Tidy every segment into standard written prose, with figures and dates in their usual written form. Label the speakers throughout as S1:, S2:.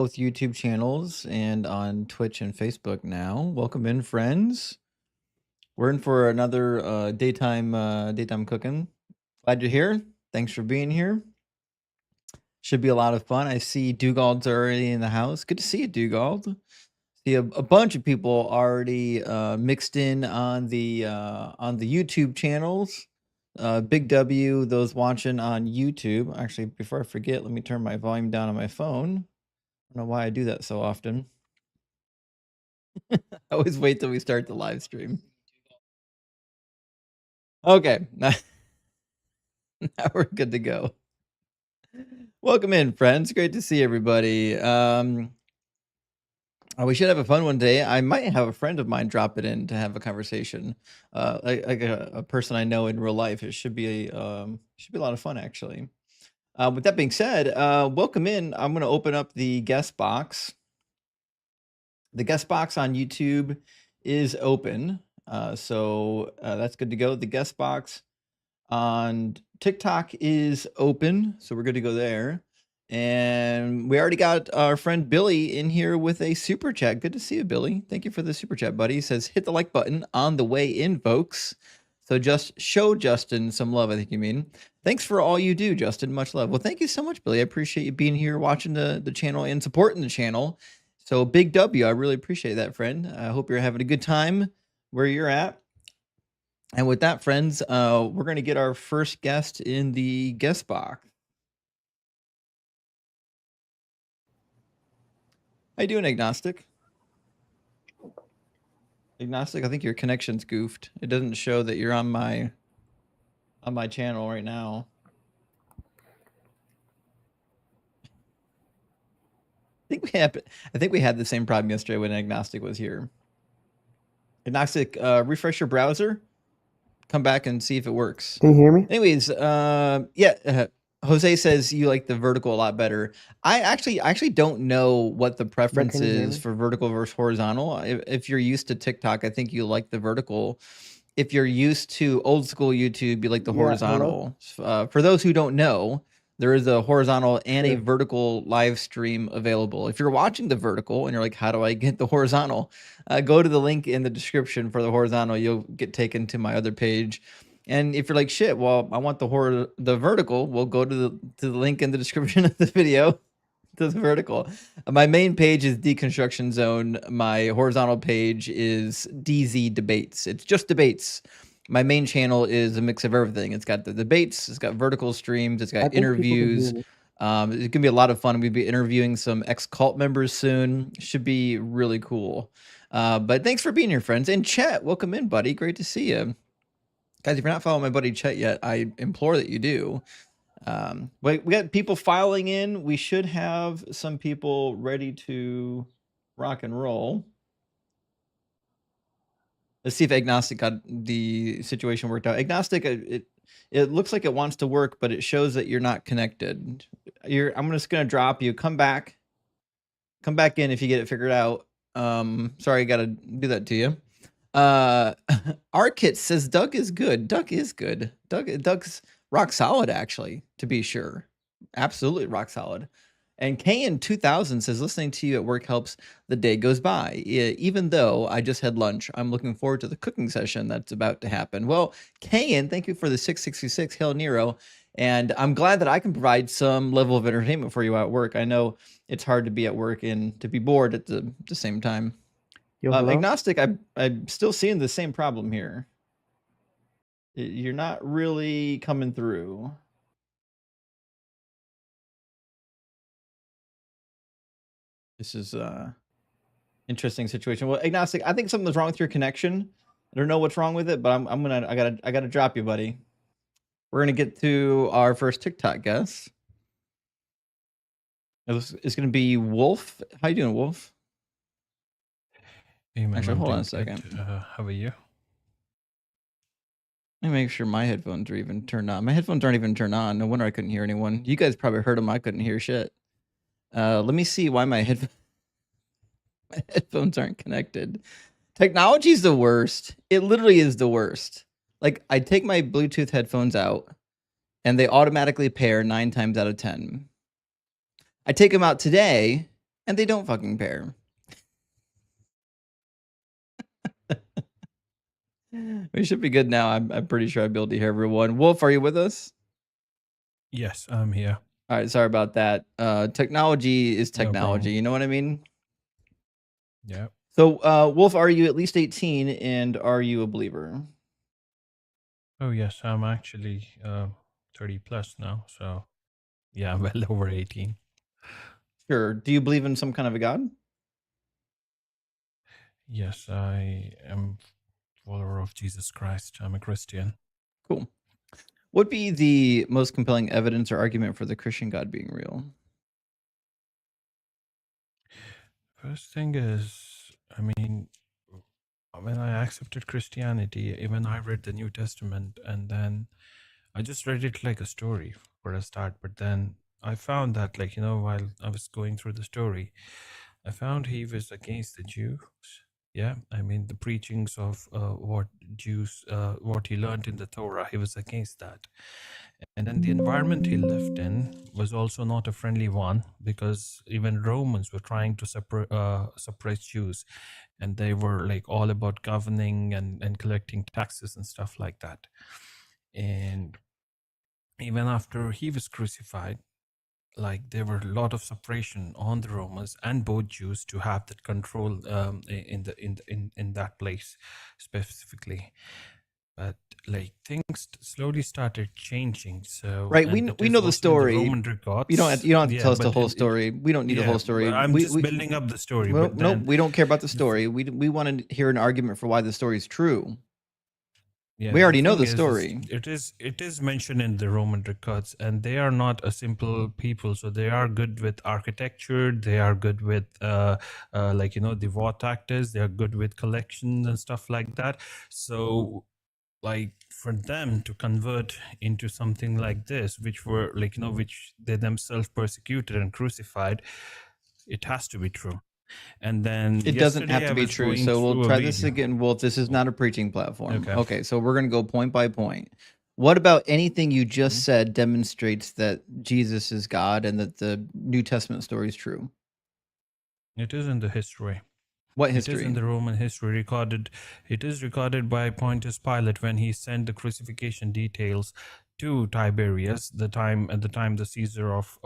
S1: both YouTube channels and on Twitch and Facebook now. Welcome in, friends. We're in for another daytime cooking. Glad you're here. Thanks for being here. Should be a lot of fun. I see Dugald's already in the house. Good to see you, Dugald. See a bunch of people already mixed in on the YouTube channels. Big W, those watching on YouTube. Actually, before I forget, let me turn my volume down on my phone. I don't know why I do that so often. I always wait till we start the live stream. Okay, now we're good to go. Welcome in, friends. Great to see everybody. We should have a fun one day. I might have a friend of mine drop it in to have a conversation, like a person I know in real life. It should be a lot of fun, actually. With that being said, welcome in. I'm going to open up the guest box. The guest box on YouTube is open, so that's good to go. The guest box on TikTok is open, so we're good to go there. And we already got our friend Billy in here with a super chat. Good to see you, Billy. Thank you for the super chat, buddy. He says, hit the like button on the way in, folks. So just show Justin some love, I think you mean. Thanks for all you do, Justin. Much love. Well, thank you so much, Billy. I appreciate you being here, watching the channel, and supporting the channel. So big W. I really appreciate that, friend. I hope you're having a good time where you're at. And with that, friends, we're going to get our first guest in the guest box. How you doing, Agnostic? Agnostic, I think your connection's goofed. It doesn't show that you're on my channel right now. I think we had the same problem yesterday when Agnostic was here. Agnostic, refresh your browser. Come back and see if it works.
S2: Can you hear me?
S1: Anyways, yeah. Jose says you like the vertical a lot better. I actually don't know what the preference is for vertical versus horizontal. If you're used to TikTok, I think you like the vertical. If you're used to old school YouTube, you like the horizontal. For those who don't know, there is a horizontal and a vertical live stream available. If you're watching the vertical and you're like, how do I get the horizontal? Go to the link in the description for the horizontal. You'll get taken to my other page. And if you're like, shit, well, I want the vertical, we'll go to the link in the description of the video to the vertical. My main page is Deconstruction Zone. My horizontal page is DZ Debates. It's just debates. My main channel is a mix of everything. It's got the debates, it's got vertical streams, it's got interviews. It's gonna be a lot of fun. We'll be interviewing some ex-cult members soon. Should be really cool. But thanks for being here, friends. And Chet, welcome in, buddy. Great to see you. Guys, if you're not following my buddy Chet yet, I implore that you do. We got people filing in. We should have some people ready to rock and roll. Let's see if Agnostic got the situation worked out. Agnostic, it looks like it wants to work, but it shows that you're not connected. I'm just gonna drop you. Come back in if you get it figured out. Sorry, I gotta do that to you. Arkit says Doug is good. Doug is good. Doug's rock solid, actually, to be sure. Absolutely rock solid. And KN2000 says, listening to you at work helps the day goes by. Even though I just had lunch, I'm looking forward to the cooking session that's about to happen. Well, KN, thank you for the 666 Hail Nero. And I'm glad that I can provide some level of entertainment for you at work. I know it's hard to be at work and to be bored at the same time. Agnostic, I'm still seeing the same problem here. You're not really coming through. This is interesting situation. Well, Agnostic, I think something's wrong with your connection. I don't know what's wrong with it, but I gotta drop you, buddy. We're gonna get to our first TikTok guest. It's gonna be Wolf. How you doing, Wolf?
S3: Hey, man,
S1: actually, hold on a second.
S3: How are you?
S1: Let me make sure my headphones are even turned on. My headphones aren't even turned on. No wonder I couldn't hear anyone. You guys probably heard them. I couldn't hear shit. Let me see why my headphones aren't connected. Technology is the worst. It literally is the worst. Like, I take my Bluetooth headphones out, and they automatically pair 9 times out of 10. I take them out today, And they don't fucking pair. We should be good now. I'm pretty sure I'd be able to hear everyone. Wolf, are you with us?
S2: Yes, I'm here.
S1: All right, sorry about that. Technology is technology.
S2: No
S1: You know what I mean?
S2: Yeah.
S1: So, Wolf, are you at least 18 and are you a believer?
S2: Oh, yes, I'm actually 30 plus now. So, yeah, I'm well over 18.
S1: Sure. Do you believe in some kind of a God?
S2: Yes, I am follower of Jesus Christ. I'm a Christian.
S1: Cool. What would be the most compelling evidence or argument for the Christian God being real?
S2: First thing is, I mean, when I accepted Christianity, even I read the New Testament, and then I just read it like a story for a start. But then I found that, like, while I was going through the story, I found he was against the Jews. Yeah, I mean, the preachings of what he learned in the Torah, he was against that. And then the environment he lived in was also not a friendly one, because even Romans were trying to suppress Jews, and they were like all about governing and collecting taxes and stuff like that. And even after he was crucified, like there were a lot of suppression on the Romans and both Jews to have that control in that place specifically. But like things slowly started changing. So,
S1: Right.
S2: and it
S1: We
S2: is
S1: know the
S2: also in the
S1: story.
S2: Roman
S1: You
S2: records.
S1: don't have to
S2: Yeah,
S1: tell us the
S2: but
S1: whole story. We don't need the
S2: yeah,
S1: whole story.
S2: I'm just building up the story.
S1: Well,
S2: But
S1: no,
S2: then
S1: we don't care about the
S2: the
S1: story. We want to hear an argument for why the story is true.
S2: yeah,
S1: We
S2: the
S1: already know
S2: thing
S1: the
S2: is
S1: story.
S2: it is mentioned in the Roman records, and they are not a simple people. So they are good with architecture, they are good with like the vote actors, they are good with collections and stuff like that. So like for them to convert into something like this, which were like which they themselves persecuted and crucified, it has to be true. And then
S1: It doesn't have
S2: yesterday
S1: to
S2: I
S1: be
S2: was
S1: true.
S2: going
S1: So we'll
S2: through a
S1: try this
S2: video.
S1: again. Wolf, this is not a preaching platform.
S2: Okay.
S1: Okay, so we're going to go point by point. What about anything you just
S2: Mhm.
S1: said demonstrates that Jesus is God and that the New Testament story is true?
S2: It is in the history.
S1: What
S2: It is in
S1: history?
S2: the Roman history recorded. It is recorded by Pontius Pilate when he sent the crucifixion details to Tiberius, at the time the Caesar of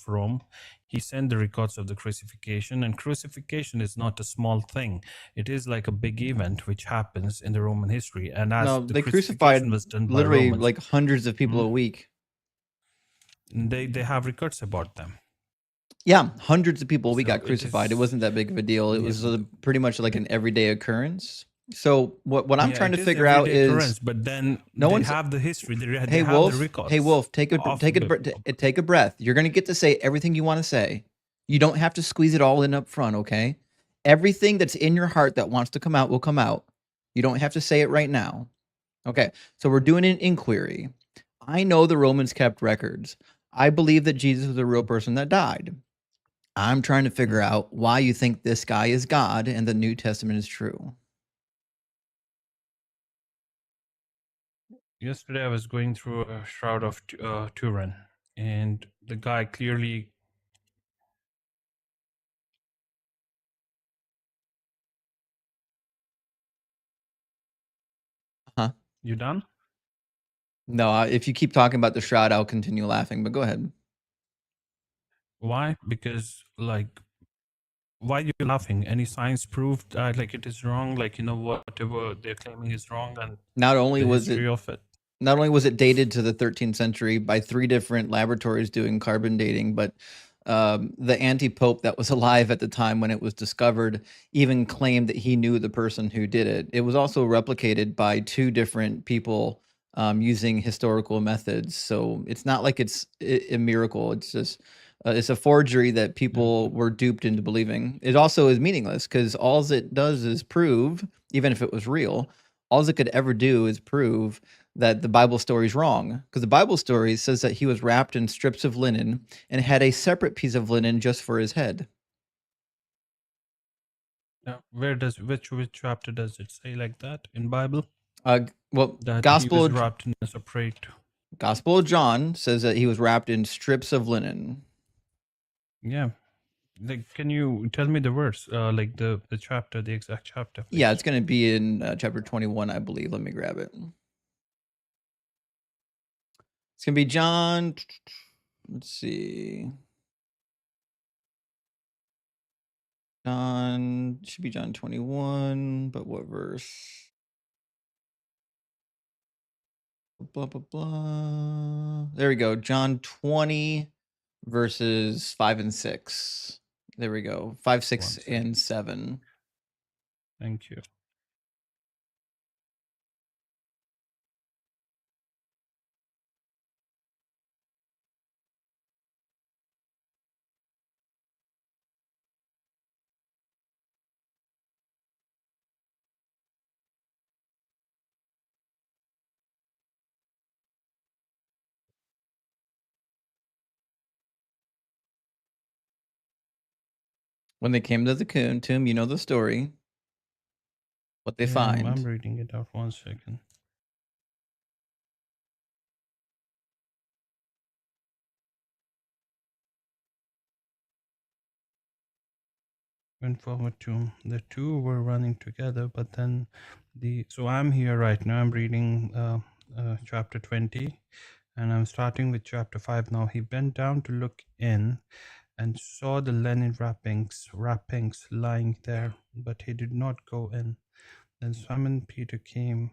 S2: Rome. He sent the records of the crucifixion, and crucifixion is not a small thing. It is like a big event which happens in the Roman history. And as
S1: No,
S2: the
S1: they
S2: crucifixion
S1: crucified
S2: was done by
S1: literally
S2: Romans,
S1: like hundreds of people a week.
S2: they have records about them.
S1: Yeah, hundreds of people we
S2: So
S1: got
S2: it
S1: crucified. It
S2: is,
S1: wasn't that big of a deal. It
S2: yeah,
S1: was pretty much like an everyday occurrence. So what I'm
S2: yeah,
S1: trying to
S2: it is
S1: figure out
S2: everyday
S1: is
S2: occurrence. But then
S1: no
S2: they
S1: one's.
S2: have the history. They
S1: Hey
S2: have the
S1: Wolf, hey
S2: records
S1: Wolf, take a
S2: of
S1: take a
S2: the.
S1: take a breath. You're gonna get to say everything you want to say. You don't have to squeeze it all in up front, okay? Everything that's in your heart that wants to come out will come out. You don't have to say it right now. Okay, so we're doing an inquiry. I know the Romans kept records. I believe that Jesus was a real person that died. I'm trying to figure out why you think this guy is God and the New Testament is true.
S2: Yesterday, I was going through a Shroud of Turin, and the guy clearly.
S1: Huh?
S2: You done?
S1: No, if you keep talking about the shroud, I'll continue laughing, but go ahead.
S2: Why? Because like, why are you laughing? Any science proved that like it is wrong? Like whatever they're claiming is wrong, and
S1: Not only
S2: the
S1: was it
S2: history of it.
S1: not only was it dated to the 13th century by 3 different laboratories doing carbon dating, but the anti-pope that was alive at the time when it was discovered even claimed that he knew the person who did it. It was also replicated by 2 different people using historical methods. So it's not like it's a miracle. It's just it's a forgery that people were duped into believing. It also is meaningless because all it does is prove, even if it was real, all it could ever do is prove that the Bible story is wrong, because the Bible story says that he was wrapped in strips of linen and had a separate piece of linen just for his head.
S2: Now, which chapter does it say like that in Bible?
S1: Well,
S2: That he was wrapped in a separate.
S1: Gospel of John says that he was wrapped in strips of linen.
S2: Yeah, Like, can you tell me the verse, like the chapter, the exact chapter, please?
S1: Yeah, it's going to be in chapter 21, I believe. Let me grab it. It's going to be John. Let's see. John, should be John 21, but what verse? Blah, blah, blah. There we go. John 20, verses 5 and 6. There we go. 5, 6, and 7.
S2: Thank you.
S1: When they came to the tomb, you know the story. What they find.
S2: I'm reading it out. 1 second. Went forward to the two were running together, but then so I'm here right now. I'm reading chapter 20, and I'm starting with chapter 5 now. He bent down to look in and saw the linen wrappings lying there, but he did not go in. Then Simon Peter came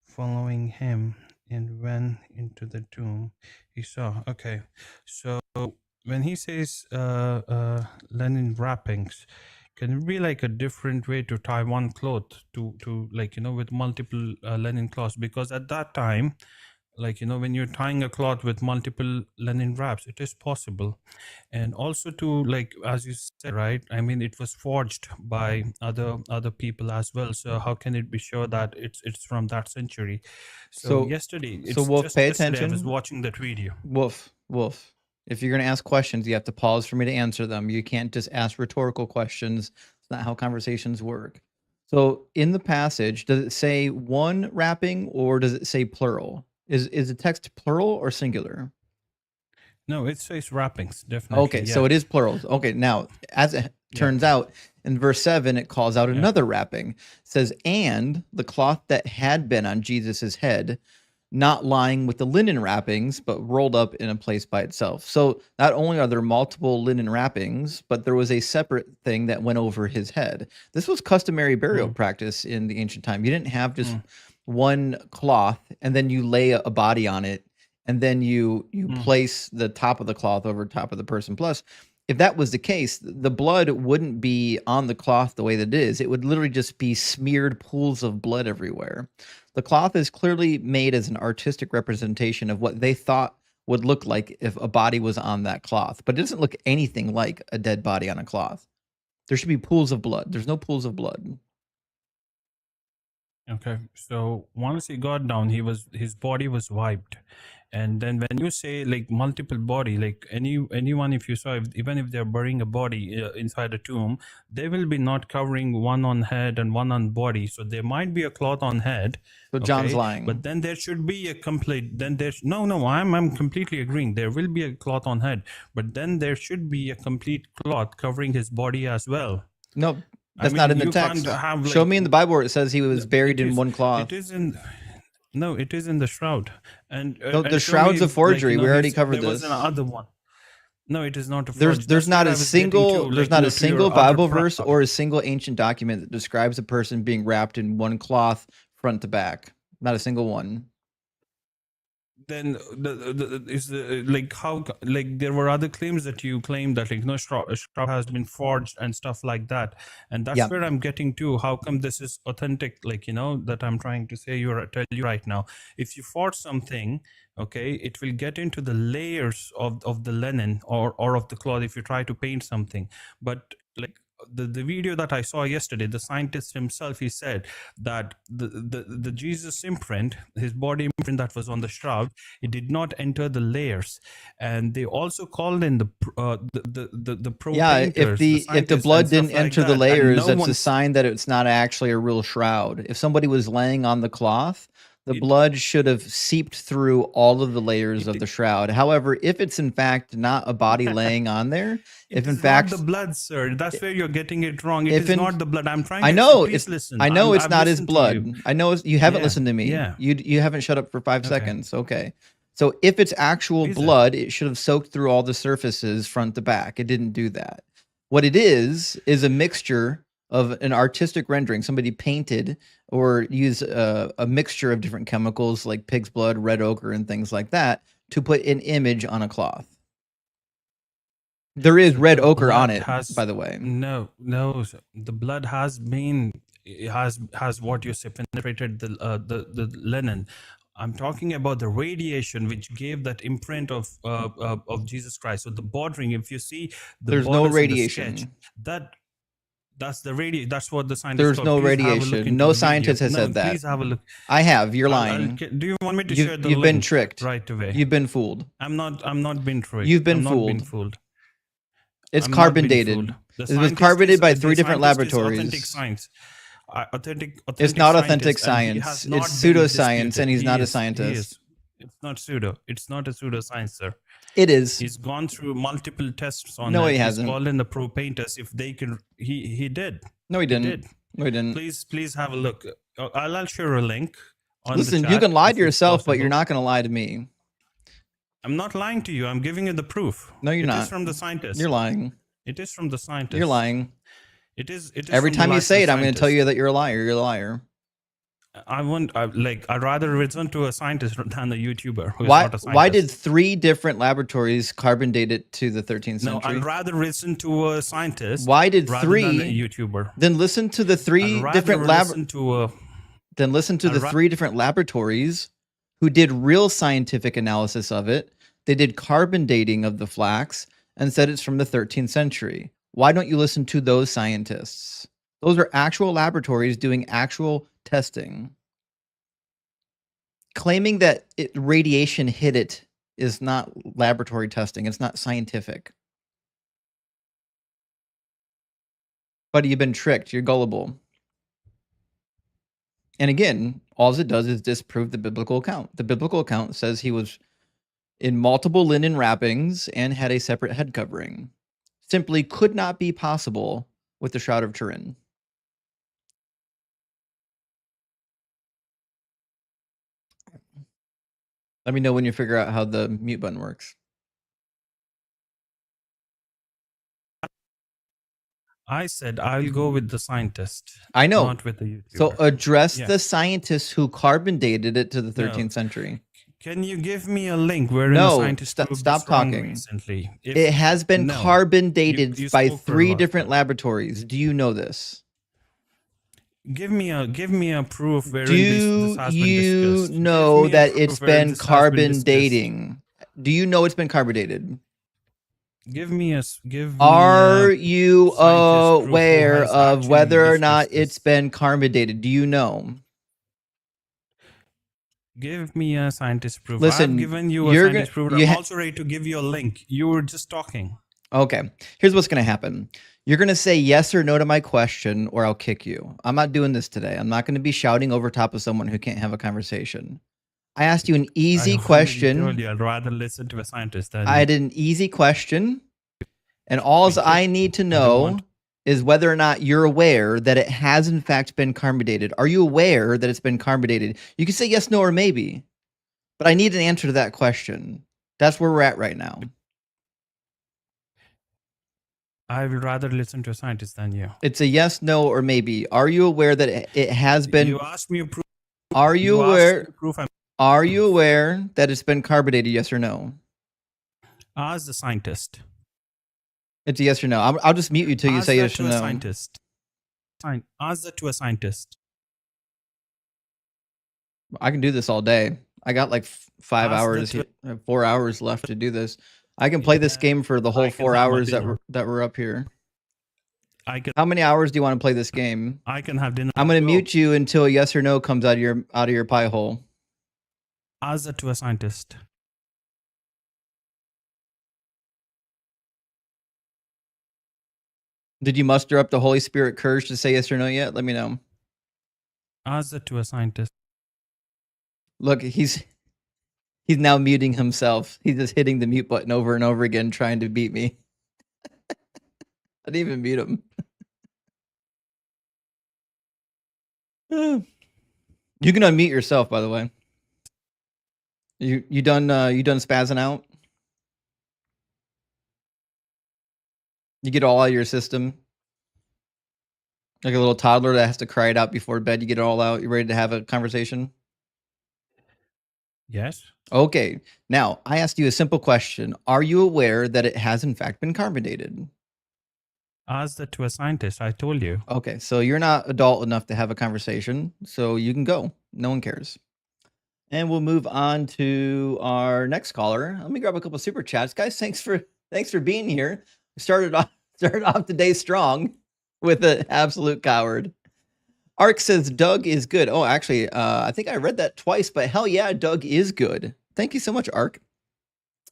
S2: following him and went into the tomb. He saw. Okay, so when he says linen wrappings, can it be like a different way to tie one cloth to like, you know, with multiple linen cloths? Because at that time, like, you know, when you're tying a cloth with multiple linen wraps, it is possible. And also to, like, as you said, right, I mean, it was forged by other people as well, so how can it be sure that it's from that century? So yesterday,
S1: Wolf,
S2: just
S1: pay
S2: yesterday
S1: attention.
S2: I was watching that video.
S1: Wolf, if you're going to ask questions, you have to pause for me to answer them. You can't just ask rhetorical questions. It's not how conversations work. So in the passage, does it say one wrapping or does it say plural? Is the text plural or singular?
S2: No, it says wrappings, definitely.
S1: Okay, so it is plural. Okay, now, as it turns out, in verse 7, it calls out another wrapping. It says, and the cloth that had been on Jesus's head, not lying with the linen wrappings, but rolled up in a place by itself. So not only are there multiple linen wrappings, but there was a separate thing that went over his head. This was customary burial practice in the ancient time. You didn't have just one cloth and then you lay a body on it and then you place the top of the cloth over top of the person. Plus, if that was the case, the blood wouldn't be on the cloth the way that it is. It would literally just be smeared pools of blood everywhere. The cloth is clearly made as an artistic representation of what they thought would look like if a body was on that cloth, but it doesn't look anything like a dead body on a cloth. There should be pools of blood. There's no pools of blood.
S2: Okay, so once he got down, his body was wiped, and then when you say like multiple body, like anyone, if you saw, even if they're burying a body inside a tomb, they will be not covering one on head and one on body. So there might be a cloth on head.
S1: So John's lying.
S2: But then there should be a complete. Then there's no. I'm completely agreeing. There will be a cloth on head, but then there should be a complete cloth covering his body as well.
S1: No. That's not in the text. Show me in the Bible where it says he was buried in one cloth.
S2: It is in. No, it is in the Shroud. And
S1: the Shroud's a forgery. We already covered this.
S2: There was another one. No, it is not a forgery.
S1: There's not a single Bible verse or a single ancient document that describes a person being wrapped in one cloth front to back. Not a single one.
S2: Then like how, like there were other claims that you claimed that, like, no, Shroud has been forged and stuff like that, and that's where I'm getting to. How come this is authentic? Like, you know, that I'm trying to say, tell you right now, if you forge something, okay, it will get into the layers of the linen or of the cloth if you try to paint something. But like the video that I saw yesterday, the scientist himself, he said that the Jesus imprint, his body imprint that was on the shroud, it did not enter the layers. And they also called in the pro painters,
S1: if the blood didn't enter the layers, that's a sign that it's not actually a real shroud. If somebody was laying on the cloth, The blood should have seeped through all of the layers of the shroud. However, if it's in fact not a body laying on there, if in fact
S2: not the blood, sir, that's where you're getting it wrong. It is not the blood. I'm trying
S1: I
S2: to
S1: know
S2: please listen.
S1: I know it's
S2: I've
S1: not his
S2: listened to
S1: blood.
S2: you.
S1: I know you haven't
S2: Yeah,
S1: listened to me.
S2: yeah.
S1: You haven't shut up for 5 seconds. Okay. So if it's actual blood, it should have soaked through all the surfaces front to back. It didn't do that. What it is a mixture of an artistic rendering. Somebody painted or used a mixture of different chemicals like pig's blood, red ochre, and things like that to put an image on a cloth. There is red ochre on it, by the way.
S2: No. The blood has been has what you say penetrated the linen. I'm talking about the radiation which gave that imprint of Jesus Christ. So the bordering, if you see
S1: there's no radiation.
S2: That's the radiation. That's what the scientists.
S1: There's no radiation. No scientist has said that.
S2: Please have a look.
S1: I have. You're lying.
S2: Do you want me to share the link?
S1: You've been tricked
S2: right away.
S1: You've been fooled.
S2: I'm not being tricked.
S1: You've been fooled. It's carbon dated. It was carbonated by 3 different laboratories.
S2: Authentic science.
S1: It's not authentic science. It's pseudoscience, and he's not a scientist.
S2: It's not pseudo. It's not a pseudoscience, sir.
S1: It is.
S2: He's gone through multiple tests on
S1: No,
S2: that.
S1: he hasn't.
S2: He's called in the pro painters if they can. He did.
S1: No, he didn't. No, he didn't.
S2: Please have a look. I'll share a link.
S1: Listen, you can lie to yourself, but you're not going to lie to me.
S2: I'm not lying to you. I'm giving you the proof.
S1: No, you're not.
S2: It is from the scientists.
S1: You're lying.
S2: It is from the scientists.
S1: You're lying.
S2: It is.
S1: Every time you say it, I'm going to tell you that you're a liar. You're a liar.
S2: I'd rather listen to a scientist than a YouTuber who's
S1: why,
S2: not a scientist.
S1: Why did 3 different laboratories carbon date it to the 13th century?
S2: No, I'd rather listen to a scientist.
S1: Why did 3?
S2: Than a YouTuber.
S1: Then listen to the 3 different Then listen to the 3 different laboratories who did real scientific analysis of it. They did carbon dating of the flax and said it's from the 13th century. Why don't you listen to those scientists? Those are actual laboratories doing actual testing. Claiming that radiation hit it is not laboratory testing. It's not scientific. Buddy, you've been tricked. You're gullible. And again, all it does is disprove the biblical account. The biblical account says he was in multiple linen wrappings and had a separate head covering. Simply could not be possible with the Shroud of Turin. Let me know when you figure out how the mute button works.
S2: I said I'll go with the scientist.
S1: I know.
S2: Not with the YouTuber.
S1: So address the scientists who carbon dated it to the 13th century.
S2: Can you give me a link where the scientists
S1: stop talking
S2: recently?
S1: It has been carbon dated by 3 different laboratories. Do you know this?
S2: Give me a proof where
S1: this has been discussed. Do you know that it's been carbon dating? Do you know it's been carbon dated? Are you aware of whether or not it's been carbon dated? Do you know?
S2: Give me a scientist proof.
S1: Listen,
S2: I've given you a scientist proof. I'm also ready to give you a link. You were just talking.
S1: Okay. Here's what's going to happen. You're going to say yes or no to my question, or I'll kick you. I'm not doing this today. I'm not going to be shouting over top of someone who can't have a conversation. I asked you an easy question.
S2: I told you I'd rather listen to a scientist.
S1: I had an easy question, and all I need to know is whether or not you're aware that it has in fact been carbon dated. Are you aware that it's been carbon dated? You can say yes, no, or maybe, but I need an answer to that question. That's where we're at right now.
S2: I would rather listen to a scientist than you.
S1: It's a yes, no, or maybe. Are you aware that it has been?
S2: You asked me a proof.
S1: Are you aware? Are you aware that it's been carbon dated? Yes or no?
S2: Ask the scientist.
S1: It's a yes or no. I'll just mute you till you say yes or no.
S2: Scientist. Ask that to a scientist.
S1: I can do this all day. I got like 5 hours, 4 hours left to do this. I can play this game for the whole 4 hours that we're up here. How many hours do you want to play this game?
S2: I can have dinner.
S1: I'm going to mute you until a yes or no comes out of your pie hole.
S2: Ask that to a scientist.
S1: Did you muster up the Holy Spirit courage to say yes or no yet? Let me know.
S2: Ask that to a scientist.
S1: Look, he's now muting himself. He's just hitting the mute button over and over again, trying to beat me. I didn't even mute him. You can unmute yourself, by the way. You done spazzing out? You get all out of your system? Like a little toddler that has to cry it out before bed, you get it all out, you ready to have a conversation?
S2: Yes.
S1: Okay. Now, I asked you a simple question. Are you aware that it has in fact been carbonated?
S2: Ask that to a scientist. I told you.
S1: Okay, so you're not adult enough to have a conversation, so you can go. No one cares. And we'll move on to our next caller. Let me grab a couple super chats, guys. Thanks for being here. We started off the day strong with an absolute coward. Ark says Doug is good. Oh, actually, I think I read that twice, but hell yeah, Doug is good. Thank you so much, Ark.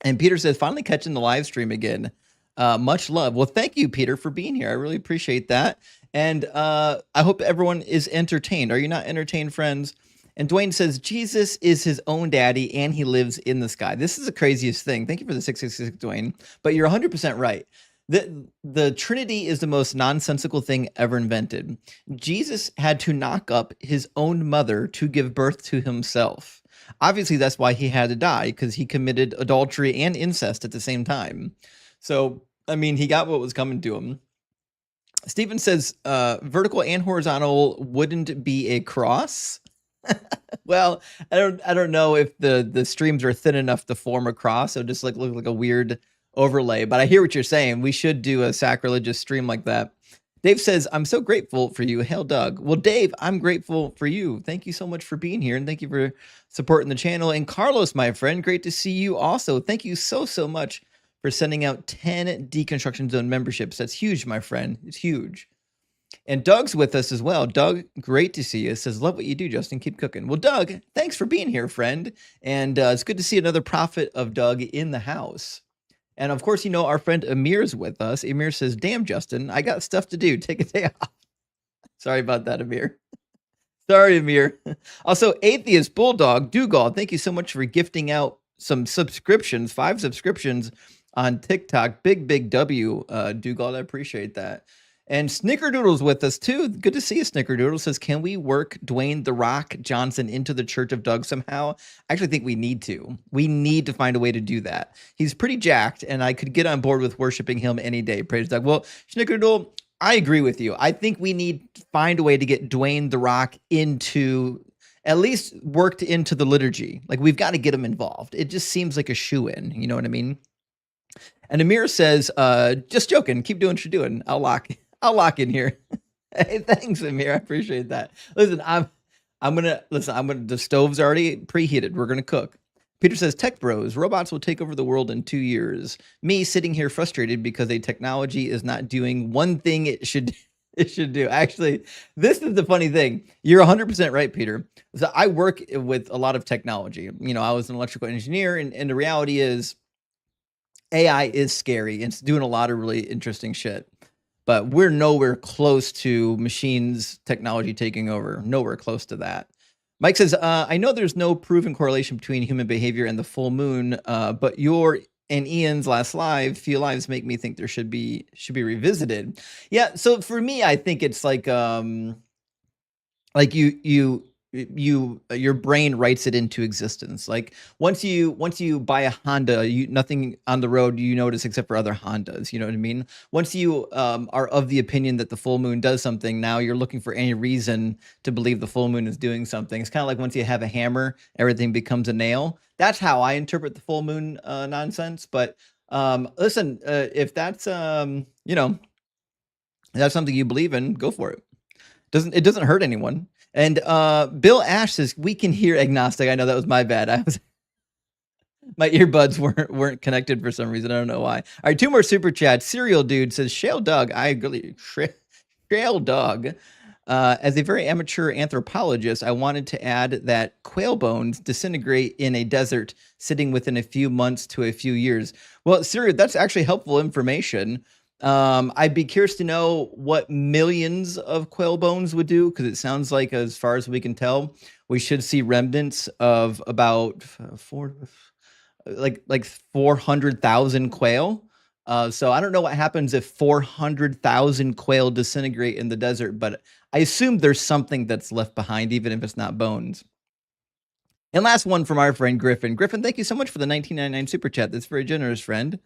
S1: And Peter says finally catching the live stream again. Much love. Well, thank you, Peter, for being here. I really appreciate that. And I hope everyone is entertained. Are you not entertained, friends? And Dwayne says, Jesus is his own daddy and he lives in the sky. This is the craziest thing. Thank you for the 666, Dwayne. But you're 100% right. The Trinity is the most nonsensical thing ever invented. Jesus had to knock up his own mother to give birth to himself. Obviously, that's why he had to die, because he committed adultery and incest at the same time. So, I mean, he got what was coming to him. Stephen says, vertical and horizontal wouldn't be a cross. Well, I don't know if the streams are thin enough to form a cross. It'll just look like a weird overlay. But I hear what you're saying. We should do a sacrilegious stream like that. Dave says, I'm so grateful for you. Hail, Doug. Well, Dave, I'm grateful for you. Thank you so much for being here. And thank you for supporting the channel. And Carlos, my friend, great to see you also. Thank you so much for sending out 10 Deconstruction Zone memberships. That's huge, my friend. It's huge. And Doug's with us as well. Doug, great to see you. Says, love what you do, Justin. Keep cooking. Well, Doug, thanks for being here, friend. And it's good to see another prophet of Doug in the house. And of course, you know, our friend Amir's with us. Amir says, damn, Justin, I got stuff to do. Take a day off. Sorry about that, Amir. Sorry, Amir. Also, Atheist Bulldog, Dougal, thank you so much for gifting out some subscriptions, 5 subscriptions on TikTok. Big W, Dougal. I appreciate that. And Snickerdoodle's with us too. Good to see you, Snickerdoodle. Says, can we work Dwayne "The Rock" Johnson into the Church of Doug somehow? I actually think we need to. We need to find a way to do that. He's pretty jacked, and I could get on board with worshiping him any day. Praise Doug. Well, Snickerdoodle, I agree with you. I think we need to find a way to get Dwayne "The Rock" into, at least worked into the liturgy. Like, we've got to get him involved. It just seems like a shoe-in. You know what I mean? And Amir says, just joking. Keep doing what you're doing. I'll lock in here. Hey, thanks, Amir. I appreciate that. Listen, the stove's already preheated. We're gonna cook. Peter says, tech bros, robots will take over the world in 2 years. Me sitting here frustrated because a technology is not doing one thing it should do. Actually, this is the funny thing. You're 100% right, Peter. So I work with a lot of technology. You know, I was an electrical engineer, and the reality is AI is scary. It's doing a lot of really interesting shit. But we're nowhere close to machines technology taking over. Nowhere close to that. Mike says, I know there's no proven correlation between human behavior and the full moon, but your and Ian's last few lives make me think there should be revisited. Yeah, so for me, I think it's like your brain writes it into existence. Like once you buy a Honda, nothing on the road you notice except for other Hondas. You know what I mean? Once you are of the opinion that the full moon does something, now you're looking for any reason to believe the full moon is doing something. It's kind of like once you have a hammer, everything becomes a nail. That's how I interpret the full moon nonsense. But listen, if that's that's something you believe in, go for it. It doesn't hurt anyone. And Bill Ash says, we can hear agnostic. I know that was my bad. My earbuds weren't connected for some reason. I don't know why. All right, 2 more super chats. Serial Dude says, Shale Doug. I agree. Shale Doug. As a very amateur anthropologist, I wanted to add that quail bones disintegrate in a desert sitting within a few months to a few years. Well, Serial, that's actually helpful information. I'd be curious to know what millions of quail bones would do, because it sounds like, as far as we can tell, we should see remnants of about like 400,000 quail. So I don't know what happens if 400,000 quail disintegrate in the desert, but I assume there's something that's left behind, even if it's not bones. And last one from our friend Griffin. Griffin, thank you so much for the 1999 super chat. That's very generous, friend.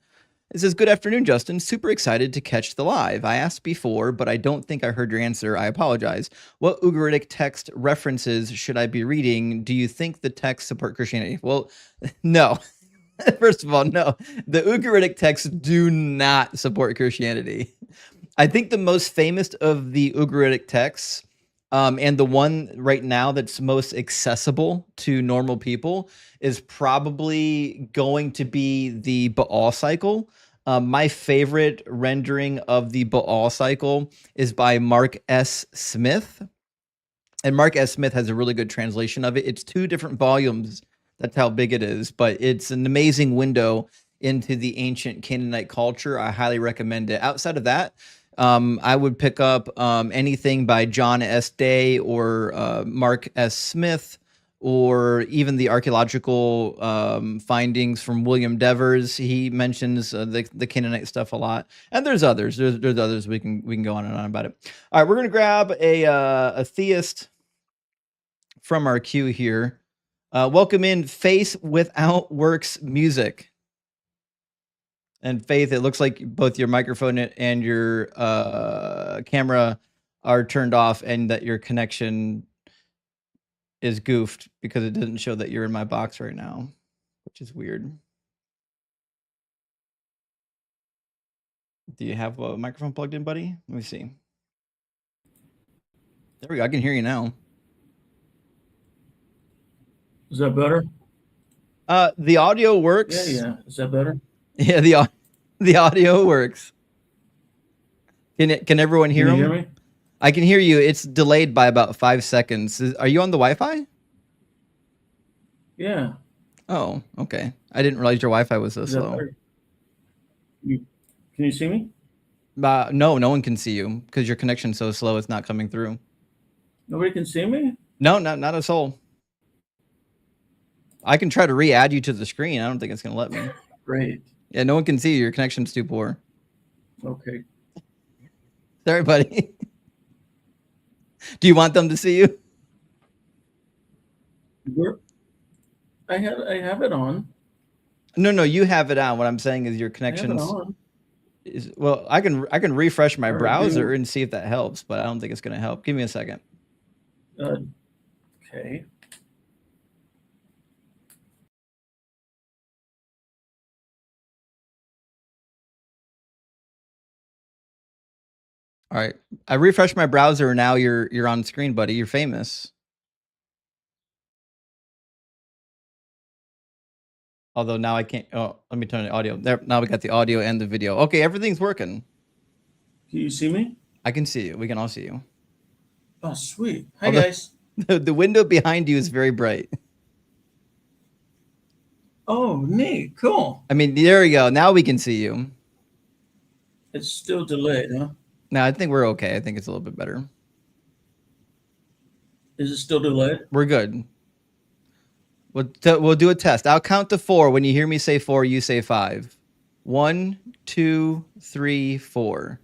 S1: It says, good afternoon, Justin. Super excited to catch the live. I asked before, but I don't think I heard your answer. I apologize. What Ugaritic text references should I be reading? Do you think the texts support Christianity? Well, no. First of all, no. The Ugaritic texts do not support Christianity. I think the most famous of the Ugaritic texts, and the one right now that's most accessible to normal people, is probably going to be the Baal cycle. My favorite rendering of the Baal cycle is by Mark S. Smith. And Mark S. Smith has a really good translation of it. It's 2 different volumes. That's how big it is. But it's an amazing window into the ancient Canaanite culture. I highly recommend it. Outside of that, I would pick up anything by John S. Day or Mark S. Smith, or even the archaeological findings from William Devers. He mentions the Canaanite stuff a lot, and there's others. There's others we can go on and on about it. All right, we're gonna grab a theist from our queue here. Welcome in Faith Without Works Music. And Faith, it looks like both your microphone and your camera are turned off, and that your connection is goofed because it doesn't show that you're in my box right now, which is weird. Do you have a microphone plugged in, buddy? Let me see. There we go. I can hear you now.
S3: Is that better?
S1: The audio works.
S3: Yeah. Is that better?
S1: Yeah, the audio works. Can everyone hear
S3: Can you
S1: him?
S3: hear me?
S1: I can hear you. It's delayed by about 5 seconds. Are you on the Wi-Fi?
S3: Yeah.
S1: Oh, okay. I didn't realize your Wi-Fi was so
S3: Is that
S1: slow.
S3: better? Can you see me?
S1: No one can see you because your connection's so slow. It's not coming through.
S3: Nobody can see me?
S1: No, not a soul. I can try to re-add you to the screen. I don't think it's going to let me.
S3: Great.
S1: Yeah, no one can see you. Your connection's too poor.
S3: Okay.
S1: Sorry, buddy. Do you want them to see you?
S3: I have it on.
S1: No, you have it on. What I'm saying is your connection's
S3: on.
S1: well, I can refresh my browser and see if that helps, but I don't think it's going to help. Give me a second.
S3: Okay.
S1: All right. I refreshed my browser and now you're on screen, buddy. You're famous. Although now I can't. Oh, let me turn the audio. There, now we got the audio and the video. Okay, everything's working.
S3: Can you see me?
S1: I can see you. We can all see you.
S3: Oh, sweet. Hi, guys.
S1: The window behind you is very bright.
S3: Oh, neat. Cool.
S1: I mean, there we go. Now we can see you.
S3: It's still delayed, huh?
S1: No, I think we're okay. I think it's a little bit better.
S3: Is it still delayed?
S1: We're good. We'll do a test. I'll count to 4. When you hear me say 4, you say 5. 1, 2, 3, 4.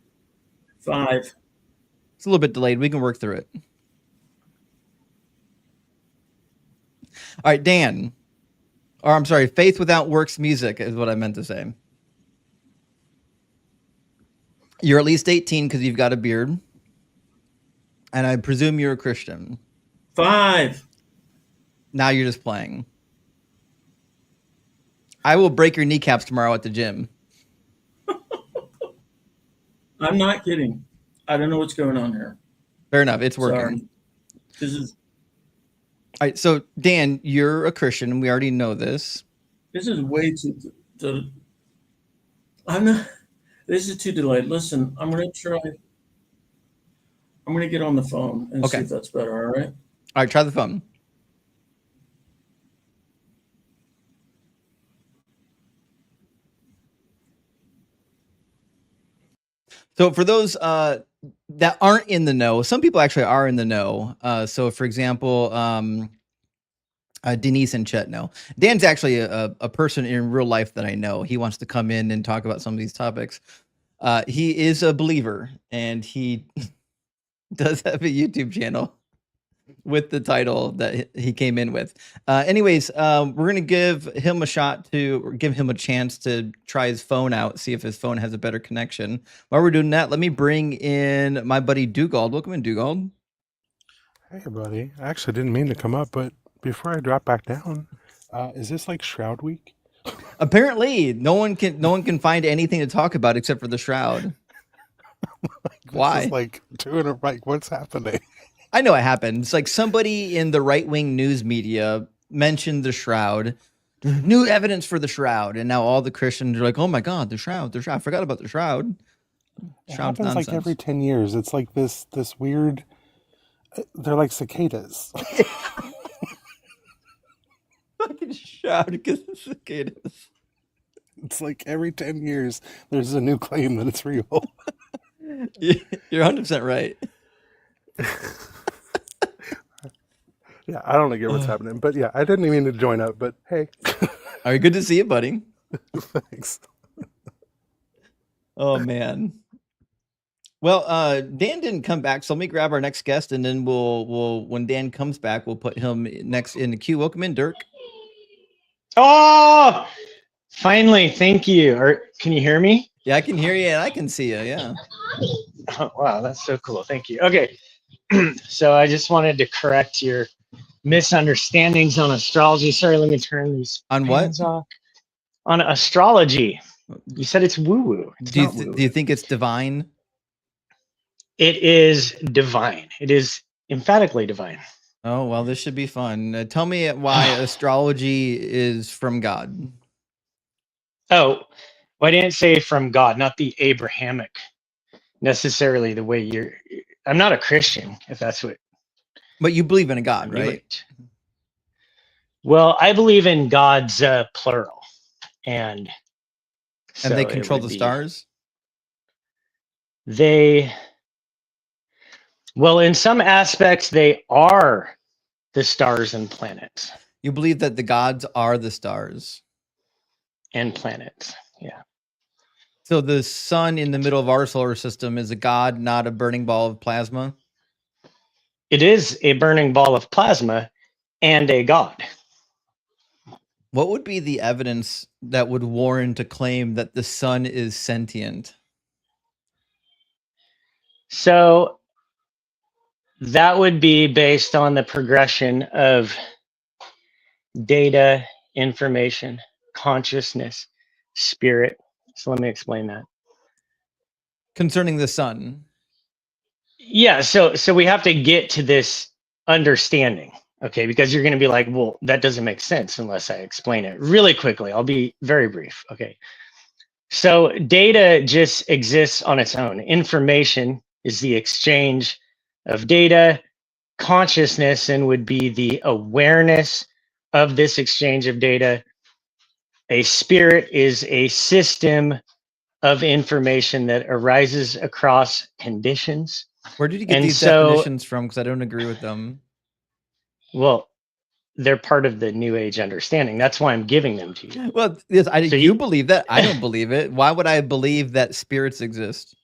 S3: 5.
S1: It's a little bit delayed. We can work through it. All right, Dan. Or I'm sorry, Faith Without Works Music is what I meant to say. You're at least 18 because you've got a beard. And I presume you're a Christian.
S3: 5.
S1: Now you're just playing. I will break your kneecaps tomorrow at the gym.
S3: I'm not kidding. I don't know what's going on here.
S1: Fair enough. It's working.
S3: Sorry. This is
S1: all right. So, Dan, you're a Christian, and we already know this.
S3: This is way too. I'm not. This is too delayed. Listen, I'm going to try. I'm going to get on the phone and see if that's better. All right.
S1: All right. Try the phone. So for those that aren't in the know, some people actually are in the know. So for example, Denise and Chet know. Dan's actually a person in real life that I know. He wants to come in and talk about some of these topics. He is a believer, and he does have a YouTube channel with the title that he came in with. Anyways, we're going to give him a shot to give him a chance to try his phone out, see if his phone has a better connection. While we're doing that, let me bring in my buddy Dugald. Welcome in, Dugald.
S4: Hey, buddy. I actually didn't mean to come up, but before I drop back down, is this like Shroud Week?
S1: Apparently, no one can find anything to talk about except for the Shroud. Why?
S4: This is like doing it right. What's happening?
S1: I know it happened. It's like somebody in the right-wing news media mentioned the Shroud, new evidence for the Shroud, and now all the Christians are like, "Oh my God, the Shroud! The Shroud! I forgot about the Shroud."
S4: It
S1: Shroud's
S4: happens
S1: nonsense.
S4: like every 10 years. It's like this weird. They're like cicadas.
S1: Fucking Shroud because the cicadas.
S4: It's like every 10 years, there's a new claim that it's real.
S1: You're 100% right.
S4: Yeah, I don't get what's happening, but yeah, I didn't even mean to join up. But hey,
S1: all right, good to see you, buddy.
S4: Thanks.
S1: Oh man. Well, Dan didn't come back, so let me grab our next guest, and then we'll when Dan comes back, we'll put him next in the queue. Welcome in, Dirk.
S5: Oh, finally! Thank you. Can you hear me?
S1: Yeah, I can hear you and I can see you. Yeah.
S5: Oh, wow, that's so cool. Thank you. Okay, so I just wanted to correct your misunderstandings on astrology. Sorry, let me turn these
S1: on what
S5: fans off. On astrology. You said it's woo-woo.
S1: Do you think it's divine?
S5: It is divine. It is emphatically divine.
S1: Oh, well, this should be fun. Tell me why astrology is from God.
S5: Oh, well, I didn't say from God, not the Abrahamic necessarily the way you're. I'm not a Christian, if that's what.
S1: But you believe in a God, right?
S5: Well, I believe in God's plural. And so
S1: they control the stars?
S5: Well, in some aspects, they are the stars and planets.
S1: You believe that the gods are the stars?
S5: And planets, yeah.
S1: So the sun in the middle of our solar system is a god, not a burning ball of plasma?
S5: It is a burning ball of plasma and a god.
S1: What would be the evidence that would warrant a claim that the sun is sentient?
S5: So that would be based on the progression of data, information, consciousness, spirit. So let me explain that.
S1: Concerning the sun.
S5: Yeah, so we have to get to this understanding, okay? Because you're going to be like, well, that doesn't make sense unless I explain it really quickly. I'll be very brief, okay? So data just exists on its own. Information is the exchange of data. Consciousness and would be the awareness of this exchange of data. A spirit is a system of information that arises across conditions.
S1: Where did you get these definitions from? Because I don't agree with them.
S5: Well, they're part of the New Age understanding. That's why I'm giving them to you.
S1: Well, yes, you believe that. I don't believe it. Why would I believe that spirits exist?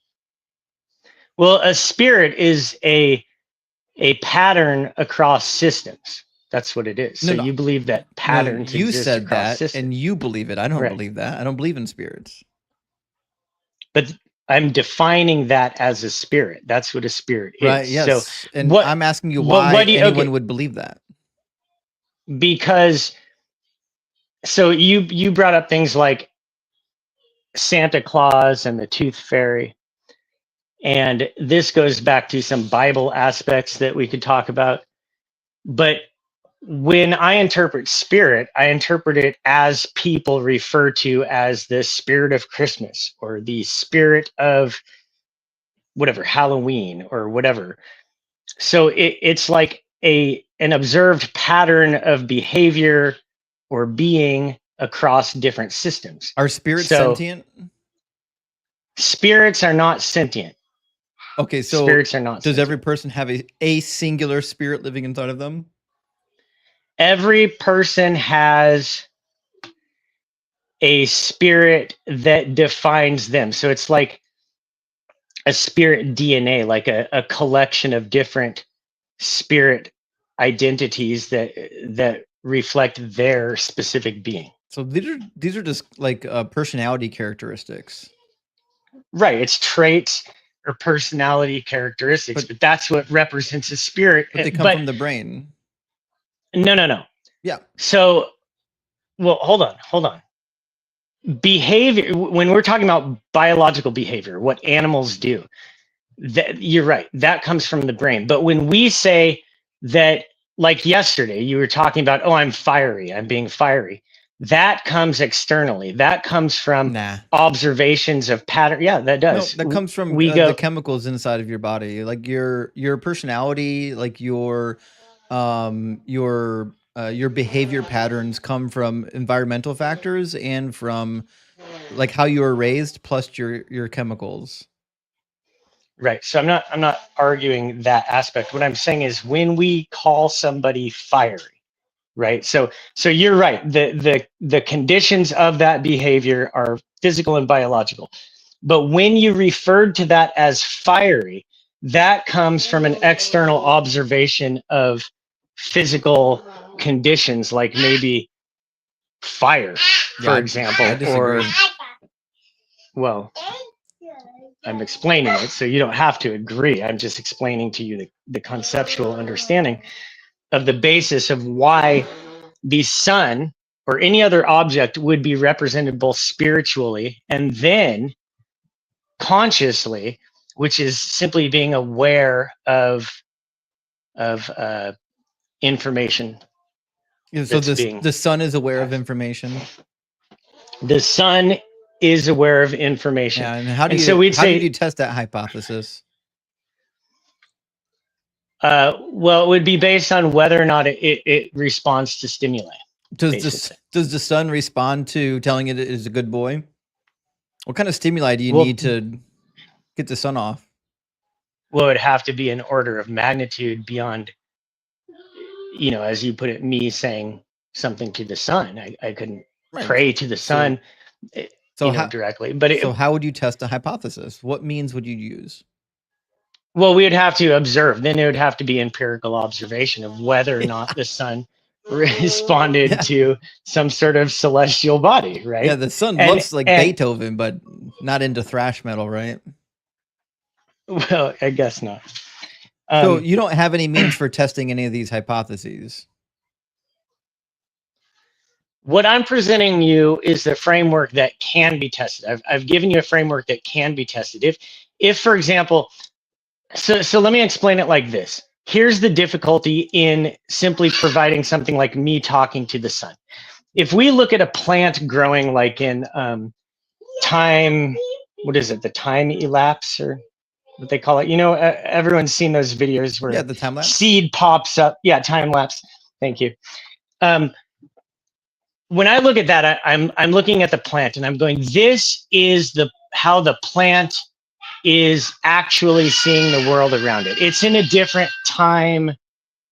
S5: Well, a spirit is a pattern across systems. That's what it is. So you believe that patterns exist across systems. You said that,
S1: and you believe it. I don't believe that. I don't believe in spirits.
S5: But I'm defining that as a spirit. That's what a spirit is.
S1: Right, yes. So, and I'm asking you why anyone would believe that.
S5: Because, so you brought up things like Santa Claus and the Tooth Fairy. And this goes back to some Bible aspects that we could talk about. But when I interpret spirit, I interpret it as people refer to as the spirit of Christmas or the spirit of whatever, Halloween or whatever. So it's like an observed pattern of behavior or being across different systems.
S1: Are spirits sentient?
S5: Spirits are not sentient.
S1: Okay, so
S5: spirits are not
S1: does
S5: sentient.
S1: every person have a singular spirit living inside of them?
S5: Every person has a spirit that defines them. So it's like a spirit DNA, like a collection of different spirit identities that reflect their specific being.
S1: So these are just like personality characteristics.
S5: Right. It's traits or personality characteristics, but that's what represents a spirit.
S1: But they come from the brain.
S5: No.
S1: Yeah.
S5: So, well, hold on. Behavior, when we're talking about biological behavior, what animals do, that you're right, that comes from the brain. But when we say that, like yesterday, you were talking about, oh, I'm being fiery. That comes externally. That comes from observations of pattern. Yeah, that does.
S1: No, that comes from the chemicals inside of your body, like your personality, like your behavior patterns come from environmental factors and from like how you were raised, plus your chemicals.
S5: Right. So I'm not arguing that aspect. What I'm saying is when we call somebody fiery, right? So you're right. The conditions of that behavior are physical and biological. But when you referred to that as fiery, that comes from an external observation of physical conditions, like maybe fire, for example, or, well, I'm explaining it, so you don't have to agree. I'm just explaining to you the conceptual understanding of the basis of why the sun or any other object would be represented both spiritually and then consciously, which is simply being aware of information.
S1: So the sun is aware of information.
S5: The sun is aware of information.
S1: Yeah, and how do you test that hypothesis?
S5: Well, it would be based on whether or not it responds to stimuli.
S1: Does the sun respond to telling it is a good boy? What kind of stimuli do you need to get the sun off?
S5: Well, it'd have to be an order of magnitude beyond, as you put it, me saying something to the sun. I couldn't pray to the sun directly. But
S1: so how would you test a hypothesis? What means would you use?
S5: Well, we would have to observe. Then it would have to be empirical observation of whether or not the sun responded to some sort of celestial body, right?
S1: Yeah, the sun looks like Beethoven, but not into thrash metal, right?
S5: Well, I guess not.
S1: So you don't have any means for testing any of these hypotheses?
S5: What I'm presenting you is the framework that can be tested. I've given you a framework that can be tested. If for example, so let me explain it like this. Here's the difficulty in simply providing something like me talking to the sun. If we look at a plant growing like in time, what is it? The time elapse or what they call it? Everyone's seen those videos where
S1: the time lapse
S5: seed pops up. Yeah, time lapse. Thank you. When I look at that, I'm looking at the plant and I'm going, this is how the plant is actually seeing the world around it. It's in a different time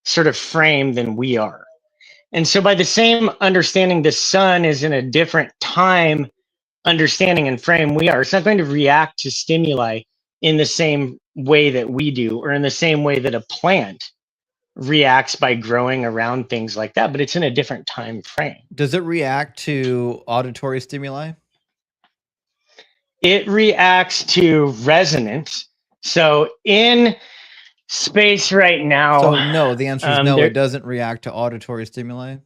S5: sort of frame than we are. And so by the same understanding, the sun is in a different time understanding and frame we are. It's not going to react to stimuli in the same way that we do, or in the same way that a plant reacts by growing around things like that, but it's in a different time frame.
S1: Does it react to auditory stimuli?
S5: It reacts to resonance. So in space right now.
S1: So no, the answer is no, it doesn't react to auditory stimuli.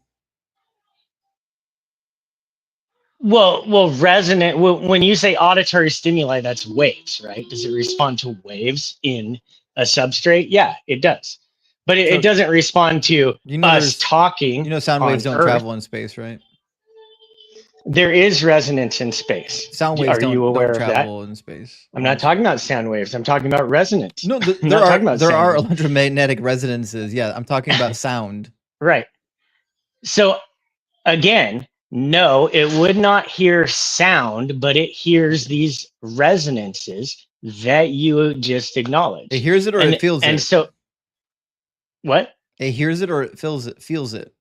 S5: Well, resonant, when you say auditory stimuli, that's waves, right? Does it respond to waves in a substrate? Yeah, it does. But it doesn't respond to us talking.
S1: Sound waves don't travel in space, right?
S5: There is resonance in space.
S1: Sound waves don't travel in space.
S5: I'm not talking about sound waves. I'm talking about resonance.
S1: No, there are electromagnetic resonances. Yeah, I'm talking about sound.
S5: Right. So again, No, it would not hear sound, but it hears these resonances that you just acknowledged.
S1: It hears it or it feels it?
S5: And so, what?
S1: It hears it or it feels it? Feels it.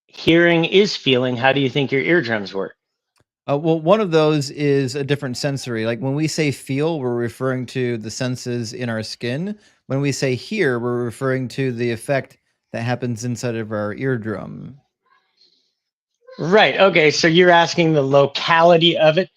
S5: Hearing is feeling. How do you think your eardrums work?
S1: Well, one of those is a different sensory. Like when we say feel, we're referring to the senses in our skin. When we say hear, we're referring to the effect that happens inside of our eardrum.
S5: Right. Okay. So you're asking the locality of it.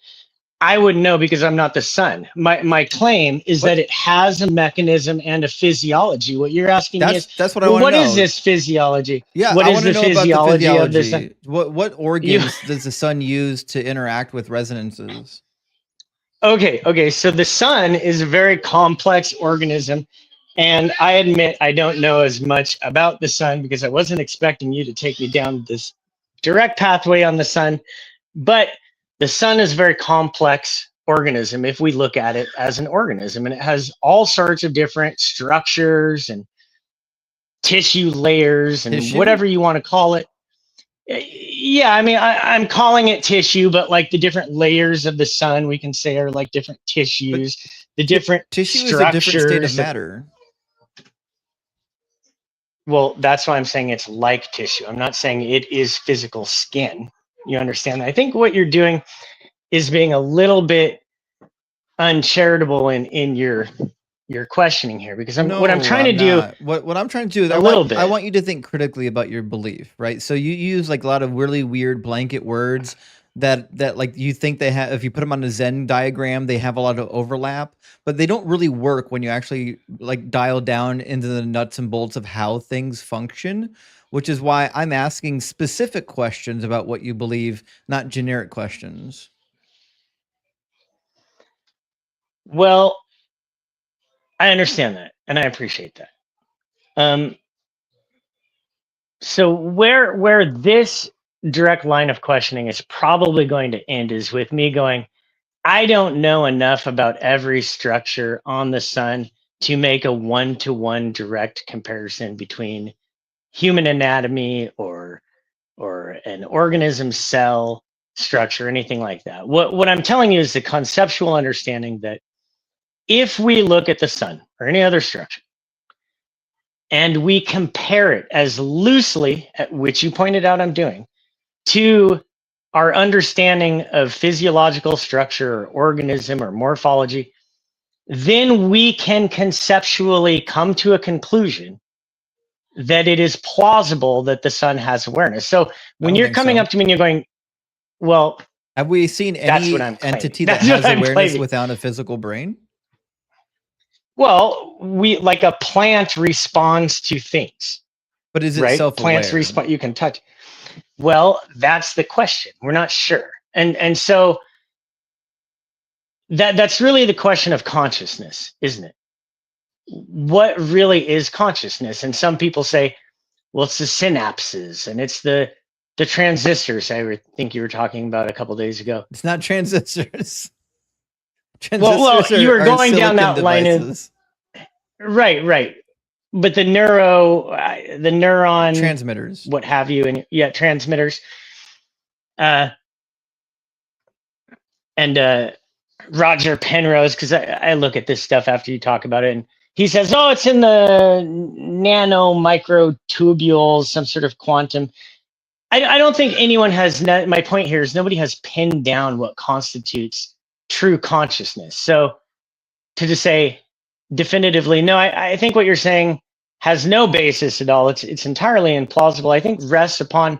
S5: I wouldn't know because I'm not the sun. My claim is that it has a mechanism and a physiology. What you're asking me is,
S1: that's what I want to know.
S5: What is this physiology?
S1: Yeah,
S5: what
S1: I
S5: is
S1: want to
S5: the
S1: know about the physiology
S5: of the sun?
S1: What organs does the sun use to interact with resonances?
S5: Okay. So the sun is a very complex organism. And I admit I don't know as much about the sun because I wasn't expecting you to take me down this direct pathway on the sun. But the sun is a very complex organism if we look at it as an organism, and it has all sorts of different structures and tissue layers and whatever you want to call it. Yeah, I mean, I'm calling it tissue, but like the different layers of the sun, we can say are like different tissues, the different
S1: tissue
S5: structures.
S1: is a different state of matter.
S5: Well, that's why I'm saying it's like tissue. I'm not saying it is physical skin. You understand? I think what you're doing is being a little bit uncharitable in your questioning here, because what I'm trying to do.
S1: What I'm trying to do is I want you to think critically about your belief, right? So you use like a lot of really weird blanket words that like you think they have, if you put them on a Zen diagram, they have a lot of overlap, but they don't really work when you actually like dial down into the nuts and bolts of how things function, which is why I'm asking specific questions about what you believe, not generic questions.
S5: Well, I understand that, and I appreciate that. So where this direct line of questioning is probably going to end is with me going, I don't know enough about every structure on the sun to make a one-to-one direct comparison between human anatomy or an organism cell structure, anything like that. What I'm telling you is the conceptual understanding that if we look at the sun or any other structure and we compare it as loosely, which you pointed out I'm doing, to our understanding of physiological structure or organism or morphology, then we can conceptually come to a conclusion that it is plausible that the sun has awareness. So when you're coming up to me and you're going, well,
S1: have we seen any entity that has awareness without a physical brain?
S5: Well, like a plant responds to things.
S1: But is it self-aware?
S5: Plants respond, you can touch. Well, that's the question. We're not sure. And so that's really the question of consciousness, isn't it? What really is consciousness? And some people say, well, it's the synapses and it's the transistors I think you were talking about a couple days ago.
S1: It's not transistors.
S5: Well, you were going down that line. Right. But the neuron
S1: transmitters,
S5: what have you, and transmitters. And Roger Penrose, because I look at this stuff after you talk about it, and he says, "Oh, it's in the nano microtubules, some sort of quantum." I don't think anyone has. My point here is nobody has pinned down what constitutes true consciousness. So to just say definitively, no, I think what you're saying has no basis at all. It's entirely implausible. I think rests upon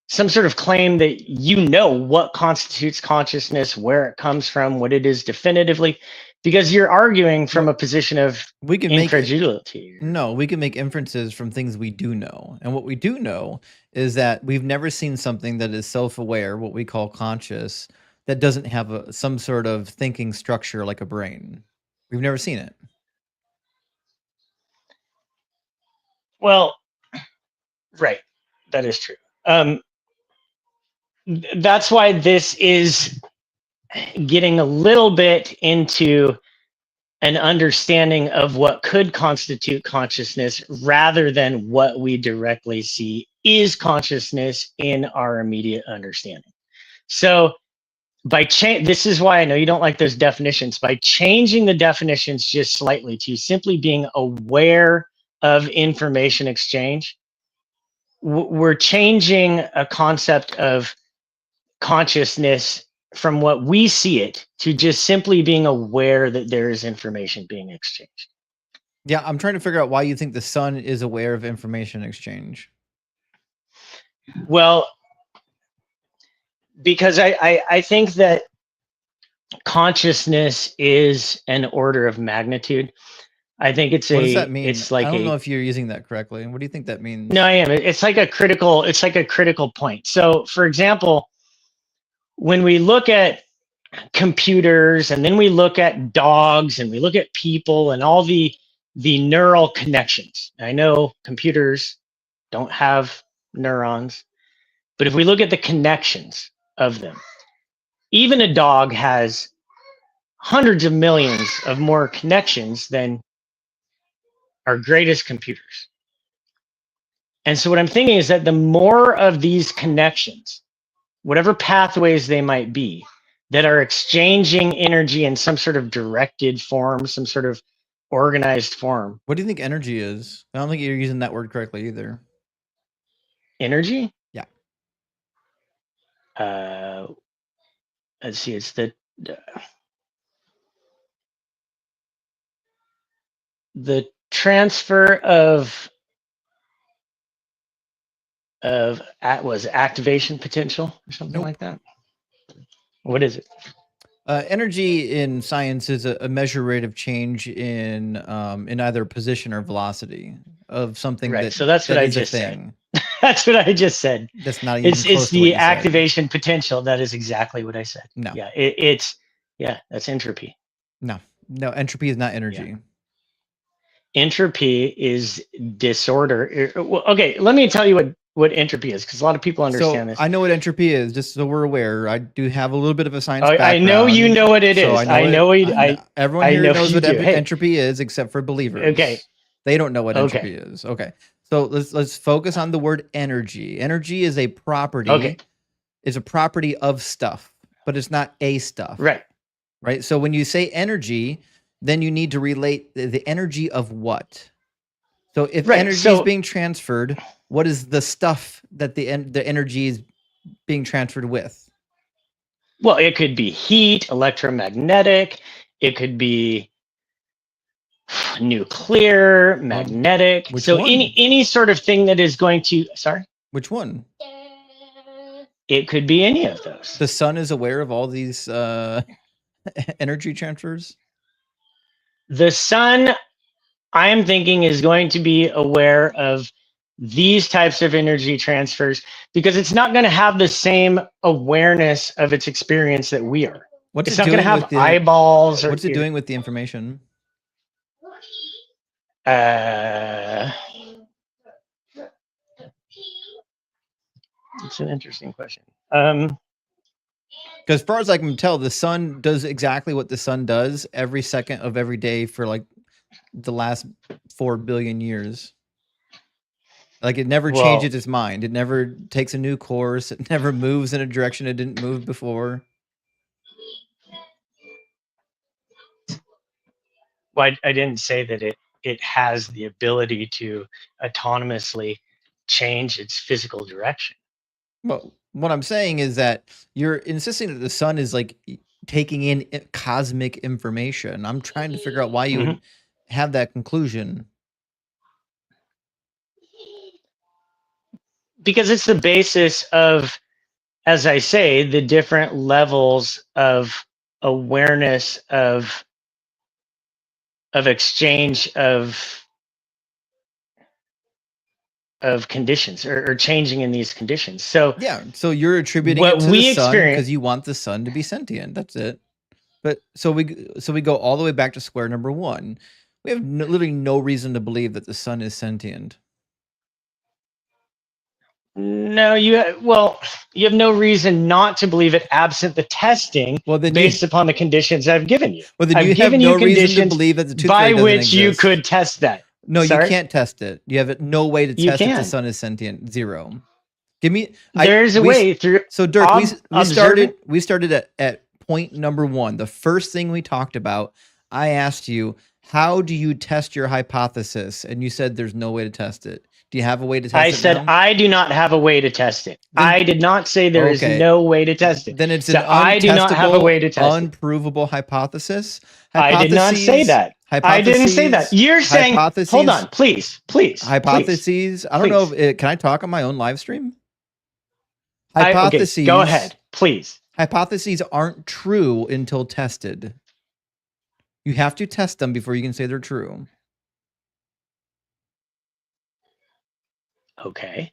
S5: some sort of claim that you know what constitutes consciousness, where it comes from, what it is definitively, because you're arguing from a position of incredulity.
S1: We can make inferences from things we do know. And what we do know is that we've never seen something that is self-aware, what we call conscious, that doesn't have some sort of thinking structure like a brain. We've never seen it.
S5: Well, right. That is true. That's why this is getting a little bit into an understanding of what could constitute consciousness rather than what we directly see is consciousness in our immediate understanding. So this is why I know you don't like those definitions. By changing the definitions just slightly to simply being aware of information exchange, we're changing a concept of consciousness from what we see it to just simply being aware that there is information being exchanged.
S1: Yeah, I'm trying to figure out why you think the sun is aware of information exchange.
S5: Well, because I think that consciousness is an order of magnitude. I think it's
S1: what does that mean?
S5: It's like
S1: I don't know if you're using that correctly. What do you think that means?
S5: No, I am. It's like a critical point. So, for example, when we look at computers and then we look at dogs and we look at people and all the neural connections. I know computers don't have neurons, but if we look at the connections of them, even a dog has hundreds of millions of more connections than our greatest computers. And so what I'm thinking is that the more of these connections, whatever pathways they might be, that are exchanging energy in some sort of directed form, some sort of organized form.
S1: What do you think energy is? I don't think you're using that word correctly either.
S5: Energy?
S1: Yeah.
S5: Let's see, it's the transfer of was activation potential or something like that. What is it?
S1: Energy in science is a measure rate of change in either position or velocity of something.
S5: Right. So that's what I just said. That's what I just said.
S1: That's not even close
S5: it's
S1: to what
S5: the
S1: you
S5: activation potential. That is exactly what I said.
S1: No.
S5: Yeah, that's entropy.
S1: No, entropy is not energy.
S5: Yeah. Entropy is disorder. Well, okay, let me tell you what entropy is, because a lot of people understand this.
S1: I know what entropy is, just so we're aware. I do have a little bit of a science background.
S5: I know you know what it is.
S1: Everyone here knows what entropy is, except for believers.
S5: Okay.
S1: They don't know what entropy is. Okay. So let's focus on the word energy. Energy is a property.
S5: Okay.
S1: It's a property of stuff, but it's not a stuff.
S5: Right.
S1: Right. So when you say energy, then you need to relate the energy of what. So if energy is being transferred, what is the stuff that the energy is being transferred with?
S5: Well, it could be heat, electromagnetic. It could be nuclear, magnetic. So any sort of thing that is going to. Sorry.
S1: Which one?
S5: It could be any of those.
S1: The sun is aware of all these energy transfers.
S5: The sun, I am thinking, is going to be aware of these types of energy transfers because it's not going to have the same awareness of its experience that we are. It's not going to have eyeballs.
S1: What's it doing with the information?
S5: It's an interesting question.
S1: Because as far as I can tell, the sun does exactly what the sun does every second of every day for like the last 4 billion years. Like it never changes its mind. It never takes a new course. It never moves in a direction it didn't move before.
S5: Well, I didn't say that it has the ability to autonomously change its physical direction.
S1: Well, what I'm saying is that you're insisting that the sun is like taking in cosmic information. I'm trying to figure out why you would have that conclusion.
S5: Because it's the basis of, as I say, the different levels of awareness of exchange of conditions or changing in these conditions. So
S1: yeah, so you're attributing it to the sun because you want the sun to be sentient. That's it. But so we go all the way back to square number one. We have literally no reason to believe that the sun is sentient.
S5: No, you have no reason not to believe it absent the testing based upon the conditions I've given you.
S1: Well, then
S5: I've
S1: you have
S5: given
S1: no
S5: you
S1: reason to
S5: conditions
S1: believe that the tooth
S5: by
S1: fairy doesn't
S5: which you
S1: exist.
S5: could test that.
S1: No,
S5: Sorry?
S1: you can't test it. You have no way to
S5: You
S1: test if the
S5: can.
S1: sun is sentient. Zero. Give me.
S5: There's a way through.
S1: So Dirk, we started at point number 1. The first thing we talked about, I asked you, how do you test your hypothesis? And you said there's no way to test it. Do you have a way to test it?
S5: I said I do not have a way to test it. I did not say there is no way to test it.
S1: Then it's
S5: so
S1: an
S5: I do not have a way to test
S1: unprovable hypothesis.
S5: I did not say that. I didn't say that. You're saying, hold on, please.
S1: Hypotheses. I don't know if can I talk on my own live stream? Hypotheses.
S5: Okay, go ahead, please.
S1: Hypotheses aren't true until tested. You have to test them before you can say they're true.
S5: Okay.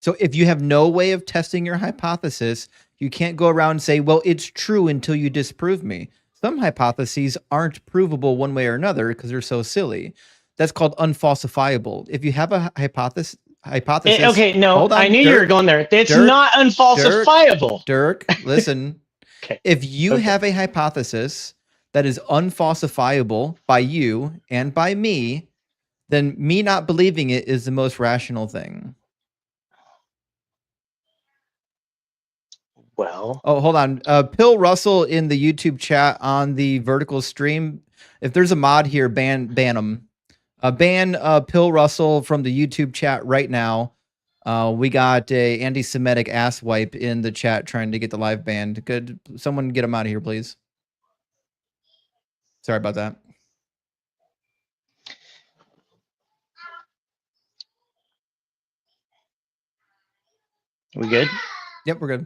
S1: So if you have no way of testing your hypothesis, you can't go around and say, well, it's true until you disprove me. Some hypotheses aren't provable one way or another because they're so silly. That's called unfalsifiable. If you have a hypothesis.
S5: Okay, no,
S1: hold on,
S5: I knew you were going there. It's not unfalsifiable.
S1: Dirk, listen.
S5: Okay.
S1: If you have a hypothesis that is unfalsifiable by you and by me, then me not believing it is the most rational thing.
S5: Well.
S1: Oh, hold on. Pill Russell in the YouTube chat on the vertical stream. If there's a mod here, ban them. Ban Pill Russell from the YouTube chat right now. We got a anti-Semitic ass wipe in the chat trying to get the live banned. Could someone get him out of here, please? Sorry about that.
S5: We good?
S1: Yep, we're good.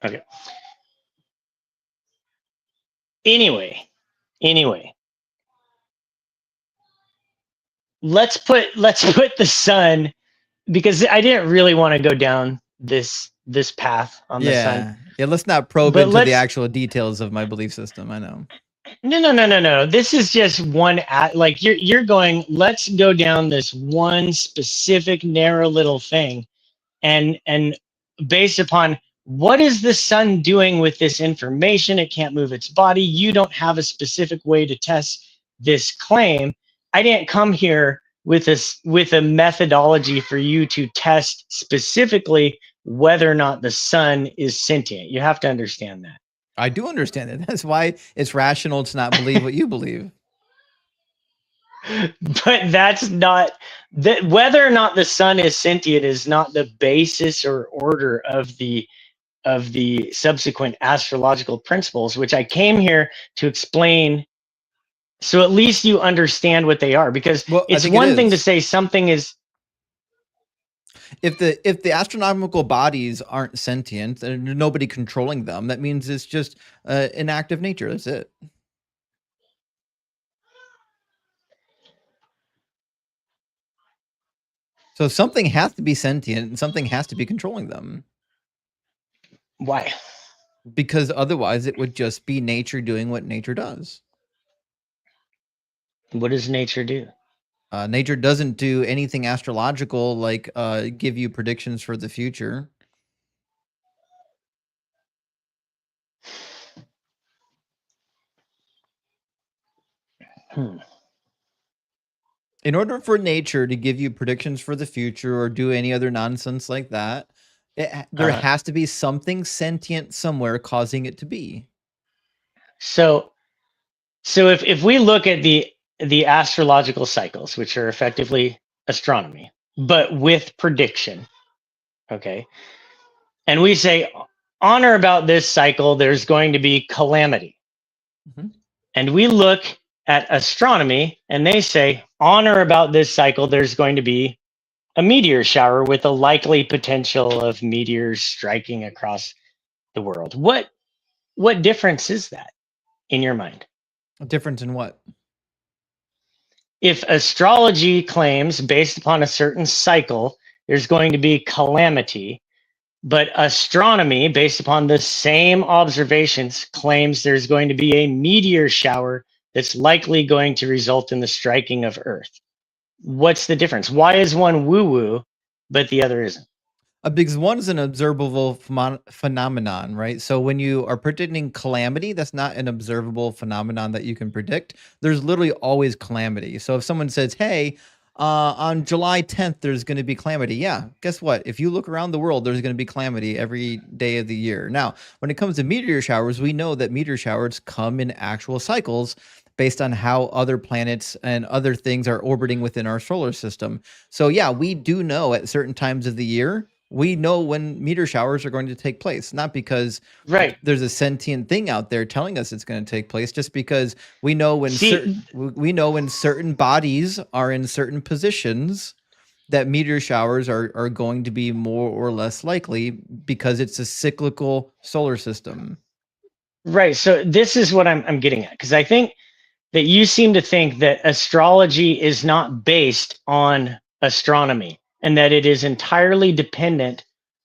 S5: Okay. Anyway. Let's put the sun, because I didn't really want to go down this path on the sun.
S1: Yeah, let's not probe into the actual details of my belief system. I know.
S5: No. This is just one like you're going, let's go down this one specific narrow little thing and based upon what is the sun doing with this information? It can't move its body. You don't have a specific way to test this claim. I didn't come here with a methodology for you to test specifically whether or not the sun is sentient. You have to understand that.
S1: I do understand it. That's why it's rational to not believe what you believe.
S5: But that's not that. Whether or not the sun is sentient is not the basis or order of the subsequent astrological principles, which I came here to explain. So at least you understand what they are, because it's one thing to say something is.
S1: If the astronomical bodies aren't sentient and there's nobody controlling them, that means it's just an act of nature. That's it. So something has to be sentient and something has to be controlling them.
S5: Why?
S1: Because otherwise it would just be nature doing what nature does.
S5: What does nature do?
S1: Nature doesn't do anything astrological like give you predictions for the future. In order for nature to give you predictions for the future or do any other nonsense like that, there has to be something sentient somewhere causing it to be.
S5: So if we look at the astrological cycles, which are effectively astronomy, but with prediction, okay, and we say on or about this cycle, there's going to be calamity. Mm-hmm. And we look at astronomy and they say on or about this cycle, there's going to be a meteor shower with a likely potential of meteors striking across the world. What difference is that in your mind?
S1: A difference in what?
S5: If astrology claims based upon a certain cycle, there's going to be calamity, but astronomy based upon the same observations claims there's going to be a meteor shower that's likely going to result in the striking of Earth. What's the difference? Why is one woo-woo, but the other isn't?
S1: Because one is an observable phenomenon, right? So when you are predicting calamity, that's not an observable phenomenon that you can predict. There's literally always calamity. So if someone says, hey, on July 10th, there's going to be calamity. Yeah, guess what? If you look around the world, there's going to be calamity every day of the year. Now, when it comes to meteor showers, we know that meteor showers come in actual cycles based on how other planets and other things are orbiting within our solar system. So yeah, we do know at certain times of the year, we know when meteor showers are going to take place, not because there's a sentient thing out there telling us it's going to take place, just because we know when certain bodies are in certain positions that meteor showers are going to be more or less likely because it's a cyclical solar system.
S5: Right. So this is what I'm getting at, because I think that you seem to think that astrology is not based on astronomy and that it is entirely dependent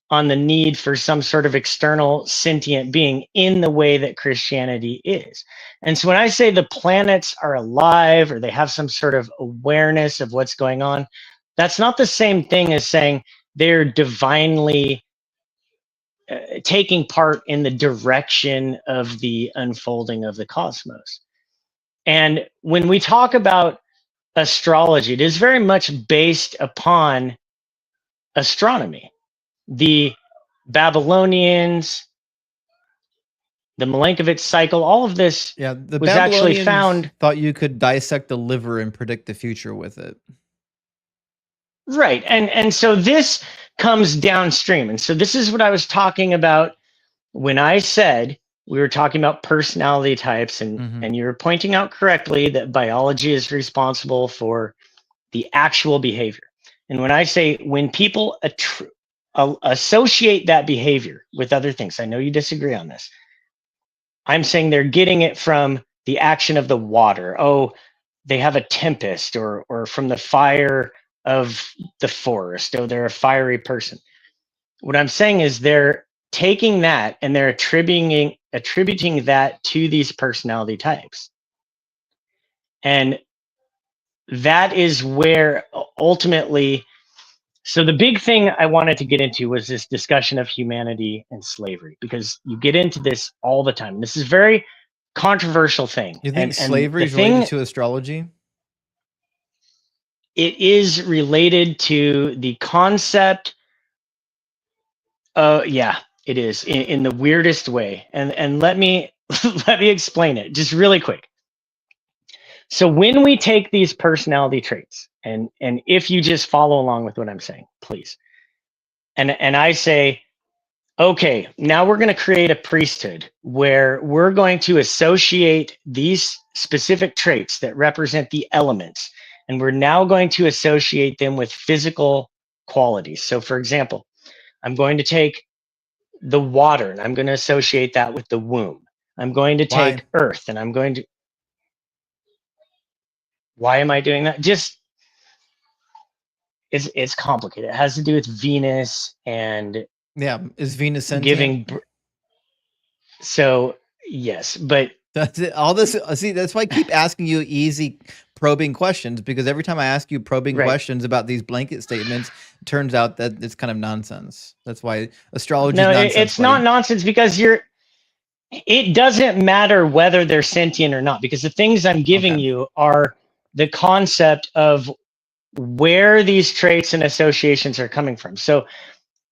S5: on the need for some sort of external sentient being in the way that Christianity is. And so when I say the planets are alive or they have some sort of awareness of what's going on, that's not the same thing as saying they're divinely taking part in the direction of the unfolding of the cosmos. And when we talk about astrology, it is very much based upon astronomy. The Babylonians, the Milankovitch cycle, all of this
S1: the
S5: was actually
S1: Babylonians
S5: found.
S1: Thought you could dissect the liver and predict the future with it.
S5: Right. And so this comes downstream. And so this is what I was talking about when I said we were talking about personality types, and you were pointing out correctly that biology is responsible for the actual behavior. And when I say when people associate that behavior with other things, I know you disagree on this. I'm saying they're getting it from the action of the water. Oh, they have a tempest, or from the fire of the forest. Oh, they're a fiery person. What I'm saying is they're taking that and they're attributing that to these personality types. And that is where ultimately, so the big thing I wanted to get into was this discussion of humanity and slavery, because you get into this all the time. This is a very controversial thing.
S1: You think slavery is related to astrology?
S5: It is related to the concept. Yeah, it is in the weirdest way. And let me let me explain it just really quick. So when we take these personality traits, and if you just follow along with what I'm saying, please. And I say, okay, now we're going to create a priesthood where we're going to associate these specific traits that represent the elements, and we're now going to associate them with physical qualities. So for example, I'm going to take the water and I'm going to associate that with the womb. I'm going to take earth and I'm going to. Why am I doing that? Just it's complicated. It has to do with Venus and
S1: is Venus sentient?
S5: Giving. So yes, but
S1: that's it. All this. See, that's why I keep asking you easy probing questions, because every time I ask you probing questions about these blanket statements, it turns out that it's kind of nonsense. That's why astrology is nonsense.
S5: It's not nonsense, because it doesn't matter whether they're sentient or not, because the things I'm giving you are the concept of where these traits and associations are coming from. So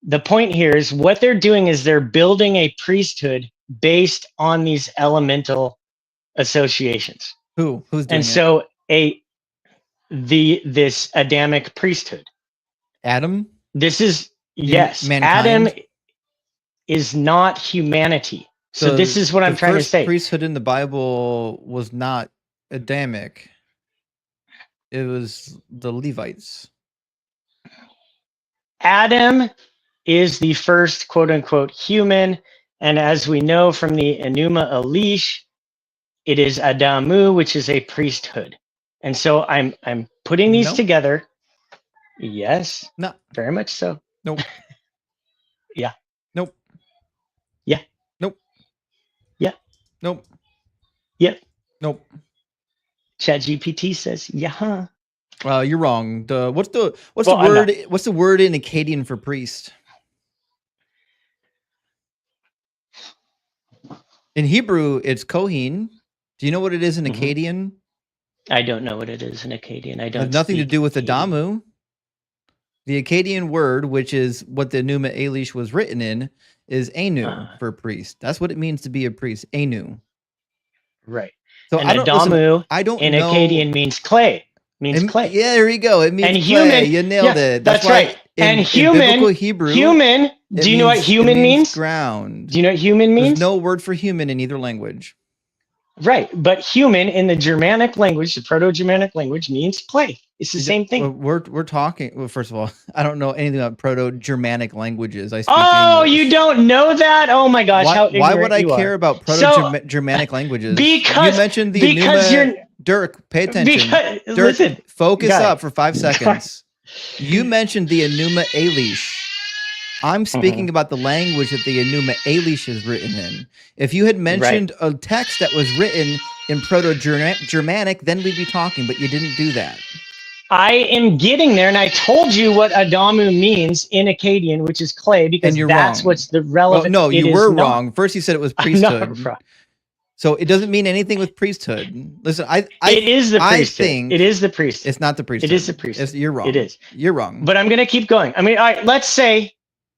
S5: the point here is what they're doing is they're building a priesthood based on these elemental associations.
S1: Who's doing
S5: and so this Adamic priesthood.
S1: Adam?
S5: This is
S1: mankind?
S5: Adam is not humanity. So this is what I'm trying to say.
S1: The priesthood in the Bible was not Adamic. It was the Levites.
S5: Adam is the first quote unquote human. And as we know from the Enuma Elish, it is Adamu, which is a priesthood. And so I'm putting these together. Yes.
S1: No.
S5: Very much so.
S1: Nope.
S5: Yeah.
S1: Nope.
S5: Yeah.
S1: Nope.
S5: Yeah.
S1: Nope.
S5: Yep.
S1: Nope.
S5: ChatGPT says, yeah.
S1: You're wrong. What's the
S5: Well, I'm not.
S1: word? What's the word in Akkadian for priest? In Hebrew, it's kohen. Do you know what it is in Akkadian?
S5: I don't know what it is in Akkadian. I
S1: It
S5: don't.
S1: has nothing to
S5: speak
S1: do with
S5: Akkadian.
S1: Adamu. The Akkadian word, which is what the Enuma Elish was written in, is Anu for priest. That's what it means to be a priest. Anu.
S5: Right.
S1: So
S5: and
S1: I don't listen.
S5: Adamu
S1: I don't
S5: in
S1: know.
S5: Akkadian means clay. Means clay.
S1: Yeah, there you go. It means
S5: And
S1: clay.
S5: human.
S1: You nailed
S5: Yeah,
S1: it.
S5: that's
S1: why
S5: right. And
S1: in
S5: human.
S1: biblical Hebrew,
S5: Human. Do you know what human
S1: it
S5: means?
S1: Ground.
S5: Do you know what human means?
S1: There's no word for human in either language.
S5: Right, but human in the Germanic language, the Proto-Germanic language, means clay. It's the same thing.
S1: We're talking. Well, first of all, I don't know anything about Proto-Germanic languages. I speak
S5: Oh,
S1: English.
S5: you don't know that? Oh my gosh, how ignorant
S1: why would I
S5: you
S1: care
S5: are.
S1: about Proto-Germanic languages?
S5: Because
S1: you mentioned the
S5: because
S1: Enuma. Dirk, pay attention. Dirk,
S5: listen,
S1: focus up for 5 seconds. You mentioned the Enuma Elish. I'm speaking about the language that the Enuma Elish is written in. If you had mentioned a text that was written in Proto-Germanic, then we'd be talking, but you didn't do that.
S5: I am getting there, and I told you what Adamu means in Akkadian, which is clay, because that's
S1: wrong.
S5: what's the relevant.
S1: Well, no, you were wrong. First, you said it was priesthood. So it doesn't mean anything with priesthood. Listen,
S5: it is the priesthood.
S1: I think
S5: it is the priesthood.
S1: It's not the priesthood.
S5: It is the priesthood.
S1: You're wrong.
S5: It is.
S1: You're wrong.
S5: But I'm going to keep going. I mean, all right, let's say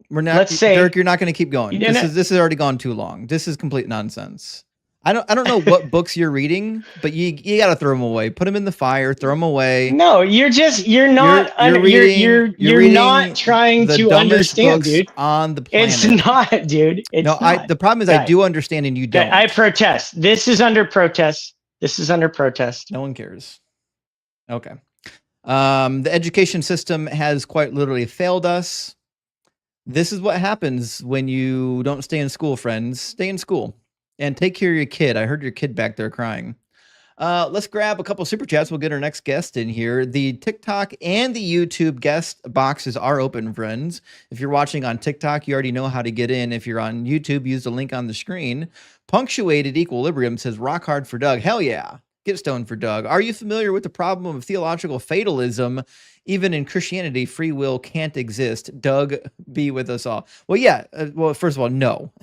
S1: Dirk, you're not going to keep going. This has already gone too long. This is complete nonsense. I don't know what books you're reading, but you got to throw them away. Put them in the fire. Throw them away.
S5: No, you're not trying to understand, dude.
S1: On the planet.
S5: It's not, dude. It's not.
S1: The problem is I do understand and you don't.
S5: I protest. This is under protest.
S1: No one cares. Okay. The education system has quite literally failed us. This is what happens when you don't stay in school, friends. Stay in school and take care of your kid. I heard your kid back there crying. Let's grab a couple super chats. We'll get our next guest in here. The TikTok and the YouTube guest boxes are open, friends. If you're watching on TikTok, you already know how to get in. If you're on YouTube, use the link on the screen. Punctuated Equilibrium says, rock hard for Doug. Hell yeah. Get stoned for Doug. Are you familiar with the problem of theological fatalism? Even in Christianity, free will can't exist. Doug, be with us all. Well, yeah. Well, first of all, no.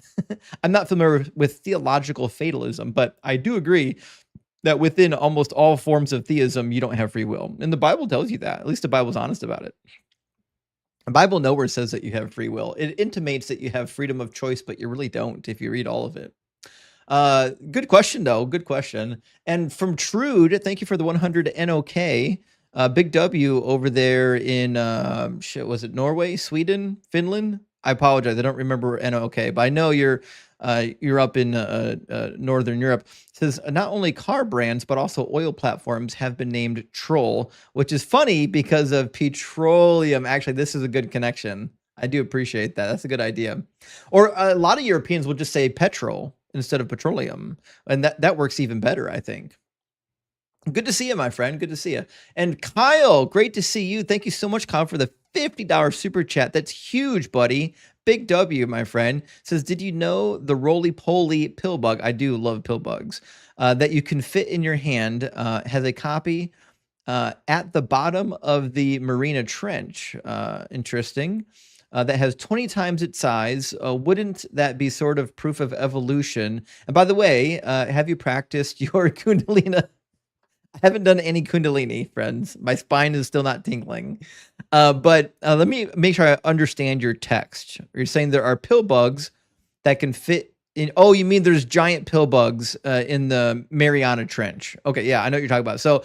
S1: I'm not familiar with theological fatalism, but I do agree that within almost all forms of theism, you don't have free will. And the Bible tells you that. At least the Bible's honest about it. The Bible nowhere says that you have free will. It intimates that you have freedom of choice, but you really don't if you read all of it. Good question, though. Good question. And from Shroud, thank you for the 100 NOK. Big W over there in, was it Norway, Sweden, Finland? I apologize. I don't remember NOK, but I know you're up in Northern Europe. It says, not only car brands, but also oil platforms have been named Troll, which is funny because of petroleum. Actually, this is a good connection. I do appreciate that. That's a good idea. Or a lot of Europeans will just say petrol instead of petroleum. And that works even better, I think. Good to see you, my friend. Good to see you. And Kyle, great to see you. Thank you so much, Kyle, for the $50 super chat. That's huge, buddy. Big W, my friend. Says, did you know the roly-poly pill bug? I do love pill bugs. That you can fit in your hand has a copy at the bottom of the Marina Trench. Interesting. That has 20 times its size. Wouldn't that be sort of proof of evolution? And by the way, have you practiced your Kundalini? I haven't done any Kundalini, friends. My spine is still not tingling. But let me make sure I understand your text. You're saying there are pill bugs that can fit in. Oh, you mean there's giant pill bugs in the Mariana Trench? Okay, yeah, I know what you're talking about. So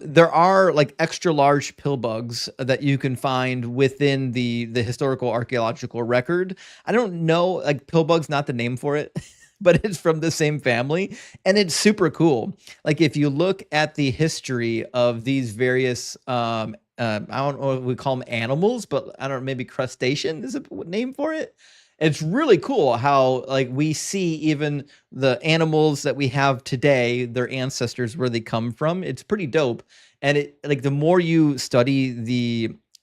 S1: there are like extra large pill bugs that you can find within the historical archaeological record. I don't know, like pill bug's not the name for it. But it's from the same family, and it's super cool. Like if you look at the history of these various, I don't know what we call them animals, but I don't know, maybe crustacean is a name for it. It's really cool how like we see even the animals that we have today, their ancestors, where they come from. It's pretty dope. And it like the more you study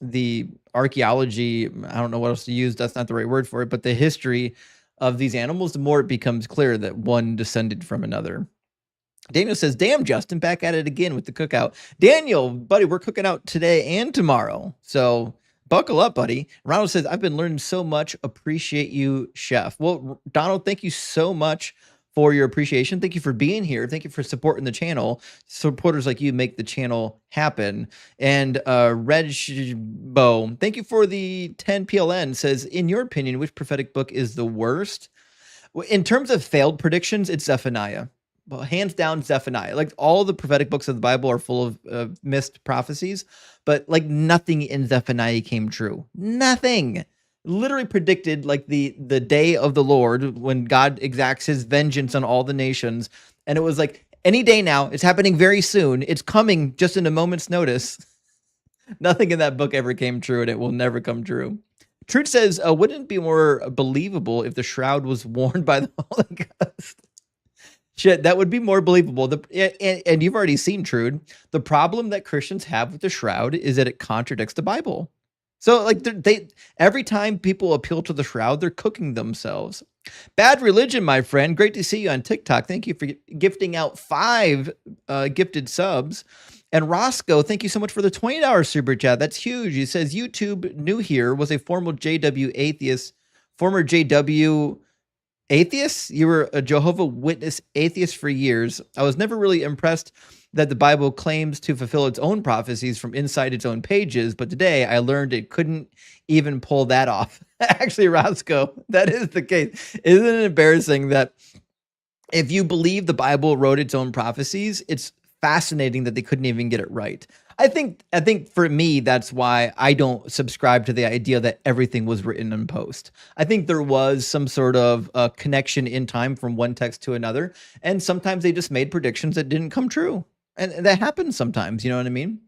S1: the archaeology, I don't know what else to use. That's not the right word for it, but the history of these animals, the more it becomes clear that one descended from another. Daniel says, damn, Justin, back at it again with the cookout. Daniel, buddy, we're cooking out today and tomorrow. So buckle up, buddy. Ronald says, I've been learning so much. Appreciate you, chef. Well, Donald, thank you so much for your appreciation. Thank you for being here. Thank you for supporting the channel. Supporters like you make the channel happen. And Regbo, thank you for the 10 PLN. Says, in your opinion, which prophetic book is the worst? In terms of failed predictions, it's Zephaniah. Well, hands down, Zephaniah. Like all the prophetic books of the Bible are full of missed prophecies, but like nothing in Zephaniah came true. Nothing. Literally predicted like the day of the Lord when God exacts his vengeance on all the nations. And it was like any day now, it's happening very soon. It's coming just in a moment's notice. Nothing in that book ever came true, and it will never come true. Truth says, wouldn't it be more believable if the shroud was worn by the Holy Ghost? Shit, that would be more believable. And you've already seen, Trude, the problem that Christians have with the shroud is that it contradicts the Bible. So, like, they every time people appeal to the shroud, they're cooking themselves. Bad Religion, my friend. Great to see you on TikTok. Thank you for gifting out 5 gifted subs. And Roscoe, thank you so much for the $20 super chat. That's huge. He says, YouTube new here, was a former JW atheist, former JW atheist. You were a Jehovah Witness atheist for years. I was never really impressed that the Bible claims to fulfill its own prophecies from inside its own pages, but today I learned it couldn't even pull that off. Actually, Roscoe, that is the case. Isn't it embarrassing that if you believe the Bible wrote its own prophecies, it's fascinating that they couldn't even get it right. I think for me, that's why I don't subscribe to the idea that everything was written in post. I think there was some sort of connection in time from one text to another. And sometimes they just made predictions that didn't come true. And that happens sometimes, you know what I mean?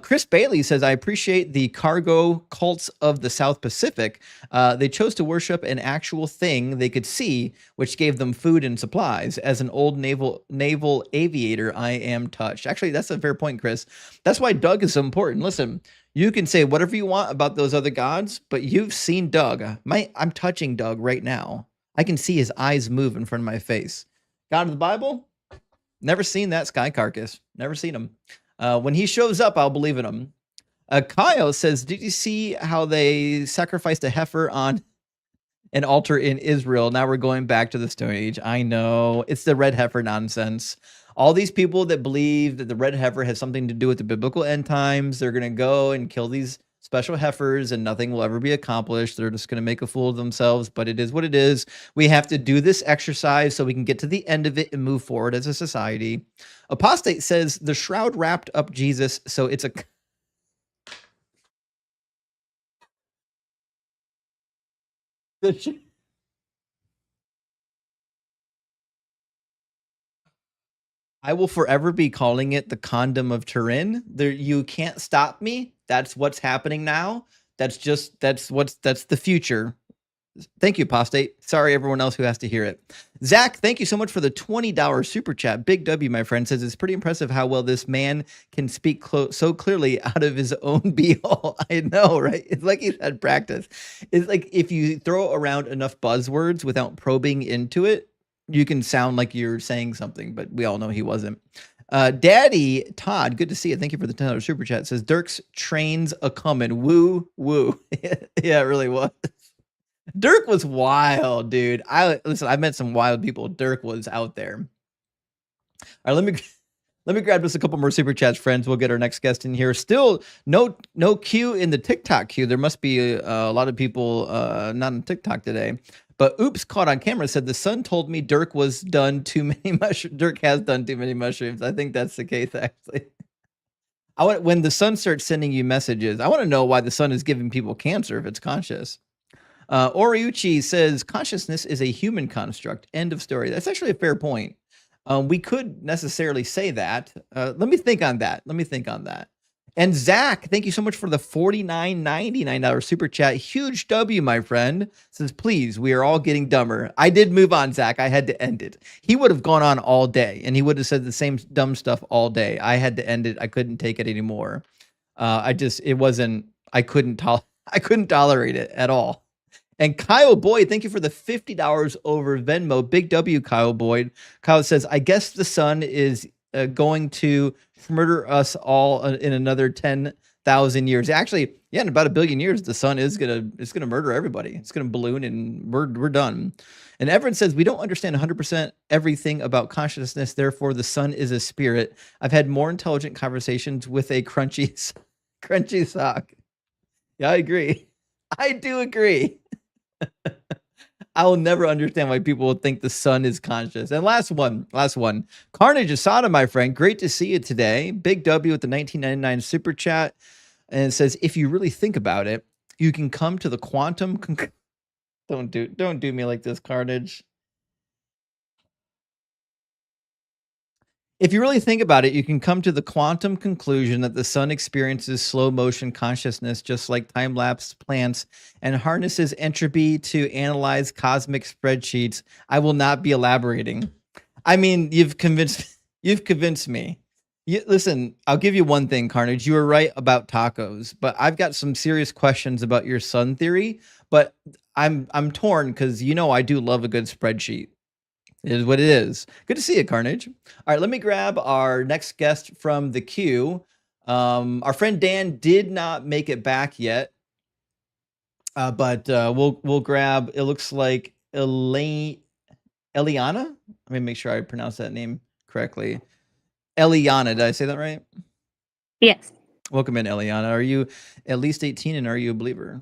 S1: Chris Bailey says, I appreciate the cargo cults of the South Pacific. They chose to worship an actual thing they could see, which gave them food and supplies. As an old naval aviator, I am touched. Actually, that's a fair point, Chris. That's why Doug is so important. Listen, you can say whatever you want about those other gods, but you've seen Doug. I'm touching Doug right now. I can see his eyes move in front of my face. God of the Bible? Never seen that sky carcass. Never seen him. When he shows up, I'll believe in him. Kyle says, did you see how they sacrificed a heifer on an altar in Israel? Now we're going back to the Stone Age. I know. It's the red heifer nonsense. All these people that believe that the red heifer has something to do with the biblical end times, they're going to go and kill these special heifers and nothing will ever be accomplished. They're just going to make a fool of themselves, but it is what it is. We have to do this exercise so we can get to the end of it and move forward as a society. Apostate says the shroud wrapped up Jesus, so it's a... I will forever be calling it the condom of Turin. There, you can't stop me. That's what's happening now. That's the future. Thank you, Apostate. Sorry, everyone else who has to hear it. Zach, thank you so much for the $20 super chat. Big W, my friend, says it's pretty impressive how well this man can speak so clearly out of his own beehole. I know, right? It's like he's had practice. It's like if you throw around enough buzzwords without probing into it, you can sound like you're saying something, but we all know he wasn't. Daddy Todd, good to see you. Thank you for the $10 super chat. Says Dirk's trains a coming. Woo woo. Yeah, it really was. Dirk was wild, dude. I met some wild people. Dirk was out there. All right, let me grab just a couple more super chats, friends. We'll get our next guest in here. Still no queue in the TikTok queue. There must be a lot of people not on TikTok today. But oops, caught on camera said the son told me Dirk was done too many mushrooms. Dirk has done too many mushrooms. I think that's the case, actually. When the sun starts sending you messages, I want to know why the sun is giving people cancer if it's conscious. Oriuchi says consciousness is a human construct. End of story. That's actually a fair point. We could necessarily say that. Let me think on that. And Zach, thank you so much for the $49.99 super chat. Huge W, my friend. Says, please, we are all getting dumber. I did move on, Zach. I had to end it. He would have gone on all day, and he would have said the same dumb stuff all day. I had to end it. I couldn't take it anymore. I couldn't tolerate it at all. And Kyle Boyd, thank you for the $50 over Venmo. Big W, Kyle Boyd. Kyle says, I guess the sun is going to murder us all in another 10,000 years. Actually, yeah, in about 1 billion years, the sun is gonna murder everybody. It's gonna balloon, and we're done. And Everett says, we don't understand 100% everything about consciousness. Therefore, the sun is a spirit. I've had more intelligent conversations with a crunchy sock. Yeah, I agree. I do agree. I will never understand why people would think the sun is conscious. And last one. Carnage Asada, my friend. Great to see you today. Big W with the 1999 super chat. And it says, if you really think about it, you can come to the quantum. Don't do me like this, Carnage. If you really think about it, you can come to the quantum conclusion that the sun experiences slow motion consciousness just like time-lapse plants and harnesses entropy to analyze cosmic spreadsheets. I will not be elaborating. I mean, you've convinced me. Listen, I'll give you one thing, Carnage. You were right about tacos, but I've got some serious questions about your sun theory. But I'm torn because I do love a good spreadsheet. It is what it is. Good to see you, Carnage. All right, let me grab our next guest from the queue. Our friend Dan did not make it back yet, but we'll grab. It looks like Elelliana. Let me make sure I pronounce that name correctly. Elelliana, did I say that right?
S6: Yes.
S1: Welcome in, Elelliana. Are you at least 18 and are you a believer?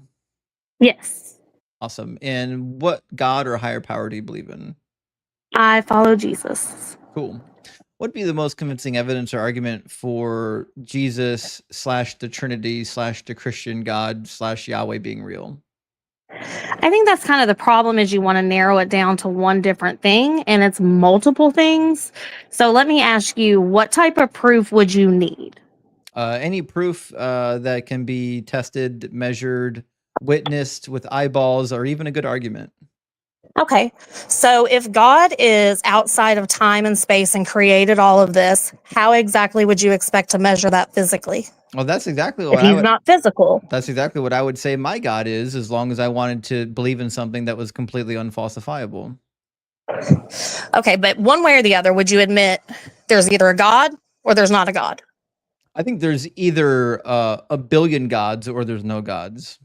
S6: Yes.
S1: Awesome. And what God or higher power do you believe in?
S6: I follow Jesus.
S1: Cool. What would be the most convincing evidence or argument for Jesus / the Trinity / the Christian God / Yahweh being real?
S6: I think that's kind of the problem is you want to narrow it down to one different thing and it's multiple things. So let me ask you, what type of proof would you need?
S1: Any proof that can be tested, measured, witnessed with eyeballs, or even a good argument.
S6: Okay. So if God is outside of time and space and created all of this, how exactly would you expect to measure that physically?
S1: Well, that's exactly
S6: If
S1: what
S6: he's not physical.
S1: That's exactly what I would say my God is, as long as I wanted to believe in something that was completely unfalsifiable.
S6: Okay, but one way or the other, would you admit there's either a God or there's not a God?
S1: I think there's either a billion gods or there's no gods.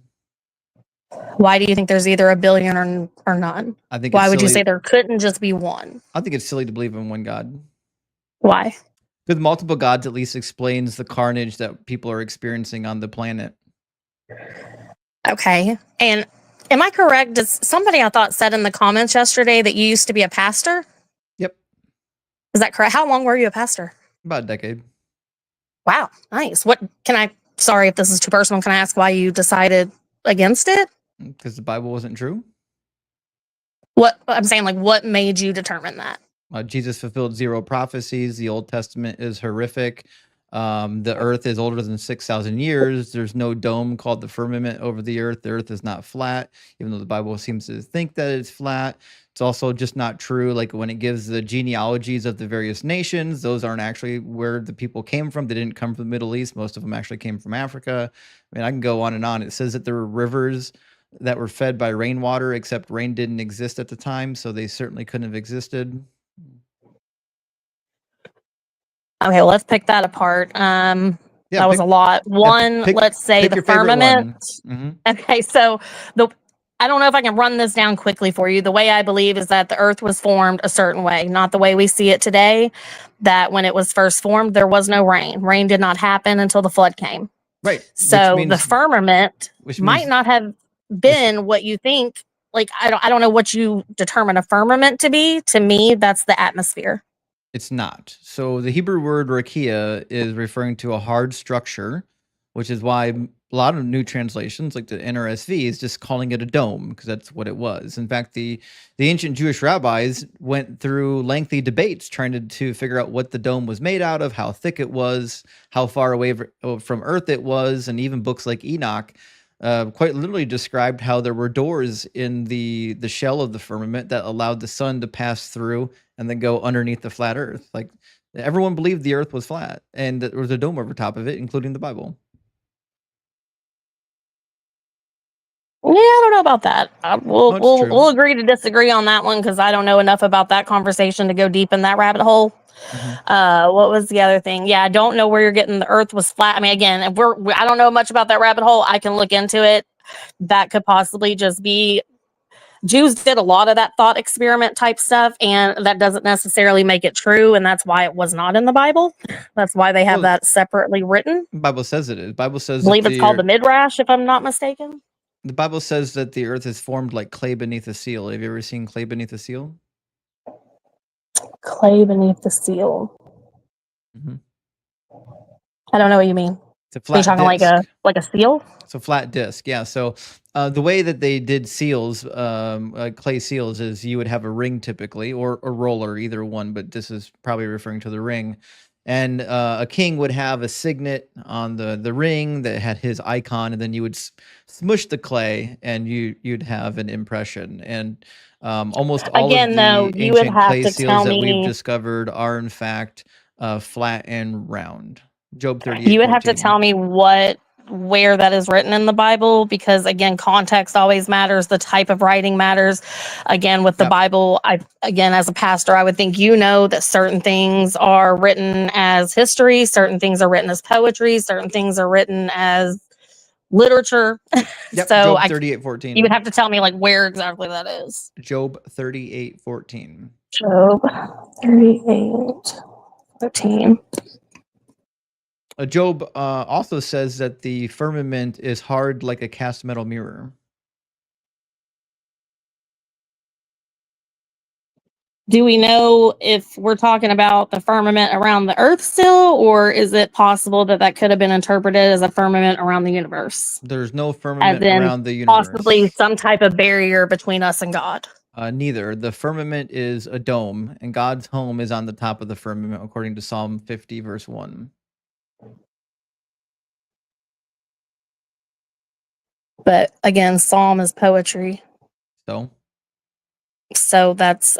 S6: Why do you think there's either a billion or none?
S1: I think.
S6: Why would you say there couldn't just be one?
S1: I think it's silly to believe in one God.
S6: Why?
S1: With multiple gods, at least explains the carnage that people are experiencing on the planet.
S6: Okay. And am I correct? Does somebody I thought said in the comments yesterday that you used to be a pastor?
S1: Yep.
S6: Is that correct? How long were you a pastor?
S1: About a decade.
S6: Wow. Nice. Sorry if this is too personal. Can I ask why you decided against it?
S1: Because the Bible wasn't true.
S6: What made you determine that?
S1: Jesus fulfilled 0 prophecies. The Old Testament is horrific. The earth is older than 6,000 years. There's no dome called the firmament over the earth. The earth is not flat, even though the Bible seems to think that it's flat. It's also just not true. Like when it gives the genealogies of the various nations, those aren't actually where the people came from. They didn't come from the Middle East. Most of them actually came from Africa. I mean, I can go on and on. It says that there were rivers that were fed by rainwater, except rain didn't exist at the time, so they certainly couldn't have existed.
S6: Okay, well, let's pick that apart. That was a lot. Let's say the firmament.
S1: Mm-hmm.
S6: Okay, so I don't know if I can run this down quickly for you. The way I believe is that the earth was formed a certain way, not the way we see it today, that when it was first formed, there was no rain. Rain did not happen until the flood came.
S1: Right.
S6: So the firmament might not have been what you think. Like, I don't know what you determine a firmament to be. To me, that's the atmosphere.
S1: It's not. So the Hebrew word rakia is referring to a hard structure, which is why a lot of new translations, like the NRSV, is just calling it a dome because that's what it was. In fact, the ancient Jewish rabbis went through lengthy debates trying to figure out what the dome was made out of, how thick it was, how far away from Earth it was, and even books like Enoch quite literally described how there were doors in the shell of the firmament that allowed the sun to pass through and then go underneath the flat earth. Like everyone believed the earth was flat and that there was a dome over top of it, including the Bible.
S6: Yeah, I don't know about that.
S1: No, it's true.
S6: We'll agree to disagree on that one because I don't know enough about that conversation to go deep in that rabbit hole. What was the other thing? Yeah, I don't know where you're getting the Earth was flat. I mean, again, if I don't know much about that rabbit hole. I can look into it. That could possibly just be Jews did a lot of that thought experiment type stuff, and that doesn't necessarily make it true, and that's why it was not in the Bible. That's why they have that separately written.
S1: The Bible says it is. Bible says
S6: I believe it's called the Midrash, if I'm not mistaken.
S1: The Bible says that the earth is formed like clay beneath a seal. Have you ever seen clay beneath a seal?
S6: Clay beneath the seal. I don't know what you mean.
S1: It's a flat
S6: Are you talking
S1: disc.
S6: like a seal?
S1: It's a flat disc, yeah. So the way that they did seals, clay seals, is you would have a ring typically, or a roller, either one, but this is probably referring to the ring. And a king would have a signet on the ring that had his icon, and then you would smush the clay, and you'd have an impression. And almost all of the ancient clay seals that we've discovered are in fact flat and round. Job 38.
S6: You would have to tell me where that is written in the Bible, because again, context always matters. The type of writing matters. Again, with the Bible, as a pastor, I would think that certain things are written as history, certain things are written as poetry, certain things are written as literature.
S1: Yep,
S6: So
S1: Job 38:14.
S6: You would have to tell me where exactly that is.
S1: Job 38:14.
S6: Job 38:14.
S1: Job also says that the firmament is hard like a cast metal mirror.
S6: Do we know if we're talking about the firmament around the earth still, or is it possible that could have been interpreted as a firmament around the universe?
S1: There's no firmament around the universe.
S6: Possibly some type of barrier between us and God.
S1: Neither. The firmament is a dome, and God's home is on the top of the firmament, according to Psalm 50, verse 1.
S6: But again, Psalm is poetry. So that's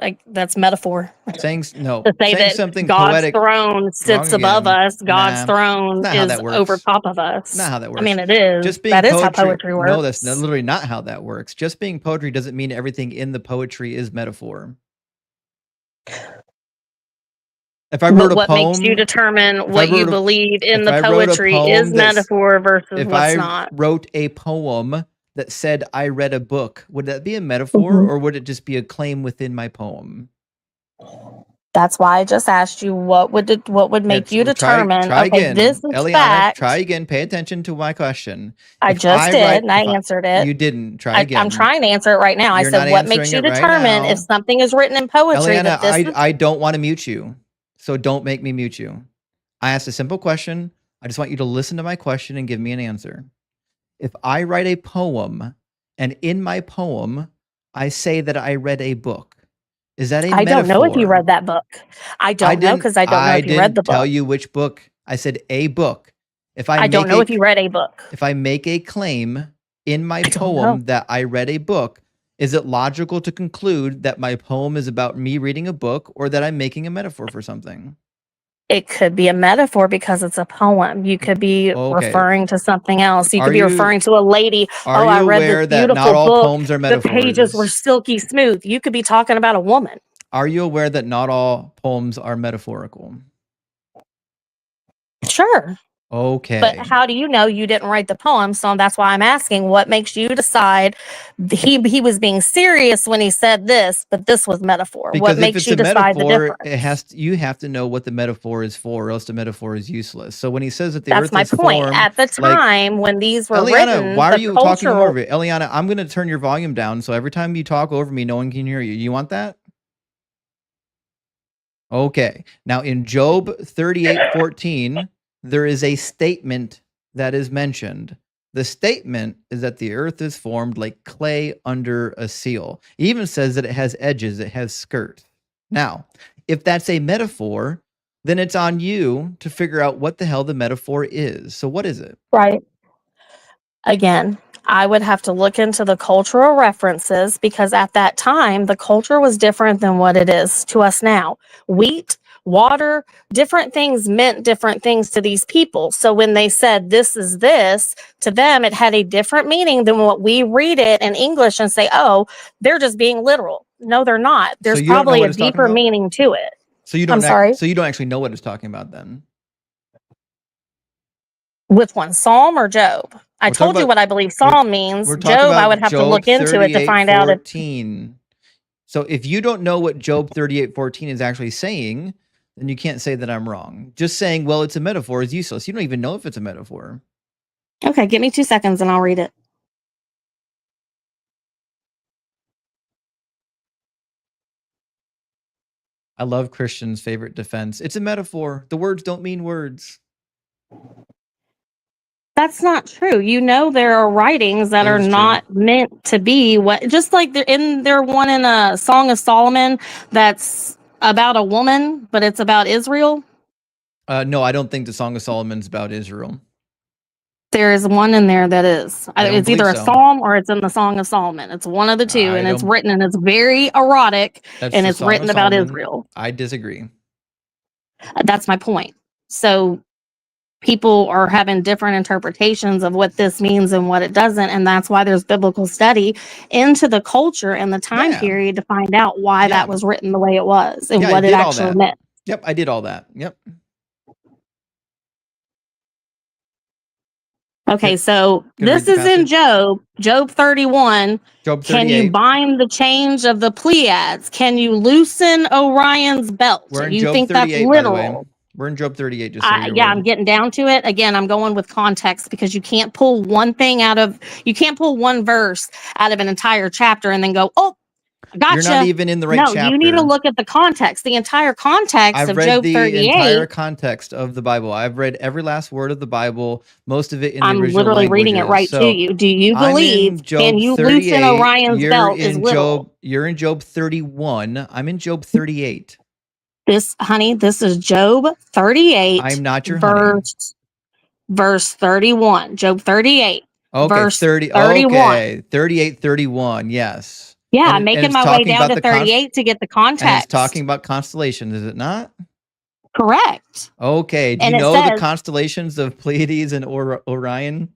S6: metaphor.
S1: Saying no.
S6: To say that
S1: something
S6: God's
S1: poetic,
S6: throne sits above us, God's throne is over top of us.
S1: Not how that works.
S6: I mean, it is.
S1: Just being
S6: that
S1: poetry,
S6: is how poetry works.
S1: No, that's literally not how that works. Just being poetry doesn't mean everything in the poetry is metaphor. If I wrote a poem,
S6: makes you determine what you believe in the poetry is metaphor versus what's not?
S1: If I wrote a poem that said I read a book, would that be a metaphor, or would it just be a claim within my poem?
S6: That's why I just asked you what would make you determine.
S1: Try again.
S6: This is
S1: Elelliana,
S6: fact.
S1: Try again. Pay attention to my question.
S6: I just did, and I answered it.
S1: You didn't. Try again.
S6: I'm trying to answer it right now. I said, what makes you determine if something is written in poetry?
S1: Elelliana, I don't want to mute you, so don't make me mute you. I asked a simple question. I just want you to listen to my question and give me an answer. If I write a poem, and in my poem, I say that I read a book, is that a metaphor?
S6: I don't know if you read that book. I don't know because I don't know if you read the book.
S1: I didn't tell you which book. I said a book.
S6: I don't know if you read a book.
S1: If I make a claim in my poem that I read a book, is it logical to conclude that my poem is about me reading a book, or that I'm making a metaphor for something?
S6: It could be a metaphor because it's a poem. You could be referring to something else. You could be referring to a lady. I read this beautiful book.
S1: Poems are metaphors?
S6: The pages were silky smooth. You could be talking about a woman.
S1: Are you aware that not all poems are metaphorical?
S6: Sure.
S1: Okay.
S6: But how do you know you didn't write the poem? So that's why I'm asking, what makes you decide he was being serious when he said this, but this was metaphor?
S1: Because
S6: what makes you decide the difference?
S1: You have to know what the metaphor is for, or else the metaphor is useless. So when he says that the
S6: That's
S1: earth
S6: my
S1: is
S6: point.
S1: formed,
S6: At the time when these were written,
S1: why are you talking over it? Elelliana, I'm going to turn your volume down, so every time you talk over me, no one can hear you. You want that? Okay. Now in Job 38:14, there is a statement that is mentioned. The statement is that the earth is formed like clay under a seal. It even says that it has edges, it has skirts. Now, if that's a metaphor, then it's on you to figure out what the hell the metaphor is. So what is it?
S6: Right. Again, I would have to look into the cultural references, because at that time, the culture was different than what it is to us now. Wheat water, different things meant different things to these people. So when they said this is this, to them it had a different meaning than what we read it in English and say, oh, they're just being literal. No, they're not. There's
S1: you don't know
S6: probably
S1: what
S6: a
S1: it's talking
S6: deeper
S1: about?
S6: meaning to it.
S1: So you don't
S6: I'm sorry?
S1: So you don't actually know what it's talking about then?
S6: Which one, Psalm or Job? I
S1: We're talking
S6: told you
S1: about-
S6: what I believe Psalm means.
S1: We're talking
S6: Job,
S1: about
S6: I would have to
S1: Job
S6: look into it to find out if
S1: 38:14. So if you don't know what Job 38:14 is actually saying, then you can't say that I'm wrong. Just saying, well, it's a metaphor is useless. You don't even know if it's a metaphor.
S6: Okay, give me 2 seconds and I'll read it.
S1: I love Christians' favorite defense. It's a metaphor. The words don't mean words.
S6: That's not true. You know, there are writings that
S1: That
S6: are
S1: is true.
S6: not meant to be what, just like there one in a Song of Solomon that's about a woman, but it's about Israel.
S1: No, I don't think the Song of Solomon's about Israel.
S6: There is one in there that is.
S1: I don't
S6: It's either
S1: believe
S6: a
S1: so.
S6: psalm or it's in the Song of Solomon. It's one of the two, and it's written and it's very erotic,
S1: That's
S6: and
S1: the
S6: it's
S1: Song of
S6: written about
S1: Solomon.
S6: Israel.
S1: I disagree.
S6: That's my point. So people are having different interpretations of what this means and what it doesn't, and that's why there's biblical study into the culture and the time
S1: Yeah.
S6: period to find out why
S1: Yeah.
S6: that was written the way it was and
S1: Yeah, I
S6: what it
S1: did all
S6: actually
S1: that.
S6: meant.
S1: Yep, I did all that. Yep.
S6: Okay, so
S1: Gonna
S6: this
S1: read the
S6: is in
S1: passage?
S6: Job 31.
S1: Job
S6: Can you
S1: 38.
S6: bind the change of the Pleiades? Can you loosen Orion's belt?
S1: We're in
S6: You
S1: Job
S6: think that's
S1: 38, by the way.
S6: literal?
S1: We're in Job 38, just so you're
S6: Yeah,
S1: aware.
S6: I'm getting down to it. Again, I'm going with context because you can't pull one verse out of an entire chapter and then go, oh, gotcha.
S1: You're not even in the right
S6: no,
S1: chapter.
S6: you need to look at the context, the entire context
S1: I've
S6: of
S1: read
S6: Job
S1: the
S6: 38.
S1: entire context of the Bible. I've read every last word of the Bible, most of it in the
S6: I'm
S1: original
S6: literally reading it
S1: languages.
S6: right to you. Do you
S1: I'm
S6: believe,
S1: in Job
S6: can you
S1: 38.
S6: loosen Orion's
S1: You're
S6: belt is
S1: in
S6: literal?
S1: You're in Job 31. I'm in Job 38.
S6: This is Job 38.
S1: I'm not your honey.
S6: Verse 31. Job 38.
S1: Okay,
S6: verse
S1: 30.
S6: 31.
S1: Okay, 38, 31. Yes.
S6: Yeah,
S1: And
S6: I'm making
S1: it's
S6: my way
S1: talking
S6: down
S1: about
S6: to
S1: the
S6: 38 to get the context.
S1: And it's talking about constellations, is it not?
S6: Correct.
S1: Okay. Do
S6: And
S1: you
S6: it
S1: know the
S6: says-
S1: constellations of Pleiades and Orion?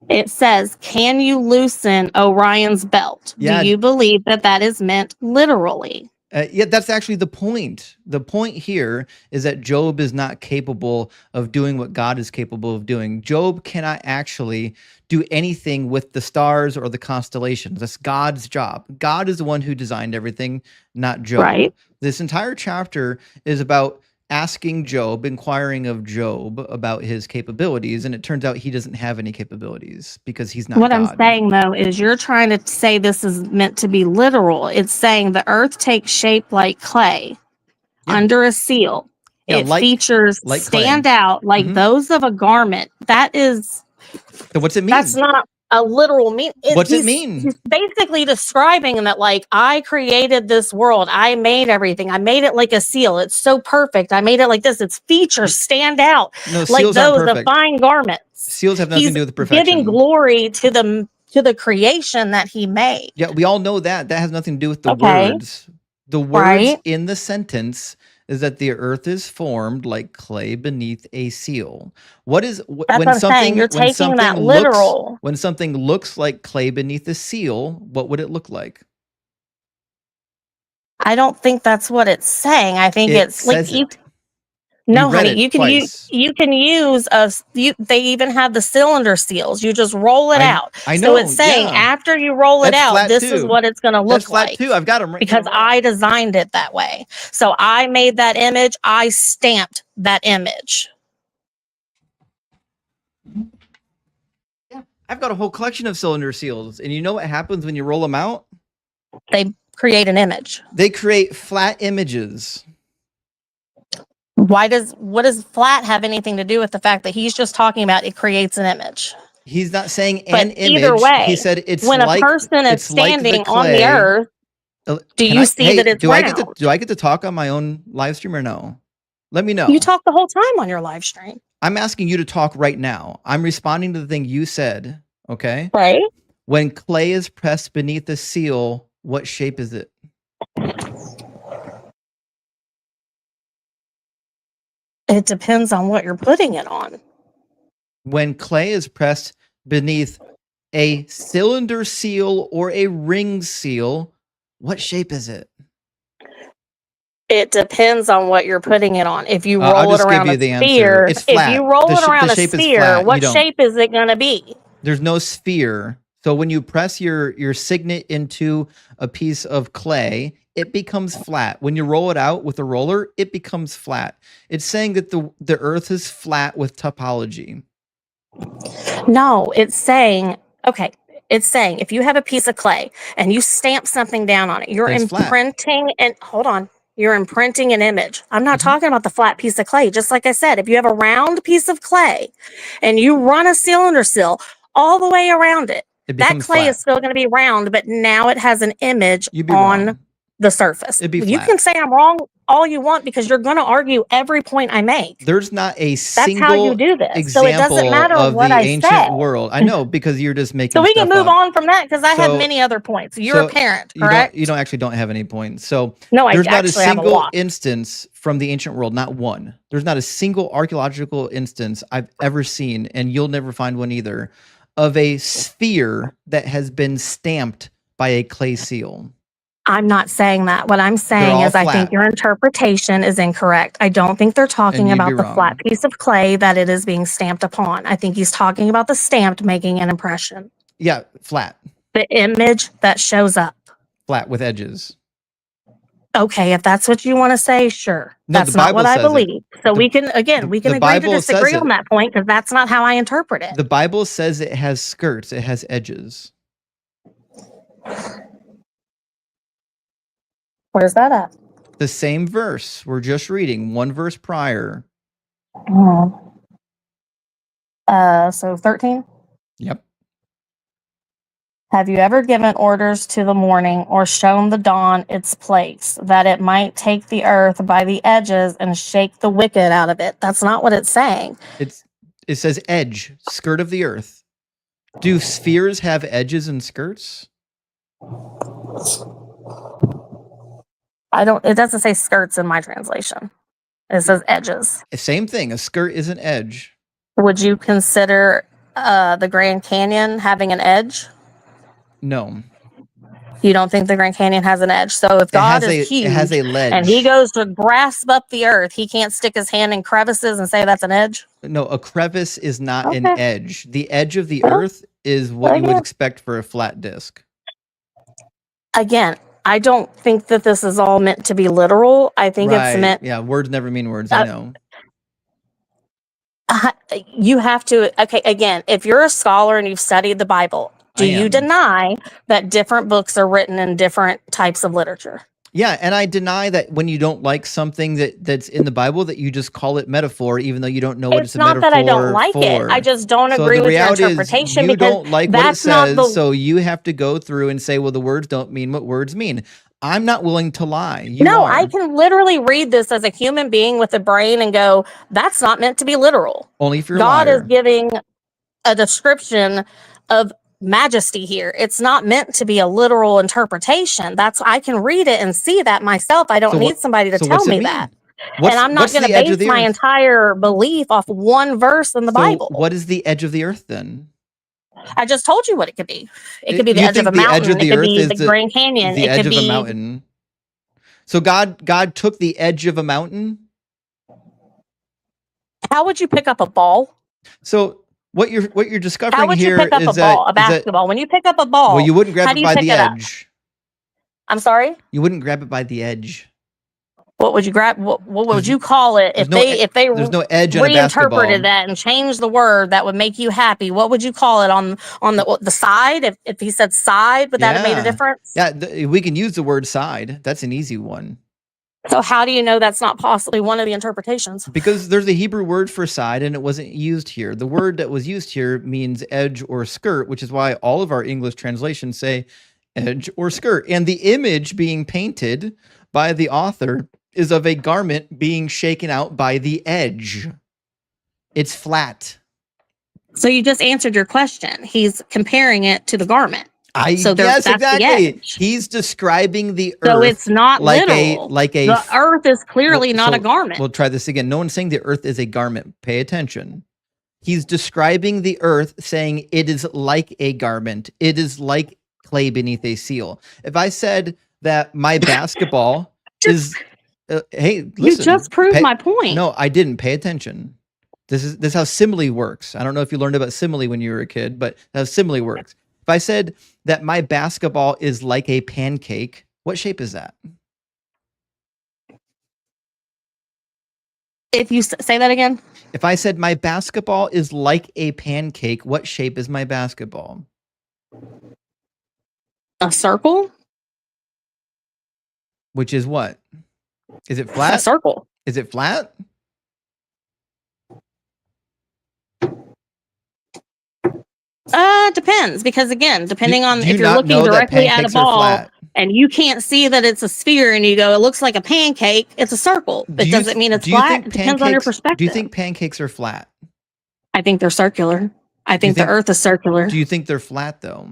S6: It says, can you loosen Orion's belt?
S1: Yeah.
S6: Do you believe that that is meant literally?
S1: Yeah, that's actually the point. The point here is that Job is not capable of doing what God is capable of doing. Job cannot actually do anything with the stars or the constellations. That's God's job. God is the one who designed everything, not Job.
S6: Right.
S1: This entire chapter is about asking Job, inquiring of Job about his capabilities, and it turns out he doesn't have any capabilities because he's not
S6: What
S1: God.
S6: I'm saying, though, is you're trying to say this is meant to be literal. It's saying the earth takes shape like clay under a seal.
S1: Yeah,
S6: it features
S1: like
S6: stand
S1: clay.
S6: out like those of a garment. That is...
S1: So what's it mean?
S6: That's not a literal mean.
S1: What's it mean?
S6: He's basically describing that, like, I created this world. I made everything. I made it like a seal. It's so perfect. I made it like this. Its features stand out
S1: No,
S6: like
S1: seals aren't
S6: those of
S1: perfect.
S6: fine garments.
S1: Seals have nothing
S6: He's
S1: to do with perfection.
S6: giving glory to the creation that he made.
S1: Yeah, we all know that. That has nothing to do with the
S6: Okay.
S1: words. The words
S6: Right.
S1: in the sentence is that the earth is formed like clay beneath a seal. What is
S6: That's what I'm
S1: when
S6: saying.
S1: something
S6: You're
S1: when
S6: taking
S1: something
S6: that
S1: looks
S6: literal.
S1: when something looks like clay beneath a seal? What would it look like?
S6: I don't think that's what it's saying. I think
S1: It
S6: it's like
S1: says it.
S6: no,
S1: You read
S6: honey.
S1: it
S6: You can
S1: twice.
S6: you can use they even have the cylinder seals. You just roll it out.
S1: I
S6: So
S1: know.
S6: it's saying
S1: yeah.
S6: after you roll it
S1: That's
S6: out,
S1: flat
S6: this is
S1: too.
S6: what it's going to
S1: That's
S6: look
S1: flat
S6: like.
S1: too. I've got them right
S6: Because
S1: here.
S6: I designed it that way. So I made that image. I stamped that image.
S1: Yeah, I've got a whole collection of cylinder seals, and you know what happens when you roll them out?
S6: They create an image.
S1: They create flat images.
S6: What does flat have anything to do with the fact that he's just talking about it creates an image?
S1: He's not saying
S6: But
S1: an image.
S6: either way,
S1: He said it's
S6: when
S1: like
S6: a person is
S1: it's like the
S6: standing on the
S1: clay.
S6: earth, do
S1: Can
S6: you
S1: I-
S6: see
S1: hey,
S6: that it's
S1: do
S6: round?
S1: I get to talk on my own live stream or no? Let me know.
S6: You talk the whole time on your live stream.
S1: I'm asking you to talk right now. I'm responding to the thing you said. Okay.
S6: Right?
S1: When clay is pressed beneath the seal, what shape is it?
S6: It depends on what you're putting it on.
S1: When clay is pressed beneath a cylinder seal or a ring seal, what shape is it?
S6: It depends on what you're putting it on. If you
S1: I'll
S6: roll it
S1: just give
S6: around
S1: you
S6: a
S1: the answer.
S6: sphere,
S1: It's flat.
S6: if you roll
S1: The
S6: it around
S1: the
S6: a
S1: shape is
S6: sphere,
S1: flat. You
S6: what
S1: don't-
S6: shape is it going to be?
S1: There's no sphere. So when you press your signet into a piece of clay, it becomes flat. When you roll it out with a roller, it becomes flat. It's saying that the earth is flat with topology.
S6: No, it's saying, okay, it's saying if you have a piece of clay and you stamp something down on it, you're
S1: It's flat.
S6: imprinting and hold on, you're imprinting an image. I'm not
S1: Mhm.
S6: talking about the flat piece of clay. Just like I said, if you have a round piece of clay and you run a cylinder seal all the way around it,
S1: It
S6: that
S1: becomes
S6: clay
S1: flat.
S6: is still going to be round, but now it has an image
S1: You'd be
S6: on
S1: wrong.
S6: the surface.
S1: It'd be
S6: You
S1: flat.
S6: can say I'm wrong all you want because you're going to argue every point I make.
S1: There's not a
S6: That's how you
S1: single
S6: do this. So it doesn't
S1: example
S6: matter
S1: of
S6: what
S1: the
S6: I
S1: ancient
S6: say.
S1: world. I know, because you're just making
S6: So we can
S1: stuff
S6: move
S1: up.
S6: on from that because I have
S1: So-
S6: many other points. You're a parent, correct?
S1: You don't actually don't have any points. So
S6: No, I
S1: there's not a
S6: actually have a
S1: single
S6: lot.
S1: instance from the ancient world, not one. There's not a single archaeological instance I've ever seen, and you'll never find one either, of a sphere that has been stamped by a clay seal.
S6: I'm not saying that. What I'm saying
S1: all
S6: is I think
S1: flat.
S6: your interpretation is incorrect. I don't think they're talking
S1: you'd be
S6: about the
S1: wrong.
S6: flat piece of clay that it is being stamped upon. I think he's talking about the stamped making an impression.
S1: Yeah, flat.
S6: The image that shows up.
S1: Flat with edges.
S6: Okay, if that's what you want to say, sure.
S1: No,
S6: That's
S1: the
S6: not what
S1: Bible
S6: I
S1: says it.
S6: believe. So
S1: The-
S6: we can, again, we can
S1: the
S6: agree to
S1: Bible says
S6: disagree
S1: it.
S6: on that point because that's not how I interpret it.
S1: The Bible says it has skirts, it has edges.
S6: Where's that at?
S1: The same verse we're just reading, one verse prior.
S6: So 13.
S1: Yep.
S6: Have you ever given orders to the morning or shown the dawn its place, that it might take the earth by the edges and shake the wicked out of it? That's not what it's saying.
S1: It says edge, skirt of the earth. Do spheres have edges and skirts?
S6: It doesn't say skirts in my translation. It says edges.
S1: Same thing. A skirt is an edge.
S6: Would you consider the Grand Canyon having an edge?
S1: No.
S6: You don't think the Grand Canyon has an edge? So if God is huge
S1: it has a ledge.
S6: and he goes to grasp up the earth, he can't stick his hand in crevices and say that's an edge?
S1: No, a crevice is not an
S6: Okay.
S1: edge. The edge of the
S6: Well,
S1: earth is what you would
S6: again.
S1: expect for a flat disc.
S6: Again, I don't think that this is all meant to be literal. I think it's meant.
S1: Yeah, words never mean words. I know.
S6: You have to. Okay, again, if you're a scholar and you've studied the Bible, do you
S1: am.
S6: deny that different books are written in different types of literature?
S1: Yeah, and I deny that when you don't like something that's in the Bible, that you just call it metaphor, even though you don't know what it's a
S6: not
S1: metaphor
S6: that I don't like it.
S1: for.
S6: I just don't
S1: So
S6: agree
S1: the
S6: with your
S1: reality is
S6: interpretation
S1: you
S6: because
S1: don't like what it
S6: that's not
S1: says,
S6: the.
S1: so you have to go through and say, well, the words don't mean what words mean. I'm not willing to lie. You
S6: No,
S1: are.
S6: I can literally read this as a human being with a brain and go, that's not meant to be literal.
S1: Only if you're
S6: God
S1: a liar.
S6: is giving a description of majesty here. It's not meant to be a literal interpretation. I can read it and see that myself. I don't need somebody to
S1: So
S6: tell
S1: what's it
S6: me
S1: mean?
S6: that.
S1: What's,
S6: And I'm not
S1: what's
S6: going to
S1: the edge of
S6: base
S1: the
S6: my
S1: earth?
S6: entire belief off one verse in the
S1: So
S6: Bible.
S1: what is the edge of the earth then?
S6: I just told you what it could be. It could be the
S1: You
S6: edge of
S1: think
S6: a
S1: the edge
S6: mountain.
S1: of the
S6: It could
S1: earth
S6: be
S1: is
S6: the Grand Canyon.
S1: The
S6: It
S1: edge
S6: could
S1: of
S6: be
S1: a mountain. So God took the edge of a mountain.
S6: How would you pick up a ball?
S1: So what you're
S6: How
S1: discovering
S6: would you
S1: here
S6: pick up
S1: is
S6: a ball, a
S1: is that
S6: basketball? When you pick up a ball,
S1: well, you wouldn't grab
S6: how
S1: it
S6: do you
S1: by
S6: pick
S1: the
S6: it up?
S1: edge.
S6: I'm sorry.
S1: You wouldn't grab it by the edge.
S6: What would you grab? What would you call it if
S1: There's
S6: they
S1: there's no edge on a basketball.
S6: reinterpreted that and changed the word that would make you happy? What would you call it on the side? If he said side, would that have made a difference?
S1: Yeah, we can use the word side. That's an easy one.
S6: So how do you know that's not possibly one of the interpretations?
S1: Because there's a Hebrew word for side and it wasn't used here. The word that was used here means edge or skirt, which is why all of our English translations say edge or skirt. And the image being painted by the author is of a garment being shaken out by the edge. It's flat.
S6: So you just answered your question. He's comparing it to the garment. So
S1: yes,
S6: that's the
S1: exactly.
S6: edge.
S1: He's describing the
S6: So
S1: earth
S6: it's not
S1: like
S6: literal. The earth is clearly not a garment.
S1: We'll try this again. No one's saying the earth is a garment. Pay attention. He's describing the earth, saying it is like a garment. It is like clay beneath a seal. If I said that my basketball is, hey, listen.
S6: You just proved my point.
S1: No, I didn't. Pay attention. This is how simile works. I don't know if you learned about simile when you were a kid, but that's how simile works. If I said that my basketball is like a pancake, what shape is that?
S6: If you say that again.
S1: If I said my basketball is like a pancake, what shape is my basketball?
S6: A circle?
S1: Which is what? Is it flat?
S6: A circle.
S1: Is it flat?
S6: Depends, because again, depending on
S1: Do you
S6: if you're
S1: not
S6: looking
S1: know that
S6: directly at a
S1: pancakes are
S6: ball
S1: flat?
S6: and you can't see that it's a sphere and you go, it looks like a pancake, it's a circle. It doesn't mean it's flat. It depends on your perspective.
S1: Do you think pancakes are flat?
S6: I think they're circular. I think the earth is circular.
S1: Do you think they're flat though?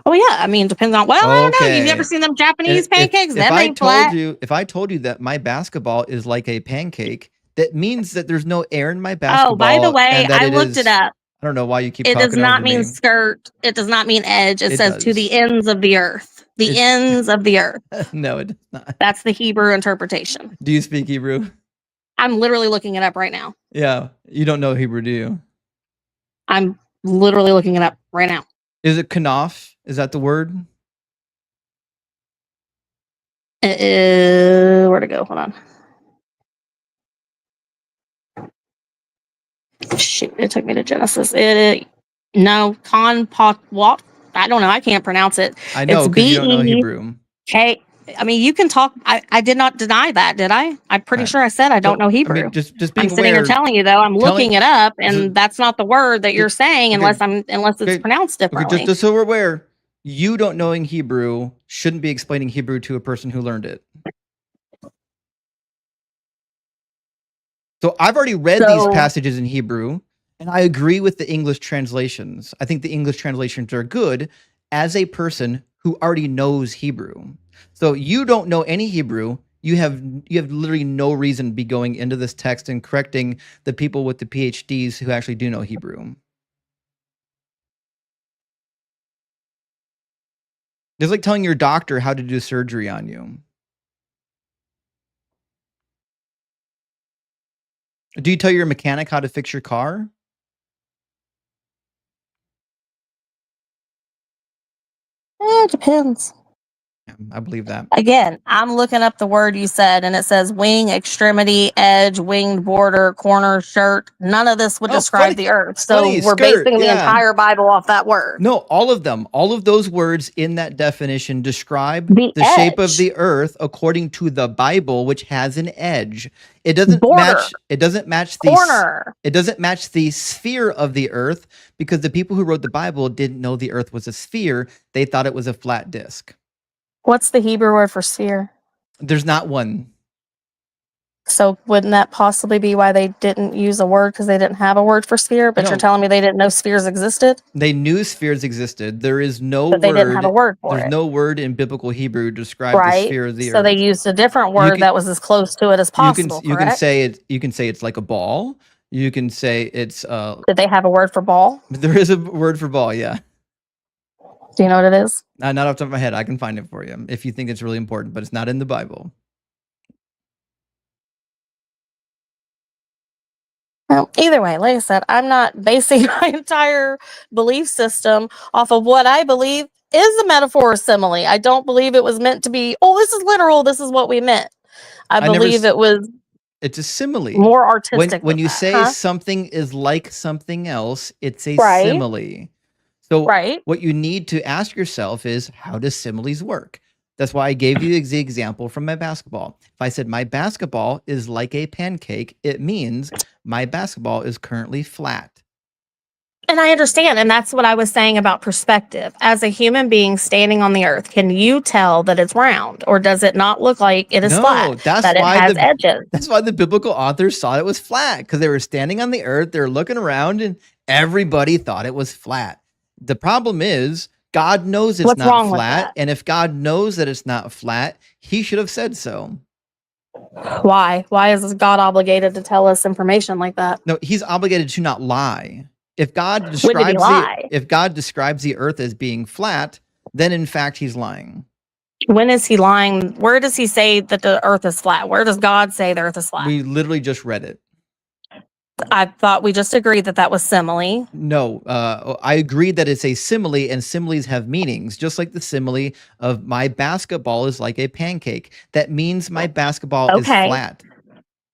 S6: Oh yeah, I mean, depends on. Well, I don't know. You've never seen them Japanese pancakes? That ain't flat.
S1: If I told you that my basketball is like a pancake, that means that there's no air in my basketball.
S6: Oh, by the way, I looked it up.
S1: I don't know why you keep.
S6: It
S1: talking
S6: does not
S1: over
S6: mean
S1: me.
S6: skirt. It does not mean edge. It says
S1: does.
S6: to the ends of the earth. The ends of the earth.
S1: No, it does not.
S6: That's the Hebrew interpretation.
S1: Do you speak Hebrew?
S6: I'm literally looking it up right now.
S1: Yeah, you don't know Hebrew, do you?
S6: I'm literally looking it up right now.
S1: Is it kanaf? Is that the word?
S6: Where to go? Hold on. Shoot, it took me to Genesis. No, Konpotwat. I don't know. I can't pronounce it.
S1: I know because you don't know Hebrew.
S6: Okay. I mean, you can talk. I did not deny that, did I? I'm pretty sure I said I don't know Hebrew. I mean,
S1: just being
S6: I'm sitting here telling you though. I'm looking it up, and that's not the word that you're saying unless it's pronounced differently.
S1: Okay, just so we're aware, you don't knowing Hebrew shouldn't be explaining Hebrew to a person who learned it. So I've already read these passages in Hebrew, and I agree with the English translations. I think the English translations are good as a person who already knows Hebrew. So you don't know any Hebrew. You have literally no reason to be going into this text and correcting the people with the PhDs who actually do know Hebrew. It's like telling your doctor how to do surgery on you. Do you tell your mechanic how to fix your car?
S6: It depends.
S1: Yeah, I believe that.
S6: Again, I'm looking up the word you said, and it says wing, extremity, edge, winged border, corner, shirt. None of this would describe the earth. So we're basing the entire Bible off that word.
S1: No, all of them. All of those words in that definition describe the shape of the earth according to the Bible, which has an edge. It doesn't match. It doesn't match the corner. It doesn't match the sphere of the earth because the people who wrote the Bible didn't know the earth was a sphere. They thought it was a flat disc.
S6: What's the Hebrew word for sphere?
S1: There's not one.
S6: So wouldn't that possibly be why they didn't use a word because they didn't have a word for sphere? But you're telling me they didn't know spheres existed?
S1: They knew spheres existed. There is no word.
S6: But they didn't have a word for it.
S1: There's no word in biblical Hebrew to describe the sphere of the earth.
S6: So they used a different word that was as close to it as possible.
S1: You can say it. You can say it's like a ball. You can say it's.
S6: Did they have a word for ball?
S1: There is a word for ball. Yeah.
S6: Do you know what it is?
S1: Not off the top of my head. I can find it for you if you think it's really important, but it's not in the Bible.
S6: Well, either way, like I said, I'm not basing my entire belief system off of what I believe is a metaphor or simile. I don't believe it was meant to be, oh, this is literal. This is what we meant. I believe it was.
S1: It's a simile.
S6: More artistic.
S1: When you say something is like something else, it's a simile. So what you need to ask yourself is, how does similes work? That's why I gave you the example from my basketball. If I said my basketball is like a pancake, it means my basketball is currently flat.
S6: And I understand. And that's what I was saying about perspective. As a human being standing on the earth, can you tell that it's round? Or does it not look like it is flat? That it has edges?
S1: That's why the biblical authors thought it was flat, because they were standing on the earth, they were looking around, and everybody thought it was flat. The problem is God knows it's
S6: What's
S1: not
S6: wrong with
S1: flat,
S6: that?
S1: and if God knows that it's not flat, he should have said so.
S6: Why? Why is God obligated to tell us information like that?
S1: No, he's obligated to not lie. If God
S6: When did he lie?
S1: describes the earth as being flat, then in fact he's lying.
S6: When is he lying? Where does he say that the earth is flat? Where does God say the earth is flat?
S1: We literally just read it.
S6: I thought we just agreed that that was simile.
S1: No, I agree that it's a simile, and similes have meanings, just like the simile of my basketball is like a pancake. That means my basketball is
S6: Okay.
S1: flat.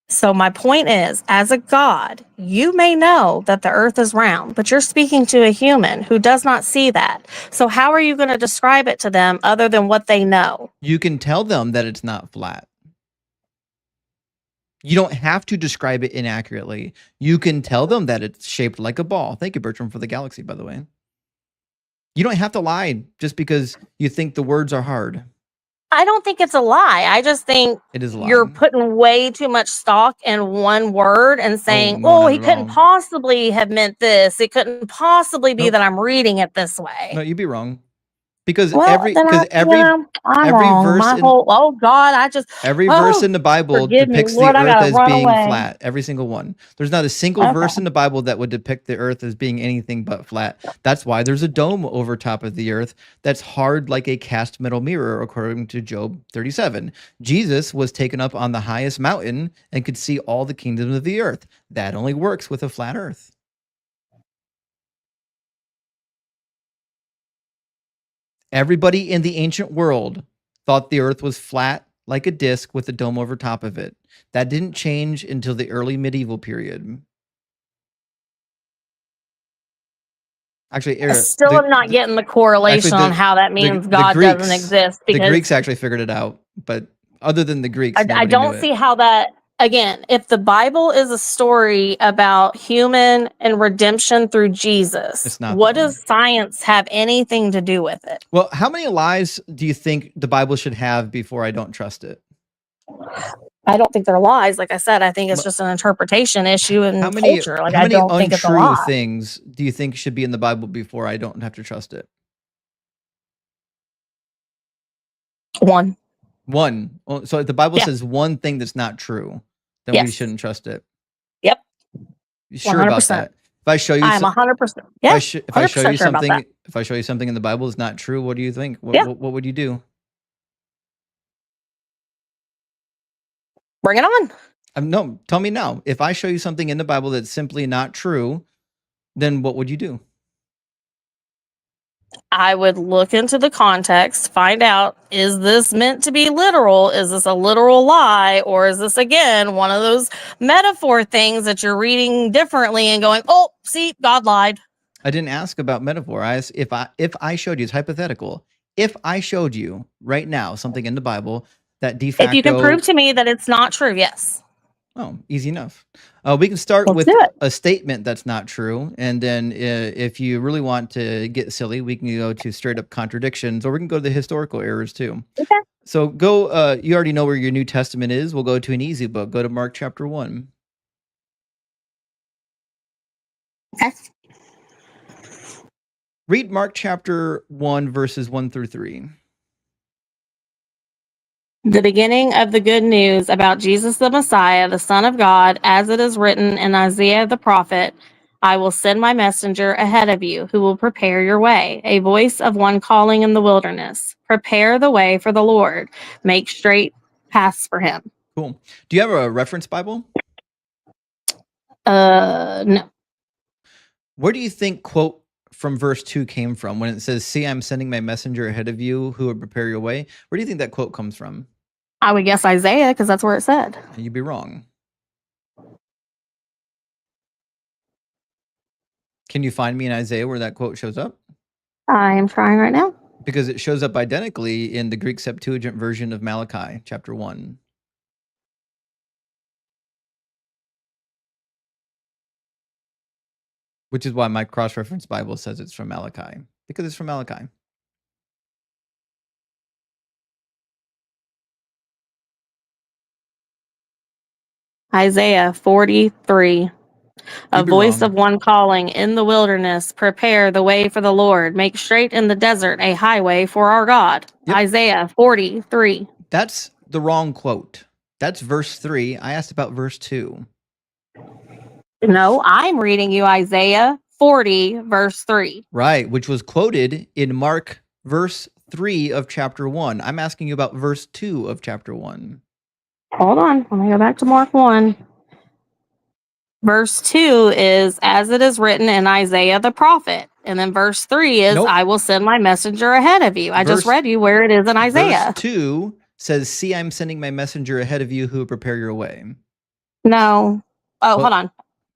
S6: So my point is, as a God, you may know that the earth is round, but you're speaking to a human who does not see that. So how are you going to describe it to them other than what they know?
S1: You can tell them that it's not flat. You don't have to describe it inaccurately. You can tell them that it's shaped like a ball. Thank you, Bertram, for the galaxy, by the way. You don't have to lie just because you think the words are hard.
S6: I don't think it's a lie. I just think
S1: It is a lie.
S6: you're putting way too much stock in one word and saying,
S1: no,
S6: oh,
S1: not
S6: he
S1: at
S6: couldn't
S1: all.
S6: possibly have meant this. It couldn't possibly be
S1: Nope.
S6: that I'm reading it this way.
S1: No, you'd be wrong. Because
S6: Well,
S1: every
S6: then I'm
S1: every
S6: wrong.
S1: verse
S6: My
S1: in
S6: whole, oh God,
S1: every verse
S6: oh,
S1: in the Bible
S6: forgive me,
S1: depicts
S6: Lord,
S1: the
S6: I
S1: earth
S6: gotta
S1: as
S6: run
S1: being
S6: away.
S1: flat. Every single one. There's not a single
S6: Okay.
S1: verse in the Bible that would depict the earth as being anything but flat. That's why there's a dome over top of the earth that's hard like a cast metal mirror, according to Job 37. Jesus was taken up on the highest mountain and could see all the kingdoms of the earth. That only works with a flat earth. Everybody in the ancient world thought the earth was flat like a disc with a dome over top of it. That didn't change until the early medieval period. Actually,
S6: I still am not getting the correlation on how that means God doesn't exist.
S1: The
S6: Because
S1: Greeks actually figured it out, but other than the Greeks,
S6: I
S1: nobody
S6: don't
S1: knew
S6: see
S1: it.
S6: how that, again, if the Bible is a story about human and redemption through Jesus,
S1: It's not,
S6: what
S1: though.
S6: does science have anything to do with it?
S1: Well, how many lies do you think the Bible should have before I don't trust it?
S6: I don't think they're lies. Like I said, I think it's just an interpretation issue and culture. Like,
S1: how
S6: I
S1: many
S6: don't think it's a
S1: untrue
S6: lie.
S1: things do you think should be in the Bible before I don't have to trust it?
S6: One.
S1: Oh, so if the Bible
S6: Yeah.
S1: says one thing that's not true, then we
S6: Yes.
S1: shouldn't trust it.
S6: Yep.
S1: You sure about
S6: 100%.
S1: that? If I show you,
S6: I'm 100%. Yeah.
S1: if I show you
S6: 100% sure about
S1: something,
S6: that.
S1: if I show you something in the Bible is not true, what do you think?
S6: Yeah.
S1: What would you do?
S6: Bring it on.
S1: No, tell me now. If I show you something in the Bible that's simply not true, then what would you do?
S6: I would look into the context, find out, is this meant to be literal? Is this a literal lie? Or is this, again, one of those metaphor things that you're reading differently and going, oh, see, God lied.
S1: I didn't ask about metaphor. I asked if I showed you, it's hypothetical. If I showed you right now something in the Bible that de facto...
S6: If you can prove to me that it's not true, yes.
S1: Oh, easy enough. We can start
S6: Let's
S1: with
S6: do it.
S1: a statement that's not true. And then if you really want to get silly, we can go to straight up contradictions, or we can go to the historical errors too.
S6: Okay.
S1: So go, you already know where your New Testament is. We'll go to an easy book. Go to Mark chapter 1.
S6: Okay.
S1: Read Mark chapter 1, verses 1 through 3.
S6: The beginning of the good news about Jesus the Messiah, the Son of God, as it is written in Isaiah the prophet, I will send my messenger ahead of you, who will prepare your way, a voice of one calling in the wilderness. Prepare the way for the Lord. Make straight paths for him.
S1: Cool. Do you have a reference Bible?
S6: No.
S1: Where do you think quote from verse 2 came from when it says, see, I'm sending my messenger ahead of you who will prepare your way? Where do you think that quote comes from?
S6: I would guess Isaiah, because that's where it said.
S1: You'd be wrong. Can you find me in Isaiah where that quote shows up?
S6: I am trying right now.
S1: Because it shows up identically in the Greek Septuagint version of Malachi, chapter 1. Which is why my cross-reference Bible says it's from Malachi. Because it's from Malachi.
S6: Isaiah 43. A
S1: You'd be
S6: voice of
S1: wrong.
S6: one calling in the wilderness, prepare the way for the Lord, make straight in the desert a highway for our God.
S1: Yep.
S6: Isaiah 43.
S1: That's the wrong quote. That's verse 3. I asked about verse 2.
S6: No, I'm reading you Isaiah 40, verse 3.
S1: Right, which was quoted in Mark verse 3 of chapter 1. I'm asking you about verse 2 of chapter 1.
S6: Hold on. Let me go back to Mark 1. Verse 2 is, as it is written in Isaiah the prophet. And then verse 3 is,
S1: Nope.
S6: I will send my messenger ahead of you. I just read you where it is in Isaiah.
S1: Verse 2 says, see, I'm sending my messenger ahead of you who will prepare your way.
S6: No. Oh,
S1: What?
S6: hold on.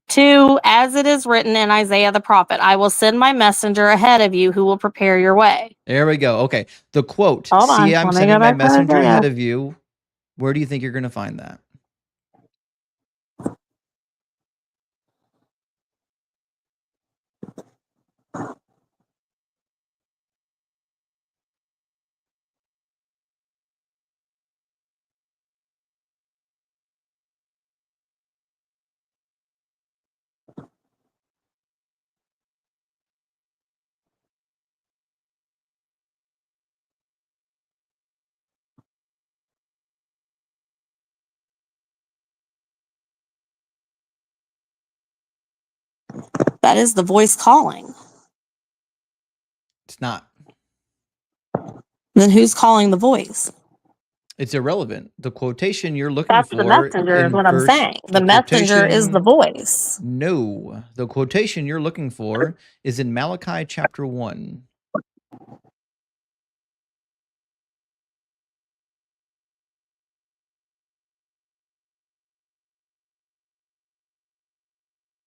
S6: 2, as it is written in Isaiah the prophet, I will send my messenger ahead of you who will prepare your way.
S1: There we go. Okay. The quote,
S6: Hold on.
S1: see, I'm
S6: Let me
S1: sending
S6: go
S1: my
S6: back to
S1: messenger
S6: Isaiah.
S1: ahead of you. Where do you think you're going to find that?
S6: That is the voice calling.
S1: It's not.
S6: Then who's calling the voice?
S1: It's irrelevant. The quotation you're looking
S6: That's
S1: for
S6: the messenger, is
S1: in
S6: what I'm
S1: verse-
S6: saying. The messenger is the
S1: quotation-
S6: voice.
S1: No. The quotation you're looking for is in Malachi chapter 1.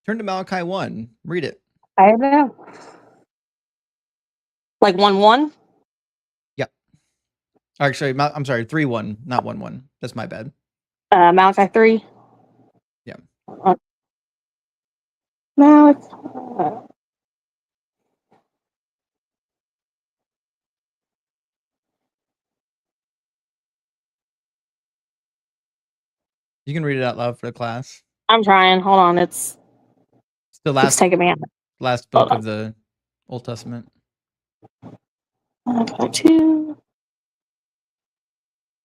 S1: Turn to Malachi 1. Read it.
S6: I know. Like 1:1?
S1: Yeah. Actually, I'm sorry, 3:1, not 1:1. That's my bad.
S6: Malachi 3?
S1: Yeah.
S6: Malachi.
S1: You can read it out loud for the class.
S6: I'm trying. Hold on. It's
S1: the
S6: last take a minute.
S1: Last book of the Old Testament.
S6: Malachi 2.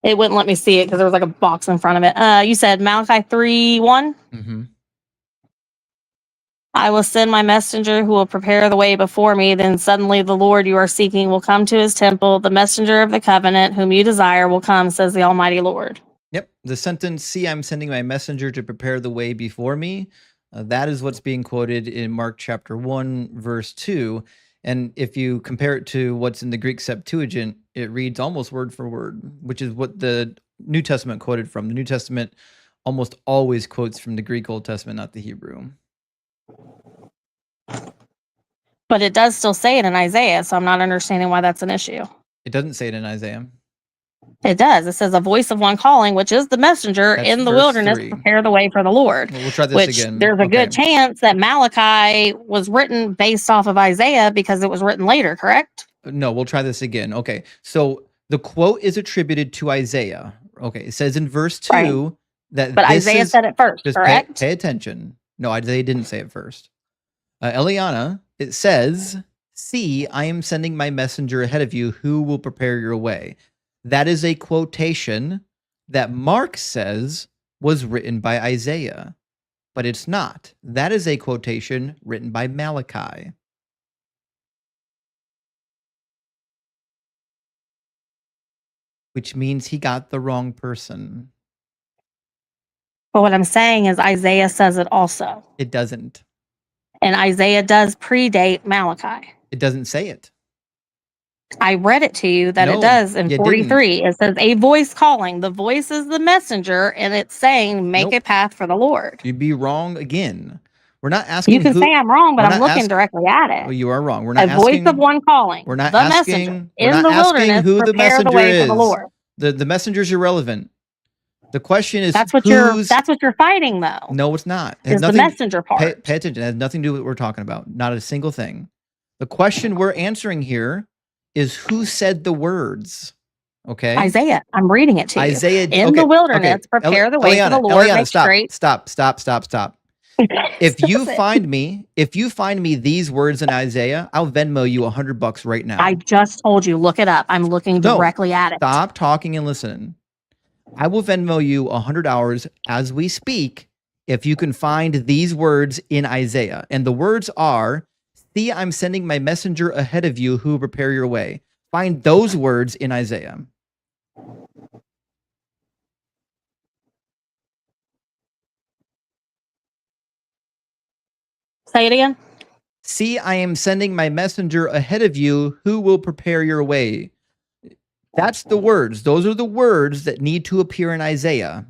S6: It wouldn't let me see it because there was like a box in front of it. You said Malachi 3:1?
S1: Mm-hmm.
S6: I will send my messenger who will prepare the way before me. Then suddenly the Lord you are seeking will come to his temple. The messenger of the covenant whom you desire will come, says the Almighty Lord.
S1: Yep. The sentence, see, I'm sending my messenger to prepare the way before me. That is what's being quoted in Mark chapter 1, verse 2. And if you compare it to what's in the Greek Septuagint, it reads almost word for word, which is what the New Testament quoted from. The New Testament almost always quotes from the Greek Old Testament, not the Hebrew.
S6: But it does still say it in Isaiah, so I'm not understanding why that's an issue.
S1: It doesn't say it in Isaiah.
S6: It does. It says a voice of one calling, which is the messenger
S1: That's
S6: in the
S1: verse
S6: wilderness,
S1: 3.
S6: prepare the way for the Lord.
S1: Well, we'll try this
S6: Which
S1: again.
S6: there's a
S1: Okay.
S6: good chance that Malachi was written based off of Isaiah because it was written later, correct?
S1: No, we'll try this again. Okay. So the quote is attributed to Isaiah. Okay. It says in verse 2 that
S6: But
S1: this
S6: Isaiah
S1: is,
S6: said it first,
S1: just
S6: correct?
S1: pay attention. No, Isaiah didn't say it first. Elelliana, it says, see, I am sending my messenger ahead of you who will prepare your way. That is a quotation that Mark says was written by Isaiah, but it's not. That is a quotation written by Malachi. Which means he got the wrong person.
S6: But what I'm saying is Isaiah says it also.
S1: It doesn't.
S6: And Isaiah does predate Malachi.
S1: It doesn't say it.
S6: I read it to you that
S1: No,
S6: it does in
S1: you
S6: 43. It says a voice calling. The voice is the messenger, and it's saying, make
S1: Nope.
S6: a path for the Lord.
S1: You'd be wrong again. We're not asking
S6: You can say I'm wrong, but
S1: we're
S6: I'm
S1: not
S6: looking directly at it.
S1: Oh, you are wrong. We're not
S6: A voice
S1: asking.
S6: of one calling.
S1: We're not
S6: the
S1: asking.
S6: messenger
S1: We're
S6: in
S1: not
S6: the
S1: asking
S6: wilderness,
S1: who the
S6: prepare the
S1: messenger
S6: way for the
S1: is.
S6: Lord.
S1: The messenger's irrelevant. The question is
S6: That's what
S1: who's.
S6: you're fighting, though.
S1: No, it's not. It has
S6: Is the
S1: nothing.
S6: messenger part.
S1: Pay attention. It has nothing to do with what we're talking about. Not a single thing. The question we're answering here is who said the words. Okay.
S6: Isaiah. I'm reading it to
S1: Isaiah
S6: you. In the wilderness, prepare the way for the Lord.
S1: Elelliana,
S6: Make straight.
S1: Stop. If you
S6: Stop it.
S1: find me these words in Isaiah, I'll Venmo you $100 right now.
S6: I just told you, look it up. I'm looking
S1: No,
S6: directly at it.
S1: Stop talking and listen. I will Venmo you $100 as we speak if you can find these words in Isaiah. And the words are, "See, I'm sending my messenger ahead of you who will prepare your way." Find those words in Isaiah.
S6: Say it again.
S1: "See, I am sending my messenger ahead of you who will prepare your way." That's the words. Those are the words that need to appear in Isaiah.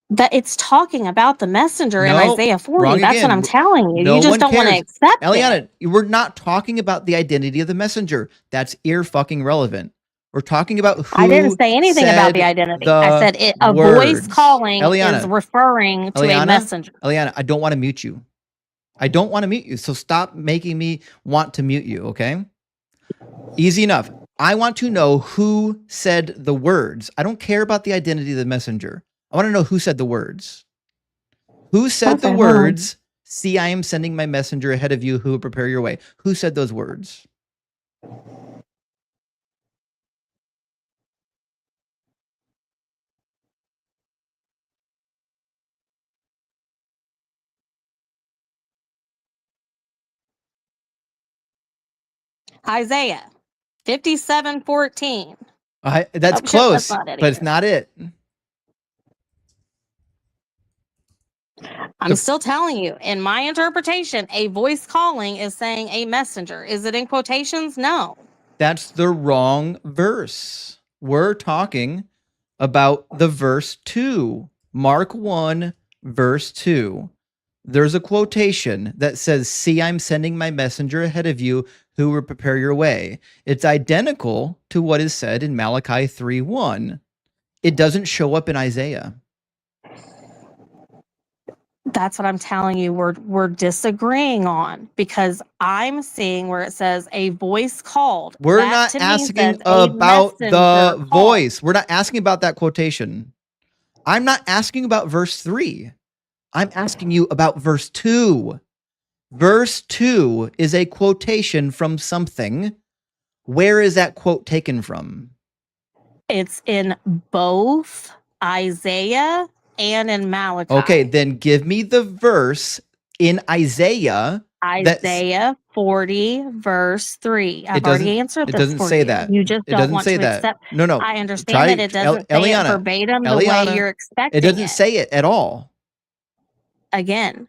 S6: That it's talking about the messenger in
S1: Nope,
S6: Isaiah 40.
S1: wrong
S6: That's what
S1: again.
S6: I'm telling you.
S1: No
S6: You just
S1: one
S6: don't want to
S1: cares.
S6: accept it.
S1: Elelliana, we're not talking about the identity of the messenger. That's fucking relevant. We're talking about who
S6: I didn't say anything about the
S1: said
S6: identity. I said a
S1: words.
S6: voice calling is
S1: Elelliana,
S6: referring to a
S1: Elelliana,
S6: messenger.
S1: Elelliana, I don't want to mute you. I don't want to mute you. So stop making me want to mute you, okay? Easy enough. I want to know who said the words. I don't care about the identity of the messenger. I want to know who said the words. Who said
S6: Okay,
S1: the
S6: hold on.
S1: words, "See, I am sending my messenger ahead of you who will prepare your way"? Who said those words?
S6: Isaiah 57:14.
S1: That's
S6: Oh, shit,
S1: close,
S6: that's not it
S1: but it's
S6: either.
S1: not it.
S6: I'm still telling you, in my interpretation, a voice calling is saying a messenger. Is it in quotations? No.
S1: That's the wrong verse. We're talking about the verse 2. Mark 1, verse 2. There's a quotation that says, "See, I'm sending my messenger ahead of you who will prepare your way." It's identical to what is said in Malachi 3:1. It doesn't show up in Isaiah.
S6: That's what I'm telling you. We're disagreeing on, because I'm seeing where it says a voice called.
S1: We're
S6: That
S1: not
S6: to me
S1: asking
S6: says a
S1: about the
S6: messenger called.
S1: voice. We're not asking about that quotation. I'm not asking about verse 3. I'm asking you about verse 2. Verse 2 is a quotation from something. Where is that quote taken from?
S6: It's in both Isaiah and in Malachi.
S1: Okay, then give me the verse in Isaiah.
S6: Isaiah 40, verse 3. I've already answered
S1: It
S6: this
S1: doesn't
S6: for
S1: say
S6: you.
S1: that.
S6: You just
S1: It
S6: don't
S1: doesn't
S6: want
S1: say
S6: to
S1: that.
S6: accept.
S1: No.
S6: I understand that it doesn't say it
S1: Elelliana,
S6: verbatim the way
S1: Elelliana,
S6: you're expecting
S1: it doesn't say it at all.
S6: Again,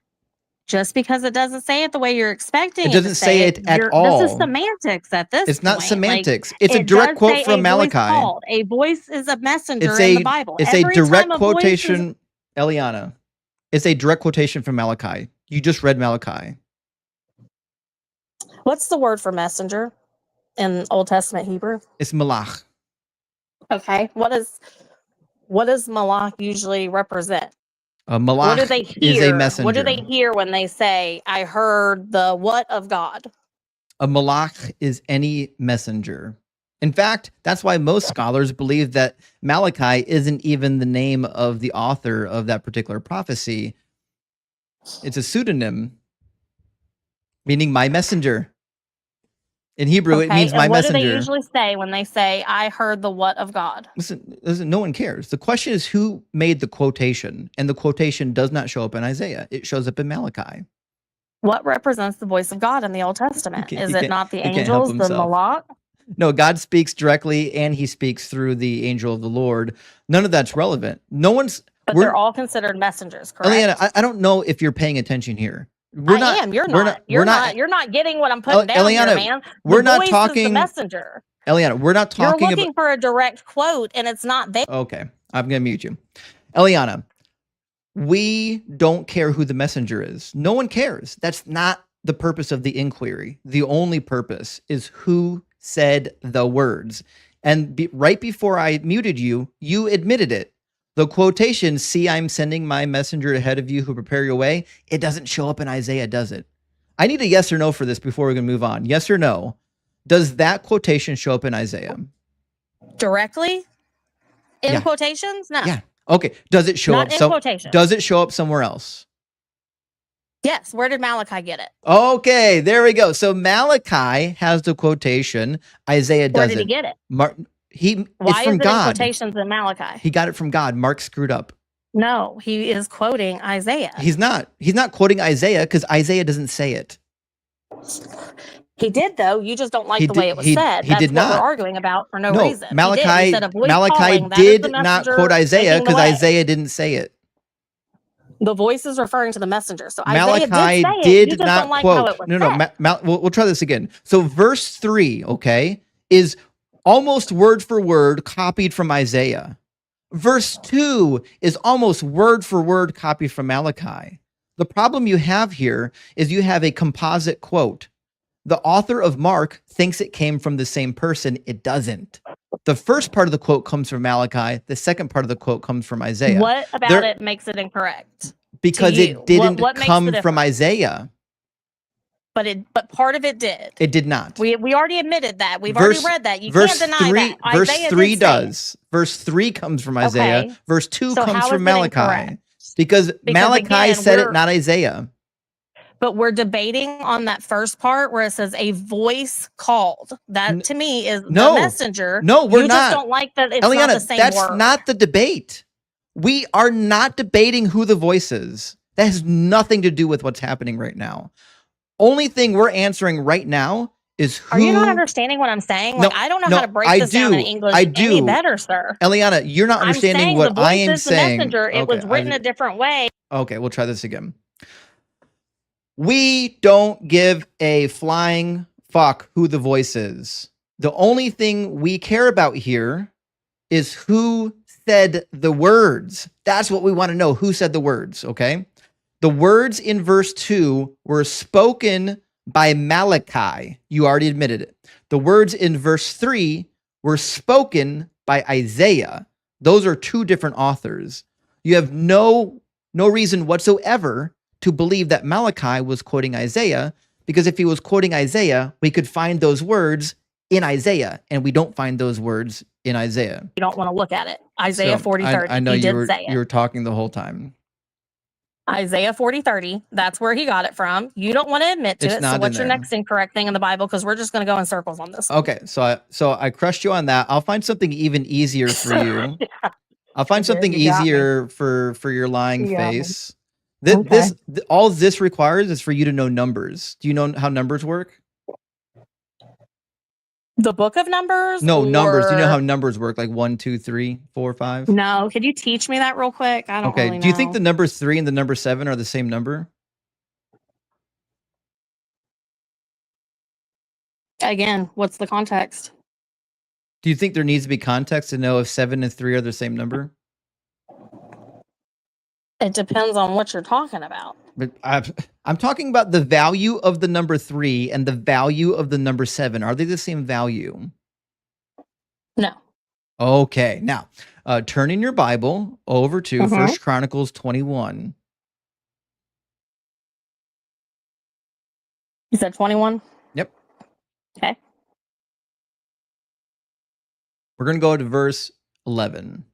S6: just because it doesn't say it the way you're expecting
S1: It doesn't say it at
S6: This
S1: all.
S6: is semantics at this point.
S1: It's not
S6: Like,
S1: semantics. It's a
S6: it
S1: direct
S6: does
S1: quote
S6: say
S1: from
S6: a voice
S1: Malachi.
S6: called. A voice is a messenger
S1: It's
S6: in the
S1: a
S6: Bible.
S1: it's
S6: Every
S1: a direct
S6: time a voice is-
S1: quotation, Elelliana. It's a direct quotation from Malachi. You just read Malachi.
S6: What's the word for messenger in Old Testament Hebrew?
S1: It's malach.
S6: Okay. What does malach usually represent? What do
S1: Malach
S6: they
S1: is a
S6: hear?
S1: messenger.
S6: What do they hear when they say, "I heard the what of God"?
S1: A malach is any messenger. In fact, that's why most scholars believe that Malachi isn't even the name of the author of that particular prophecy. It's a pseudonym, meaning my messenger. In Hebrew, it means my messenger.
S6: What do they usually say when they say, "I heard the what of God"?
S1: Listen, no one cares. The question is who made the quotation, and the quotation does not show up in Isaiah. It shows up in Malachi.
S6: What represents the voice of God in the Old Testament? Is it not the
S1: he can't help
S6: angels, the
S1: himself.
S6: malach?
S1: No, God speaks directly, and he speaks through the angel of the Lord. None of that's relevant.
S6: But they're all considered messengers, correct?
S1: Elelliana, I don't know if you're paying attention here.
S6: You're not. You're not getting what I'm putting down here, man.
S1: We're not talking.
S6: The messenger.
S1: Elelliana, we're not talking.
S6: You're looking for a direct quote, and it's not there.
S1: Okay, I'm gonna mute you, Elelliana. We don't care who the messenger is. No one cares. That's not the purpose of the inquiry. The only purpose is who said the words. And right before I muted you, you admitted it. The quotation, "See, I'm sending my messenger ahead of you who prepare your way," it doesn't show up in Isaiah, does it? I need a yes or no for this before we can move on. Yes or no? Does that quotation show up in Isaiah?
S6: Directly? In
S1: Yeah.
S6: quotations? No.
S1: Yeah. Okay. Does it show
S6: Not
S1: up?
S6: in quotations.
S1: Does it show up somewhere else?
S6: Yes. Where did Malachi get it?
S1: Okay, there we go. So Malachi has the quotation. Isaiah doesn't.
S6: Where did he get it?
S1: Why it's from
S6: is it
S1: God.
S6: in quotations in Malachi?
S1: He got it from God. Mark screwed up.
S6: No, he is quoting Isaiah.
S1: He's not quoting Isaiah because Isaiah doesn't say it.
S6: He did, though. You just don't like the way it was said.
S1: He did not.
S6: That's what we're arguing about for no reason.
S1: Malachi,
S6: He said, a voice
S1: Malachi
S6: calling,
S1: did not quote Isaiah because Isaiah didn't say it.
S6: The voice is referring to the messenger. So
S1: Malachi
S6: Isaiah did, say
S1: did
S6: it. You just
S1: not
S6: don't like
S1: quote.
S6: how it was said.
S1: We'll try this again. So verse 3, okay, is almost word for word copied from Isaiah. Verse 2 is almost word for word copied from Malachi. The problem you have here is you have a composite quote. The author of Mark thinks it came from the same person. It doesn't. The first part of the quote comes from Malachi. The second part of the quote comes from Isaiah.
S6: What about it makes it incorrect?
S1: Because it didn't come from Isaiah.
S6: But part of it did.
S1: It did not.
S6: We already admitted that. We've already read that. You can't deny that.
S1: Verse
S6: Isaiah
S1: 3 does. Verse 3 comes from Isaiah.
S6: Okay.
S1: Verse 2
S6: So
S1: comes
S6: how
S1: from
S6: is it
S1: Malachi.
S6: incorrect?
S1: Because Malachi
S6: again,
S1: said it, not Isaiah.
S6: But we're debating on that first part where it says a voice called. That to me is the messenger.
S1: No, we're
S6: you
S1: not.
S6: You just don't like that it's
S1: Elelliana,
S6: not the same
S1: that's
S6: word.
S1: not the debate. We are not debating who the voice is. That has nothing to do with what's happening right now. Only thing we're answering right now is who...
S6: Are you not understanding what I'm saying? Like, I don't know how to break this down in English any better, sir.
S1: Elelliana, you're not understanding what I am saying.
S6: The messenger. It was written a different way.
S1: Okay, we'll try this again. We don't give a flying fuck who the voice is. The only thing we care about here is who said the words. That's what we want to know. Who said the words, okay? The words in verse 2 were spoken by Malachi. You already admitted it. The words in verse 3 were spoken by Isaiah. Those are two different authors. You have no reason whatsoever to believe that Malachi was quoting Isaiah, because if he was quoting Isaiah, we could find those words in Isaiah, and we don't find those words in Isaiah.
S6: You don't want to look at it. Isaiah 40:30.
S1: I know you were talking the whole time.
S6: Isaiah 40:30. That's where he got it from. You don't want to admit to it. So what's your next incorrect thing in the Bible? Because we're just going to go in circles on this.
S1: Okay, so I crushed you on that. I'll find something even easier for you. Yeah. I'll find something easier for your lying face. All this requires is for you to know numbers. Do you know how numbers work?
S6: The book of Numbers?
S1: No, numbers. Do you know how numbers work? Like 1, 2, 3, 4, 5?
S6: No. Could you teach me that real quick? I don't really know.
S1: Do you think the number 3 and the number 7 are the same number?
S6: Again, what's the context?
S1: Do you think there needs to be context to know if 7 and 3 are the same number?
S6: It depends on what you're talking about.
S1: But I'm talking about the value of the number 3 and the value of the number 7. Are they the same value?
S6: No.
S1: Okay. Now, turn in your Bible over to 1 Chronicles 21.
S6: You said 21?
S1: Yep.
S6: Okay.
S1: We're going to go to verse 11.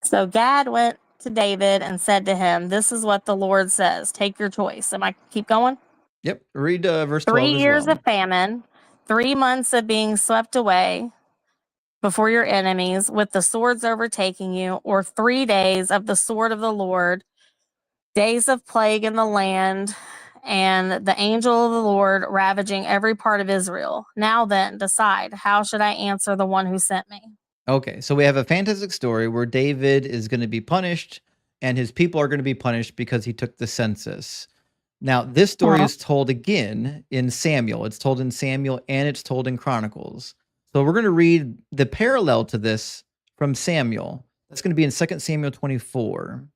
S6: So Gad went to David and said to him, "This is what the Lord says. Take your choice." Am I keep going?
S1: Yep. Read verse 12
S6: 3 years of famine, 3 months of being swept away before your enemies with the swords overtaking you, or 3 days of the sword of the Lord, days of plague in the land, and the angel of the Lord ravaging every part of Israel. Now then, decide, how should I answer the one who sent me?
S1: Okay, so we have a fantastic story where David is going to be punished and his people are going to be punished because he took the census. Now, this story is told again in Samuel. It's told in Samuel and it's told in Chronicles. So we're going to read the parallel to this from Samuel. That's going to be in 2 Samuel 24.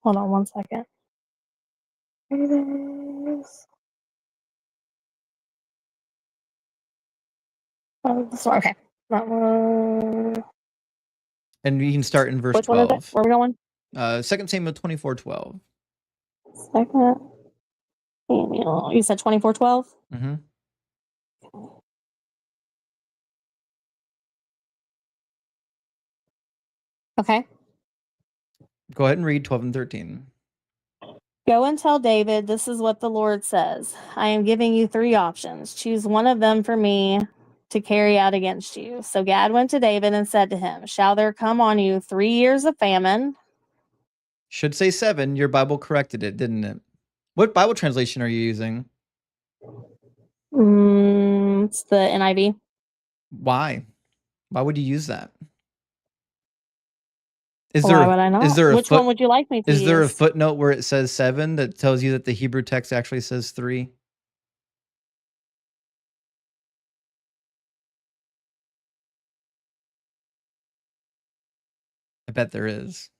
S6: Hold on 1 second. Here it is. Oh, sorry. Okay. That one.
S1: And you can start in verse
S6: Which
S1: 12.
S6: one is it? Where are we going?
S1: 2 Samuel 24:12.
S6: 2 Samuel. You said 24:12?
S1: Mm-hmm.
S6: Okay.
S1: Go ahead and read 12 and 13.
S6: Go and tell David, this is what the Lord says. I am giving you 3 options. Choose one of them for me to carry out against you. So Gad went to David and said to him, shall there come on you 3 years of famine?
S1: Should say 7. Your Bible corrected it, didn't it? What Bible translation are you using?
S6: It's the NIV.
S1: Why? Why would you use that?
S6: Why would I not? Which one would you like me to use?
S1: Is there a footnote where it says 7 that tells you that the Hebrew text actually says 3? I bet there is.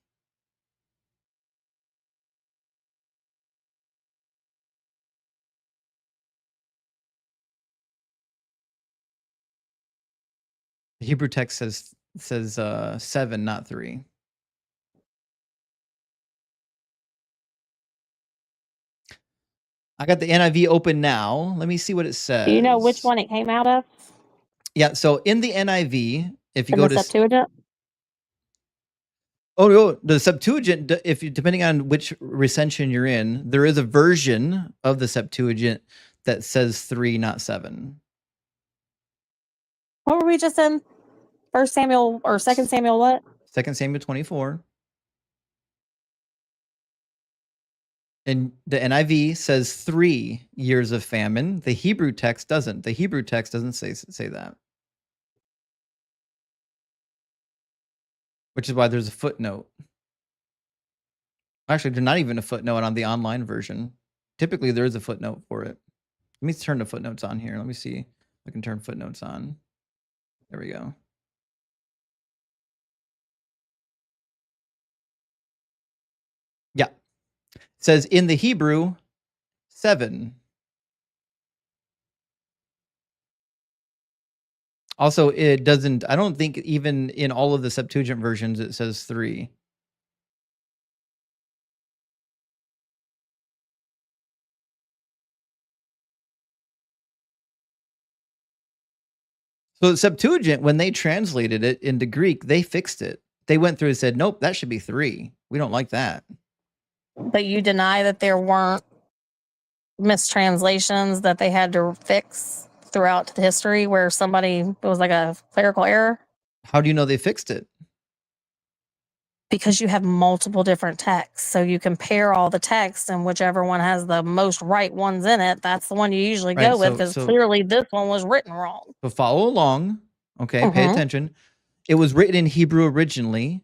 S1: The Hebrew text says 7, not 3. I got the NIV open now. Let me see what it says.
S6: Do you know which one it came out of?
S1: Yeah, so in the NIV, if you
S6: In
S1: go
S6: the
S1: to
S6: Septuagint?
S1: Oh no, the Septuagint, if you, depending on which recension you're in, there is a version of the Septuagint that says 3, not 7.
S6: What were we just in? 1 Samuel or 2 Samuel what?
S1: 2 Samuel 24. And the NIV says 3 years of famine. The Hebrew text doesn't. The Hebrew text doesn't say that. Which is why there's a footnote. Actually, there's not even a footnote on the online version. Typically, there is a footnote for it. Let me turn the footnotes on here. Let me see if I can turn footnotes on. There we go. Yeah. It says in the Hebrew, 7. Also, it doesn't, I don't think even in all of the Septuagint versions, it says 3. So the Septuagint, when they translated it into Greek, they fixed it. They went through and said, nope, that should be 3. We don't like that.
S6: But you deny that there weren't mistranslations that they had to fix throughout the history where it was like a clerical error?
S1: How do you know they fixed it?
S6: Because you have multiple different texts. So you compare all the texts, and whichever one has the most right ones in it, that's the one you usually go with, because clearly this one was written wrong.
S1: So follow along. Okay, pay attention. It was written in Hebrew originally.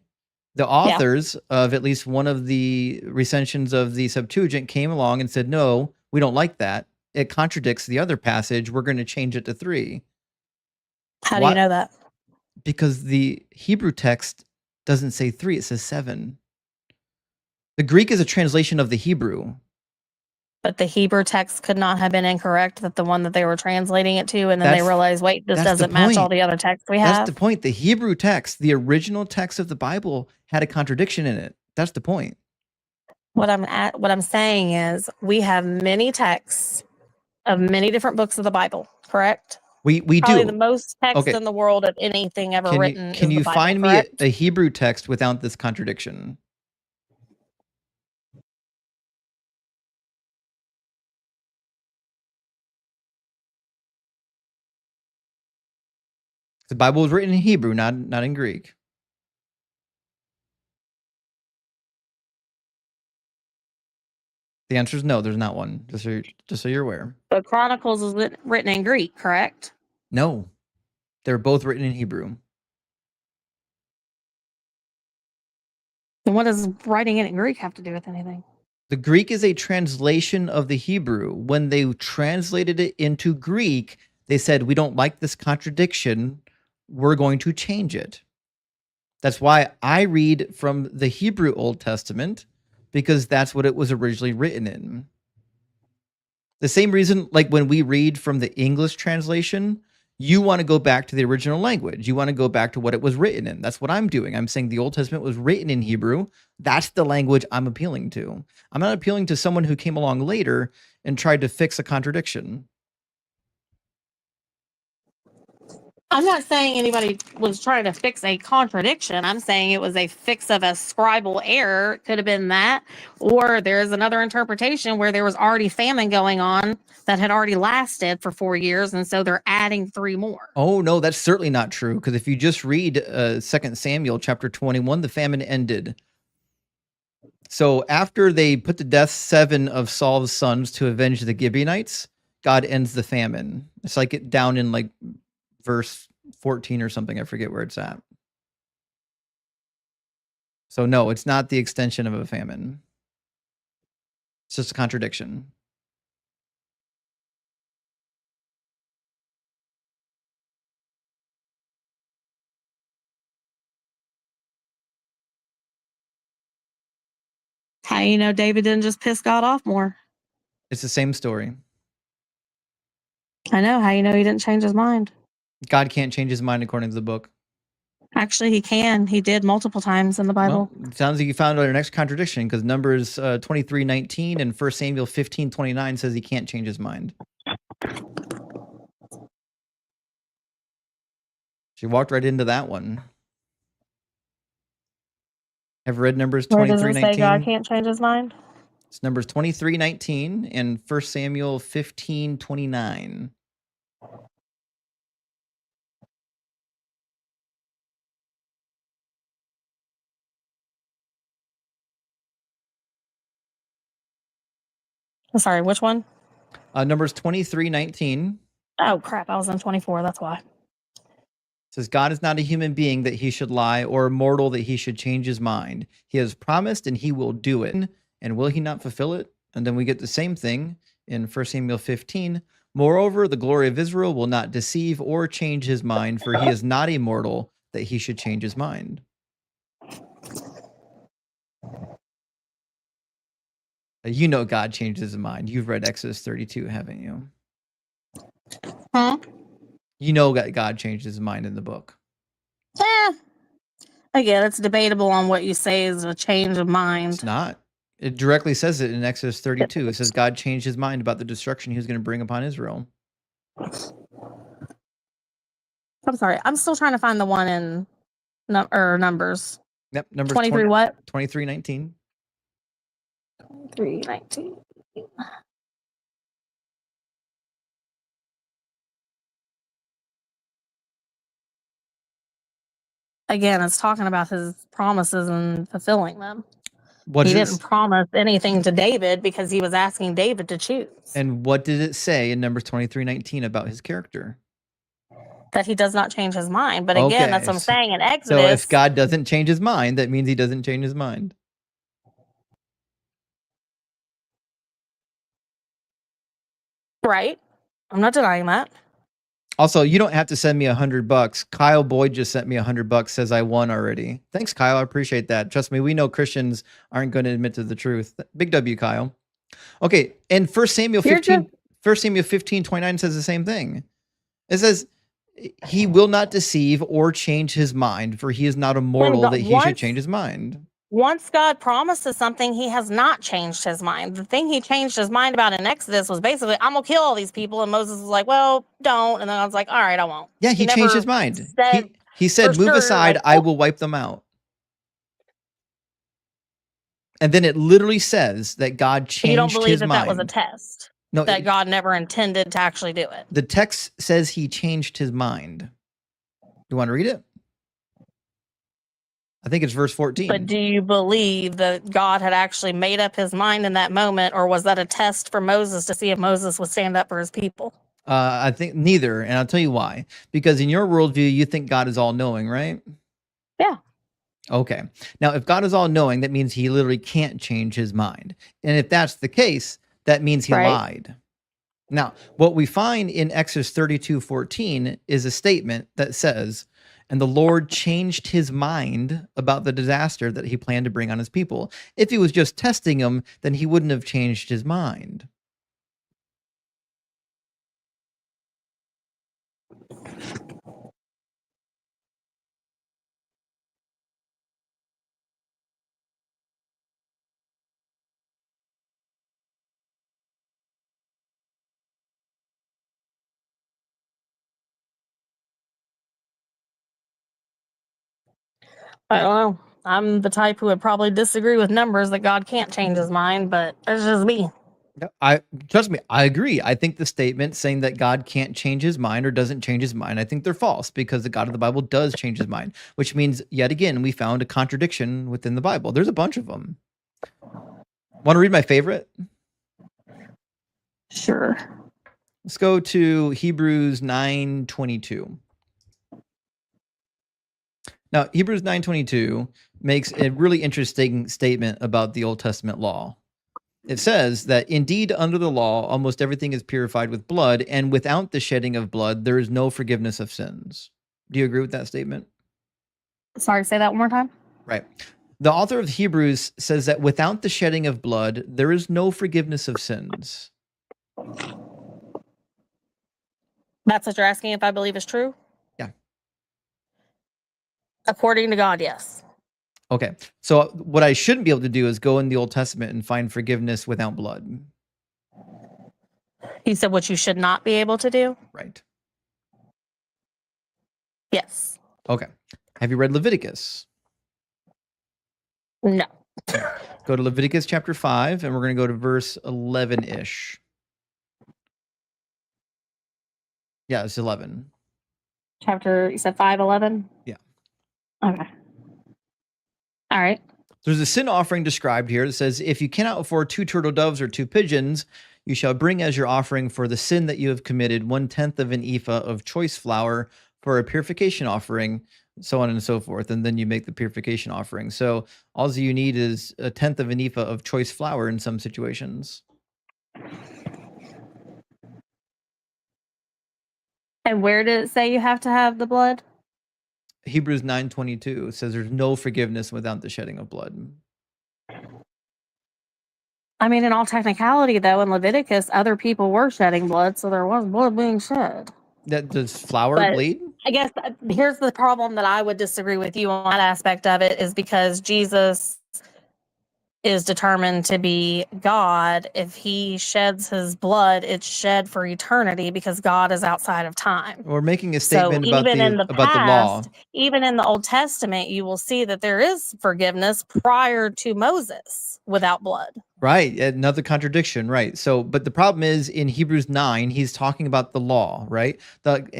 S1: The authors of at least one of the recensions of the Septuagint came along and said, no, we don't like that. It contradicts the other passage. We're going to change it to 3.
S6: How do you know that?
S1: Because the Hebrew text doesn't say 3, it says 7. The Greek is a translation of the Hebrew.
S6: But the Hebrew text could not have been incorrect, that the one that they were translating it to, and then they realized, wait, this doesn't match all the other texts we have.
S1: That's the point. The Hebrew text, the original text of the Bible, had a contradiction in it. That's the point.
S6: What I'm saying is we have many texts of many different books of the Bible, correct?
S1: We
S6: Probably
S1: do.
S6: the most text in the world of anything ever written.
S1: Can you find me a Hebrew text without this contradiction? The Bible was written in Hebrew, not in Greek. The answer is no, there's not one. Just so you're aware.
S6: But Chronicles was written in Greek, correct?
S1: No, they're both written in Hebrew.
S6: And what does writing it in Greek have to do with anything?
S1: The Greek is a translation of the Hebrew. When they translated it into Greek, they said, we don't like this contradiction. We're going to change it. That's why I read from the Hebrew Old Testament, because that's what it was originally written in. The same reason, like when we read from the English translation, you want to go back to the original language. You want to go back to what it was written in. That's what I'm doing. I'm saying the Old Testament was written in Hebrew. That's the language I'm appealing to. I'm not appealing to someone who came along later and tried to fix a contradiction.
S6: I'm not saying anybody was trying to fix a contradiction. I'm saying it was a fix of a scribal error. It could have been that. Or there's another interpretation where there was already famine going on that had already lasted for 4 years. And so they're adding 3 more.
S1: Oh, no, that's certainly not true. Because if you just read 2 Samuel chapter 21, the famine ended. So after they put to death 7 of Saul's sons to avenge the Gibeonites, God ends the famine. It's like it down in like verse 14 or something. I forget where it's at. So no, it's not the extension of a famine. It's just a contradiction.
S6: How you know David didn't just piss God off more?
S1: It's the same story.
S6: I know. How you know he didn't change his mind?
S1: God can't change his mind according to the book.
S6: Actually, he can. He did multiple times in the Bible.
S1: Well, it sounds like you found our next contradiction because Numbers 23:19 and 1 Samuel 15:29 says he can't change his mind. She walked right into that one. Have you read Numbers 23:19?
S6: Where does it say God can't change his mind?
S1: It's Numbers 23:19 and 1 Samuel 15:29.
S6: I'm sorry, which one?
S1: Numbers 23:19
S6: Oh, crap. I was in 24. That's why.
S1: says, God is not a human being that he should lie, or mortal that he should change his mind. He has promised and he will do it. And will he not fulfill it? And then we get the same thing in 1 Samuel 15. Moreover, the glory of Israel will not deceive or change his mind, for he is not a mortal that he should change his mind. You know God changes his mind. You've read Exodus 32, haven't you?
S6: Huh?
S1: You know that God changed his mind in the book.
S6: Again, it's debatable on what you say is a change of mind.
S1: It's not. It directly says it in Exodus 32. It says God changed his mind about the destruction he was going to bring upon Israel.
S6: I'm sorry. I'm still trying to find the one in Numbers.
S1: Yep, Numbers
S6: 23 what?
S1: 23:19.
S6: 3:19. Again, it's talking about his promises and fulfilling them. He didn't promise anything to David because he was asking David to choose.
S1: And what did it say in Numbers 23:19 about his character?
S6: That he does not change his mind. But again, that's what I'm saying in Exodus.
S1: So if God doesn't change his mind, that means he doesn't change his mind.
S6: Right. I'm not denying that.
S1: Also, you don't have to send me $100. Kyle Boyd just sent me $100, says I won already. Thanks, Kyle. I appreciate that. Trust me, we know Christians aren't going to admit to the truth. Big W, Kyle. Okay, and 1 Samuel 15:29 says the same thing. It says, he will not deceive or change his mind, for he is not a mortal that he should change his mind.
S6: Once God promises something, he has not changed his mind. The thing he changed his mind about in Exodus was basically, I'm going to kill all these people. And Moses was like, well, don't. And then I was like, all right, I won't.
S1: Yeah, he changed his mind. He said, move aside, I will wipe them out. And then it literally says that God changed his mind. You don't believe that
S6: was a test? No, that God never intended to actually do it?
S1: The text says he changed his mind. Do you want to read it? I think it's verse 14.
S6: But do you believe that God had actually made up his mind in that moment, or was that a test for Moses to see if Moses would stand up for his people?
S1: I think neither, and I'll tell you why. Because in your worldview, you think God is all-knowing, right?
S6: Yeah.
S1: Okay. Now, if God is all-knowing, that means he literally can't change his mind. And if that's the case, that means he lied. Now, what we find in Exodus 32:14 is a statement that says, and the Lord changed his mind about the disaster that he planned to bring on his people. If he was just testing them, then he wouldn't have changed his mind.
S6: I don't know. I'm the type who would probably disagree with numbers that God can't change his mind, but that's just me.
S1: Trust me, I agree. I think the statement saying that God can't change his mind or doesn't change his mind, I think they're false, because the God of the Bible does change his mind, which means yet again we found a contradiction within the Bible. There's a bunch of them. Want to read my favorite?
S6: Sure.
S1: Let's go to Hebrews 9:22. Now, Hebrews 9:22 makes a really interesting statement about the Old Testament law. It says that indeed under the law, almost everything is purified with blood, and without the shedding of blood, there is no forgiveness of sins. Do you agree with that statement?
S6: Sorry, say that one more time.
S1: Right. The author of Hebrews says that without the shedding of blood, there is no forgiveness of sins.
S6: That's what you're asking if I believe is true?
S1: Yeah.
S6: According to God, yes.
S1: Okay. So what I shouldn't be able to do is go in the Old Testament and find forgiveness without blood.
S6: You said what you should not be able to do?
S1: Right.
S6: Yes.
S1: Okay. Have you read Leviticus?
S6: No.
S1: Go to Leviticus chapter 5, and we're going to go to verse 11-ish. Yeah, it's 11.
S6: You said 5:11?
S1: Yeah.
S6: Okay. All right.
S1: There's a sin offering described here that says, if you cannot afford 2 turtle doves or 2 pigeons, you shall bring as your offering for the sin that you have committed 1/10 of an ephah of choice flour for a purification offering, so on and so forth. And then you make the purification offering. So all you need is 1/10 of an ephah of choice flour in some situations.
S6: And where did it say you have to have the blood?
S1: Hebrews 9:22 says there's no forgiveness without the shedding of blood.
S6: I mean, in all technicality, though, in Leviticus, other people were shedding blood, so there was blood being shed.
S1: Does flour
S6: But
S1: bleed?
S6: I guess here's the problem that I would disagree with you on that aspect of it, is because Jesus is determined to be God. If he sheds his blood, it's shed for eternity because God is outside of time.
S1: We're making a
S6: So
S1: statement about
S6: even in the
S1: the law.
S6: past, even in the Old Testament, you will see that there is forgiveness prior to Moses without blood.
S1: Right. Another contradiction. Right. So, but the problem is in Hebrews 9, he's talking about the law, right? Like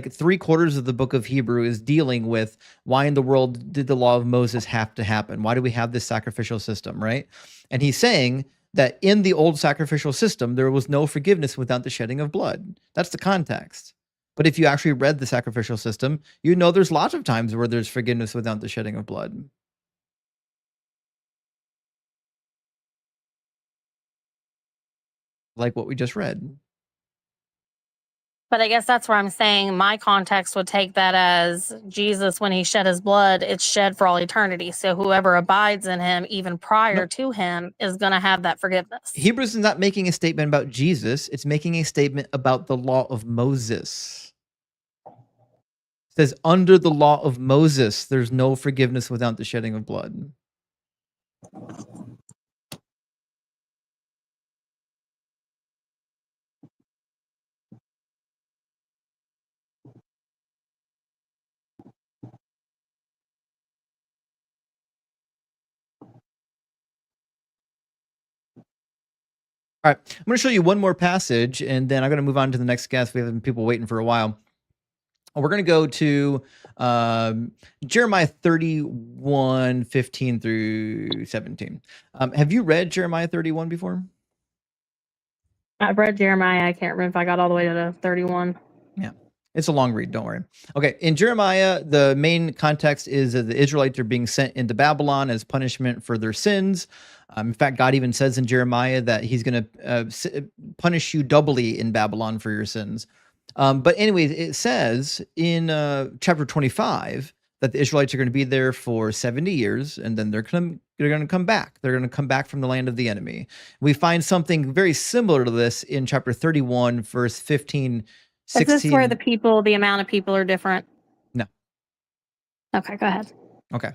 S1: 3/4 of the book of Hebrew is dealing with why in the world did the law of Moses have to happen? Why do we have this sacrificial system, right? And he's saying that in the old sacrificial system, there was no forgiveness without the shedding of blood. That's the context. But if you actually read the sacrificial system, you know there's lots of times where there's forgiveness without the shedding of blood. Like what we just read.
S6: But I guess that's where I'm saying my context would take that as Jesus, when he shed his blood, it's shed for all eternity. So whoever abides in him, even prior to him, is going to have that forgiveness.
S1: Hebrews is not making a statement about Jesus. It's making a statement about the law of Moses. It says, under the law of Moses, there's no forgiveness without the shedding of blood. All right, I'm going to show you one more passage, and then I'm going to move on to the next guest. We have people waiting for a while. We're going to go to Jeremiah 31:15 through 17. Have you read Jeremiah 31 before?
S6: I've read Jeremiah. I can't remember if I got all the way to 31.
S1: Yeah, it's a long read. Don't worry. Okay, in Jeremiah, the main context is that the Israelites are being sent into Babylon as punishment for their sins. In fact, God even says in Jeremiah that he's going to punish you doubly in Babylon for your sins. But anyways, it says in chapter 25 that the Israelites are going to be there for 70 years, and then they're going to come back. They're going to come back from the land of the enemy. We find something very similar to this in chapter 31, verse 15, 16.
S6: Is this where the amount of people are different?
S1: No.
S6: Okay, go ahead.
S1: Okay.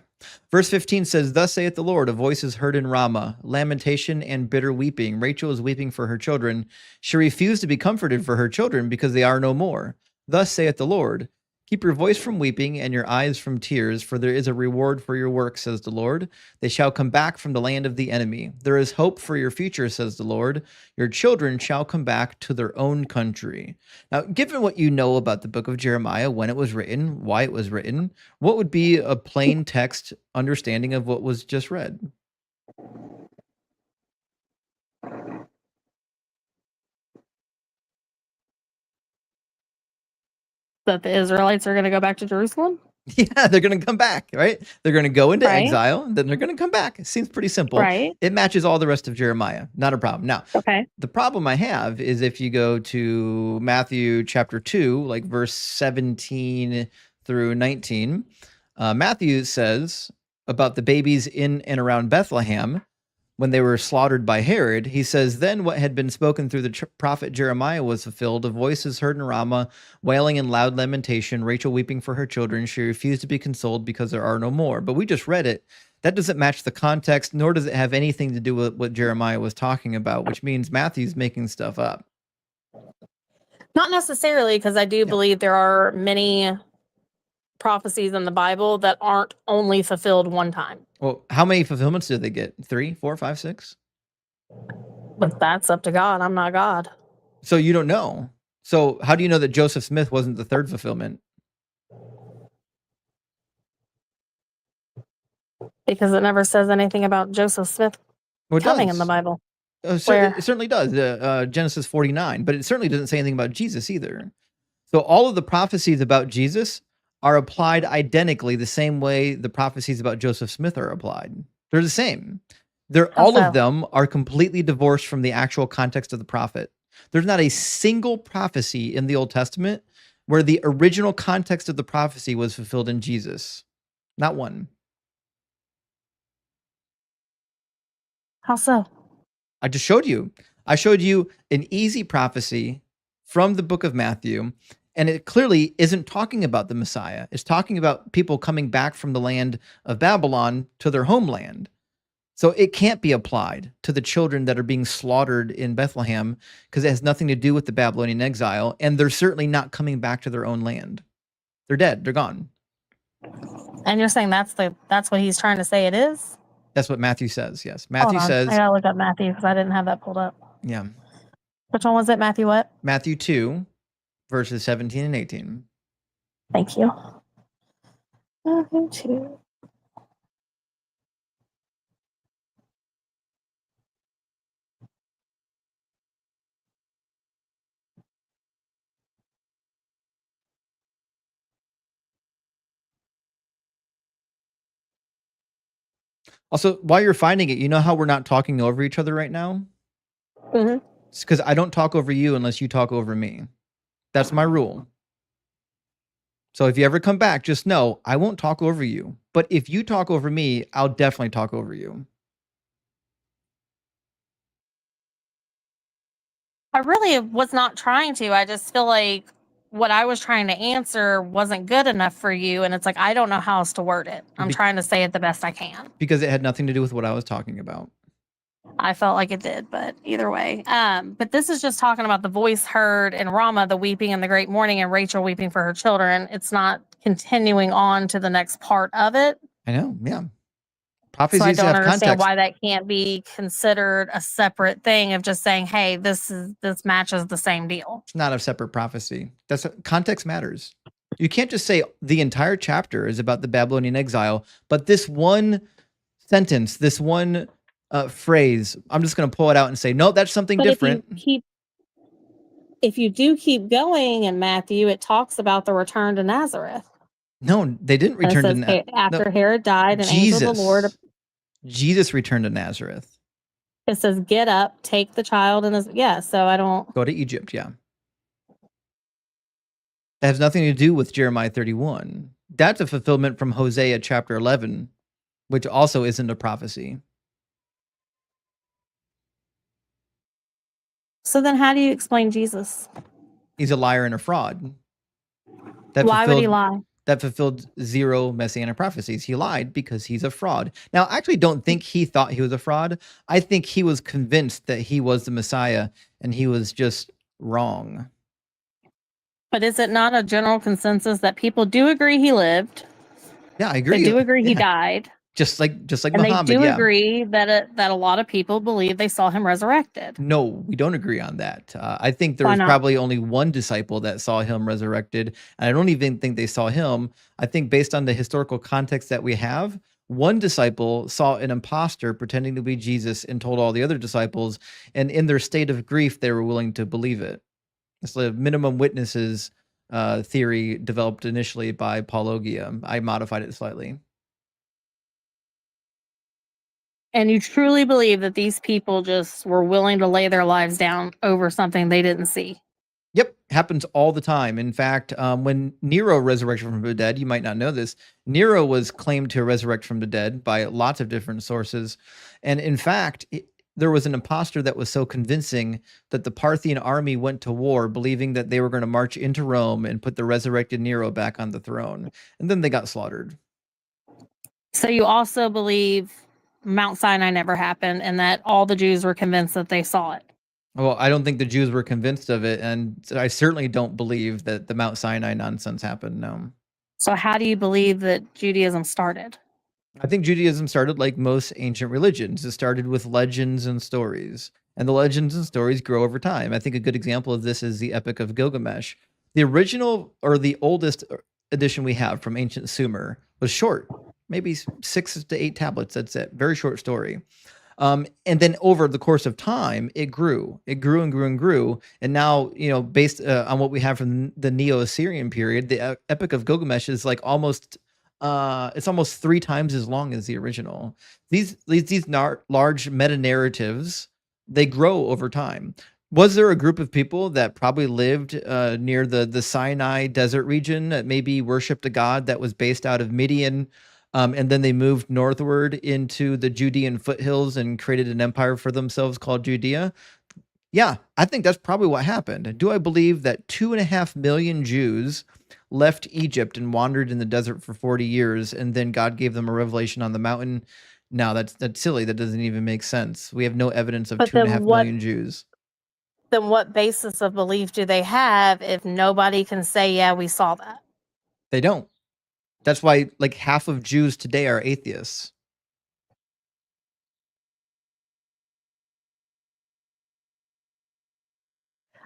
S1: Verse 15 says, thus saith the Lord, a voice is heard in Ramah, lamentation and bitter weeping. Rachel is weeping for her children. She refused to be comforted for her children because they are no more. Thus saith the Lord, Keep your voice from weeping and your eyes from tears, for there is a reward for your work, says the Lord. They shall come back from the land of the enemy. There is hope for your future, says the Lord. Your children shall come back to their own country. Now, given what you know about the book of Jeremiah, when it was written, why it was written, what would be a plain text understanding of what was just read?
S6: That the Israelites are going to go back to Jerusalem?
S1: Yeah, they're going to come back, right? They're going to go into
S6: Right.
S1: exile, and then they're going to come back. It seems pretty simple.
S6: Right.
S1: It matches all the rest of Jeremiah. Not a problem. Now,
S6: Okay.
S1: the problem I have is if you go to Matthew chapter 2, like verse 17 through 19, Matthew says about the babies in and around Bethlehem when they were slaughtered by Herod. He says, then what had been spoken through the prophet Jeremiah was fulfilled. A voice is heard in Ramah, wailing in loud lamentation, Rachel weeping for her children. She refused to be consoled because there are no more. But we just read it. That doesn't match the context, nor does it have anything to do with what Jeremiah was talking about, which means Matthew's making stuff up.
S6: Not necessarily, because I do believe there are many prophecies in the Bible that aren't only fulfilled one time.
S1: Well, how many fulfillments did they get? 3, 4, 5, 6?
S6: But that's up to God. I'm not God.
S1: So you don't know. So how do you know that Joseph Smith wasn't the third fulfillment?
S6: Because it never says anything about Joseph Smith coming in the Bible.
S1: It certainly does. Genesis 49, but it certainly doesn't say anything about Jesus either. So all of the prophecies about Jesus are applied identically the same way the prophecies about Joseph Smith are applied. They're the same. All of them are completely divorced from the actual context of the prophet. There's not a single prophecy in the Old Testament where the original context of the prophecy was fulfilled in Jesus. Not one.
S6: How so?
S1: I just showed you. I showed you an easy prophecy from the book of Matthew, and it clearly isn't talking about the Messiah. It's talking about people coming back from the land of Babylon to their homeland. So it can't be applied to the children that are being slaughtered in Bethlehem because it has nothing to do with the Babylonian exile, and they're certainly not coming back to their own land. They're dead. They're gone.
S6: And you're saying that's what he's trying to say it is?
S1: That's what Matthew says, yes. Matthew says...
S6: I gotta look up Matthew because I didn't have that pulled up.
S1: Yeah.
S6: Which one was it? Matthew what?
S1: Matthew 2, verses 17 and 18.
S6: Thank you. Matthew 2.
S1: Also, while you're finding it, you know how we're not talking over each other right now?
S6: Mm-hmm.
S1: It's because I don't talk over you unless you talk over me. That's my rule. So if you ever come back, just know I won't talk over you. But if you talk over me, I'll definitely talk over you.
S6: I really was not trying to. I just feel like what I was trying to answer wasn't good enough for you. And it's like, I don't know how else to word it. I'm trying to say it the best I can.
S1: Because it had nothing to do with what I was talking about.
S6: I felt like it did, but either way. But this is just talking about the voice heard in Ramah, the weeping and the great mourning, and Rachel weeping for her children. It's not continuing on to the next part of it.
S1: I know, yeah. Prophecies
S6: so I don't
S1: have
S6: understand
S1: context.
S6: why that can't be considered a separate thing of just saying, hey, this matches the same deal.
S1: It's not a separate prophecy. Context matters. You can't just say the entire chapter is about the Babylonian exile, but this one sentence, this one phrase, I'm just going to pull it out and say, no, that's something different.
S6: If you do keep going in Matthew, it talks about the return to Nazareth.
S1: No, they didn't return to Nazareth.
S6: After Herod died, an angel of the Lord.
S1: Jesus returned to Nazareth.
S6: It says, get up, take the child, and so I don't...
S1: Go to Egypt, yeah. That has nothing to do with Jeremiah 31. That's a fulfillment from Hosea chapter 11, which also isn't a prophecy.
S6: So then how do you explain Jesus?
S1: He's a liar and a fraud.
S6: Why would he lie?
S1: That fulfilled 0 messianic prophecies. He lied because he's a fraud. Now, I actually don't think he thought he was a fraud. I think he was convinced that he was the Messiah and he was just wrong.
S6: But is it not a general consensus that people do agree he lived?
S1: Yeah, I agree.
S6: They do agree he died.
S1: Just like
S6: And
S1: Muhammad,
S6: they do
S1: yeah.
S6: agree that a lot of people believe they saw him resurrected.
S1: No, we don't agree on that. I think there
S6: Why
S1: was
S6: not?
S1: probably only one disciple that saw him resurrected, and I don't even think they saw him. I think based on the historical context that we have, one disciple saw an imposter pretending to be Jesus and told all the other disciples, and in their state of grief, they were willing to believe it. It's the minimum witnesses theory developed initially by Paulogia. I modified it slightly.
S6: And you truly believe that these people just were willing to lay their lives down over something they didn't see?
S1: Yep, happens all the time. In fact, when Nero resurrected from the dead, you might not know this, Nero was claimed to resurrect from the dead by lots of different sources. And in fact, there was an imposter that was so convincing that the Parthian army went to war believing that they were going to march into Rome and put the resurrected Nero back on the throne. And then they got slaughtered.
S6: So you also believe Mount Sinai never happened and that all the Jews were convinced that they saw it?
S1: Well, I don't think the Jews were convinced of it, and I certainly don't believe that the Mount Sinai nonsense happened, no.
S6: So how do you believe that Judaism started?
S1: I think Judaism started like most ancient religions. It started with legends and stories, and the legends and stories grow over time. I think a good example of this is the Epic of Gilgamesh. The original or the oldest edition we have from ancient Sumer was short, maybe 6 to 8 tablets. That's it. Very short story. And then over the course of time, it grew and grew and grew. And now, based on what we have from the Neo-Assyrian period, the Epic of Gilgamesh is like almost 3 times as long as the original. These large meta narratives, they grow over time. Was there a group of people that probably lived near the Sinai desert region that maybe worshipped a god that was based out of Midian? And then they moved northward into the Judean foothills and created an empire for themselves called Judea. Yeah, I think that's probably what happened. Do I believe that 2.5 million Jews left Egypt and wandered in the desert for 40 years, and then God gave them a revelation on the mountain? No, that's silly. That doesn't even make sense. We have no evidence of 2.5 million Jews.
S6: Then what basis of belief do they have if nobody can say, yeah, we saw that?
S1: They don't. That's why like half of Jews today are atheists.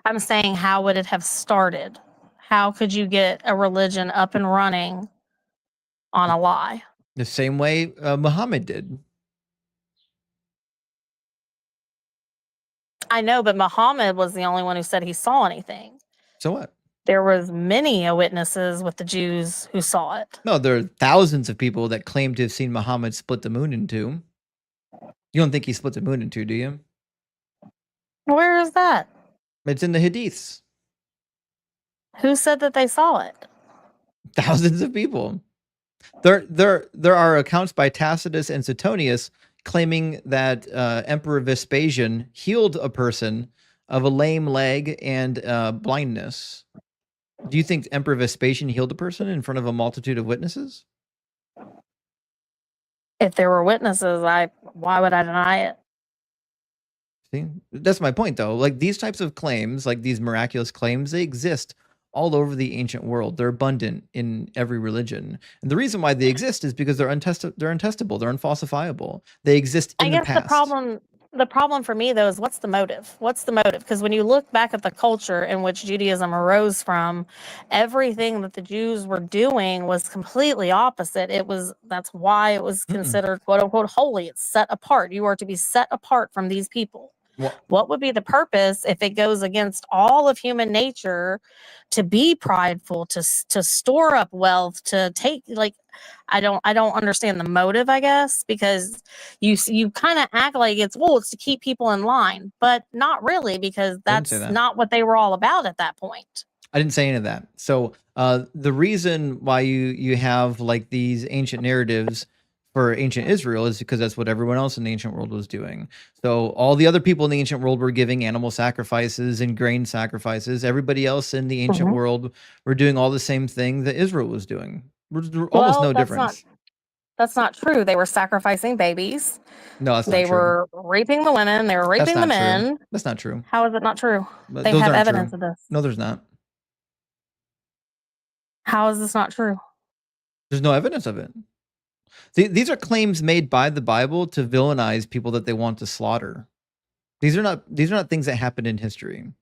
S6: I'm saying, how would it have started? How could you get a religion up and running on a lie?
S1: The same way Muhammad did.
S6: I know, but Muhammad was the only one who said he saw anything.
S1: So what?
S6: There was many witnesses with the Jews who saw it.
S1: No, there are thousands of people that claim to have seen Muhammad split the moon in two. You don't think he split the moon in two, do you?
S6: Where is that?
S1: It's in the Hadiths.
S6: Who said that they saw it?
S1: Thousands of people. There are accounts by Tacitus and Suetonius claiming that Emperor Vespasian healed a person of a lame leg and blindness. Do you think Emperor Vespasian healed a person in front of a multitude of witnesses?
S6: If there were witnesses, why would I deny it?
S1: See, that's my point, though. Like these types of claims, like these miraculous claims, they exist all over the ancient world. They're abundant in every religion, and the reason why they exist is because they're untestable, they're unfalsifiable. They exist in the past.
S6: I guess the problem for me, though, is what's the motive? What's the motive? Because when you look back at the culture in which Judaism arose from, everything that the Jews were doing was completely opposite. That's why it was considered quote unquote holy. It's set apart. You are to be set apart from these people. What would be the purpose if it goes against all of human nature to be prideful, to store up wealth, to take, like, I don't understand the motive, I guess, because you kind of act like it's to keep people in line, but not really, because that's not what they were all about at that point.
S1: I didn't say any of that. So the reason why you have like these ancient narratives for ancient Israel is because that's what everyone else in the ancient world was doing. So all the other people in the ancient world were giving animal sacrifices and grain sacrifices. Everybody else in the ancient world were doing all the same thing that Israel was doing. Almost no difference.
S6: That's not true. They were sacrificing babies.
S1: No, that's not true.
S6: They were raping the women. They were raping the men.
S1: That's not true.
S6: How is it not true?
S1: But
S6: they have evidence of this.
S1: No, there's not.
S6: How is this not true?
S1: There's no evidence of it. These are claims made by the Bible to villainize people that they want to slaughter. These are not things that happened in history.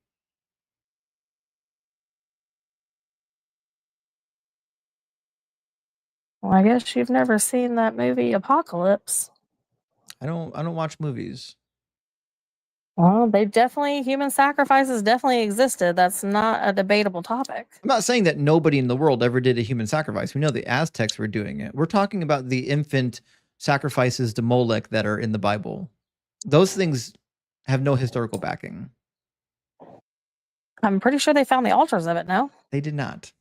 S6: Well, I guess you've never seen that movie Apocalypse.
S1: I don't watch movies.
S6: Well, human sacrifices definitely existed. That's not a debatable topic.
S1: I'm not saying that nobody in the world ever did a human sacrifice. We know the Aztecs were doing it. We're talking about the infant sacrifices to Molech that are in the Bible. Those things have no historical backing.
S6: I'm pretty sure they found the altars of it, no?
S1: They did not.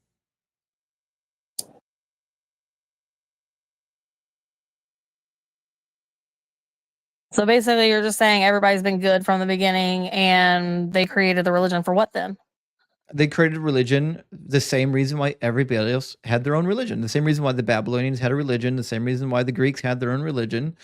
S6: So basically, you're just saying everybody's been good from the beginning, and they created the religion for what then?
S1: They created religion the same reason why everybody else had their own religion. The same reason why the Babylonians had a religion. The same reason why the Greeks had their own religion.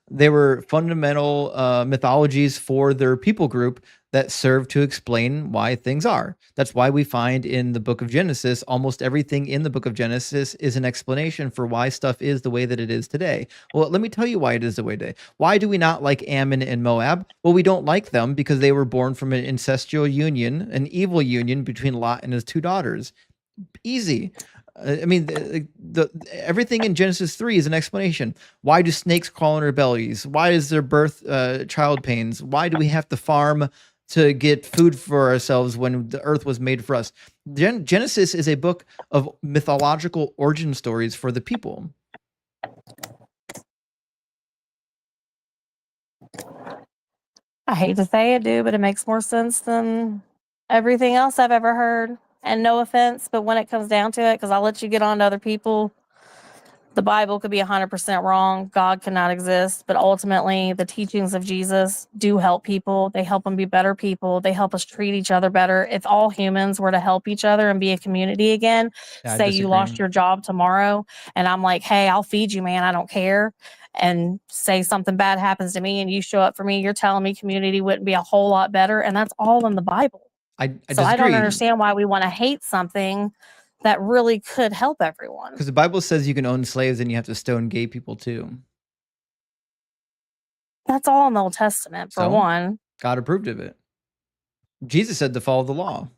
S1: They were fundamental mythologies for their people group that serve to explain why things are. That's why we find in the book of Genesis, almost everything in the book of Genesis is an explanation for why stuff is the way that it is today. Well, let me tell you why it is the way today. Why do we not like Ammon and Moab? Well, we don't like them because they were born from an incestual union, an evil union between Lot and his two daughters. Easy. I mean, the everything in Genesis 3 is an explanation. Why do snakes crawl in our bellies? Why is there birth child pains? Why do we have to farm to get food for ourselves when the earth was made for us? Genesis is a book of mythological origin stories for the people.
S6: I hate to say it, dude, but it makes more sense than everything else I've ever heard. And no offense, but when it comes down to it, because I'll let you get on to other people, the Bible could be 100% wrong. God cannot exist. But ultimately, the teachings of Jesus do help people. They help them be better people. They help us treat each other better. If all humans were to help each other and be a community again, say you lost your job tomorrow, and I'm like, hey, I'll feed you, man. I don't care. And say something bad happens to me and you show up for me, you're telling me community wouldn't be a whole lot better. And that's all in the Bible.
S1: I
S6: So
S1: disagree.
S6: I don't understand why we want to hate something that really could help everyone.
S1: Because the Bible says you can own slaves and you have to stone gay people too.
S6: That's all in the Old Testament, for one.
S1: God approved of it. Jesus said to follow the law.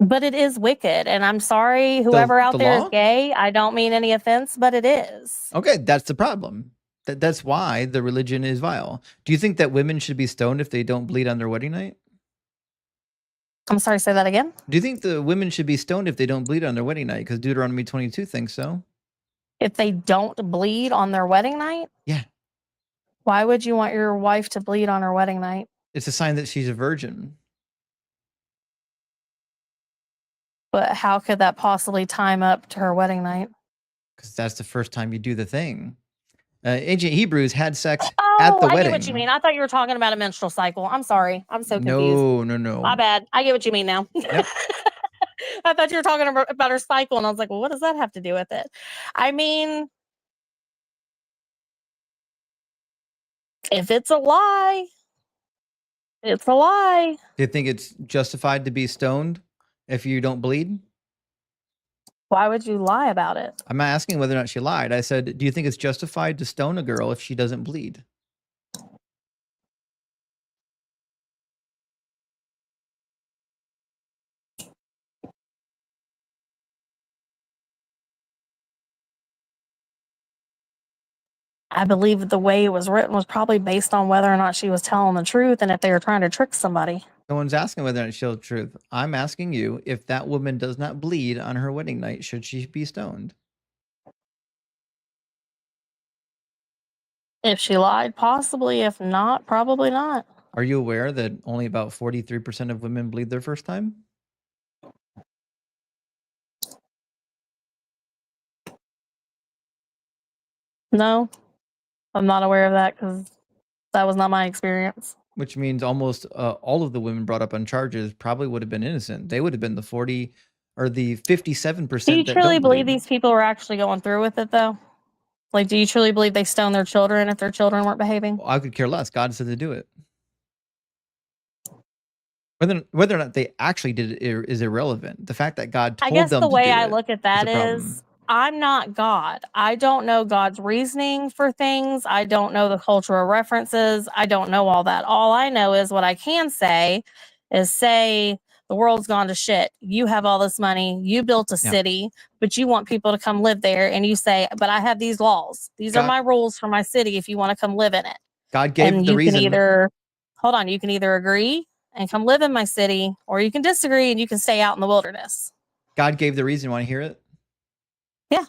S6: But it is wicked. And I'm sorry, whoever out there is gay. I don't mean any offense, but it is.
S1: Okay, that's the problem. That's why the religion is vile. Do you think that women should be stoned if they don't bleed on their wedding night?
S6: I'm sorry, say that again?
S1: Do you think the women should be stoned if they don't bleed on their wedding night? Because Deuteronomy 22 thinks so.
S6: If they don't bleed on their wedding night?
S1: Yeah.
S6: Why would you want your wife to bleed on her wedding night?
S1: It's a sign that she's a virgin.
S6: But how could that possibly time up to her wedding night?
S1: Because that's the first time you do the thing. Ancient Hebrews had sex at the wedding.
S6: I get what you mean. I thought you were talking about a menstrual cycle. I'm sorry. I'm so confused.
S1: No.
S6: My bad. I get what you mean now.
S1: Yep.
S6: I thought you were talking about her cycle, and I was like, well, what does that have to do with it? I mean, if it's a lie, it's a lie.
S1: Do you think it's justified to be stoned if you don't bleed?
S6: Why would you lie about it?
S1: I'm not asking whether or not she lied. I said, do you think it's justified to stone a girl if she doesn't bleed?
S6: I believe the way it was written was probably based on whether or not she was telling the truth and if they were trying to trick somebody.
S1: No one's asking whether or not she told the truth. I'm asking you, if that woman does not bleed on her wedding night, should she be stoned?
S6: If she lied, possibly. If not, probably not.
S1: Are you aware that only about 43% of women bleed their first time?
S6: No, I'm not aware of that because that was not my experience.
S1: Which means almost all of the women brought up on charges probably would have been innocent. They would have been the 40 or the 57%.
S6: Do you truly believe these people were actually going through with it, though? Like, do you truly believe they stoned their children if their children weren't behaving?
S1: Well, I could care less. God said to do it. Whether or not they actually did it is irrelevant. The fact that God
S6: I
S1: told
S6: guess
S1: them
S6: the
S1: to
S6: way
S1: do
S6: I
S1: it
S6: look at
S1: is
S6: that
S1: a
S6: is
S1: problem.
S6: I'm not God. I don't know God's reasoning for things. I don't know the cultural references. I don't know all that. All I know is what I can say is say the world's gone to shit. You have all this money. You built a
S1: Yeah.
S6: city, but you want people to come live there. And you say, but I have these laws. These are
S1: God,
S6: my rules for my city if you want to come live in it.
S1: God gave
S6: And
S1: the
S6: you can
S1: reason.
S6: either, hold on, you can either agree and come live in my city, or you can disagree and you can stay out in the wilderness.
S1: God gave the reason. Want to hear it?
S6: Yeah.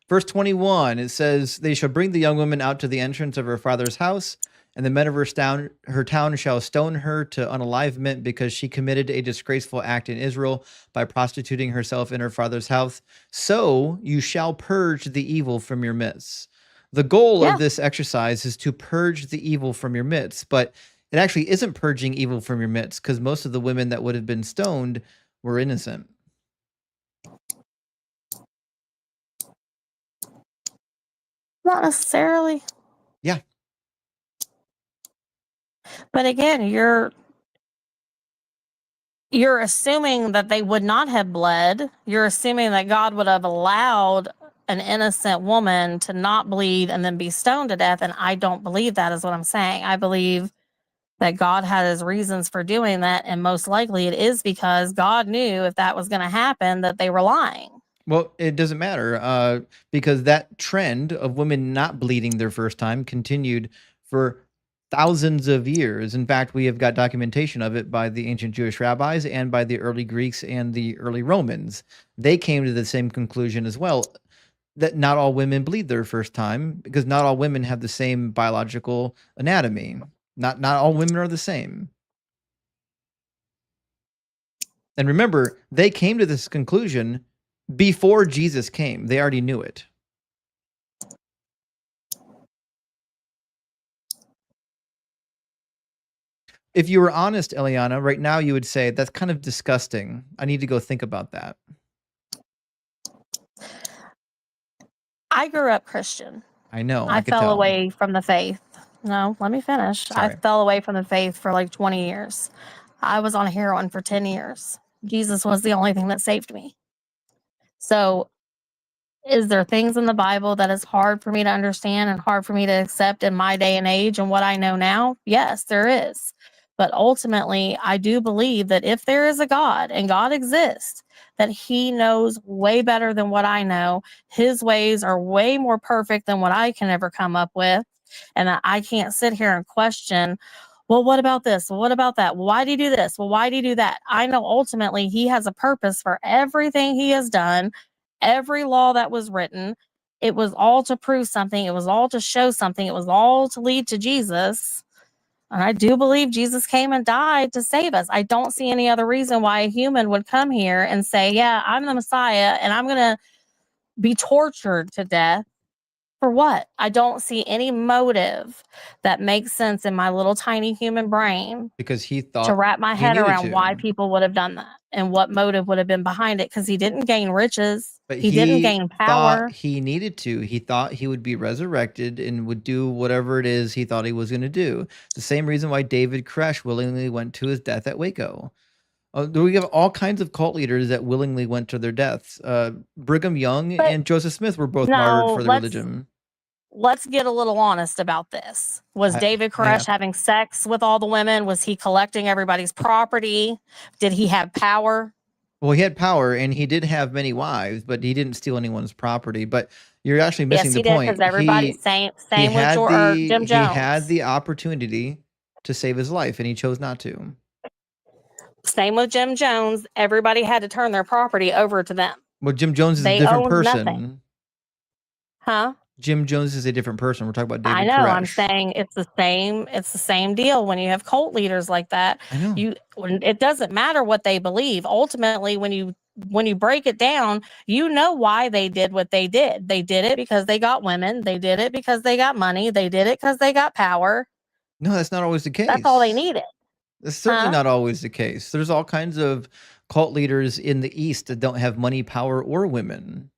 S1: Verse 21, it says, "They shall bring the young woman out to the entrance of her father's house, and the men of her town shall stone her to unalivement because she committed a disgraceful act in Israel by prostituting herself in her father's house. So you shall purge the evil from your midst." The goal
S6: Yeah.
S1: of this exercise is to purge the evil from your midst, but it actually isn't purging evil from your midst because most of the women that would have been stoned were innocent.
S6: Not necessarily.
S1: Yeah.
S6: But again, you're assuming that they would not have bled. You're assuming that God would have allowed an innocent woman to not bleed and then be stoned to death. And I don't believe that is what I'm saying. I believe that God had his reasons for doing that. And most likely it is because God knew if that was going to happen, that they were lying.
S1: Well, it doesn't matter because that trend of women not bleeding their first time continued for thousands of years. In fact, we have got documentation of it by the ancient Jewish rabbis and by the early Greeks and the early Romans. They came to the same conclusion as well, that not all women bleed their first time because not all women have the same biological anatomy. Not all women are the same. And remember, they came to this conclusion before Jesus came. They already knew it. If you were honest, Elelliana, right now you would say, that's kind of disgusting. I need to go think about that.
S6: I grew up Christian.
S1: I know.
S6: I
S1: could
S6: fell
S1: tell.
S6: away from the faith. No, let me finish.
S1: Sorry.
S6: I fell away from the faith for like 20 years. I was on heroin for 10 years. Jesus was the only thing that saved me. So, is there things in the Bible that is hard for me to understand and hard for me to accept in my day and age and what I know now? Yes, there is. But ultimately, I do believe that if there is a God and God exists, that he knows way better than what I know. His ways are way more perfect than what I can ever come up with. And that I can't sit here and question, well, what about this? Well, what about that? Well, why do you do this? Well, why do you do that? I know ultimately he has a purpose for everything he has done, every law that was written. It was all to prove something. It was all to show something. It was all to lead to Jesus. And I do believe Jesus came and died to save us. I don't see any other reason why a human would come here and say, yeah, I'm the Messiah and I'm going to be tortured to death. For what? I don't see any motive that makes sense in my little tiny human brain
S1: because he
S6: to
S1: thought
S6: wrap my
S1: he
S6: head
S1: needed
S6: around why
S1: to.
S6: people would have done that and what motive would have been behind it. Because he didn't gain riches.
S1: But
S6: He didn't gain power.
S1: thought he needed to. He thought he would be resurrected and would do whatever it is he thought he was going to do. The same reason why David Koresh willingly went to his death at Waco. We have all kinds of cult leaders that willingly went to their deaths. Brigham Young and Joseph Smith were both martyred for their religion.
S6: Let's get a little honest about this. Was David Koresh having sex with all the women? Was he collecting everybody's property? Did he have power?
S1: Well, he had power and he did have many wives, but he didn't steal anyone's property. But you're actually missing the point.
S6: Because everybody same with Jim Jones.
S1: He had the opportunity to save his life and he chose not to.
S6: Same with Jim Jones. Everybody had to turn their property over to them.
S1: Well, Jim Jones is a different person.
S6: Nothing. Huh?
S1: Jim Jones is a different person. We're talking about David
S6: I know.
S1: Koresh.
S6: I'm saying it's the same. It's the same deal when you have cult leaders like that.
S1: I know.
S6: It doesn't matter what they believe. Ultimately, when you break it down, you know why they did what they did. They did it because they got women. They did it because they got money. They did it because they got power.
S1: No, that's not always the case.
S6: That's all they needed.
S1: That's certainly not always the case. There's all kinds of cult leaders in the East that don't have money, power, or women.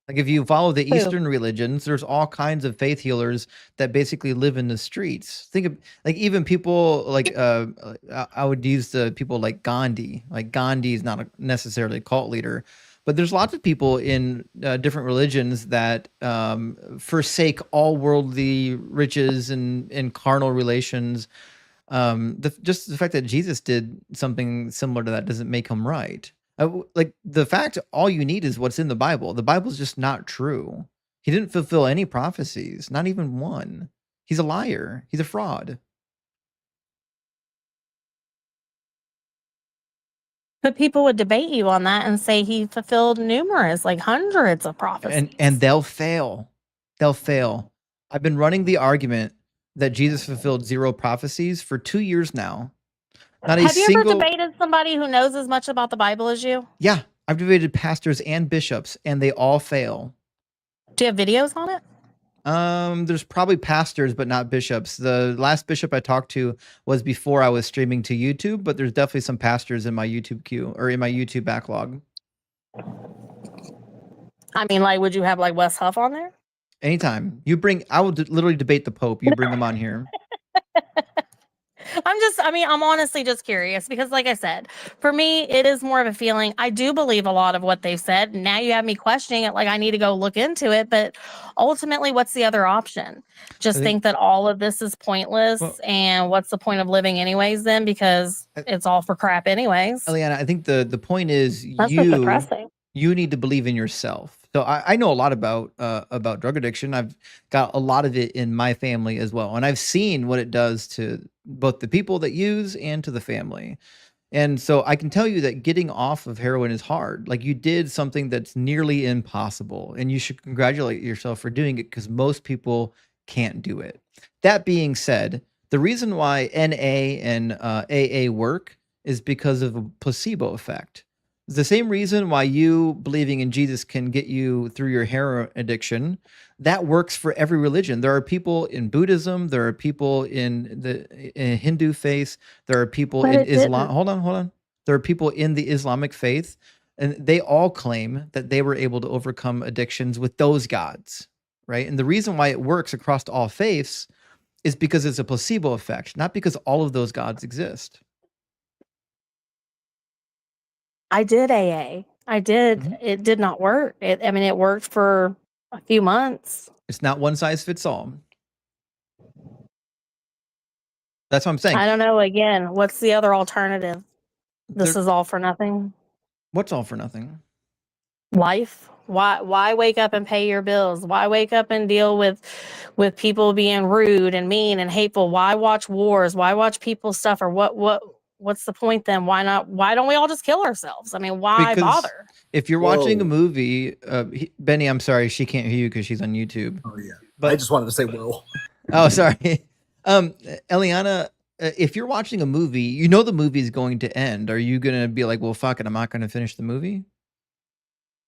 S1: Like if you follow the
S6: Who?
S1: Eastern religions, there's all kinds of faith healers that basically live in the streets. Think of like even people like I would use the people like Gandhi. Like Gandhi is not necessarily a cult leader, but there's lots of people in different religions that forsake all worldly riches and carnal relations. Just the fact that Jesus did something similar to that doesn't make him right. Like the fact all you need is what's in the Bible. The Bible's just not true. He didn't fulfill any prophecies, not even one. He's a liar. He's a fraud.
S6: But people would debate you on that and say he fulfilled numerous, like hundreds of prophecies.
S1: And they'll fail. They'll fail. I've been running the argument that Jesus fulfilled 0 prophecies for 2 years now. Not
S6: Have
S1: a
S6: you
S1: single.
S6: ever debated somebody who knows as much about the Bible as you?
S1: Yeah, I've debated pastors and bishops, and they all fail.
S6: Do you have videos on it?
S1: There's probably pastors, but not bishops. The last bishop I talked to was before I was streaming to YouTube, but there's definitely some pastors in my YouTube queue or in my YouTube backlog.
S6: I mean, like, would you have like Wes Huff on there?
S1: Anytime you bring, I will literally debate the Pope. You bring him on here.
S6: I'm honestly just curious because, like I said, for me, it is more of a feeling. I do believe a lot of what they've said. Now you have me questioning it. Like, I need to go look into it. But ultimately, what's the other option? Just think that all of this is pointless.
S1: Well,
S6: and what's the point of living anyways then? Because it's all for crap anyways.
S1: Elelliana, I think the point is
S6: That's so depressing.
S1: you need to believe in yourself. So I know a lot about drug addiction. I've got a lot of it in my family as well. And I've seen what it does to both the people that use and to the family. And so I can tell you that getting off of heroin is hard. Like you did something that's nearly impossible. And you should congratulate yourself for doing it because most people can't do it. That being said, the reason why NA and AA work is because of a placebo effect. It's the same reason why you believing in Jesus can get you through your heroin addiction. That works for every religion. There are people in Buddhism. There are people in Hindu faith. There are people in Islam. Hold on. There are people in the Islamic faith, and they all claim that they were able to overcome addictions with those gods, right? And the reason why it works across all faiths is because it's a placebo effect, not because all of those gods exist.
S6: I did AA. I did.
S1: Mhm.
S6: It did not work. It worked for a few months.
S1: It's not one size fits all. That's what I'm saying.
S6: I don't know. Again, what's the other alternative? This is all for nothing.
S1: What's all for nothing?
S6: Life. Why wake up and pay your bills? Why wake up and deal with people being rude and mean and hateful? Why watch wars? Why watch people suffer? What's the point then? Why don't we all just kill ourselves? I mean, why bother?
S1: If you're watching a movie, Benny, I'm sorry, she can't hear you because she's on YouTube.
S7: Oh yeah,
S1: but
S7: I just wanted to say whoa.
S1: Oh, sorry. Elelliana, if you're watching a movie, you know the movie is going to end. Are you gonna be like, well, fuck it, I'm not gonna finish the movie?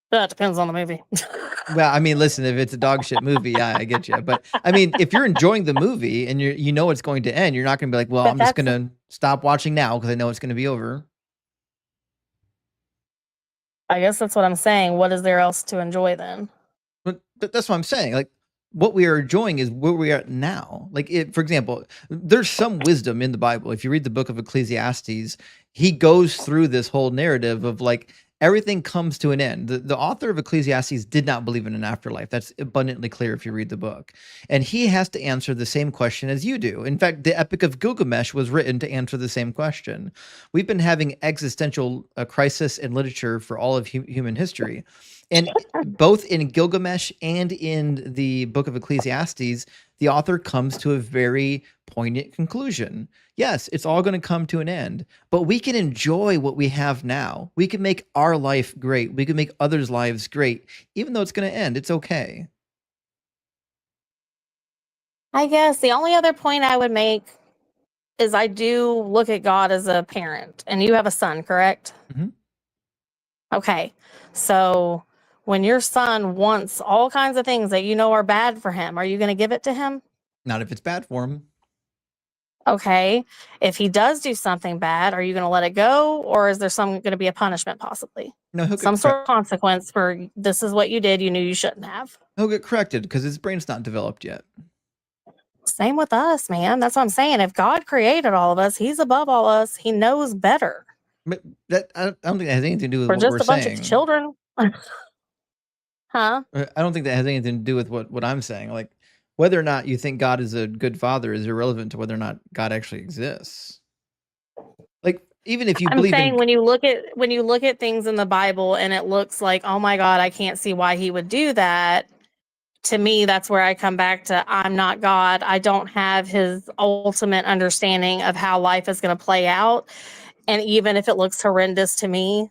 S6: That depends on the movie.
S1: Well, I mean, listen, if it's a dog shit movie, yeah, I get you. But I mean, if you're enjoying the movie and you know it's going to end, you're not going to be like, well, I'm just going to stop watching now because I know it's going to be over.
S6: I guess that's what I'm saying. What is there else to enjoy then?
S1: But that's what I'm saying. Like, what we are enjoying is where we are now. Like, for example, there's some wisdom in the Bible. If you read the book of Ecclesiastes, he goes through this whole narrative of like, everything comes to an end. The author of Ecclesiastes did not believe in an afterlife. That's abundantly clear if you read the book. And he has to answer the same question as you do. In fact, the Epic of Gilgamesh was written to answer the same question. We've been having existential crisis in literature for all of human history. And both in Gilgamesh and in the book of Ecclesiastes, the author comes to a very poignant conclusion. Yes, it's all going to come to an end, but we can enjoy what we have now. We can make our life great. We can make others' lives great, even though it's going to end. It's okay.
S6: I guess the only other point I would make is I do look at God as a parent, and you have a son, correct?
S1: Mm-hmm.
S6: Okay, so when your son wants all kinds of things that you know are bad for him, are you going to give it to him?
S1: Not if it's bad for him.
S6: Okay, if he does do something bad, are you going to let it go, or is there going to be a punishment possibly?
S1: No, he'll
S6: Some
S1: get
S6: sort of consequence for this is what you did, you knew you shouldn't have.
S1: he'll get corrected because his brain's not developed yet.
S6: Same with us, man. That's what I'm saying. If God created all of us, he's above all of us. He knows better.
S1: But that I don't think that has anything to do with
S6: We're
S1: what
S6: just
S1: we're
S6: a bunch
S1: saying.
S6: of children. Huh?
S1: I don't think that has anything to do with what I'm saying. Like, whether or not you think God is a good father is irrelevant to whether or not God actually exists. Like, even if you
S6: I'm
S1: believe
S6: saying
S1: in,
S6: when you look at things in the Bible and it looks like, oh my God, I can't see why he would do that. To me, that's where I come back to I'm not God. I don't have his ultimate understanding of how life is going to play out. And even if it looks horrendous to me,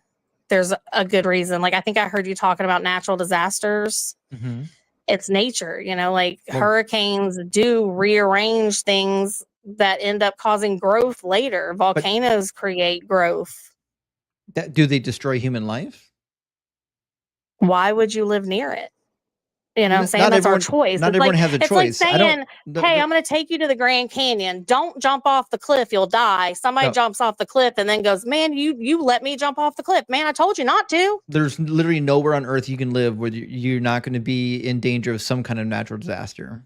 S6: there's a good reason. Like, I think I heard you talking about natural disasters.
S1: Mhm.
S6: It's nature, like
S1: Well-
S6: hurricanes do rearrange things that end up causing growth later. Volcanoes create growth.
S1: do they destroy human life?
S6: Why would you live near it? You know what I'm saying?
S1: Not
S6: That's our
S1: everyone-
S6: choice.
S1: not
S6: It's
S1: everyone
S6: like,
S1: has a
S6: it's like
S1: choice. I don't-
S6: saying,
S1: the-
S6: hey,
S1: the-
S6: I'm going to take you to the Grand Canyon. Don't jump off the cliff. You'll die. Somebody
S1: No.
S6: jumps off the cliff and then goes, man, you let me jump off the cliff. Man, I told you not to.
S1: There's literally nowhere on earth you can live where you're not going to be in danger of some kind of natural disaster.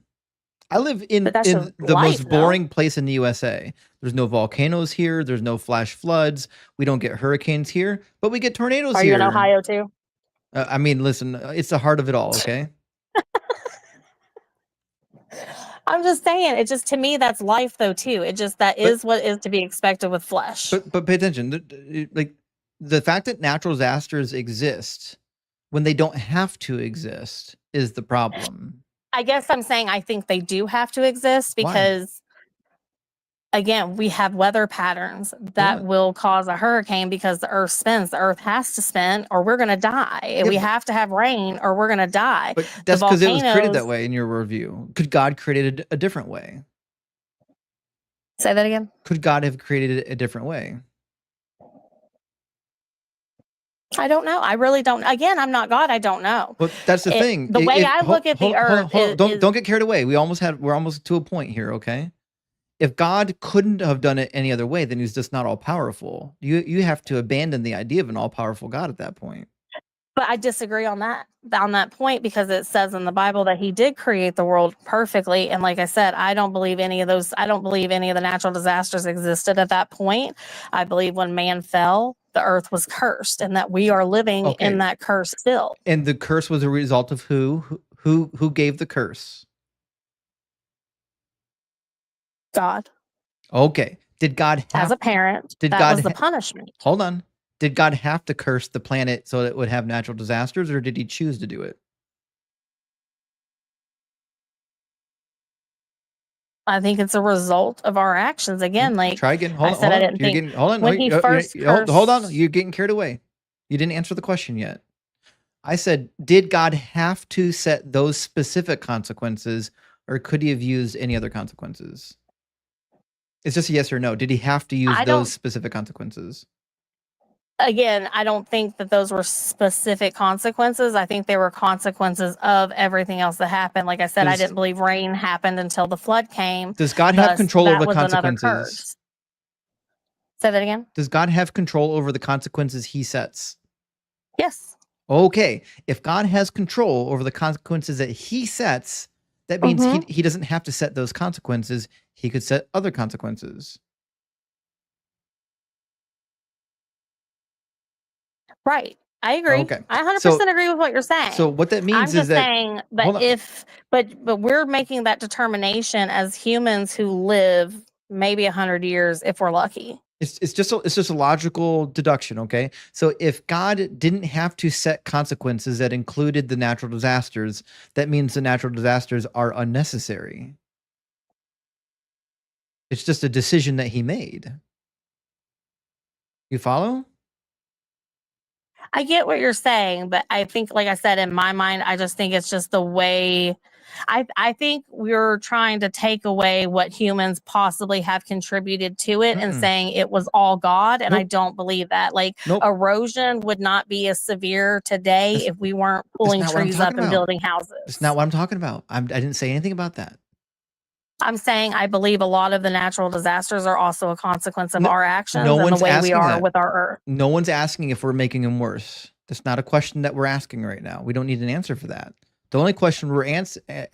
S1: I live in
S6: But that's
S1: the
S6: just life,
S1: most boring
S6: though.
S1: place in the USA. There's no volcanoes here. There's no flash floods. We don't get hurricanes here, but we get tornadoes
S6: Are
S1: here.
S6: you in Ohio too?
S1: I mean, listen, it's the heart of it all, okay?
S6: I'm just saying, it just, to me, that's life though too. It just, that is what is to be expected with flesh.
S1: But pay attention. Like, the fact that natural disasters exist when they don't have to exist is the problem.
S6: I guess I'm saying I think they do have to exist
S1: Why?
S6: because, again, we have weather patterns that
S1: Yeah.
S6: will cause a hurricane because the earth spins. The earth has to spin or we're going to die. We have to have rain or we're going to die.
S1: But that's because it was created
S6: volcanoes-
S1: that way in your worldview. Could God create it a different way?
S6: Say that again.
S1: Could God have created it a different way?
S6: I don't know. I really don't. Again, I'm not God. I don't know.
S1: Well, that's the thing.
S6: The way I look at the earth
S1: don't get carried away. We're almost to a point here, okay? If God couldn't have done it any other way, then he's just not all powerful. You have to abandon the idea of an all powerful God at that point.
S6: But I disagree on that point because it says in the Bible that he did create the world perfectly. And like I said, I don't believe any of the natural disasters existed at that point. I believe when man fell, the earth was cursed and that we are living in that curse still.
S1: And the curse was a result of who gave the curse?
S6: God.
S1: Okay. Did God have,
S6: as a parent,
S1: did
S6: that
S1: God
S6: was the punishment.
S1: Hold on. Did God have to curse the planet so it would have natural disasters, or did he choose to do it?
S6: I think it's a result of our actions. Again, like
S1: Try again.
S6: I said, I didn't think
S1: hold on.
S6: when he first
S1: Hold on. You're getting carried away. You didn't answer the question yet. I said, did God have to set those specific consequences, or could he have used any other consequences? It's just a yes or no. Did he have to use those specific consequences?
S6: Again, I don't think that those were specific consequences. I think they were consequences of everything else that happened. Like I said, I didn't believe rain happened until the flood came.
S1: Does God have control over the consequences?
S6: Curse. Say that again.
S1: Does God have control over the consequences he sets?
S6: Yes.
S1: Okay. If God has control over the consequences that he sets, that means he doesn't have to set those consequences. He could set other consequences.
S6: Right. I agree.
S1: Okay.
S6: I 100% agree with what you're saying.
S1: So what that means
S6: I'm
S1: is
S6: just
S1: that
S6: saying, but we're making that determination as humans who live maybe 100 years if we're lucky.
S1: It's just a logical deduction, okay? So if God didn't have to set consequences that included the natural disasters, that means the natural disasters are unnecessary. It's just a decision that he made. You follow?
S6: I get what you're saying, but I think, like I said, in my mind, I just think it's just the way. I think we're trying to take away what humans possibly have contributed to it and saying it was all God. And I don't believe that. Like erosion would not be as severe today if we weren't pulling trees up and building houses.
S1: That's not what I'm talking about. I didn't say anything about that.
S6: I'm saying I believe a lot of the natural disasters are also a consequence of our actions
S1: no
S6: and the
S1: one's
S6: way we
S1: asking
S6: are
S1: that.
S6: with our earth.
S1: No one's asking if we're making them worse. That's not a question that we're asking right now. We don't need an answer for that. The only question we're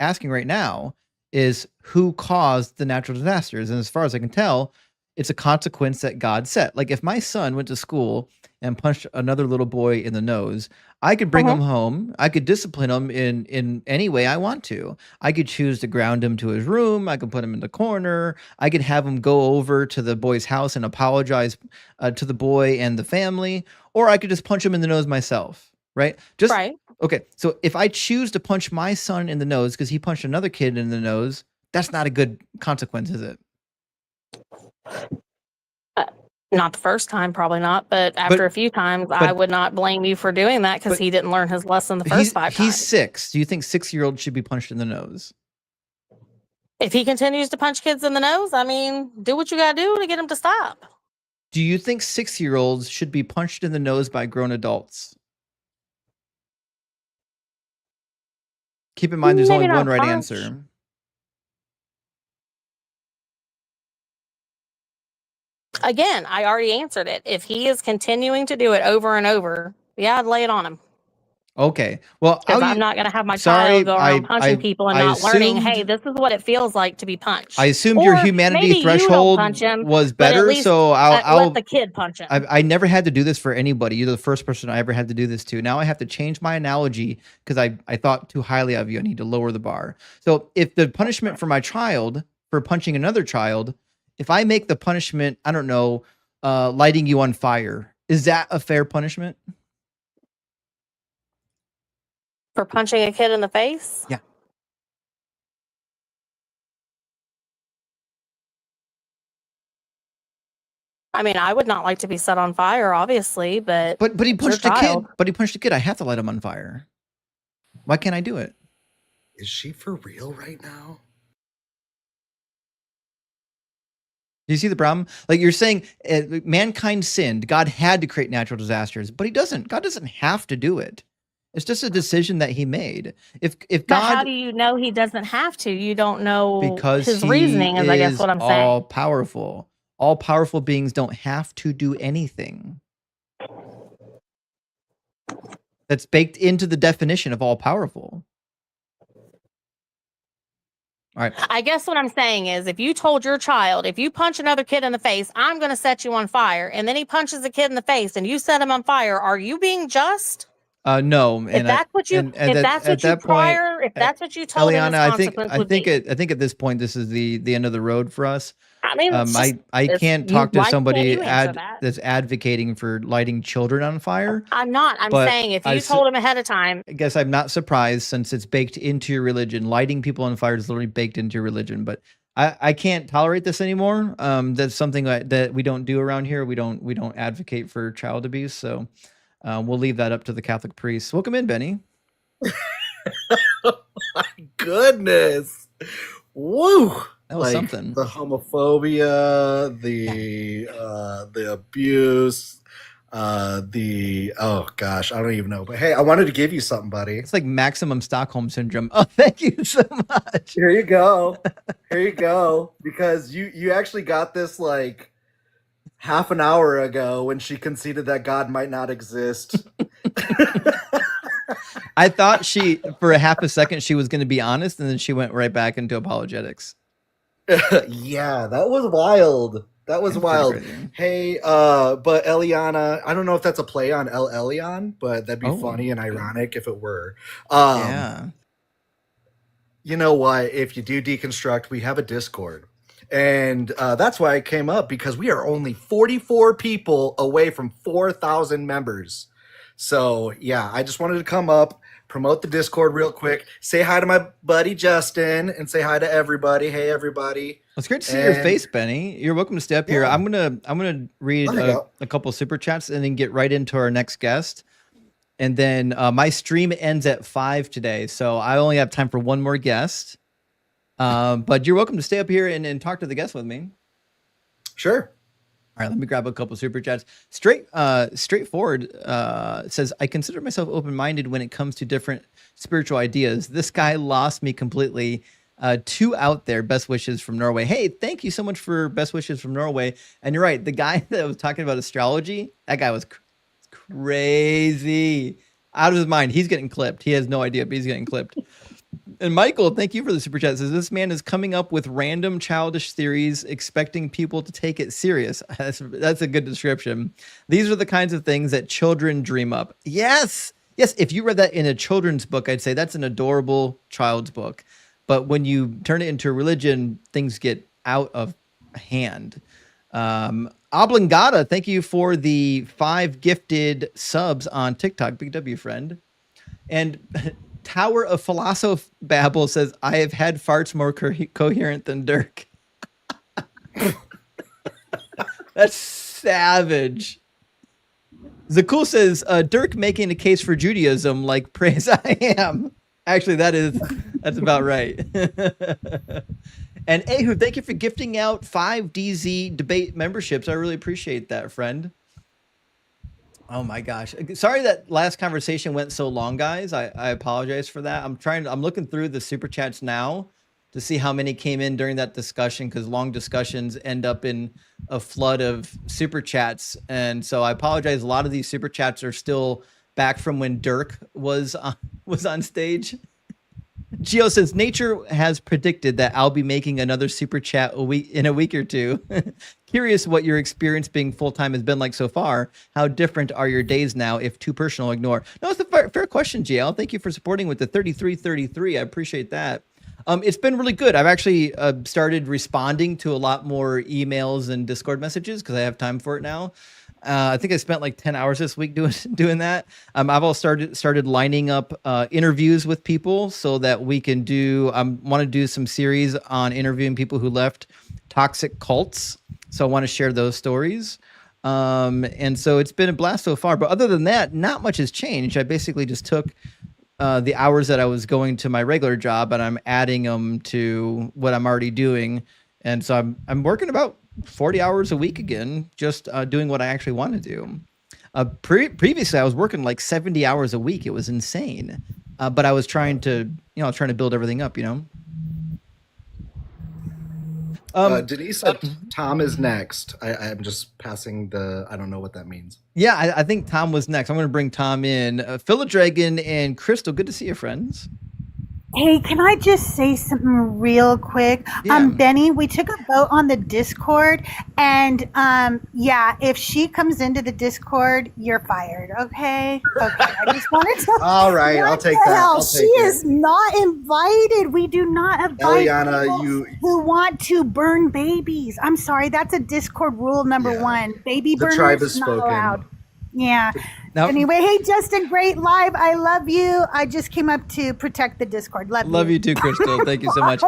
S1: asking right now is who caused the natural disasters. And as far as I can tell, it's a consequence that God set. Like if my son went to school and punched another little boy in the nose, I could bring him home. I could discipline him in any way I want to. I could choose to ground him to his room. I could put him in the corner. I could have him go over to the boy's house and apologize to the boy and the family, or I could just punch him in the nose myself. Right?
S6: Right.
S1: Okay. So if I choose to punch my son in the nose because he punched another kid in the nose, that's not a good consequence, is it?
S6: Not the first time, probably not. But after a few times, I would not blame you for doing that because he didn't learn his lesson the first 5 times.
S1: He's 6. Do you think 6-year-olds should be punched in the nose?
S6: If he continues to punch kids in the nose, I mean, do what you got to do to get him to stop.
S1: Do you think 6-year-olds should be punched in the nose by grown adults? Keep in mind, there's
S6: Maybe
S1: only
S6: not
S1: one right
S6: punch.
S1: answer.
S6: Again, I already answered it. If he is continuing to do it over and over, yeah, I'd lay it on him.
S1: Okay. Well,
S6: because I'm not going to have my child go around punching people and not learning, hey, this is what it feels like to be punched.
S1: I assumed
S6: Or
S1: your humanity
S6: maybe you don't
S1: threshold
S6: punch him,
S1: was
S6: but at
S1: better,
S6: least
S1: so I'll
S6: let the kid punch him.
S1: I never had to do this for anybody. You're the first person I ever had to do this to. Now I have to change my analogy because I thought too highly of you. I need to lower the bar. So if the punishment for my child for punching another child, if I make the punishment, I don't know, lighting you on fire, is that a fair punishment?
S6: For punching a kid in the face?
S1: Yeah.
S6: I mean, I would not like to be set on fire, obviously, but
S1: he punched a kid.
S6: child.
S1: But he punched a kid. I have to light him on fire. Why can't I do it?
S7: Is she for real right now?
S1: Do you see the problem? Like you're saying, mankind sinned. God had to create natural disasters, but he doesn't. God doesn't have to do it. It's just a decision that he made. If
S6: But
S1: God,
S6: how do you know he doesn't have to? You don't know
S1: because
S6: his
S1: he
S6: reasoning is, I guess, what I'm
S1: all
S6: saying.
S1: powerful. All powerful beings don't have to do anything. That's baked into the definition of all powerful. All right.
S6: I guess what I'm saying is if you told your child, if you punch another kid in the face, I'm going to set you on fire, and then he punches a kid in the face and you set him on fire, are you being just?
S1: No,
S6: If that's what you, if that's what you prior, if that's what you told him, his consequence would be.
S1: I think at this point this is the end of the road for us.
S6: I mean,
S1: I can't talk to
S6: why can't
S1: somebody
S6: you answer that?
S1: that's advocating for lighting children on fire.
S6: I'm not. I'm
S1: but
S6: saying if you told him ahead of time.
S1: I guess I'm not surprised since it's baked into your religion. Lighting people on fire is literally baked into your religion. But I can't tolerate this anymore. That's something that we don't do around here. We don't advocate for child abuse. So we'll leave that up to the Catholic priests. Welcome in, Benny.
S7: Oh my goodness. Woo.
S1: That was something.
S7: The homophobia, the abuse, oh gosh, I don't even know. But hey, I wanted to give you something, buddy.
S1: It's like maximum Stockholm syndrome. Oh, thank you so much.
S7: Here you go. Here you go. Because you actually got this like half an hour ago when she conceded that God might not exist.
S1: I thought for a half a second, she was going to be honest, and then she went right back into apologetics.
S7: Yeah, that was wild. That was wild. Hey, but Elelliana, I don't know if that's a play on Elelliana, but that'd be funny and ironic if it were.
S1: Yeah.
S7: You know what? If you do deconstruct, we have a Discord. And that's why I came up, because we are only 44 people away from 4,000 members. So yeah, I just wanted to come up, promote the Discord real quick, say hi to my buddy Justin, and say hi to everybody. Hey everybody.
S1: It's great to see your face, Benny. You're welcome to stay up here. I'm gonna read a couple super chats and then get right into our next guest. And then my stream ends at 5 today, so I only have time for one more guest. But you're welcome to stay up here and talk to the guest with me.
S7: Sure.
S1: All right, let me grab a couple super chats. Straightforward says, I consider myself open-minded when it comes to different spiritual ideas. This guy lost me completely. 2 out there. Best wishes from Norway. Hey, thank you so much for best wishes from Norway. And you're right. The guy that was talking about astrology, that guy was crazy, out of his mind. He's getting clipped. He has no idea, but he's getting clipped. And Michael, thank you for the super chat. Says this man is coming up with random childish theories, expecting people to take it serious. That's a good description. These are the kinds of things that children dream up. Yes. If you read that in a children's book, I'd say that's an adorable child's book. But when you turn it into a religion, things get out of hand. Oblongata, thank you for the 5 gifted subs on TikTok. Big W, friend. And Tower of Philosoph Babble says, I have had farts more coherent than Dirk. That's savage. Zakul says, Dirk making a case for Judaism, like praise I am. Actually, that's about right. And Ehud, thank you for gifting out 5 DZ debate memberships. I really appreciate that, friend. Oh my gosh. Sorry that last conversation went so long, guys. I apologize for that. I'm looking through the super chats now to see how many came in during that discussion, because long discussions end up in a flood of super chats. And so I apologize. A lot of these super chats are still back from when Dirk was on stage. Gio says, nature has predicted that I'll be making another super chat in a week or two. Curious what your experience being full-time has been like so far. How different are your days now? If too personal, ignore. No, it's a fair question, GL. Thank you for supporting with the 3333. I appreciate that. It's been really good. I've actually started responding to a lot more emails and Discord messages because I have time for it now. I think I spent like 10 hours this week doing that. I've also started lining up interviews with people so that we can want to do some series on interviewing people who left toxic cults. So I want to share those stories. And so it's been a blast so far. But other than that, not much has changed. I basically just took the hours that I was going to my regular job and I'm adding them to what I'm already doing. And so I'm working about 40 hours a week again, just doing what I actually want to do. Previously, I was working like 70 hours a week. It was insane. But I was trying to build everything up,
S7: Denise said Tom is next. I'm just passing I don't know what that means.
S1: Yeah, I think Tom was next. I'm going to bring Tom in. Philodragon and Crystal, good to see you, friends.
S8: Hey, can I just say something real quick?
S1: Yeah.
S8: Benny, we took a vote on the Discord, and if she comes into the Discord, you're fired. Okay. I just wanted to.
S7: All right, I'll take that.
S8: She is not invited. We do not invite
S7: Elelliana,
S8: people who want to burn babies. I'm sorry, that's a Discord rule number 1. Baby
S7: The
S8: burners
S7: tribe is
S8: not
S7: spoken.
S8: allowed. Yeah.
S1: Now,
S8: Anyway, hey, Justin, great live. I love you. I just came up to protect the Discord. Love
S1: you too, Crystal. Thank you so much.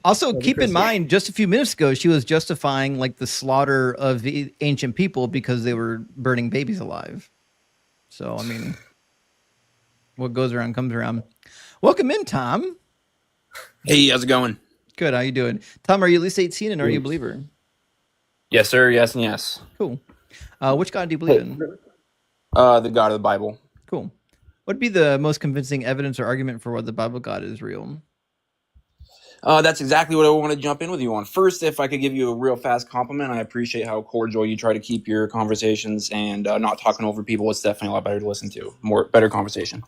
S1: Also, keep in mind, just a few minutes ago, she was justifying like the slaughter of the ancient people because they were burning babies alive. So, I mean, what goes around comes around. Welcome in, Tom.
S9: Hey, how's it going?
S1: Good. How you doing? Tom, are you at least 18 and are you a believer?
S9: Yes, sir. Yes, and yes.
S1: Cool. Which God do you believe in?
S9: The God of the Bible.
S1: Cool. What would be the most convincing evidence or argument for what the Bible God is real?
S9: That's exactly what I want to jump in with you on. First, if I could give you a real fast compliment, I appreciate how cordial you try to keep your conversations and not talking over people. It's definitely a lot better to listen to. Better conversation.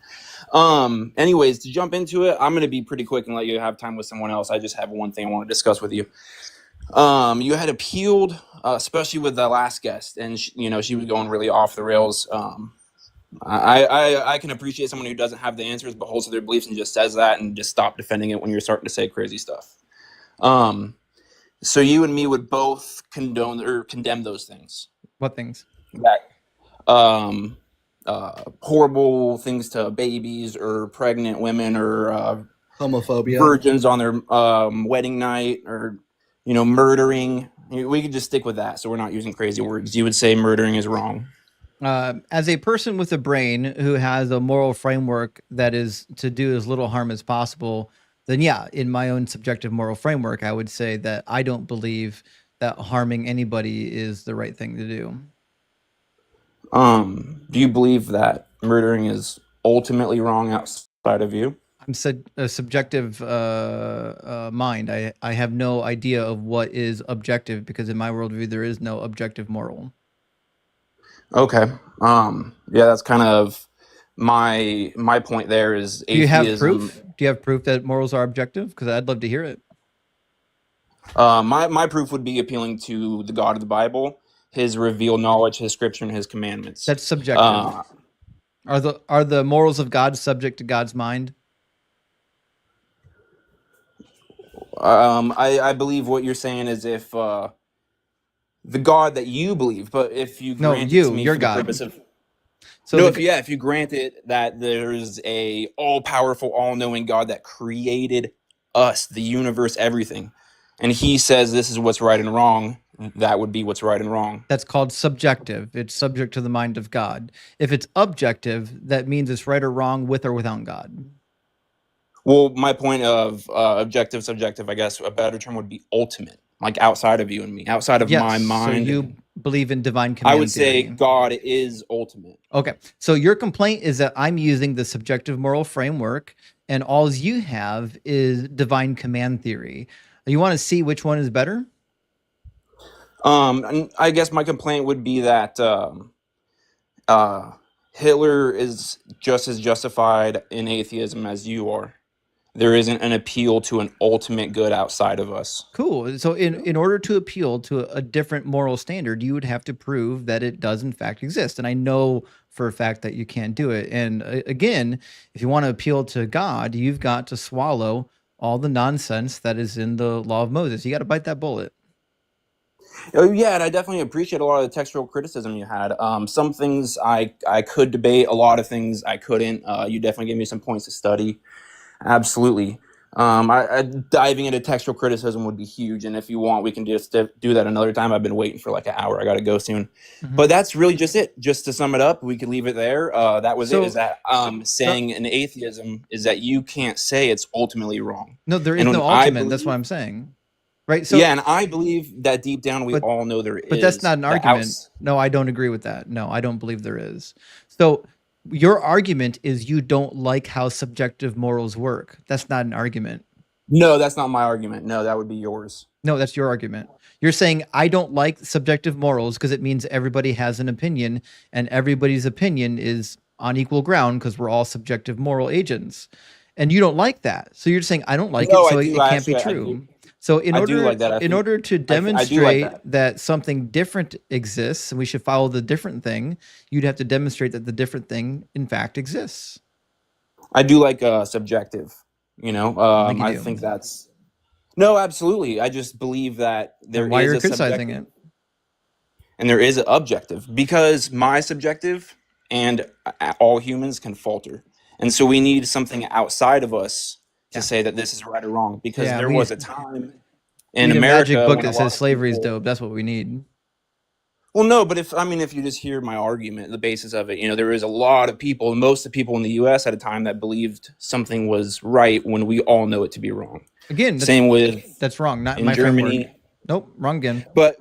S9: Anyways, to jump into it, I'm going to be pretty quick and let you have time with someone else. I just have one thing I want to discuss with you. You had appealed, especially with the last guest, and she was going really off the rails. I can appreciate someone who doesn't have the answers but holds to their beliefs and just says that and just stop defending it when you're starting to say crazy stuff. So you and me would both condone or condemn those things.
S1: What things?
S9: That horrible things to babies or pregnant women or
S7: homophobia,
S9: virgins on their wedding night, or murdering. We could just stick with that, so we're not using crazy words. You would say murdering is wrong.
S1: As a person with a brain who has a moral framework that is to do as little harm as possible, then yeah, in my own subjective moral framework, I would say that I don't believe that harming anybody is the right thing to do.
S9: Do you believe that murdering is ultimately wrong outside of you?
S1: I'm a subjective mind. I have no idea of what is objective because in my worldview there is no objective moral.
S9: Okay. Yeah, that's kind of my point there is
S1: Do you have
S9: atheism.
S1: proof? Do you have proof that morals are objective? Because I'd love to hear it.
S9: My proof would be appealing to the God of the Bible, his revealed knowledge, his scripture, and his commandments.
S1: That's subjective. Are the morals of God subject to God's mind?
S9: I believe what you're saying is if the God that you believe, but if you grant it to me
S1: your
S9: for
S1: God.
S9: the purpose of
S1: So
S9: no, if you grant it that there's a all-powerful, all-knowing God that created us, the universe, everything, and he says this is what's right and wrong, that would be what's right and wrong.
S1: That's called subjective. It's subject to the mind of God. If it's objective, that means it's right or wrong with or without God.
S9: Well, my point of objective, subjective, I guess a better term would be ultimate, like outside of you and me, outside of my mind.
S1: So you believe in divine command
S9: I would say
S1: theory.
S9: God is ultimate.
S1: Okay. So your complaint is that I'm using the subjective moral framework and all you have is divine command theory. You want to see which one is better?
S9: I guess my complaint would be that Hitler is just as justified in atheism as you are. There isn't an appeal to an ultimate good outside of us.
S1: Cool. So in order to appeal to a different moral standard, you would have to prove that it does in fact exist. And I know for a fact that you can't do it. And again, if you want to appeal to God, you've got to swallow all the nonsense that is in the law of Moses. You got to bite that bullet.
S9: Oh, yeah, and I definitely appreciate a lot of the textual criticism you had. Some things I could debate, a lot of things I couldn't. You definitely gave me some points to study. Absolutely. Diving into textual criticism would be huge, and if you want, we can just do that another time. I've been waiting for like an hour. I got to go soon. But that's really just it. Just to sum it up, we could leave it there. That was it. Is that saying an atheism is that you can't say it's ultimately wrong.
S1: No, there is no ultimate. That's what I'm saying. Right. So
S9: yeah, and I believe that deep down we all know there is.
S1: But that's not an argument. No, I don't agree with that. No, I don't believe there is. So your argument is you don't like how subjective morals work. That's not an argument.
S9: No, that's not my argument. No, that would be yours.
S1: No, that's your argument. You're saying I don't like subjective morals because it means everybody has an opinion and everybody's opinion is on equal ground because we're all subjective moral agents. And you don't like that. So you're saying I don't like it, so it can't be true. So in order to demonstrate that something different exists and we should follow the different thing, you'd have to demonstrate that the different thing in fact exists.
S9: I do like subjective, you know. I think that's no, absolutely. I just believe that there
S1: why
S9: is
S1: you're
S9: a
S1: criticizing it,
S9: and there is an objective because my subjective and all humans can falter, and so we need something outside of us to say that this is right or wrong, because there was a time in America
S1: a magic book that says slavery is dope. That's what we need.
S9: Well, no, but if you just hear my argument, the basis of it, you know, there is a lot of people, most of the people in the U.S. at a time that believed something was right when we all know it to be wrong.
S1: Again, that's wrong. Not in my Germany. Framework. Nope, wrong again.
S9: But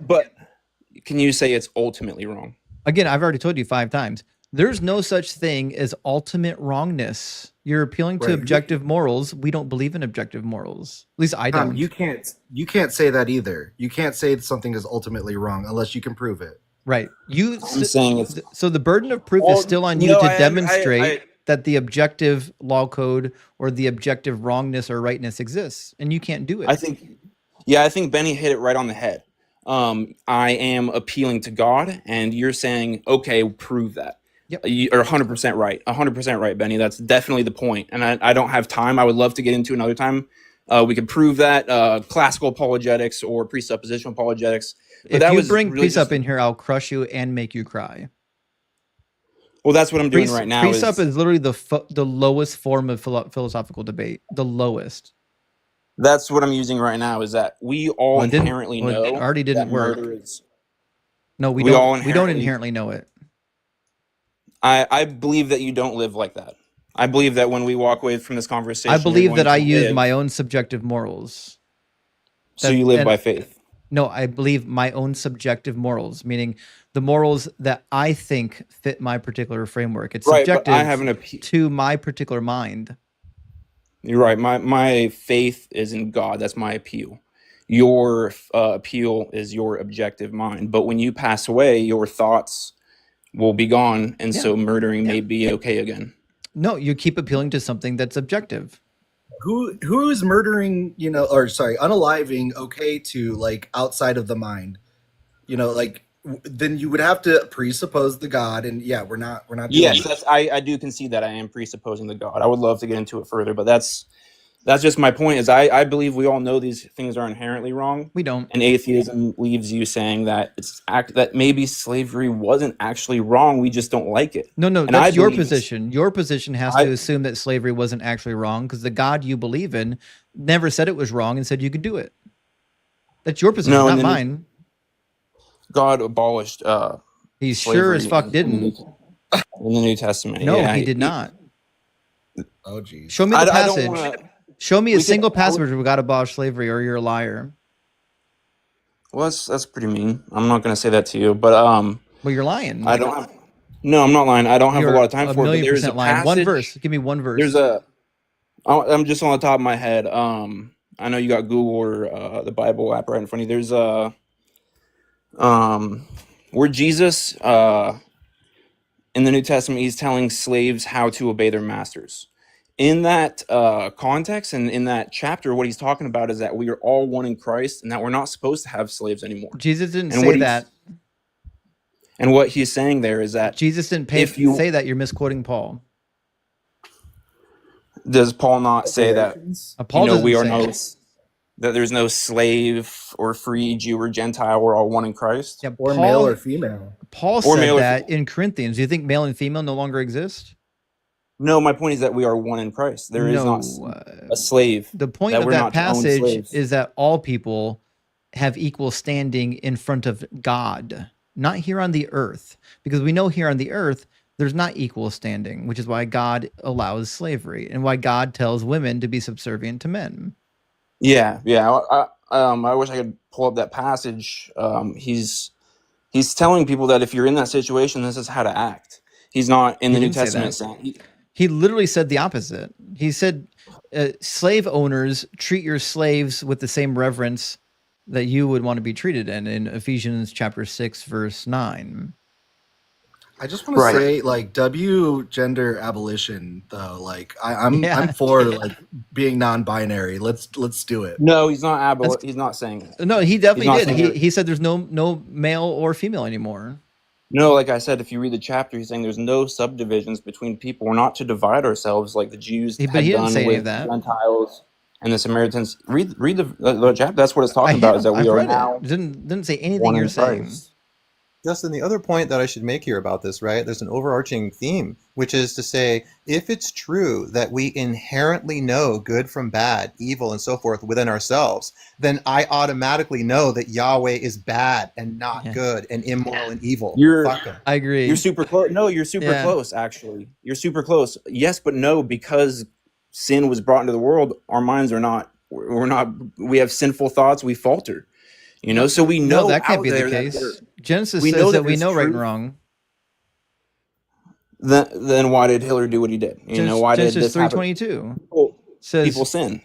S9: can you say it's ultimately wrong?
S1: Again, I've already told you 5 times. There's no such thing as ultimate wrongness. You're appealing to objective morals. We don't believe in objective morals. At least I don't.
S7: You can't say that either. You can't say something is ultimately wrong unless you can prove it.
S1: Right.
S9: I'm saying it's,
S1: so the burden of proof is still on you to demonstrate that the objective law code or the objective wrongness or rightness exists, and you can't do it.
S9: I think Benny hit it right on the head. I am appealing to God, and you're saying, okay, prove that.
S1: Yep.
S9: You're 100% right. 100% right, Benny. That's definitely the point. And I don't have time. I would love to get into another time. We could prove that classical apologetics or presuppositional apologetics. But
S1: if you bring precept in here, I'll crush you and make you cry.
S9: Well, that's what I'm doing right now.
S1: Precept is literally the lowest form of philosophical debate. The lowest.
S9: That's what I'm using right now. Is that we all inherently know
S1: it already didn't work. No, we don't inherently know it.
S9: I believe that you don't live like that. I believe that when we walk away from this conversation,
S1: I believe that I use my own subjective morals.
S9: So you live by faith?
S1: No, I believe my own subjective morals, meaning the morals that I think fit my particular framework. It's subjective to my particular mind.
S9: You're right. My faith is in God. That's my appeal. Your appeal is your objective mind. But when you pass away, your thoughts will be gone, and so murdering may be okay again.
S1: No, you keep appealing to something that's objective.
S7: Who is murdering, unaliving okay to, like, outside of the mind? Then you would have to presuppose the God, and we're not doing
S9: Yes,
S7: that.
S9: I do concede that I am presupposing the God. I would love to get into it further, but that's just my point. Is I believe we all know these things are inherently wrong.
S1: We don't.
S9: And atheism leaves you saying that that maybe slavery wasn't actually wrong. We just don't like it.
S1: No,
S9: and
S1: that's your position. Your position has
S9: I-
S1: to assume that slavery wasn't actually wrong because the God you believe in never said it was wrong and said you could do it. That's your position,
S9: No,
S1: not
S9: and then
S1: mine.
S9: God abolished
S1: He sure as fuck didn't.
S9: in the New Testament.
S1: No,
S9: Yeah,
S1: he did not.
S7: Oh, geez.
S1: Show me the
S9: I don't
S1: passage.
S9: wanna-
S1: Show me a
S9: we could-
S1: single
S9: I
S1: passage
S9: would-
S1: where God abolished slavery, or you're a liar.
S9: Well, that's pretty mean. I'm not going to say that to you, but
S1: Well, you're lying.
S9: I don't have. No, I'm not lying. I don't have
S1: You're
S9: a lot of time for it. But there's a
S1: 1,000,000% lying.
S9: passage.
S1: One verse. Give me one verse.
S9: I'm just on the top of my head. I know you got Google or the Bible app right in front of you. There's where Jesus in the New Testament, he's telling slaves how to obey their masters. In that context and in that chapter, what he's talking about is that we are all one in Christ and that we're not supposed to have slaves anymore.
S1: Jesus didn't
S9: And
S1: say
S9: what
S1: that.
S9: And what he's saying there is that
S1: Jesus didn't say that. You're misquoting Paul.
S9: Does Paul not say that?
S1: Paul doesn't
S9: we are
S1: say
S9: that there's no slave or free, Jew or Gentile. We're all one in Christ.
S1: Yeah,
S7: Or male or female.
S1: Paul
S9: Or
S1: said
S9: male or
S1: that in Corinthians. Do you think male and female no longer exist?
S9: No, my point is that we are one in Christ. There is not a slave.
S1: The point
S9: that
S1: of
S9: we're
S1: that
S9: not to own
S1: passage
S9: slaves.
S1: is that all people have equal standing in front of God, not here on the earth. Because we know here on the earth, there's not equal standing, which is why God allows slavery and why God tells women to be subservient to men.
S9: Yeah. I wish I could pull up that passage. He's telling people that if you're in that situation, this is how to act. He's not in the New
S1: didn't say
S9: Testament
S1: that.
S9: saying.
S1: He literally said the opposite. He said, slave owners, treat your slaves with the same reverence that you would want to be treated in Ephesians chapter 6, verse 9.
S7: I just want to say, like, gender abolition, though. Like, I'm for like being non-binary. Let's do it.
S9: No, he's not he's not saying that.
S1: No, he definitely did.
S9: saying
S1: He said there's no male or female anymore.
S9: No, like I said, if you read the chapter, he's saying there's no subdivisions between people. We're not to divide ourselves like the Jews
S1: But
S9: had
S1: he didn't
S9: done
S1: say any
S9: with
S1: of that.
S9: Gentiles and the Samaritans. Read the chapter. That's what it's talking about. Is that we are now
S1: didn't say anything
S9: one
S1: you're
S9: in
S1: saying.
S9: Christ.
S10: Justin, the other point that I should make here about this, right? There's an overarching theme, which is to say, if it's true that we inherently know good from bad, evil, and so forth within ourselves, then I automatically know that Yahweh is bad and not good and immoral and evil. Fuck him.
S1: I agree.
S9: You're super close. No, you're super close, actually. You're super close. Yes, but no, because sin was brought into the world, our minds are not, we have sinful thoughts, we falter. So we know
S1: that can't
S9: out
S1: be the
S9: there that
S1: case. Genesis
S9: we
S1: says
S9: know
S1: that
S9: that
S1: we
S9: there's
S1: know right and
S9: truth.
S1: wrong.
S9: Then why did Hitler do what he did? Why did
S1: Genesis
S9: this happen?
S1: 3:22 says
S9: People sin.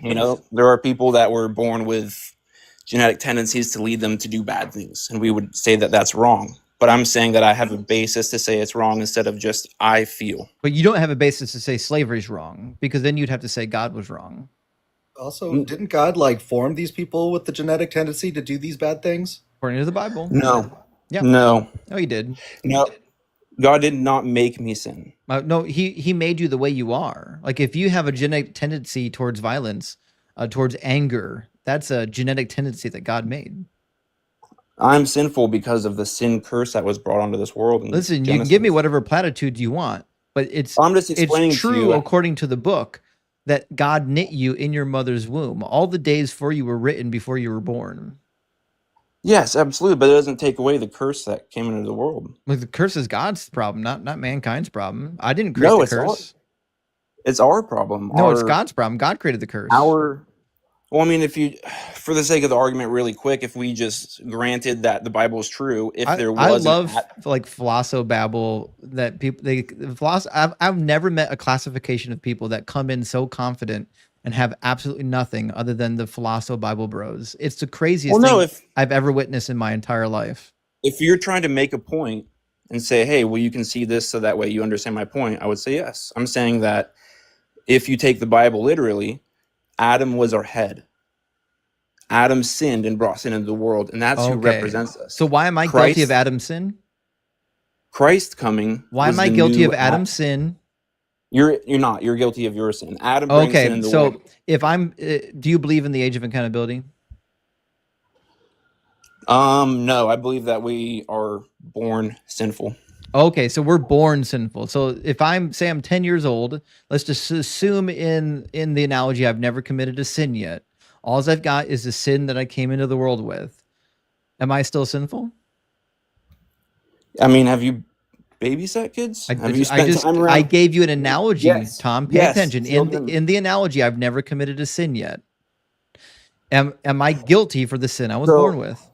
S9: There are people that were born with genetic tendencies to lead them to do bad things, and we would say that that's wrong. But I'm saying that I have a basis to say it's wrong instead of just I feel.
S1: But you don't have a basis to say slavery is wrong, because then you'd have to say God was wrong.
S7: Also, didn't God like form these people with the genetic tendency to do these bad things?
S1: According to the Bible.
S9: No.
S1: Yeah.
S9: No,
S1: he did.
S9: No. God did not make me sin.
S1: No, he made you the way you are. Like if you have a genetic tendency towards violence, towards anger, that's a genetic tendency that God made.
S9: I'm sinful because of the sin curse that was brought onto this world.
S1: Listen, you can give me whatever platitude you want, but I'm just
S9: explaining
S1: it's
S9: to
S1: true
S9: you.
S1: according to the book that God knit you in your mother's womb. All the days for you were written before you were born.
S9: Yes, absolutely, but it doesn't take away the curse that came into the world.
S1: Like the curse is God's problem, not mankind's problem. I didn't create the curse.
S9: It's our problem.
S1: No, it's God's problem. God created the curse.
S9: Well, I mean, if you, for the sake of the argument, really quick, if we just granted that the Bible is true, if there was,
S1: I love like philosobabble that people I've never met a classification of people that come in so confident and have absolutely nothing other than the Philosopho Bible Bros. It's the craziest
S9: Well, no,
S1: thing I've ever witnessed in my entire life.
S9: if you're trying to make a point and say, hey, well, you can see this so that way you understand my point, I would say yes. I'm saying that if you take the Bible literally, Adam was our head. Adam sinned and brought sin into the world, and that's who represents us.
S1: So why am I guilty of Adam's sin?
S9: Christ coming.
S1: Why am I guilty of Adam's sin?
S9: You're not. You're guilty of your sin. Adam brings sin in the world.
S1: So if I'm, do you believe in the age of accountability?
S9: No, I believe that we are born sinful.
S1: Okay, so we're born sinful. So if I'm 10 years old, let's just assume in the analogy I've never committed a sin yet. All I've got is the sin that I came into the world with. Am I still sinful?
S9: I mean, have you babysat kids? Have you spent time around?
S1: I gave you an analogy,
S9: Yes.
S1: Tom. Pay
S9: Yes,
S1: attention. In the analogy, I've never committed a sin yet. Am I guilty for the sin I was born with?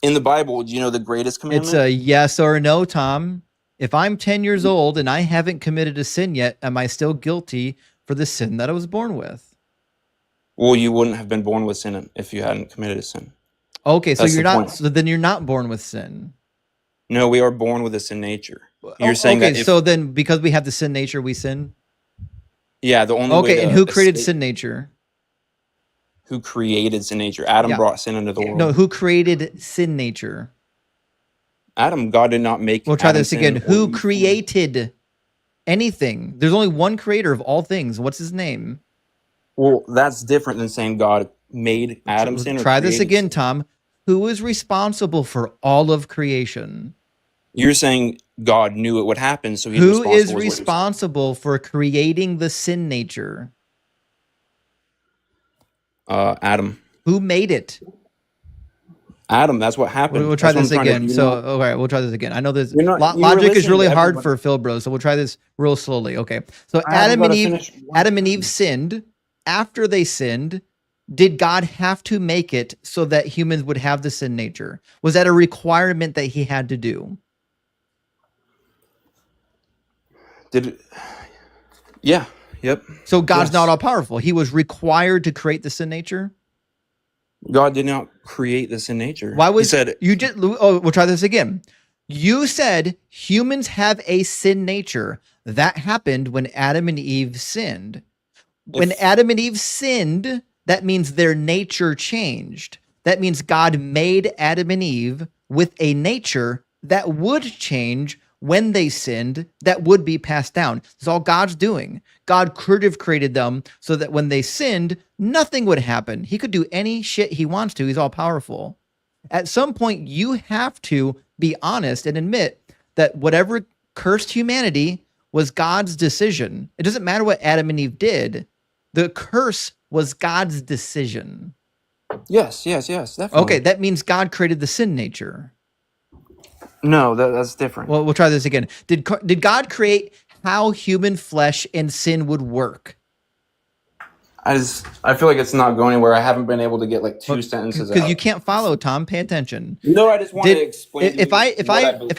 S9: In the Bible, do you know the greatest commandment?
S1: It's a yes or no, Tom. If I'm 10 years old and I haven't committed a sin yet, am I still guilty for the sin that I was born with?
S9: Well, you wouldn't have been born with sin if you hadn't committed a sin.
S1: Okay, so
S9: That's
S1: you're
S9: the
S1: not.
S9: point.
S1: So then you're not born with sin.
S9: No, we are born with a sin nature. You're saying
S1: okay,
S9: that if,
S1: so then because we have the sin nature, we sin.
S9: yeah, the only way
S1: Okay,
S9: to
S1: and who created
S9: escape-
S1: sin nature?
S9: Who created sin nature? Adam
S1: Yeah.
S9: brought sin into the world.
S1: No, who created sin nature?
S9: Adam, God did not make.
S1: We'll try
S9: Adam
S1: this
S9: sin
S1: again.
S9: or
S1: Who
S9: Eve sin.
S1: created anything? There's only one creator of all things. What's his name?
S9: Well, that's different than saying God made Adam sin. Or
S1: Try this
S9: created
S1: again,
S9: sin.
S1: Tom. Who is responsible for all of creation?
S9: You're saying God knew it would happen, so he's
S1: Who
S9: responsible.
S1: is
S9: what you're saying.
S1: responsible for creating the sin nature?
S9: Adam.
S1: Who made it?
S9: Adam, that's what happened.
S1: We'll try
S9: That's
S1: this
S9: what I'm trying
S1: again.
S9: to-
S1: So, all right, we'll try this again. I know this
S9: You're not- you were
S1: logic is
S9: listening
S1: really
S9: to
S1: hard
S9: everybody.
S1: for Phil Bros, so we'll try this real slowly. Okay. So
S9: I haven't gotta
S1: Adam and Eve sinned. After they sinned, did God have to make it so that humans would have the sin nature? Was that a requirement that he had to do?
S9: Yeah. Yep.
S1: So God's
S9: Yes.
S1: not all powerful. He was required to create the sin nature.
S9: God did not create the sin nature.
S1: Why was
S9: he said?
S1: you did? Oh, we'll try this again. You said humans have a sin nature. That happened when Adam and Eve sinned. When Adam and Eve sinned, that means their nature changed. That means God made Adam and Eve with a nature that would change when they sinned, that would be passed down. That's all God's doing. God could have created them so that when they sinned, nothing would happen. He could do any shit he wants to. He's all powerful. At some point, you have to be honest and admit that whatever cursed humanity was God's decision. It doesn't matter what Adam and Eve did. The curse was God's decision.
S9: Yes, definitely.
S1: Okay, that means God created the sin nature.
S9: No, that's different.
S1: Well, we'll try this again. Did God create how human flesh and sin would work?
S9: I feel like it's not going anywhere. I haven't been able to get like two sentences out.
S1: Because you can't follow, Tom. Pay attention.
S9: No, I just want to explain.
S1: If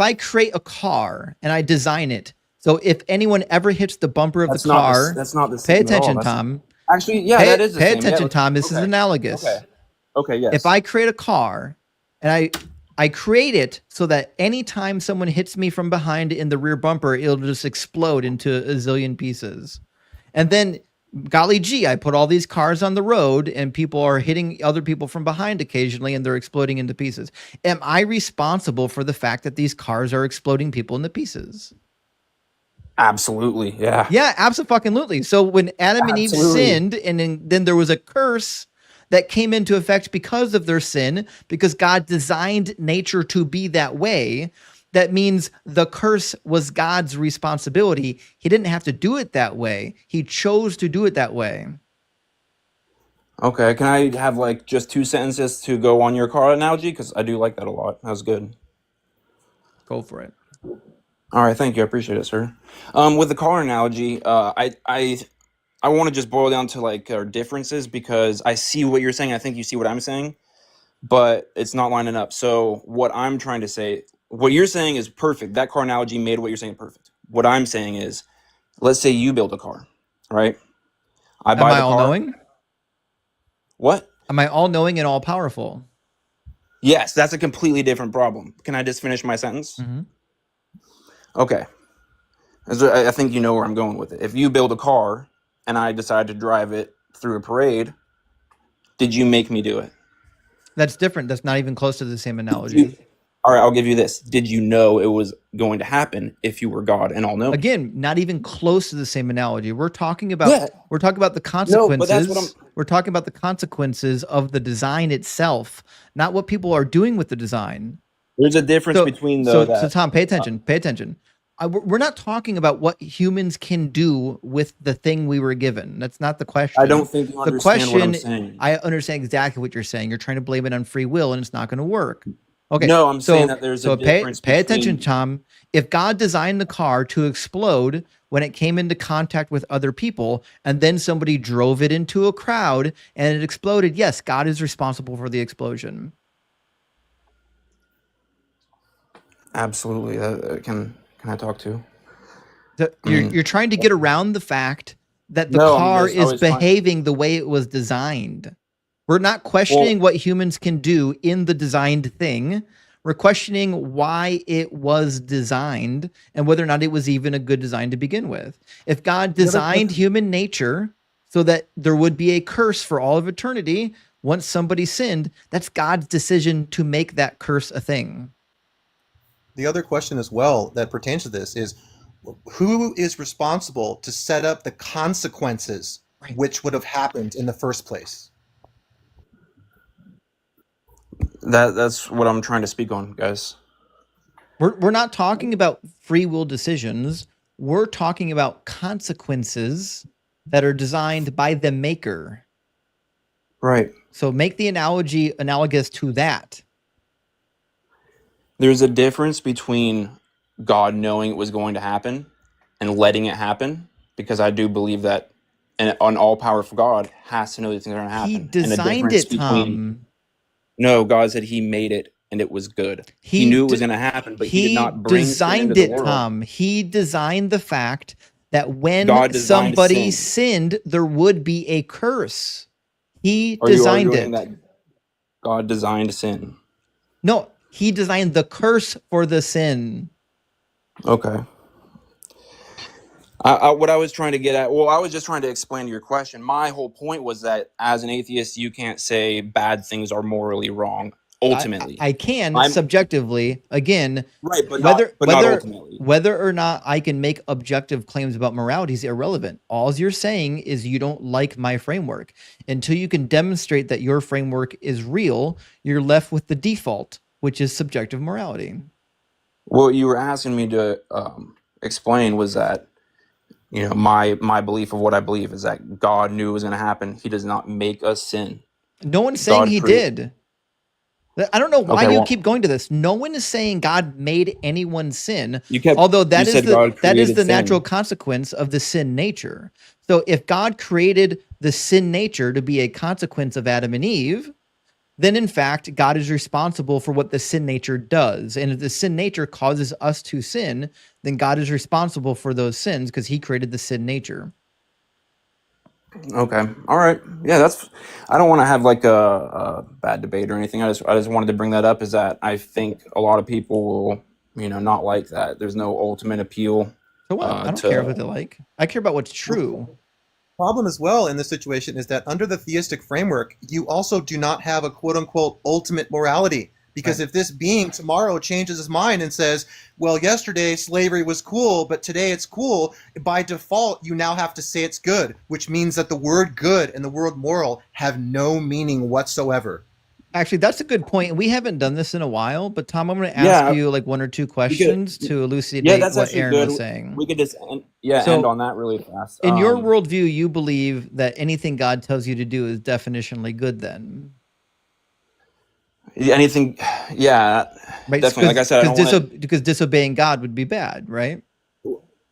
S1: I create a car and I design it, so if anyone ever hits the bumper of the car,
S9: that's not the
S1: pay
S9: same at all.
S1: attention,
S9: That's-
S1: Tom.
S9: Actually, yeah, that is the
S1: pay
S9: same.
S1: attention,
S9: Yeah,
S1: Tom. This is
S9: okay.
S1: analogous.
S9: Okay, yes.
S1: If I create a car and I create it so that anytime someone hits me from behind in the rear bumper, it'll just explode into a zillion pieces. And then, golly gee, I put all these cars on the road and people are hitting other people from behind occasionally and they're exploding into pieces. Am I responsible for the fact that these cars are exploding people into pieces?
S9: Absolutely, yeah.
S1: Yeah, absolutely. So when Adam and Eve
S9: Absolutely.
S1: sinned, and then there was a curse that came into effect because of their sin, because God designed nature to be that way, that means the curse was God's responsibility. He didn't have to do it that way. He chose to do it that way.
S9: Okay, can I have like just two sentences to go on your car analogy? Because I do like that a lot. That was good.
S1: Go for it.
S9: All right, thank you. I appreciate it, sir. With the car analogy, I want to just boil down to like our differences because I see what you're saying. I think you see what I'm saying, but it's not lining up. So what I'm trying to say, what you're saying is perfect. That car analogy made what you're saying perfect. What I'm saying is, let's say you build a car, right? I
S1: Am
S9: buy
S1: I
S9: the
S1: all
S9: car.
S1: knowing?
S9: What?
S1: Am I all knowing and all powerful?
S9: Yes, that's a completely different problem. Can I just finish my sentence?
S1: Mm-hmm.
S9: Okay. I think you know where I'm going with it. If you build a car and I decide to drive it through a parade, did you make me do it?
S1: That's different. That's not even close to the same
S9: Did
S1: analogy.
S9: you, all right, I'll give you this. Did you know it was going to happen if you were God and all knowing?
S1: Again, not even close to the same analogy. We're talking about
S9: Yeah.
S1: the
S9: No, but that's what
S1: consequences. We're talking about the consequences of the design itself, not what people are doing with the design.
S9: There's a difference between though
S1: So Tom, pay attention. Pay attention. We're not talking about what humans can do with the thing we were given. That's not the question.
S9: I don't think you
S1: The
S9: understand what I'm
S1: question,
S9: saying.
S1: I understand exactly what you're saying. You're trying to blame it on free will, and it's not going to work. Okay.
S9: No, I'm saying that there's a
S1: so
S9: difference
S1: pay attention,
S9: between-
S1: Tom. If God designed the car to explode when it came into contact with other people, and then somebody drove it into a crowd and it exploded, yes, God is responsible for the explosion.
S9: Absolutely. Can I talk to?
S1: You're trying to get around the fact that the
S9: No,
S1: car
S9: I
S1: is
S9: was trying-
S1: behaving the way it was designed. We're not questioning what humans can do in the designed thing. We're questioning why it was designed and whether or not it was even a good design to begin with. If God designed human nature so that there would be a curse for all of eternity once somebody sinned, that's God's decision to make that curse a thing.
S10: The other question as well that pertains to this is, who is responsible to set up the consequences which would have happened in the first place?
S9: That's what I'm trying to speak on, guys.
S1: We're not talking about free will decisions. We're talking about consequences that are designed by the maker.
S9: Right.
S1: So make the analogy analogous to that.
S9: There's a difference between God knowing it was going to happen and letting it happen, because I do believe that an all-powerful God has to know these things are going to happen.
S1: He
S9: And a
S1: designed
S9: difference
S1: it, Tom.
S9: No, God said he made it and it was good. He knew it was going to happen, but he did not bring sin into the world.
S1: Tom. He designed the fact that when
S9: God designed
S1: somebody
S9: sin.
S1: sinned, there would be a curse. He
S9: Are you
S1: designed
S9: arguing
S1: it.
S9: that God designed sin?
S1: No, he designed the curse for the sin.
S9: Okay. What I was trying to get at, well, I was just trying to explain your question. My whole point was that as an atheist, you can't say bad things are morally wrong. Ultimately,
S1: I can subjectively, again,
S9: right, but
S1: not
S9: ultimately.
S1: Whether or not I can make objective claims about morality is irrelevant. All you're saying is you don't like my framework. Until you can demonstrate that your framework is real, you're left with the default, which is subjective morality.
S9: What you were asking me to explain was that, you know, my belief of what I believe is that God knew it was going to happen. He does not make us sin.
S1: No one's saying he did. I don't know why you keep going to this. No one is saying God made anyone sin, although that is the natural consequence of the sin nature. So if God created the sin nature to be a consequence of Adam and Eve, then in fact, God is responsible for what the sin nature does. And if the sin nature causes us to sin, then God is responsible for those sins because he created the sin nature.
S9: Okay. All right. Yeah, I don't want to have like a bad debate or anything. I just wanted to bring that up, is that I think a lot of people will, you know, not like that. There's no ultimate appeal.
S1: So what? I don't care what they like. I care about what's true.
S10: Problem as well in this situation is that under the theistic framework, you also do not have a quote unquote ultimate morality. Because if this being tomorrow changes his mind and says, well, yesterday slavery was cool, but today it's cool, by default, you now have to say it's good, which means that the word good and the word moral have no meaning whatsoever.
S1: Actually, that's a good point. We haven't done this in a while, but Tom, I'm going to ask you like one or two questions to elucidate what Aaron was saying.
S9: We could just end on that really fast.
S1: In your worldview, you believe that anything God tells you to do is definitionally good then?
S9: Anything, yeah,
S1: right?
S9: Definitely. Like I said,
S1: because disobeying God would be bad, right?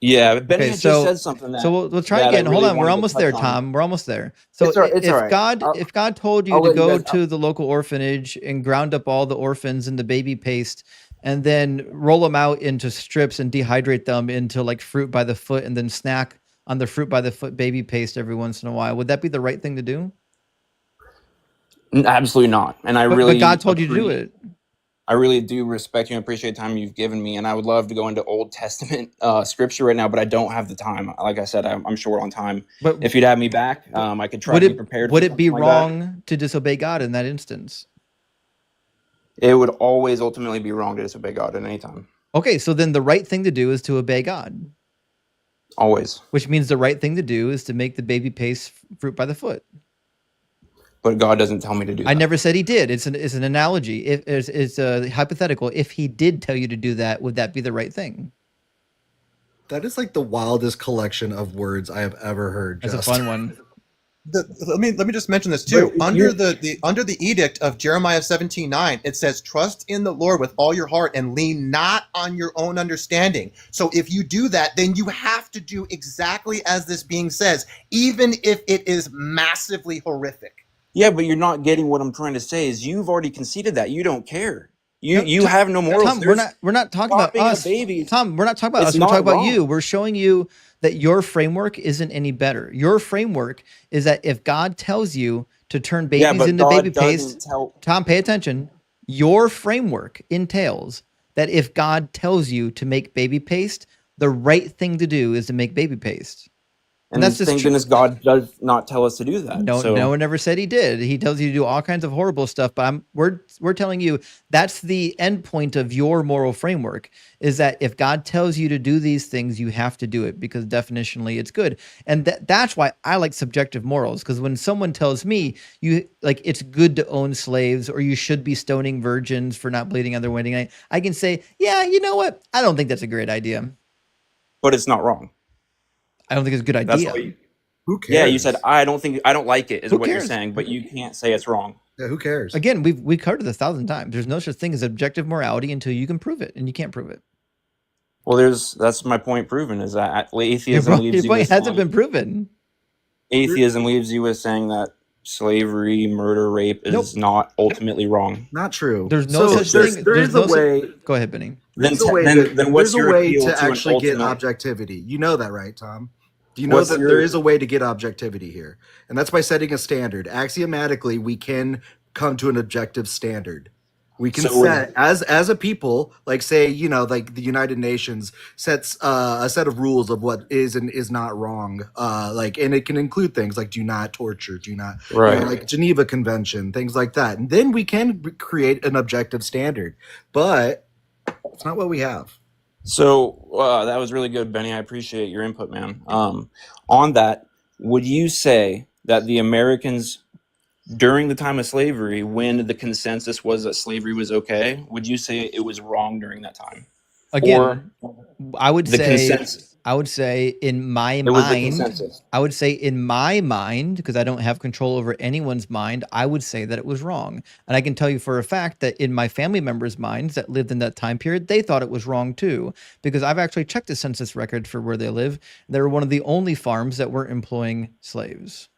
S9: Yeah, but Benny just said something that.
S1: So we'll try again. Hold on, we're almost there, Tom. We're almost there. So if God told you to go to the local orphanage and ground up all the orphans into baby paste, and then roll them out into strips and dehydrate them into like fruit by the foot, and then snack on the fruit by the foot baby paste every once in a while. Would that be the right thing to do?
S9: Absolutely not. And
S1: but God told you to do it.
S9: I really do respect you and appreciate the time you've given me. And I would love to go into Old Testament scripture right now, but I don't have the time. Like I said, I'm short on time. But if you'd have me back, I could try to be prepared.
S1: Would it be wrong to disobey God in that instance?
S9: It would always ultimately be wrong to disobey God at any time.
S1: Okay, so then the right thing to do is to obey God.
S9: Always.
S1: Which means the right thing to do is to make the baby paste fruit by the foot.
S9: But God doesn't tell me to do that.
S1: I never said he did. It's an analogy. If it's a hypothetical. If he did tell you to do that, would that be the right thing?
S7: That is like the wildest collection of words I have ever heard.
S1: That's a fun one.
S10: Let me just mention this too. Under the edict of Jeremiah 17:9, it says, "Trust in the Lord with all your heart and lean not on your own understanding." So if you do that, then you have to do exactly as this being says, even if it is massively horrific.
S9: Yeah, but you're not getting what I'm trying to say. Is you've already conceded that you don't care. You have no morals.
S1: Tom, we're not talking about us. Tom, we're not talking about us. We're talking about you. We're showing you that your framework isn't any better. Your framework is that if God tells you to turn babies into baby paste, Tom, pay attention. Your framework entails that if God tells you to make baby paste, the right thing to do is to make baby paste.
S9: And that's just thank goodness God does not tell us to do that.
S1: No one ever said he did. He tells you to do all kinds of horrible stuff, but we're telling you that's the end point of your moral framework, is that if God tells you to do these things, you have to do it because definitionally it's good. And that's why I like subjective morals, because when someone tells me it's good to own slaves or you should be stoning virgins for not bleeding on their wedding night, I can say, yeah, you know what? I don't think that's a great idea.
S9: But it's not wrong.
S1: I don't think it's a good idea.
S7: Who cares?
S9: Yeah, you said I don't like it is what you're saying, but you can't say it's wrong.
S7: Yeah, who cares?
S1: Again, we covered it 1,000 times. There's no such thing as objective morality until you can prove it, and you can't prove it.
S9: Well, that's my point proven, is that atheism leaves
S1: your point hasn't been proven.
S9: Atheism leaves you with saying that slavery, murder, rape is not ultimately wrong.
S7: Not true.
S1: There's no such thing.
S7: There is a way.
S1: Go ahead, Benny.
S9: Then what's your
S7: way
S9: appeal
S7: to actually get objectivity? You know that, right, Tom? Do you know that there is a way to get objectivity here? And that's by setting a standard. Axiomatically, we can come to an objective standard. We can set as a people, like say, like the United Nations sets a set of rules of what is and is not wrong. And it can include things like do not torture, do not like Geneva Convention, things like that. And then we can create an objective standard. But it's not what we have.
S9: So that was really good, Benny. I appreciate your input, man. On that, would you say that the Americans during the time of slavery, when the consensus was that slavery was okay, would you say it was wrong during that time?
S1: Again, I would say in my mind, because I don't have control over anyone's mind, I would say that it was wrong. And I can tell you for a fact that in my family members' minds that lived in that time period, they thought it was wrong too, because I've actually checked the census record for where they live. They were one of the only farms that weren't employing slaves.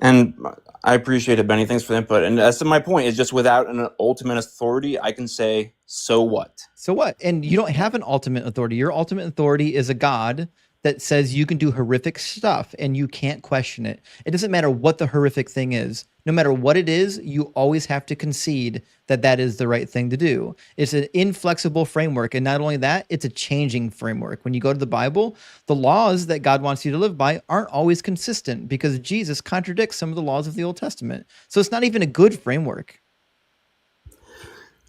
S9: And I appreciate it, Benny. Thanks for the input. And that's my point, is just without an ultimate authority, I can say, so what?
S1: So what? And you don't have an ultimate authority. Your ultimate authority is a God that says you can do horrific stuff and you can't question it. It doesn't matter what the horrific thing is. No matter what it is, you always have to concede that that is the right thing to do. It's an inflexible framework. And not only that, it's a changing framework. When you go to the Bible, the laws that God wants you to live by aren't always consistent because Jesus contradicts some of the laws of the Old Testament. So it's not even a good framework.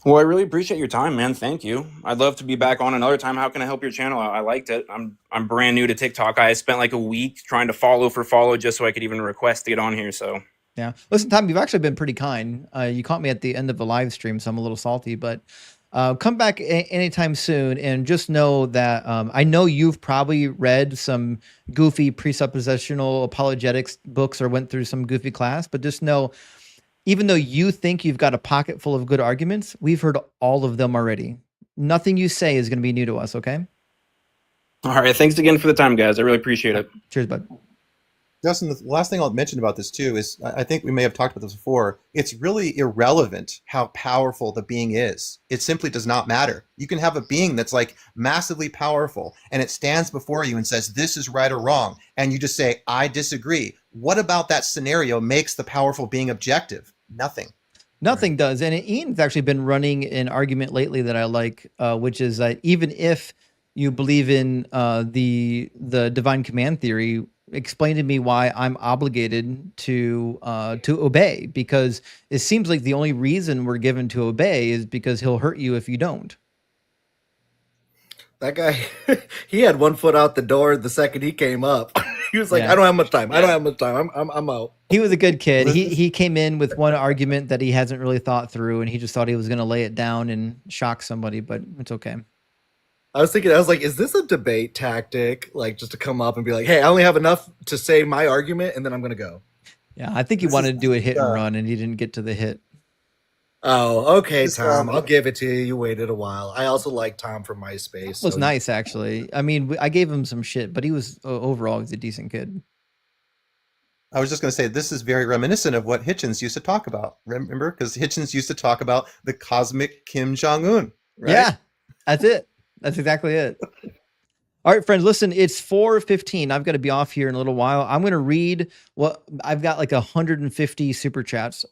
S9: Well, I really appreciate your time, man. Thank you. I'd love to be back on another time. How can I help your channel out? I liked it. I'm brand new to TikTok. I spent like a week trying to follow just so I could even request to get on here. So
S1: yeah. Listen, Tom, you've actually been pretty kind. You caught me at the end of the live stream, so I'm a little salty, but come back anytime soon. And just know that I know you've probably read some goofy presuppositional apologetics books or went through some goofy class, but just know, even though you think you've got a pocket full of good arguments, we've heard all of them already. Nothing you say is going to be new to us, okay?
S9: All right. Thanks again for the time, guys. I really appreciate it.
S1: Cheers, bud.
S10: Justin, the last thing I'll mention about this too is I think we may have talked about this before. It's really irrelevant how powerful the being is. It simply does not matter. You can have a being that's like massively powerful and it stands before you and says, this is right or wrong. And you just say, I disagree. What about that scenario makes the powerful being objective? Nothing.
S1: Nothing does. And Ian's actually been running an argument lately that I like, which is that even if you believe in the divine command theory, explain to me why I'm obligated to obey, because it seems like the only reason we're given to obey is because he'll hurt you if you don't.
S7: That guy, he had one foot out the door the second he came up. He was like, I don't have much time. I don't have much time. I'm out.
S1: He was a good kid. He came in with one argument that he hasn't really thought through, and he just thought he was going to lay it down and shock somebody, but it's okay.
S7: I was like, is this a debate tactic? Like, just to come up and be like, hey, I only have enough to say my argument, and then I'm going to go.
S1: Yeah, I think he wanted to do a hit and run, and he didn't get to the hit.
S7: Oh, okay, Tom. I'll give it to you. You waited a while. I also like Tom from MySpace.
S1: It was nice, actually. I mean, I gave him some shit, but he was overall he's a decent kid.
S10: I was just going to say, this is very reminiscent of what Hitchens used to talk about. Remember? Because Hitchens used to talk about the cosmic Kim Jong-un. Right?
S1: Yeah, that's it. That's exactly it. All right, friends, listen, it's 4:15. I've got to be off here in a little while. I'm going to read what I've got, like 150 super chats.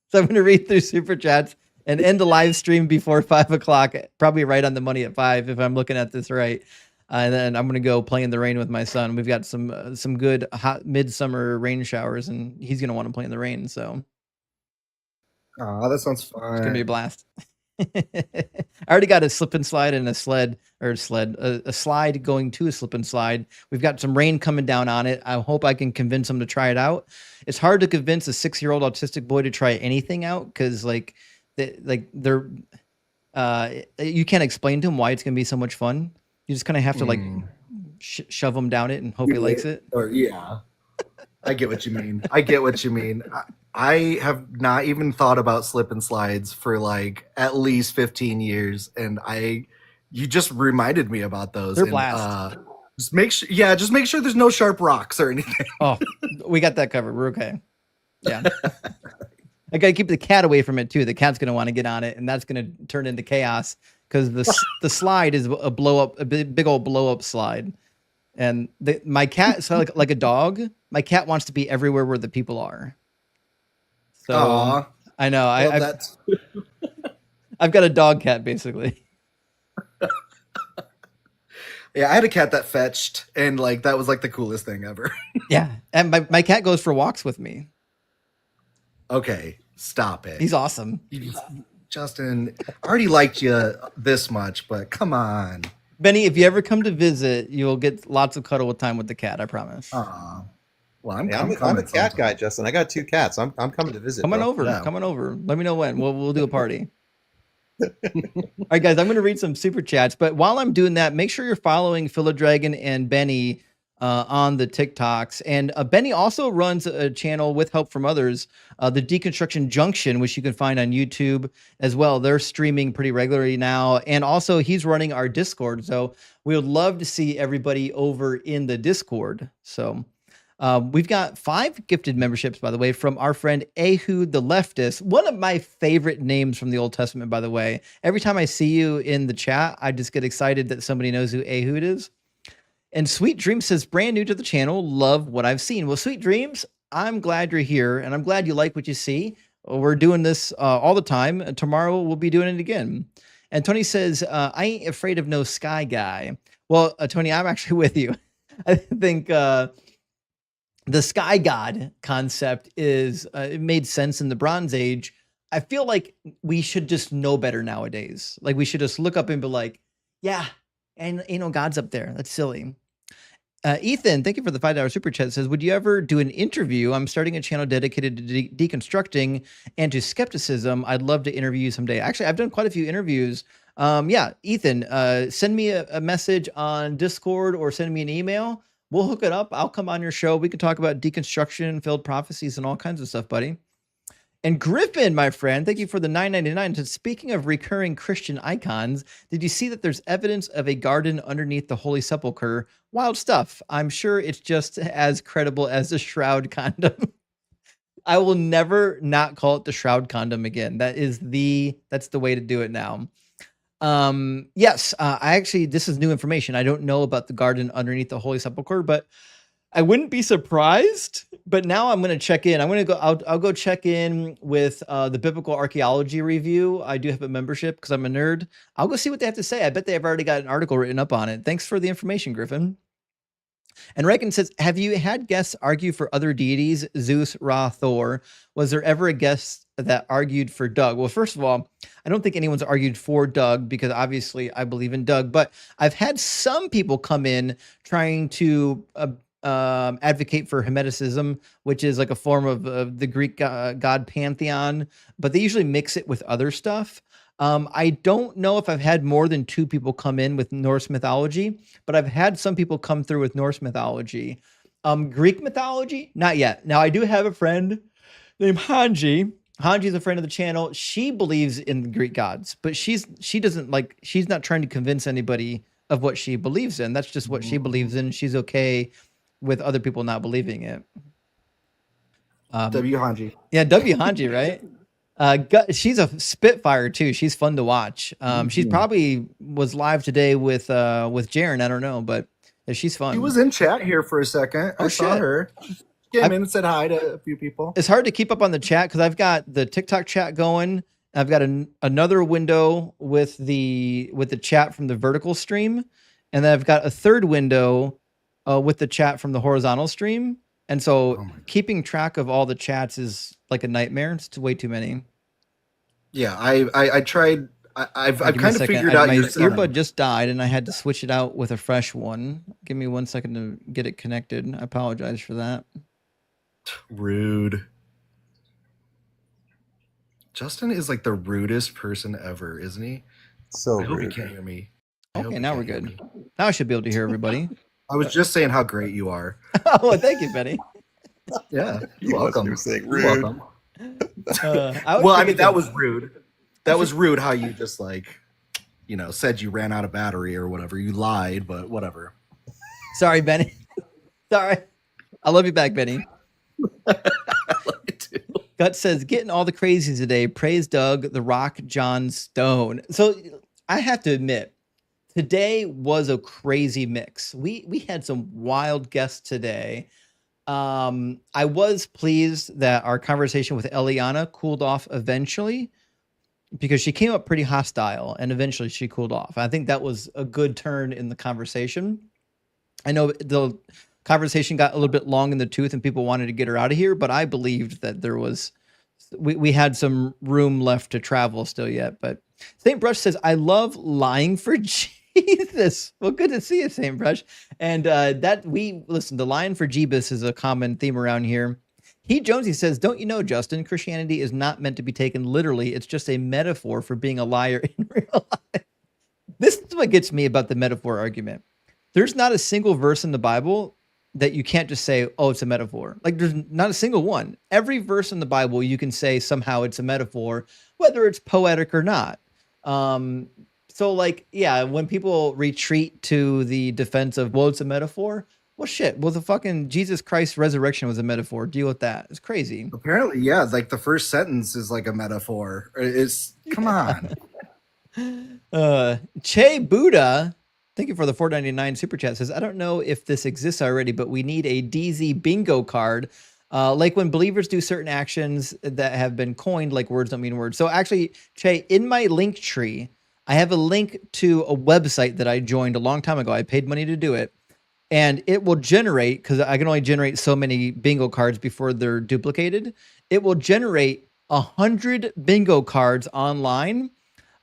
S1: So I'm going to read through super chats and end the live stream before 5 o'clock, probably right on the money at 5 if I'm looking at this right. And then I'm going to go play in the rain with my son. We've got some good hot midsummer rain showers, and he's going to want to play in the rain. So,
S7: oh, that sounds fun.
S1: It's going to be a blast. I already got a slip and slide and a slide going to a slip and slide. We've got some rain coming down on it. I hope I can convince him to try it out. It's hard to convince a 6-year-old autistic boy to try anything out because you can't explain to him why it's going to be so much fun. You just kind of have to shove him down it and hope he likes it.
S7: Or yeah, I get what you mean. I have not even thought about slip and slides for like at least 15 years, and you just reminded me about those.
S1: They're blast.
S7: Just make sure there's no sharp rocks or anything.
S1: Oh, we got that covered. We're okay. Yeah. I got to keep the cat away from it too. The cat's going to want to get on it, and that's going to turn into chaos because the slide is a big old blow up slide. And my cat, so like a dog, my cat wants to be everywhere where the people are. So
S7: Aww.
S1: I know I've got a dog cat basically.
S7: Yeah, I had a cat that fetched, and like that was like the coolest thing ever.
S1: Yeah, and my cat goes for walks with me.
S7: Okay, stop it.
S1: He's awesome.
S7: Justin, I already liked you this much, but come on.
S1: Benny, if you ever come to visit, you'll get lots of cuddle time with the cat, I promise.
S7: Well,
S10: I'm a cat guy, Justin. I got 2 cats. I'm coming to visit.
S1: Coming over. Let me know when. We'll do a party. All right, guys, I'm going to read some super chats, but while I'm doing that, make sure you're following Philodragon and Benny on the TikToks. And Benny also runs a channel with help from others, the Deconstruction Junction, which you can find on YouTube as well. They're streaming pretty regularly now. And also he's running our Discord. So we would love to see everybody over in the Discord. So we've got 5 gifted memberships, by the way, from our friend Ehud the Leftist. One of my favorite names from the Old Testament, by the way. Every time I see you in the chat, I just get excited that somebody knows who Ehud is. And Sweet Dreams says, brand new to the channel, love what I've seen. Well, Sweet Dreams, I'm glad you're here, and I'm glad you like what you see. We're doing this all the time. Tomorrow we'll be doing it again. And Tony says, I ain't afraid of no sky guy. Well, Tony, I'm actually with you. I think the sky god concept it made sense in the Bronze Age. I feel like we should just know better nowadays. Like we should just look up and be like, yeah, and ain't no gods up there. That's silly. Ethan, thank you for the $5 super chat. Says, would you ever do an interview? I'm starting a channel dedicated to deconstructing and to skepticism. I'd love to interview you someday. Actually, I've done quite a few interviews. Yeah, Ethan, send me a message on Discord or send me an email. We'll hook it up. I'll come on your show. We can talk about deconstruction, failed prophecies, and all kinds of stuff, buddy. And Griffin, my friend, thank you for the $9.99. So speaking of recurring Christian icons, did you see that there's evidence of a garden underneath the Holy Sepulchre? Wild stuff. I'm sure it's just as credible as the Shroud condom. I will never not call it the Shroud condom again. That's the way to do it now. Yes, this is new information. I don't know about the garden underneath the Holy Sepulchre, but I wouldn't be surprised. But now I'm going to check in. I'll go check in with the Biblical Archaeology Review. I do have a membership because I'm a nerd. I'll go see what they have to say. I bet they have already got an article written up on it. Thanks for the information, Griffin. And Reagan says, have you had guests argue for other deities, Zeus, Ra, Thor? Was there ever a guest that argued for Doug? Well, first of all, I don't think anyone's argued for Doug because obviously I believe in Doug, but I've had some people come in trying to advocate for Hermeticism, which is like a form of the Greek god pantheon, but they usually mix it with other stuff. I don't know if I've had more than 2 people come in with Norse mythology, but I've had some people come through with Norse mythology. Greek mythology, not yet. Now, I do have a friend named Hanji. Hanji's a friend of the channel. She believes in the Greek gods, but she's not trying to convince anybody of what she believes in. That's just what she believes in. She's okay with other people not believing it.
S7: W Hanji.
S1: Yeah, W Hanji, right? She's a spitfire too. She's fun to watch. She's probably was live today with Jaren. I don't know, but yeah, she's fun.
S7: She was in chat here for a second. I saw her. She came in and said hi to a few people.
S1: It's hard to keep up on the chat because I've got the TikTok chat going. I've got another window with the chat from the vertical stream, and then I've got a third window with the chat from the horizontal stream. And so keeping track of all the chats is like a nightmare. It's way too many.
S7: Yeah, I tried. I've kind of figured out
S1: my
S7: your
S1: earbud just died, and I had to switch it out with a fresh one. Give me 1 second to get it connected. I apologize for that.
S7: Rude. Justin is like the rudest person ever, isn't he?
S10: So
S7: I hope
S10: rude.
S7: he can't hear me.
S1: Okay, now we're good. Now I should be able to hear everybody.
S7: I was just saying how great you are.
S1: Oh, thank you, Benny.
S7: Yeah, you're welcome.
S10: You were saying rude.
S7: You're welcome. Well, I mean, that was rude. That was rude how you just said you ran out of battery or whatever. You lied, but whatever.
S1: Sorry, Benny. Sorry. I love you back, Benny.
S7: I love you too.
S1: Gut says, getting all the crazies today. Praise Doug, The Rock, John Stone. So I have to admit, today was a crazy mix. We had some wild guests today. I was pleased that our conversation with Elelliana cooled off eventually because she came up pretty hostile and eventually she cooled off. I think that was a good turn in the conversation. I know the conversation got a little bit long in the tooth and people wanted to get her out of here, but I believed that we had some room left to travel still yet. But St. Brush says, I love lying for Jesus. Well, good to see you, St. Brush. And the lying for Jeebus is a common theme around here. He Jonesy says, don't you know, Justin, Christianity is not meant to be taken literally. It's just a metaphor for being a liar in real life. This is what gets me about the metaphor argument. There's not a single verse in the Bible that you can't just say, oh, it's a metaphor. Like there's not a single one. Every verse in the Bible, you can say somehow it's a metaphor, whether it's poetic or not. So when people retreat to the defense of, well, it's a metaphor. Well, shit. Well, the fucking Jesus Christ resurrection was a metaphor. Deal with that. It's crazy.
S7: Apparently, yeah. Like the first sentence is like a metaphor. Come on.
S1: Che Buddha, thank you for the $4.99 super chat, says, I don't know if this exists already, but we need a DZ bingo card. Like when believers do certain actions that have been coined, like words don't mean words. So actually, Che, in my link tree, I have a link to a website that I joined a long time ago. I paid money to do it. And it will generate, because I can only generate so many bingo cards before they're duplicated. It will generate 100 bingo cards online.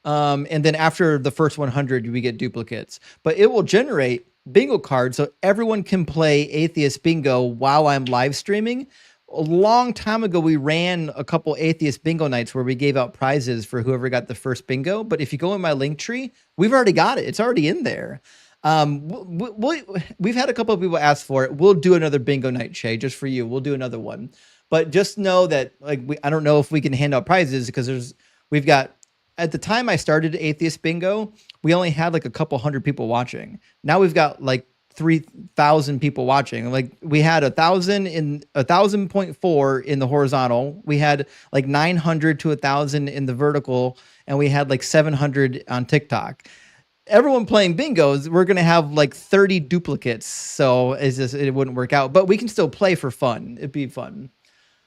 S1: And then after the first 100, we get duplicates. But it will generate bingo cards so everyone can play atheist bingo while I'm live streaming. A long time ago, we ran a couple atheist bingo nights where we gave out prizes for whoever got the first bingo. But if you go in my link tree, we've already got it. It's already in there. We've had a couple of people ask for it. We'll do another bingo night, Shay, just for you. We'll do another one. But just know that like I don't know if we can hand out prizes because we've got at the time I started Atheist Bingo, we only had like a couple hundred people watching. Now we've got like 3,000 people watching. Like we had 1,000.4 in the horizontal. We had like 900 to 1,000 in the vertical, and we had like 700 on TikTok. Everyone playing bingos, we're gonna have like 30 duplicates, so it wouldn't work out. But we can still play for fun. It'd be fun.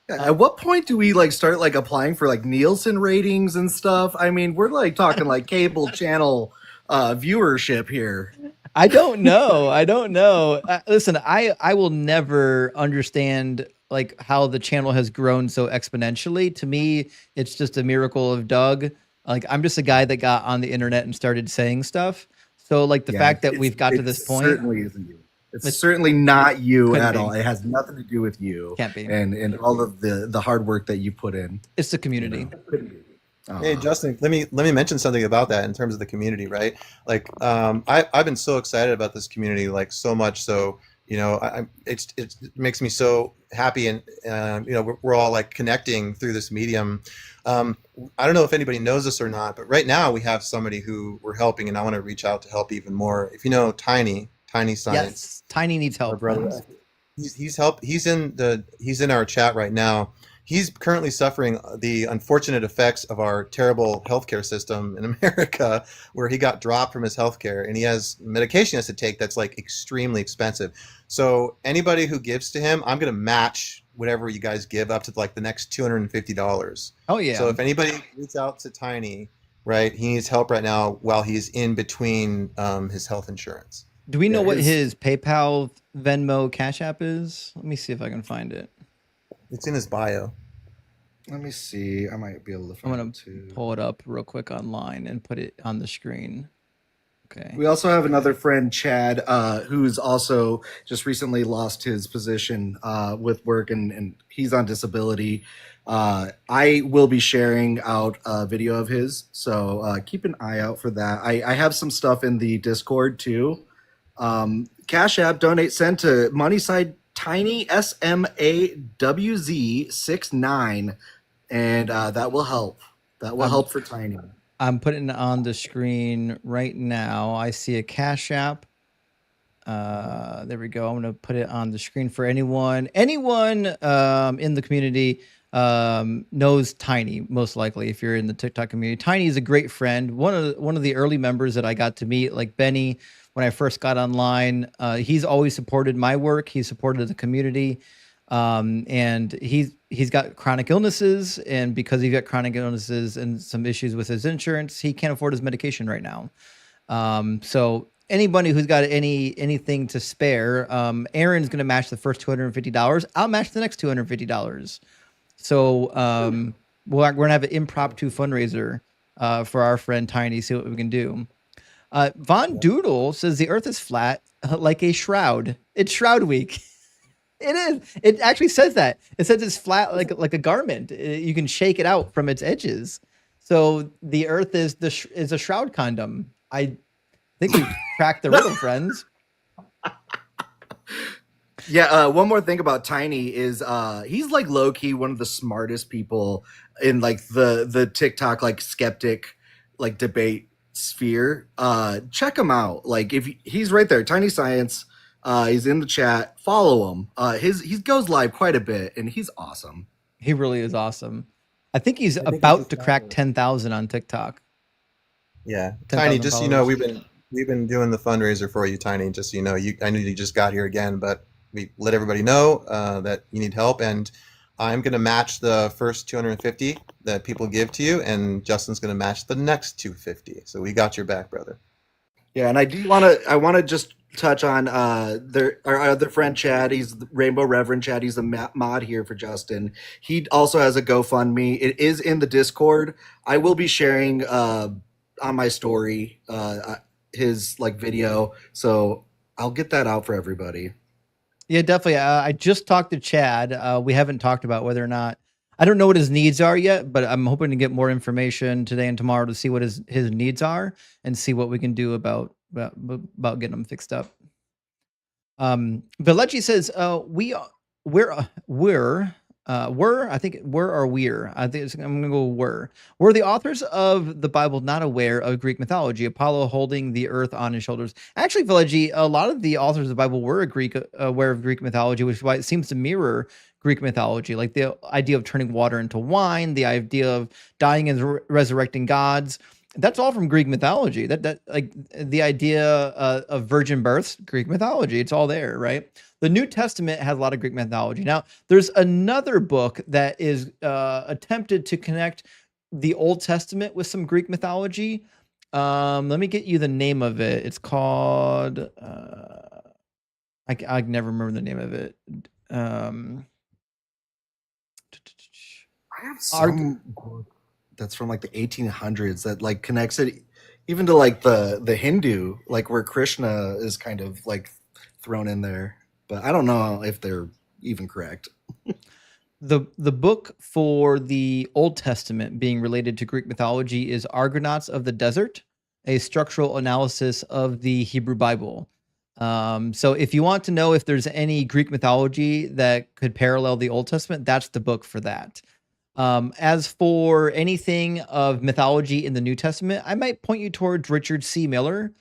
S7: At what point do we like start like applying for like Nielsen ratings and stuff? I mean, we're like talking like cable channel viewership here.
S1: I don't know. Listen, I will never understand like how the channel has grown so exponentially. To me, it's just a miracle of Doug. Like I'm just a guy that got on the internet and started saying stuff. So like the fact that we've got to this point
S7: certainly isn't you. It's certainly not you at
S1: be.
S7: all. It has nothing to do with you.
S1: Can't be.
S7: And all of the hard work that you put in.
S1: It's the community.
S10: Hey Justin, let me mention something about that in terms of the community, right? Like I've been so excited about this community, like so much so, you know, it makes me so happy, and you know, we're all like connecting through this medium. I don't know if anybody knows this or not, but right now we have somebody who we're helping, and I want to reach out to help even more. If you know Tiny Science.
S1: Yes, Tiny needs help.
S10: Brother. He's in our chat right now. He's currently suffering the unfortunate effects of our terrible healthcare system in America, where he got dropped from his healthcare, and he has medication he has to take that's like extremely expensive. So anybody who gives to him, I'm going to match whatever you guys give up to like the next $250.
S1: Oh yeah.
S10: So if anybody reaches out to Tiny, right, he needs help right now while he's in between his health insurance.
S1: Do we know what his PayPal, Venmo, Cash App is? Let me see if I can find it.
S10: It's in his bio.
S7: Let me see. I might be able to find
S1: I'm gonna pull it up real quick online and put it on the screen. Okay.
S7: We also have another friend, Chad, who's also just recently lost his position with work, and he's on disability. I will be sharing out a video of his, so keep an eye out for that. I have some stuff in the Discord too. Cash App, donate, send to Moneyside Tiny SMAWZ69, and that will help. That will help for Tiny.
S1: I'm putting it on the screen right now. I see a Cash App. There we go. I'm going to put it on the screen for anyone. Anyone in the community knows Tiny, most likely, if you're in the TikTok community. Tiny is a great friend. One of the early members that I got to meet, like Benny, when I first got online. He's always supported my work. He supported the community. And he's got chronic illnesses, and because he's got chronic illnesses and some issues with his insurance, he can't afford his medication right now. So anybody who's got anything to spare, Aaron's going to match the first $250. I'll match the next $250. So we're going to have an impromptu fundraiser for our friend Tiny, see what we can do. Von Doodle says the earth is flat like a shroud. It's Shroud Week. It is. It actually says that. It says it's flat like a garment. You can shake it out from its edges. So the earth is a shroud condom. I think we cracked the riddle, friends.
S7: Yeah, one more thing about Tiny is he's like low key one of the smartest people in like the TikTok like skeptic like debate sphere. Check him out. Like if he's right there, Tiny Science. He's in the chat. Follow him. He goes live quite a bit, and he's awesome.
S1: He really is awesome. I think he's about to crack 10,000 on TikTok.
S10: Yeah, Tiny. Just so you know, we've been doing the fundraiser for you, Tiny. Just so you know, I know you just got here again, but we let everybody know that you need help, and I'm going to match the first 250 that people give to you, and Justin's going to match the next 250. So we got your back, brother.
S7: Yeah, and I want to just touch on our other friend Chad. He's the Rainbow Reverend Chad. He's a mod here for Justin. He also has a GoFundMe. It is in the Discord. I will be sharing on my story his like video, so I'll get that out for everybody.
S1: Yeah, definitely. I just talked to Chad. We haven't talked about whether or not, I don't know what his needs are yet, but I'm hoping to get more information today and tomorrow to see what his needs are and see what we can do about getting them fixed up. Velechi says we're I think were or we're. I think I'm gonna go were the authors of the Bible not aware of Greek mythology? Apollo holding the earth on his shoulders. Actually, Village, a lot of the authors of the Bible were aware of Greek mythology, which is why it seems to mirror Greek mythology, like the idea of turning water into wine, the idea of dying and resurrecting gods. That's all from Greek mythology. That like the idea of virgin births, Greek mythology. It's all there, right? The New Testament has a lot of Greek mythology. Now, there's another book that is attempted to connect the Old Testament with some Greek mythology. Let me get you the name of it. It's called. I never remember the name of it.
S7: I have some book that's from like the 1800s that like connects it even to like the Hindu, like where Krishna is kind of like thrown in there. But I don't know if they're even correct.
S1: The book for the Old Testament being related to Greek mythology is Argonauts of the Desert, a structural analysis of the Hebrew Bible. So if you want to know if there's any Greek mythology that could parallel the Old Testament, that's the book for that. As for anything of mythology in the New Testament, I might point you towards Richard C. Miller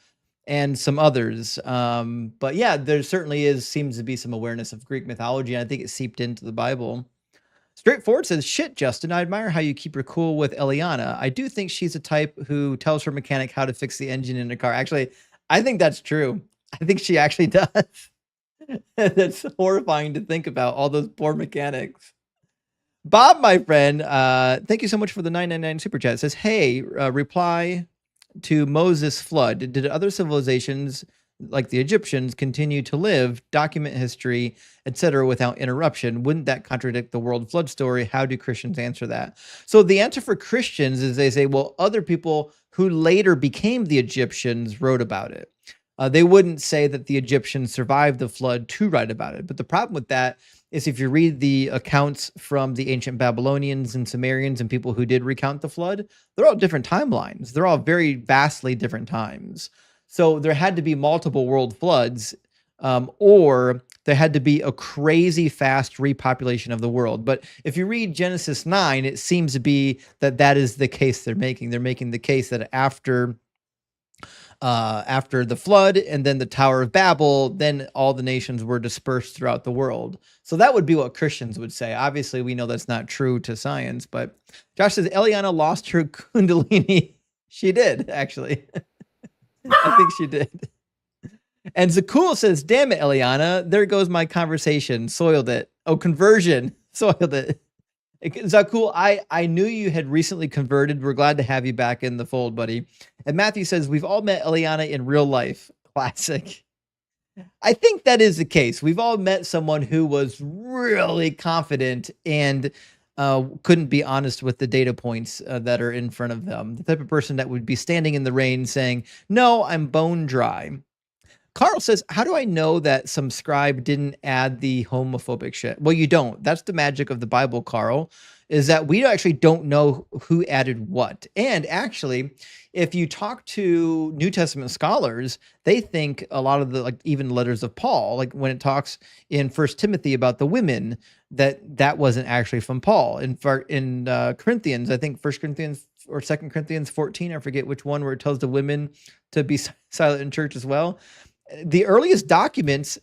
S1: and some others. But yeah, there certainly seems to be some awareness of Greek mythology, and I think it seeped into the Bible. Straightforward says, shit, Justin, I admire how you keep her cool with Elelliana. I do think she's a type who tells her mechanic how to fix the engine in a car. Actually, I think that's true. I think she actually does. That's horrifying to think about, all those poor mechanics. Bob, my friend, thank you so much for the $9.99 super chat. It says, hey, reply to Moses' flood. Did other civilizations like the Egyptians continue to live, document history, etc. without interruption? Wouldn't that contradict the world flood story? How do Christians answer that? So the answer for Christians is they say, well, other people who later became the Egyptians wrote about it. They wouldn't say that the Egyptians survived the flood to write about it. But the problem with that is if you read the accounts from the ancient Babylonians and Sumerians and people who did recount the flood, they're all different timelines. They're all very vastly different times. So there had to be multiple world floods, or there had to be a crazy fast repopulation of the world. But if you read Genesis 9, it seems to be that is the case they're making. They're making the case that after the flood and then the Tower of Babel, then all the nations were dispersed throughout the world. So that would be what Christians would say. Obviously, we know that's not true to science, but Josh says, Elelliana lost her Kundalini. She did, actually. I think she did. And Zakul says, damn it, Elelliana, there goes my conversation. Soiled it. Oh, conversion. Soiled it. Zakul, I knew you had recently converted. We're glad to have you back in the fold, buddy. And Matthew says, we've all met Elelliana in real life. Classic. I think that is the case. We've all met someone who was really confident and couldn't be honest with the data points that are in front of them. The type of person that would be standing in the rain saying, no, I'm bone dry. Carl says, how do I know that some scribe didn't add the homophobic shit? Well, you don't. That's the magic of the Bible, Carl, is that we actually don't know who added what. And actually, if you talk to New Testament scholars, they think a lot of the, like even letters of Paul, like when it talks in 1 Timothy about the women, that wasn't actually from Paul. In Corinthians, I think 1 Corinthians or 2 Corinthians 14, I forget which one, where it tells the women to be silent in church as well. The earliest documents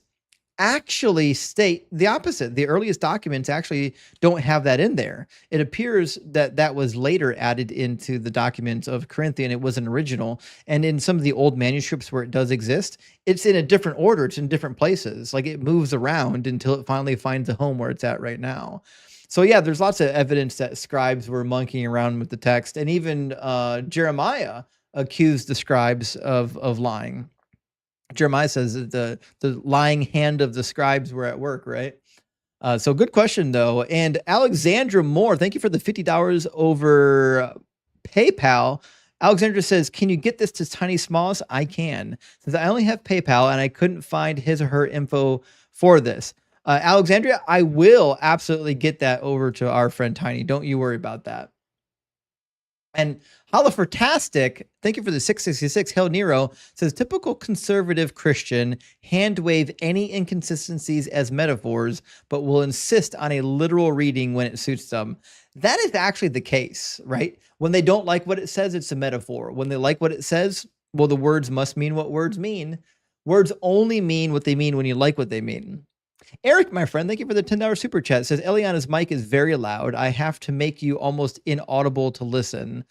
S1: actually state the opposite. The earliest documents actually don't have that in there. It appears that was later added into the documents of Corinthian. It wasn't original. And in some of the old manuscripts where it does exist, it's in a different order. It's in different places. Like it moves around until it finally finds a home where it's at right now. So yeah, there's lots of evidence that scribes were monkeying around with the text. And even Jeremiah accused the scribes of lying. Jeremiah says that the lying hand of the scribes were at work, right? So good question, though. And Alexandra Moore, thank you for the $50 over PayPal. Alexandra says, can you get this to Tiny Smalls? I can. Since I only have PayPal and I couldn't find his or her info for this. Alexandria, I will absolutely get that over to our friend Tiny. Don't you worry about that. And Holofertastic, thank you for the 666. Hail Nero says typical conservative Christian hand wave any inconsistencies as metaphors, but will insist on a literal reading when it suits them. That is actually the case, right? When they don't like what it says, it's a metaphor. When they like what it says, well, the words must mean what words mean. Words only mean what they mean when you like what they mean. Eric, my friend, thank you for the $10 super chat. Says Elelliana's mic is very loud. I have to make you almost inaudible to listen.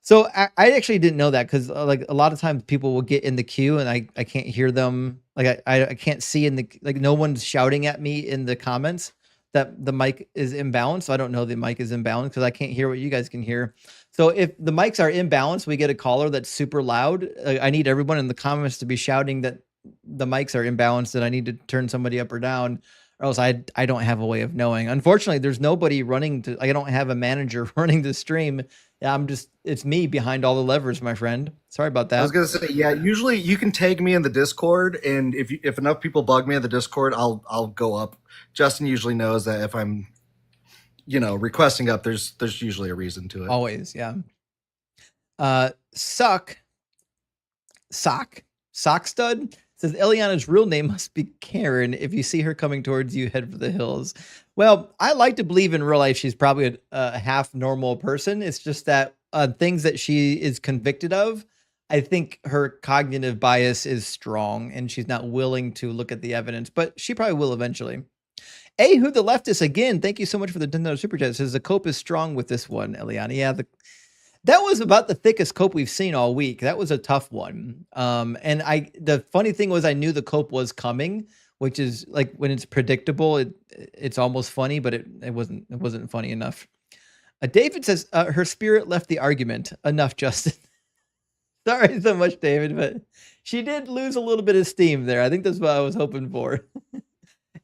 S1: So I actually didn't know that because like a lot of times people will get in the queue and I can't hear them. Like I can't see in the like no one's shouting at me in the comments that the mic is imbalanced. So I don't know the mic is imbalanced because I can't hear what you guys can hear. So if the mics are imbalanced, we get a caller that's super loud. I need everyone in the comments to be shouting that the mics are imbalanced and I need to turn somebody up or down, or else I don't have a way of knowing. Unfortunately, there's nobody running to, I don't have a manager running the stream. Yeah, it's me behind all the levers, my friend. Sorry about that.
S7: I was gonna say, yeah, usually you can tag me in the Discord, and if enough people bug me in the Discord, I'll go up. Justin usually knows that if I'm, requesting up, there's usually a reason to it.
S1: Always, yeah. Sock stud says Elelliana's real name must be Karen. If you see her coming towards you, head for the hills. Well, I like to believe in real life she's probably a half normal person. It's just that things that she is convicted of, I think her cognitive bias is strong and she's not willing to look at the evidence, but she probably will eventually. Who the leftist again, thank you so much for the $10 super chat. Says the cope is strong with this one, Elelliana. Yeah, that was about the thickest cope we've seen all week. That was a tough one. And the funny thing was I knew the cope was coming, which is like when it's predictable, it's almost funny, but it wasn't funny enough. David says her spirit left the argument. Enough, Justin. Sorry so much, David, but she did lose a little bit of steam there. I think that's what I was hoping for.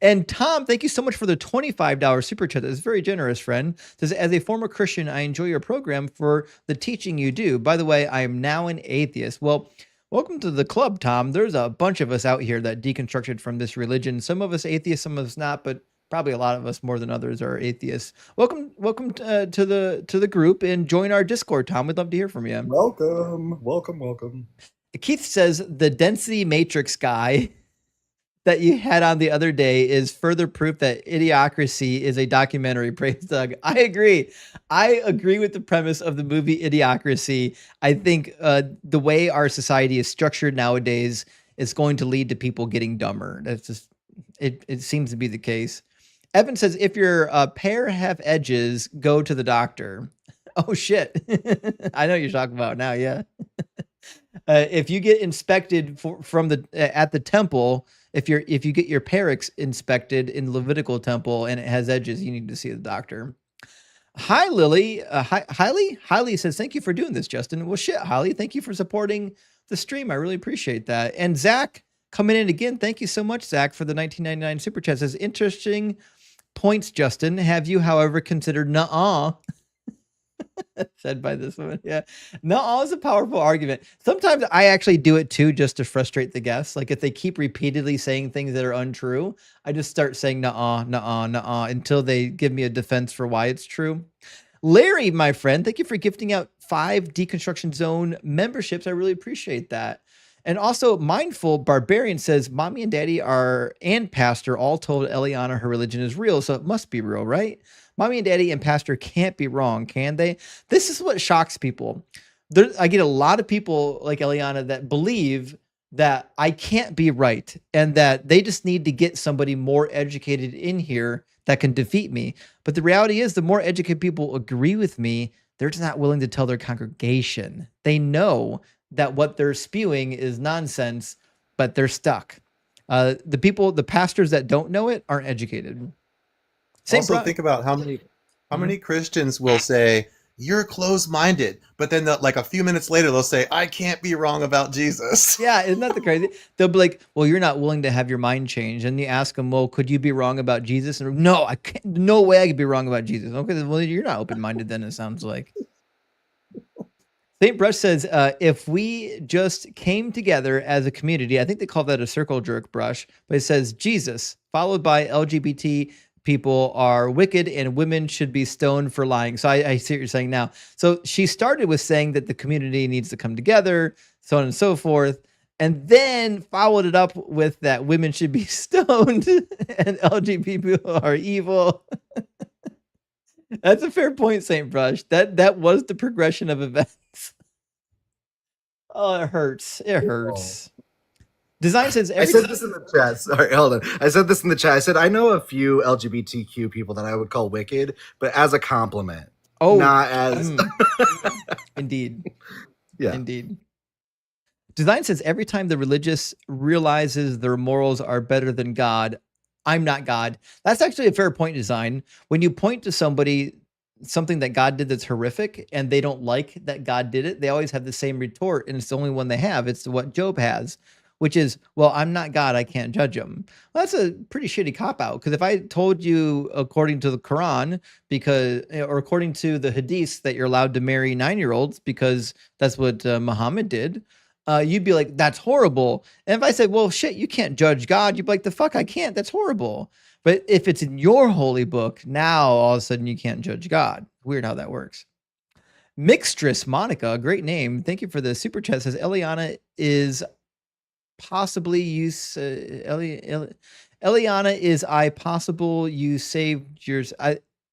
S1: And Tom, thank you so much for the $25 super chat. That's very generous, friend. Says, as a former Christian, I enjoy your program for the teaching you do. By the way, I am now an atheist. Well, welcome to the club, Tom. There's a bunch of us out here that deconstructed from this religion. Some of us atheists, some of us not, but probably a lot of us more than others are atheists. Welcome to the group and join our Discord, Tom. We'd love to hear from you.
S7: Welcome.
S1: Keith says the density matrix guy that you had on the other day is further proof that Idiocracy is a documentary. Praise Doug. I agree with the premise of the movie Idiocracy. I think the way our society is structured nowadays is going to lead to people getting dumber. That's just it seems to be the case. Evan says if your pair have edges, go to the doctor. Oh shit. I know what you're talking about now, yeah. If you get inspected at the temple, if you get your parix inspected in the Levitical temple and it has edges, you need to see the doctor. Hi, Lily. Hiley says, thank you for doing this, Justin. Well, shit, Hiley, thank you for supporting the stream. I really appreciate that. And Zach coming in again. Thank you so much, Zach, for the 1999 super chat. Says, interesting points, Justin. Have you, however, considered nuh-uh? Said by this one. Yeah. No, is a powerful argument. Sometimes I actually do it too, just to frustrate the guests. Like if they keep repeatedly saying things that are untrue, I just start saying nuh-uh until they give me a defense for why it's true. Larry, my friend, thank you for gifting out 5 Deconstruction Zone memberships. I really appreciate that. And also Mindful Barbarian says, mommy and daddy and pastor all told Elelliana her religion is real, so it must be real, right? Mommy and daddy and pastor can't be wrong, can they? This is what shocks people. I get a lot of people like Elelliana that believe that I can't be right and that they just need to get somebody more educated in here that can defeat me. But the reality is the more educated people agree with me, they're just not willing to tell their congregation. They know that what they're spewing is nonsense, but they're stuck. The pastors that don't know it aren't educated.
S10: Also, think about how many Christians will say, you're closed-minded, but then like a few minutes later, they'll say, I can't be wrong about Jesus.
S1: Yeah, isn't that the crazy? They'll be like, well, you're not willing to have your mind changed. And you ask them, well, could you be wrong about Jesus? And no, I can't. No way I could be wrong about Jesus. Okay, well, you're not open-minded then, it sounds like. St. Brush says, if we just came together as a community, I think they call that a circle jerk, Brush, but it says Jesus, followed by LGBT people are wicked and women should be stoned for lying. So I see what you're saying now. So she started with saying that the community needs to come together, so on and so forth, and then followed it up with that women should be stoned and LGBT people are evil. That's a fair point, Saint Brush. That was the progression of events. Oh, it hurts. It hurts. Design says
S7: I said this in the chat. Sorry, hold on. I said this in the chat. I said I know a few LGBTQ people that I would call wicked, but as a compliment.
S1: Oh,
S7: not as
S1: indeed.
S7: Yeah.
S1: Indeed. Design says every time the religious realizes their morals are better than God, I'm not God. That's actually a fair point, Design. When you point to somebody something that God did that's horrific and they don't like that God did it, they always have the same retort, and it's the only one they have. It's what Job has, which is, well, I'm not God, I can't judge him. Well, that's a pretty shitty cop-out, because if I told you according to the Quran, or according to the Hadiths, that you're allowed to marry 9-year-olds because that's what Muhammad did, you'd be like, that's horrible. And if I said, well, shit, you can't judge God, you'd be like, the fuck, I can't, that's horrible. But if it's in your holy book, now all of a sudden you can't judge God. Weird how that works. Mixtress Monica, great name. Thank you for the super chat. Says Elelliana is possibly you. Elelliana is I possible you saved yours.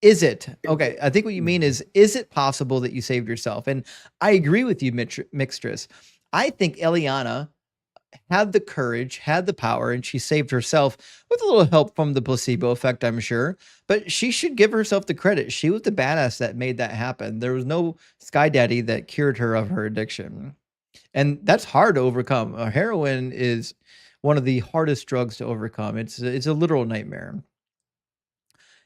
S1: Is it okay? I think what you mean is it possible that you saved yourself? And I agree with you, Mixtress. I think Elelliana had the courage, had the power, and she saved herself with a little help from the placebo effect, I'm sure. But she should give herself the credit. She was the badass that made that happen. There was no Sky Daddy that cured her of her addiction. And that's hard to overcome. Heroin is one of the hardest drugs to overcome. It's a literal nightmare.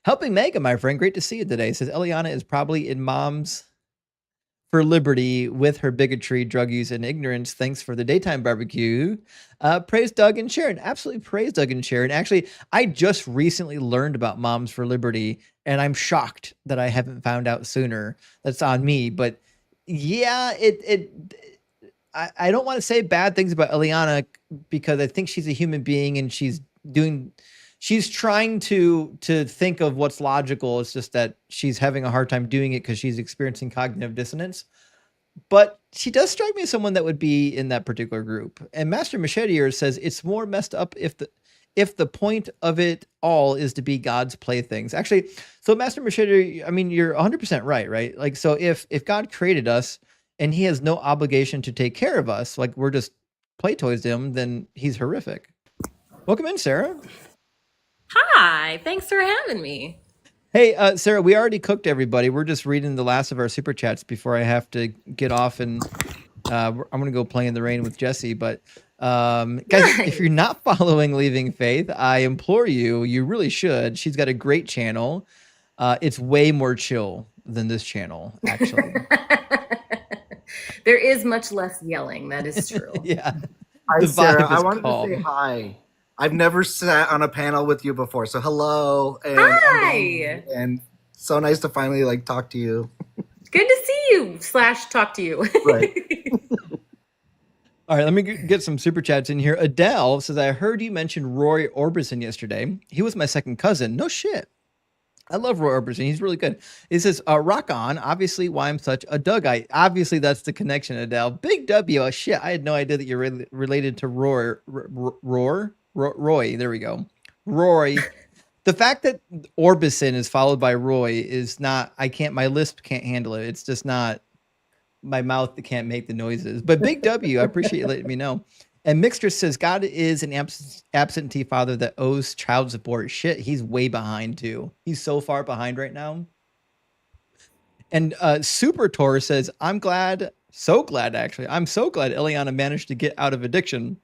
S1: Helping Mega, my friend, great to see you today. Says Elelliana is probably in Moms for Liberty with her bigotry, drug use, and ignorance. Thanks for the daytime barbecue. Praise Doug and Sharon. Absolutely praise Doug and Sharon. Actually, I just recently learned about Moms for Liberty, and I'm shocked that I haven't found out sooner. That's on me. But yeah, I don't want to say bad things about Elelliana, because I think she's a human being and she's trying to think of what's logical. It's just that she's having a hard time doing it because she's experiencing cognitive dissonance. But she does strike me as someone that would be in that particular group. And Master Machetier says it's more messed up if the point of it all is to be God's playthings. Actually, so Master Machetier, I mean, you're 100% right? Like, so if God created us and he has no obligation to take care of us, like we're just play toys to him, then he's horrific. Welcome in, Sarah.
S11: Hi, thanks for having me.
S1: Hey, Sarah, we already cooked everybody. We're just reading the last of our super chats before I have to get off, and I'm going to go play in the rain with Jesse. But guys, if you're not following Leaving Faith, I implore you, you really should. She's got a great channel. It's way more chill than this channel, actually.
S11: There is much less yelling. That is true.
S1: Yeah.
S7: Hi, Sarah. I wanted to say hi. I've never sat on a panel with you before, so hello. And
S11: hi.
S7: And so nice to finally talk to you.
S11: Good to see you / talk to you.
S7: Right.
S1: All right, let me get some super chats in here. Adele says, I heard you mention Roy Orbison yesterday. He was my second cousin. No shit. I love Roy Orbison. He's really good. He says, rock on. Obviously, why I'm such a Dougite. Obviously, that's the connection, Adele. Big W. Oh, shit. I had no idea that you're related to Roy. There we go. Roy. The fact that Orbison is followed by Roy is not, my lisp can't handle it. It's just not, my mouth can't make the noises. But Big W, I appreciate you letting me know. And Mixter says, God is an absentee father that owes child support. Shit, he's way behind too. He's so far behind right now. And Super Tor says, I'm so glad Elelliana managed to get out of addiction.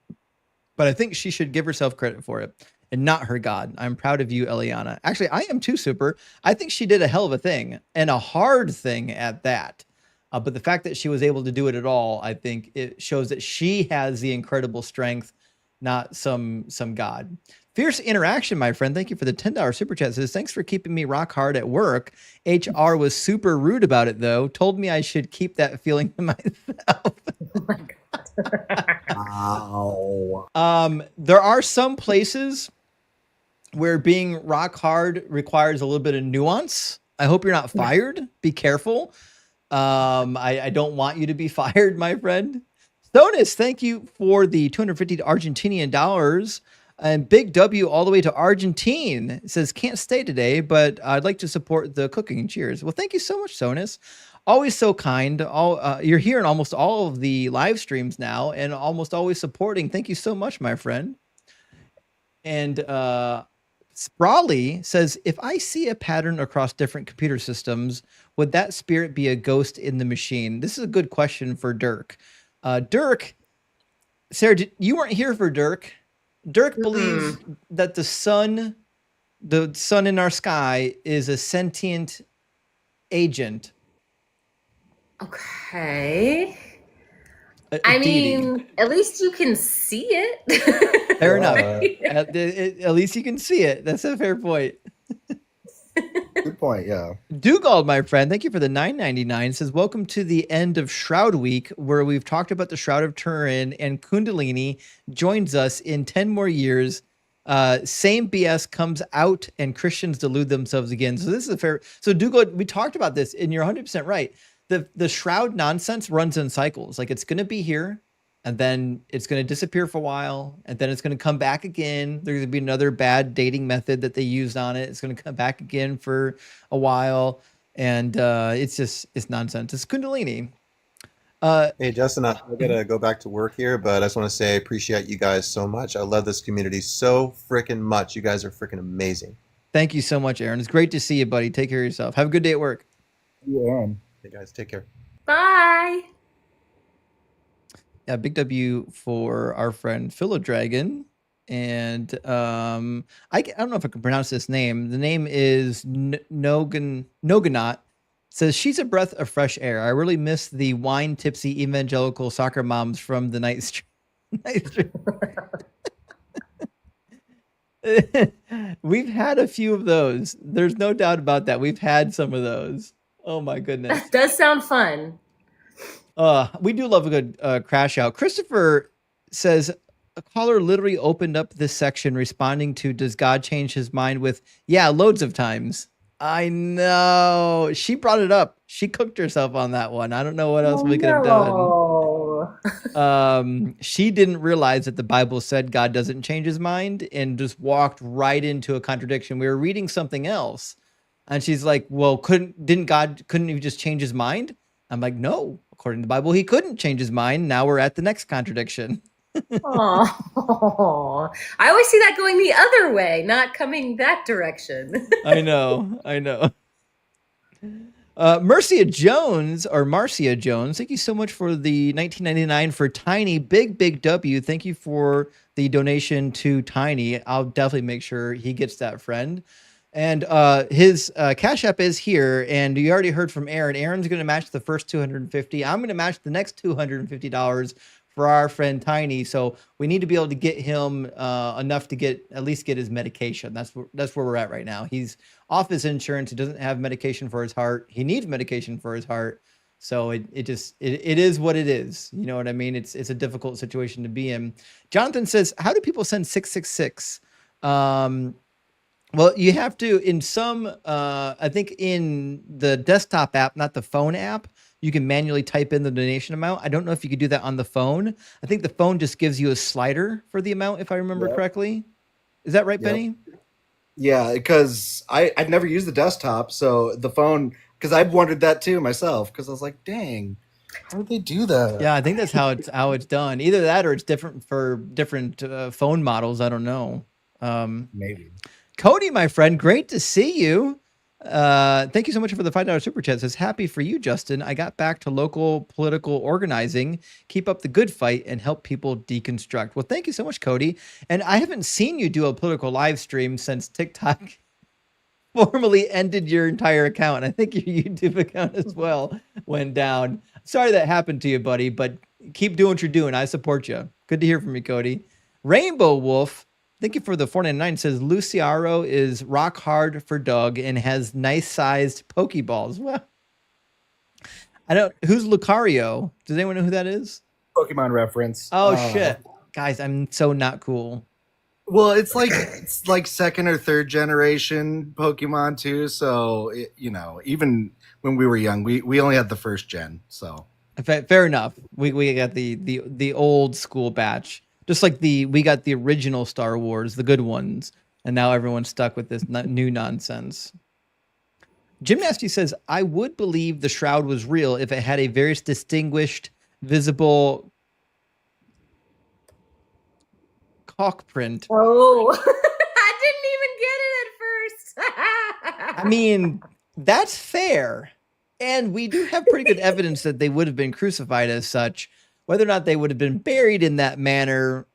S1: But I think she should give herself credit for it and not her God. I'm proud of you, Elelliana. Actually, I am too, Super. I think she did a hell of a thing, and a hard thing at that. But the fact that she was able to do it at all, I think it shows that she has the incredible strength, not some God. Fierce Interaction, my friend. Thank you for the $10 super chat. Says, thanks for keeping me rock hard at work. HR was super rude about it, though. Told me I should keep that feeling to myself.
S11: Oh my God.
S7: Wow.
S1: There are some places where being rock hard requires a little bit of nuance. I hope you're not fired. Be careful. I don't want you to be fired, my friend. Stonis, thank you for the 250 Argentinian dollars. And Big W all the way to Argentine. It says, can't stay today, but I'd like to support the cooking. Cheers. Well, thank you so much, Stonis. Always so kind. You're here in almost all of the live streams now and almost always supporting. Thank you so much, my friend. And Sprawley says, if I see a pattern across different computer systems, would that spirit be a ghost in the machine? This is a good question for Dirk. Dirk, Sarah, you weren't here for Dirk. Dirk believes that the sun in our sky is a sentient agent.
S11: Okay. I mean, at least you can see it.
S1: Fair enough. At least you can see it. That's a fair point.
S7: Good point, yeah.
S1: Dugald, my friend, thank you for the $9.99. Says, welcome to the end of Shroud Week, where we've talked about the Shroud of Turin, and Kundalini joins us in 10 more years. Same BS comes out, and Christians delude themselves again. So this is a fair. So Dugald, we talked about this, and you're 100% right. The Shroud nonsense runs in cycles. Like, it's going to be here, and then it's going to disappear for a while, and then it's going to come back again. There's going to be another bad dating method that they used on it. It's going to come back again for a while, and it's nonsense. It's Kundalini.
S10: Hey, Justin, I gotta go back to work here, but I just want to say I appreciate you guys so much. I love this community so freaking much. You guys are freaking amazing.
S1: Thank you so much, Aaron. It's great to see you, buddy. Take care of yourself. Have a good day at work.
S7: Yeah.
S10: Hey, guys, take care.
S11: Bye.
S1: Yeah, big W for our friend Philodragon. And I don't know if I can pronounce this name. The name is Noganot. Says, she's a breath of fresh air. I really miss the wine tipsy evangelical soccer moms from the night stream. We've had a few of those. There's no doubt about that. We've had some of those. Oh my goodness.
S11: That does sound fun.
S1: We do love a good crash out. Christopher says, a caller literally opened up this section responding to, does God change his mind, with, yeah, loads of times. I know. She brought it up. She cooked herself on that one. I don't know what else we could have done. She didn't realize that the Bible said God doesn't change his mind, and just walked right into a contradiction. We were reading something else, and she's like, well, couldn't he just change his mind? I'm like, no, according to the Bible, he couldn't change his mind. Now we're at the next contradiction.
S11: Oh, I always see that going the other way, not coming that direction.
S1: I know. Marcia Jones, thank you so much for the $19.99 for Tiny. Big W. Thank you for the donation to Tiny. I'll definitely make sure he gets that, friend. And his Cash App is here, and you already heard from Aaron. Aaron's going to match the first $250. I'm going to match the next $250 for our friend Tiny. So we need to be able to get him enough to at least get his medication. That's where we're at right now. He's off his insurance. He doesn't have medication for his heart. He needs medication for his heart. So it is what it is. You know what I mean? It's a difficult situation to be in. Jonathan says, how do people send 666? Well, you have to, in some, I think in the desktop app, not the phone app, you can manually type in the donation amount. I don't know if you could do that on the phone. I think the phone just gives you a slider for the amount, if I remember correctly. Is that right, Benny?
S7: Yeah, because I've never used the desktop, so the phone, because I've wondered that too myself, because I was like, dang, how did they do that?
S1: Yeah, I think that's how it's done. Either that or it's different for different phone models. I don't know.
S7: Maybe.
S1: Cody, my friend, great to see you. Thank you so much for the $5 super chat. It says, happy for you, Justin. I got back to local political organizing. Keep up the good fight and help people deconstruct. Well, thank you so much, Cody. And I haven't seen you do a political live stream since TikTok formally ended your entire account. I think your YouTube account as well went down. Sorry that happened to you, buddy, but keep doing what you're doing. I support you. Good to hear from you, Cody. Rainbow Wolf, thank you for the $4.99. Says Luciaro is rock hard for Doug and has nice sized Pokeballs. Well, who's Lucario? Does anyone know who that is?
S7: Pokemon reference.
S1: Oh shit. Guys, I'm so not cool.
S7: Well, it's like second or third generation Pokemon too. So even when we were young, we only had the first gen. So
S1: fair enough. We got the old school batch, just like we got the original Star Wars, the good ones, and now everyone's stuck with this new nonsense. Jim Nasty says, I would believe the Shroud was real if it had a very distinguished, visible cock print.
S11: Oh, I didn't even get it at first.
S1: I mean, that's fair. And we do have pretty good evidence that they would have been crucified as such. Whether or not they would have been buried in that manner,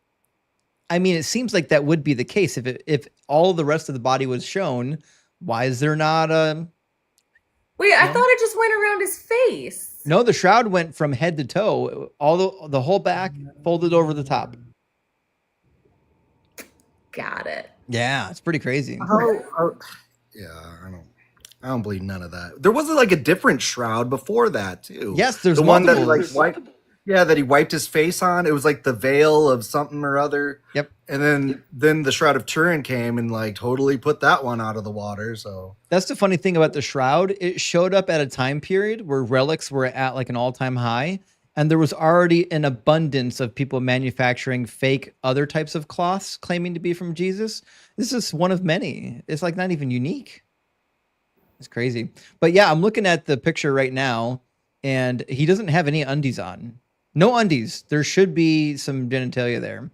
S1: I mean, it seems like that would be the case. If all the rest of the body was shown, why is there not a...
S11: Wait, I thought it just went around his face.
S1: No, the Shroud went from head to toe, all the whole back folded over the top.
S11: Got it.
S1: Yeah, it's pretty crazy.
S7: Yeah, I don't believe none of that. There wasn't like a different Shroud before that too.
S1: Yes, there's
S7: the one that
S1: multiples.
S7: that he wiped his face on. It was like the veil of something or other.
S1: Yep.
S7: And then the Shroud of Turin came and like totally put that one out of the water. So
S1: that's the funny thing about the Shroud. It showed up at a time period where relics were at like an all-time high, and there was already an abundance of people manufacturing fake other types of cloths claiming to be from Jesus. This is one of many. It's like not even unique. It's crazy. But yeah, I'm looking at the picture right now, and he doesn't have any undies on. No undies. There should be some genitalia there.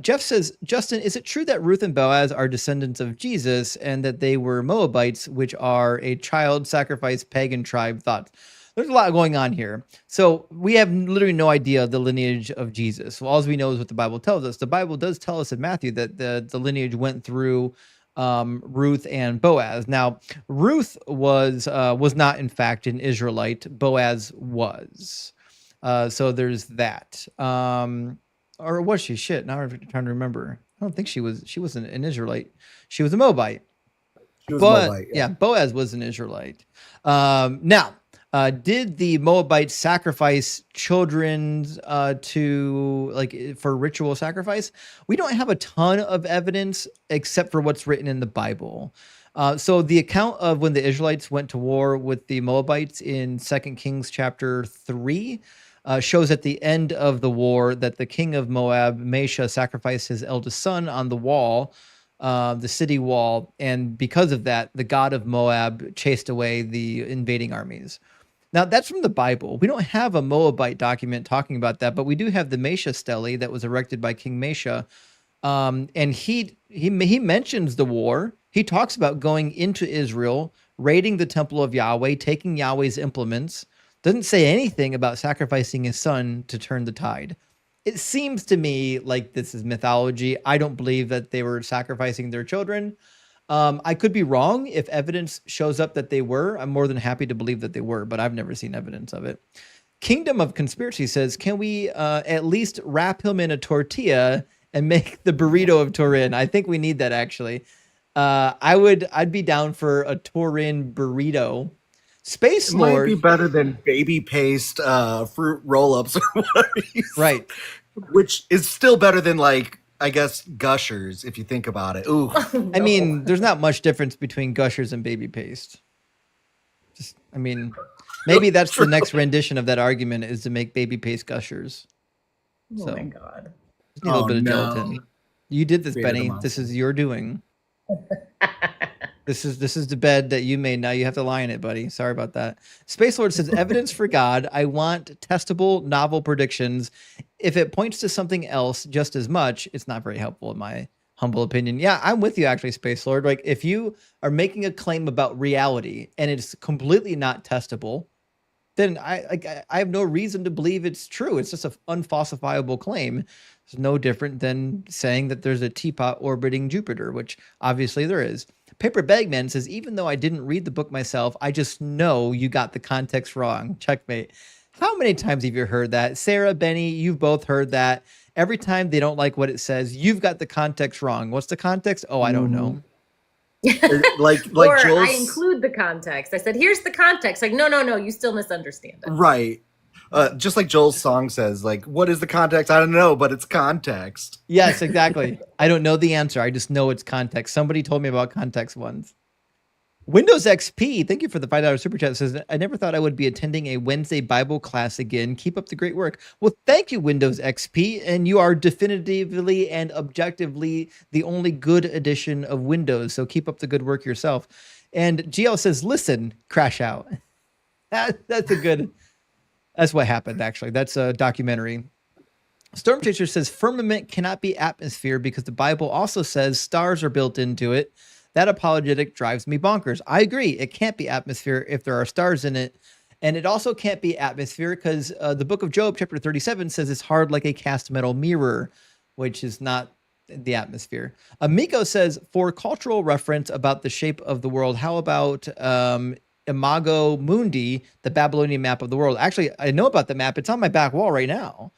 S1: Jeff says, Justin, is it true that Ruth and Boaz are descendants of Jesus and that they were Moabites, which are a child sacrifice pagan tribe? Thoughts? There's a lot going on here. So we have literally no idea the lineage of Jesus. Well, all we know is what the Bible tells us. The Bible does tell us in Matthew that the lineage went through Ruth and Boaz. Now, Ruth was not in fact an Israelite. Boaz was. So there's that. Or was she? Shit. Now I'm trying to remember. I don't think she was. She wasn't an Israelite. She was a Moabite.
S7: she was Moabite.
S1: Yeah, Boaz was an Israelite. Now, did the Moabites sacrifice children for ritual sacrifice? We don't have a ton of evidence except for what's written in the Bible. So the account of when the Israelites went to war with the Moabites in 2 Kings chapter 3 shows at the end of the war that the king of Moab, Mesha, sacrificed his eldest son on the wall, the city wall. And because of that, the god of Moab chased away the invading armies. Now, that's from the Bible. We don't have a Moabite document talking about that, but we do have the Mesha stele that was erected by King Mesha. And he mentions the war. He talks about going into Israel, raiding the temple of Yahweh, taking Yahweh's implements. Doesn't say anything about sacrificing his son to turn the tide. It seems to me like this is mythology. I don't believe that they were sacrificing their children. I could be wrong. If evidence shows up that they were, I'm more than happy to believe that they were, but I've never seen evidence of it. Kingdom of Conspiracy says, can we at least wrap him in a tortilla and make the burrito of Turin? I think we need that, actually. I'd be down for a Turin burrito. Space Lord
S7: might be better than baby paste fruit roll-ups or whatever.
S1: Right.
S7: Which is still better than, like, I guess, Gushers, if you think about it. Ooh.
S11: No.
S1: I mean, there's not much difference between Gushers and baby paste. Maybe that's the next rendition of that argument, is to make baby paste Gushers.
S11: Oh my God.
S1: Just need a little bit of gelatin. You did this, Benny. This is your doing. This is the bed that you made. Now you have to lie in it, buddy. Sorry about that. Space Lord says, evidence for God. I want testable novel predictions. If it points to something else just as much, it's not very helpful in my humble opinion. Yeah, I'm with you, actually, Space Lord. Like, if you are making a claim about reality and it's completely not testable, then I have no reason to believe it's true. It's just an unfalsifiable claim. It's no different than saying that there's a teapot orbiting Jupiter, which obviously there is. Paper Bagman says, even though I didn't read the book myself, I just know you got the context wrong. Checkmate. How many times have you heard that? Sarah, Benny, you've both heard that. Every time they don't like what it says, you've got the context wrong. What's the context? Oh, I don't know.
S11: like or
S7: Jules...
S11: I include the context. I said, here's the context. Like, no, you still misunderstand it.
S7: Right. Just like Joel's song says, like, what is the context? I don't know, but it's context.
S1: Yes, exactly. I don't know the answer. I just know it's context. Somebody told me about context once. Windows XP, thank you for the $5 super chat. Says, I never thought I would be attending a Wednesday Bible class again. Keep up the great work. Well, thank you, Windows XP. And you are definitively and objectively the only good edition of Windows. So keep up the good work yourself. And GL says, listen, crash out. That's a good, that's what happened, actually. That's a documentary. Storm Chaser says, firmament cannot be atmosphere because the Bible also says stars are built into it. That apologetic drives me bonkers. I agree. It can't be atmosphere if there are stars in it. And it also can't be atmosphere because the book of Job, chapter 37, says it's hard like a cast metal mirror, which is not the atmosphere. Miko says, for cultural reference about the shape of the world, how about Imago Mundi, the Babylonian map of the world? Actually, I know about the map. It's on my back wall right now.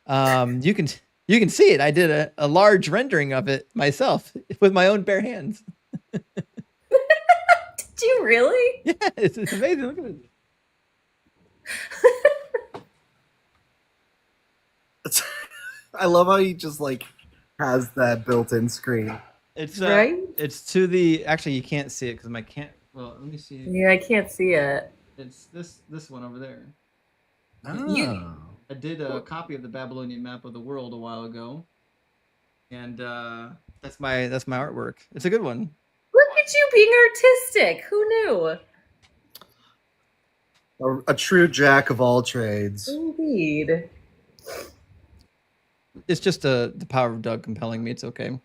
S1: You can see it. I did a large rendering of it myself with my own bare hands.
S11: Did you really?
S1: Yeah, it's amazing. Look at it.
S7: I love how he just like has that built-in screen.
S1: It's
S11: right.
S1: It's to the. Actually, you can't see it because my can't. Well, let me see.
S11: Yeah, I can't see it.
S1: It's this one over there.
S7: Oh.
S1: I did a copy of the Babylonian map of the world a while ago, and that's my artwork. It's a good one.
S11: Look at you being artistic. Who knew?
S7: A true jack of all trades.
S11: Indeed.
S1: It's just the power of Doug compelling me. It's okay.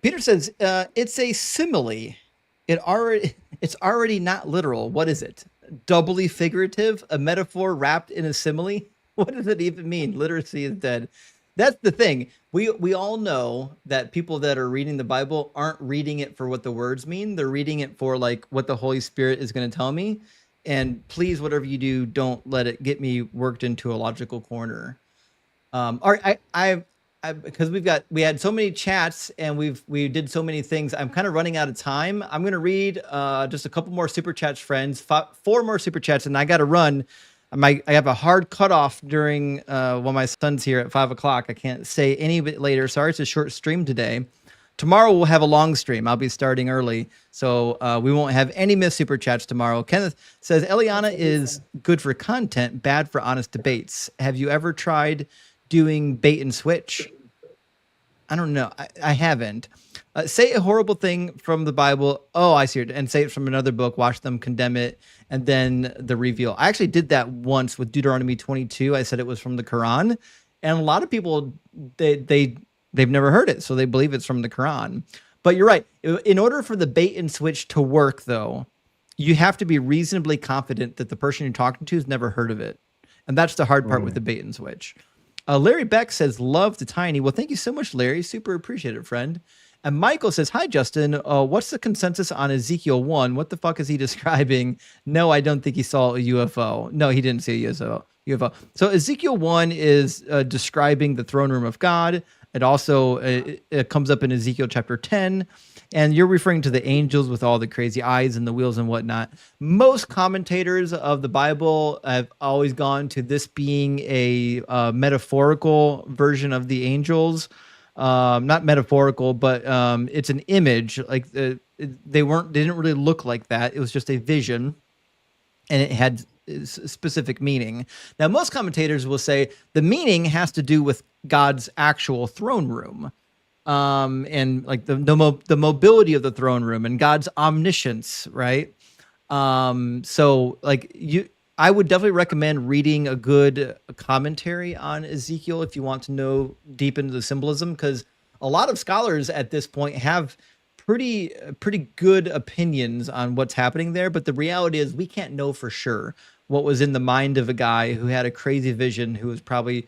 S1: Peter says it's a simile. It's already not literal. What is it? Doubly figurative? A metaphor wrapped in a simile? What does it even mean? Literacy is dead. That's the thing. We all know that people that are reading the Bible aren't reading it for what the words mean. They're reading it for like what the Holy Spirit is going to tell me. And please, whatever you do, don't let it get me worked into a logical corner. Because we had so many chats and we did so many things. I'm kind of running out of time. I'm going to read just a couple more super chats, friends. 4 more super chats, and I got to run. I have a hard cutoff during when my son's here at 5 o'clock. I can't say any bit later. Sorry, it's a short stream today. Tomorrow we'll have a long stream. I'll be starting early, so we won't have any missed super chats tomorrow. Kenneth says, Elelliana is good for content, bad for honest debates. Have you ever tried doing bait and switch? I don't know. I haven't. Say a horrible thing from the Bible. Oh, I see it. And say it from another book. Watch them condemn it. And then the reveal. I actually did that once with Deuteronomy 22. I said it was from the Quran. And a lot of people, they've never heard it. So they believe it's from the Quran. But you're right. In order for the bait and switch to work, though, you have to be reasonably confident that the person you're talking to has never heard of it. And that's the hard part with the bait and switch. Larry Beck says, love to Tiny. Well, thank you so much, Larry. Super appreciate it, friend. And Michael says, hi, Justin. What's the consensus on Ezekiel 1? What the fuck is he describing? No, I don't think he saw a UFO. No, he didn't see a UFO. So Ezekiel 1 is describing the throne room of God. It also it comes up in Ezekiel chapter 10. And you're referring to the angels with all the crazy eyes and the wheels and whatnot. Most commentators of the Bible have always gone to this being a metaphorical version of the angels. Not metaphorical, but it's an image. Like they didn't really look like that. It was just a vision, and it had specific meaning. Now, most commentators will say the meaning has to do with God's actual throne room. And like the mobility of the throne room and God's omniscience, right? So like I would definitely recommend reading a good commentary on Ezekiel if you want to know deep into the symbolism, because a lot of scholars at this point have pretty good opinions on what's happening there. But the reality is we can't know for sure what was in the mind of a guy who had a crazy vision, who was probably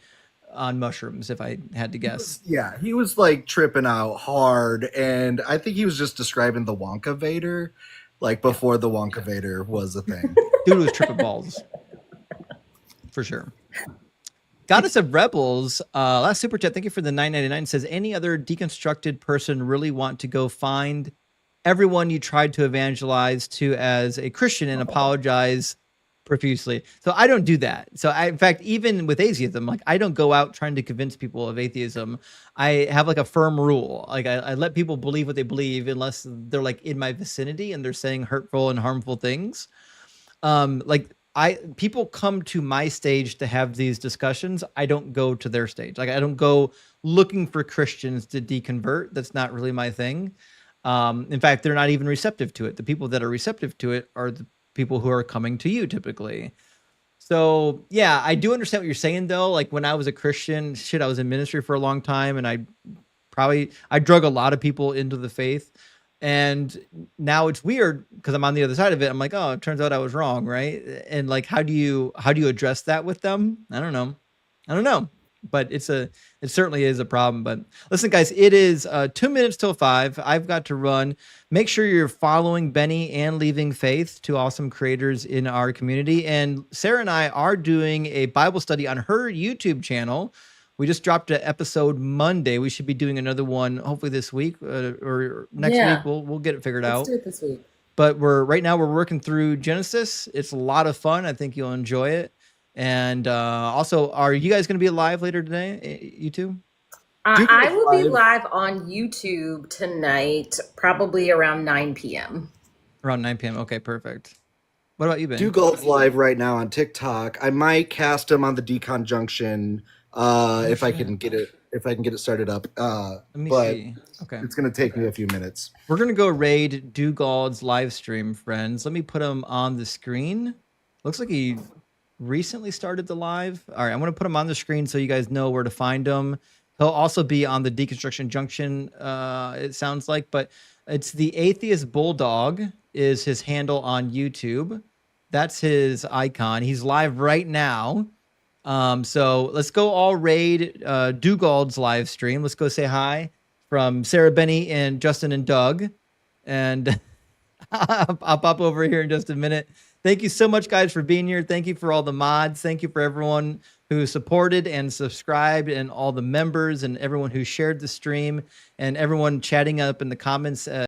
S1: on mushrooms, if I had to guess.
S7: Yeah, he was like tripping out hard, and I think he was just describing the Wonka Vader, like before the Wonka Vader was a thing.
S1: Dude was tripping balls, for sure. Goddess of Rebels, last super chat. Thank you for the $9.99. Says, any other deconstructed person really want to go find everyone you tried to evangelize to as a Christian and apologize profusely. So I don't do that. So in fact, even with atheism, like I don't go out trying to convince people of atheism. I have like a firm rule. Like I let people believe what they believe unless they're like in my vicinity and they're saying hurtful and harmful things. People come to my stage to have these discussions. I don't go to their stage. Like I don't go looking for Christians to deconvert. That's not really my thing. In fact, they're not even receptive to it. The people that are receptive to it are the people who are coming to you typically. So yeah, I do understand what you're saying though. Like when I was a Christian, I was in ministry for a long time and I drug a lot of people into the faith. And now it's weird because I'm on the other side of it. I'm like, oh, it turns out I was wrong, right? And like, how do you address that with them? I don't know. But it certainly is a problem. But listen, guys, it is 2 minutes till 5. I've got to run. Make sure you're following Benny and Leaving Faith, two awesome creators in our community. And Sarah and I are doing a Bible study on her YouTube channel. We just dropped an episode Monday. We should be doing another one hopefully this week or next week. We'll get it figured out.
S11: Let's do it this week.
S1: But right now we're working through Genesis. It's a lot of fun. I think you'll enjoy it. And also, are you guys going to be live later today, you two?
S11: I will be live on YouTube tonight, probably around 9 p.m.
S1: Around 9 p.m. Okay, perfect. What about you, Ben?
S7: Dugald's live right now on TikTok. I might cast him on the Decon Junction if I can get it started up.
S1: Let me see. Okay,
S7: it's going to take me a few minutes.
S1: We're going to go raid Dugald's live stream, friends. Let me put him on the screen. Looks like he recently started the live. All right, I'm going to put him on the screen so you guys know where to find him. He'll also be on the Deconstruction Junction, it sounds like, but it's the Atheist Bulldog is his handle on YouTube. That's his icon. He's live right now. So let's go all raid Dugald's live stream. Let's go say hi from Sarah, Benny, and Justin and Doug. And I'll pop over here in just a minute. Thank you so much, guys, for being here. Thank you for all the mods. Thank you for everyone who supported and subscribed and all the members and everyone who shared the stream and everyone chatting up in the comments.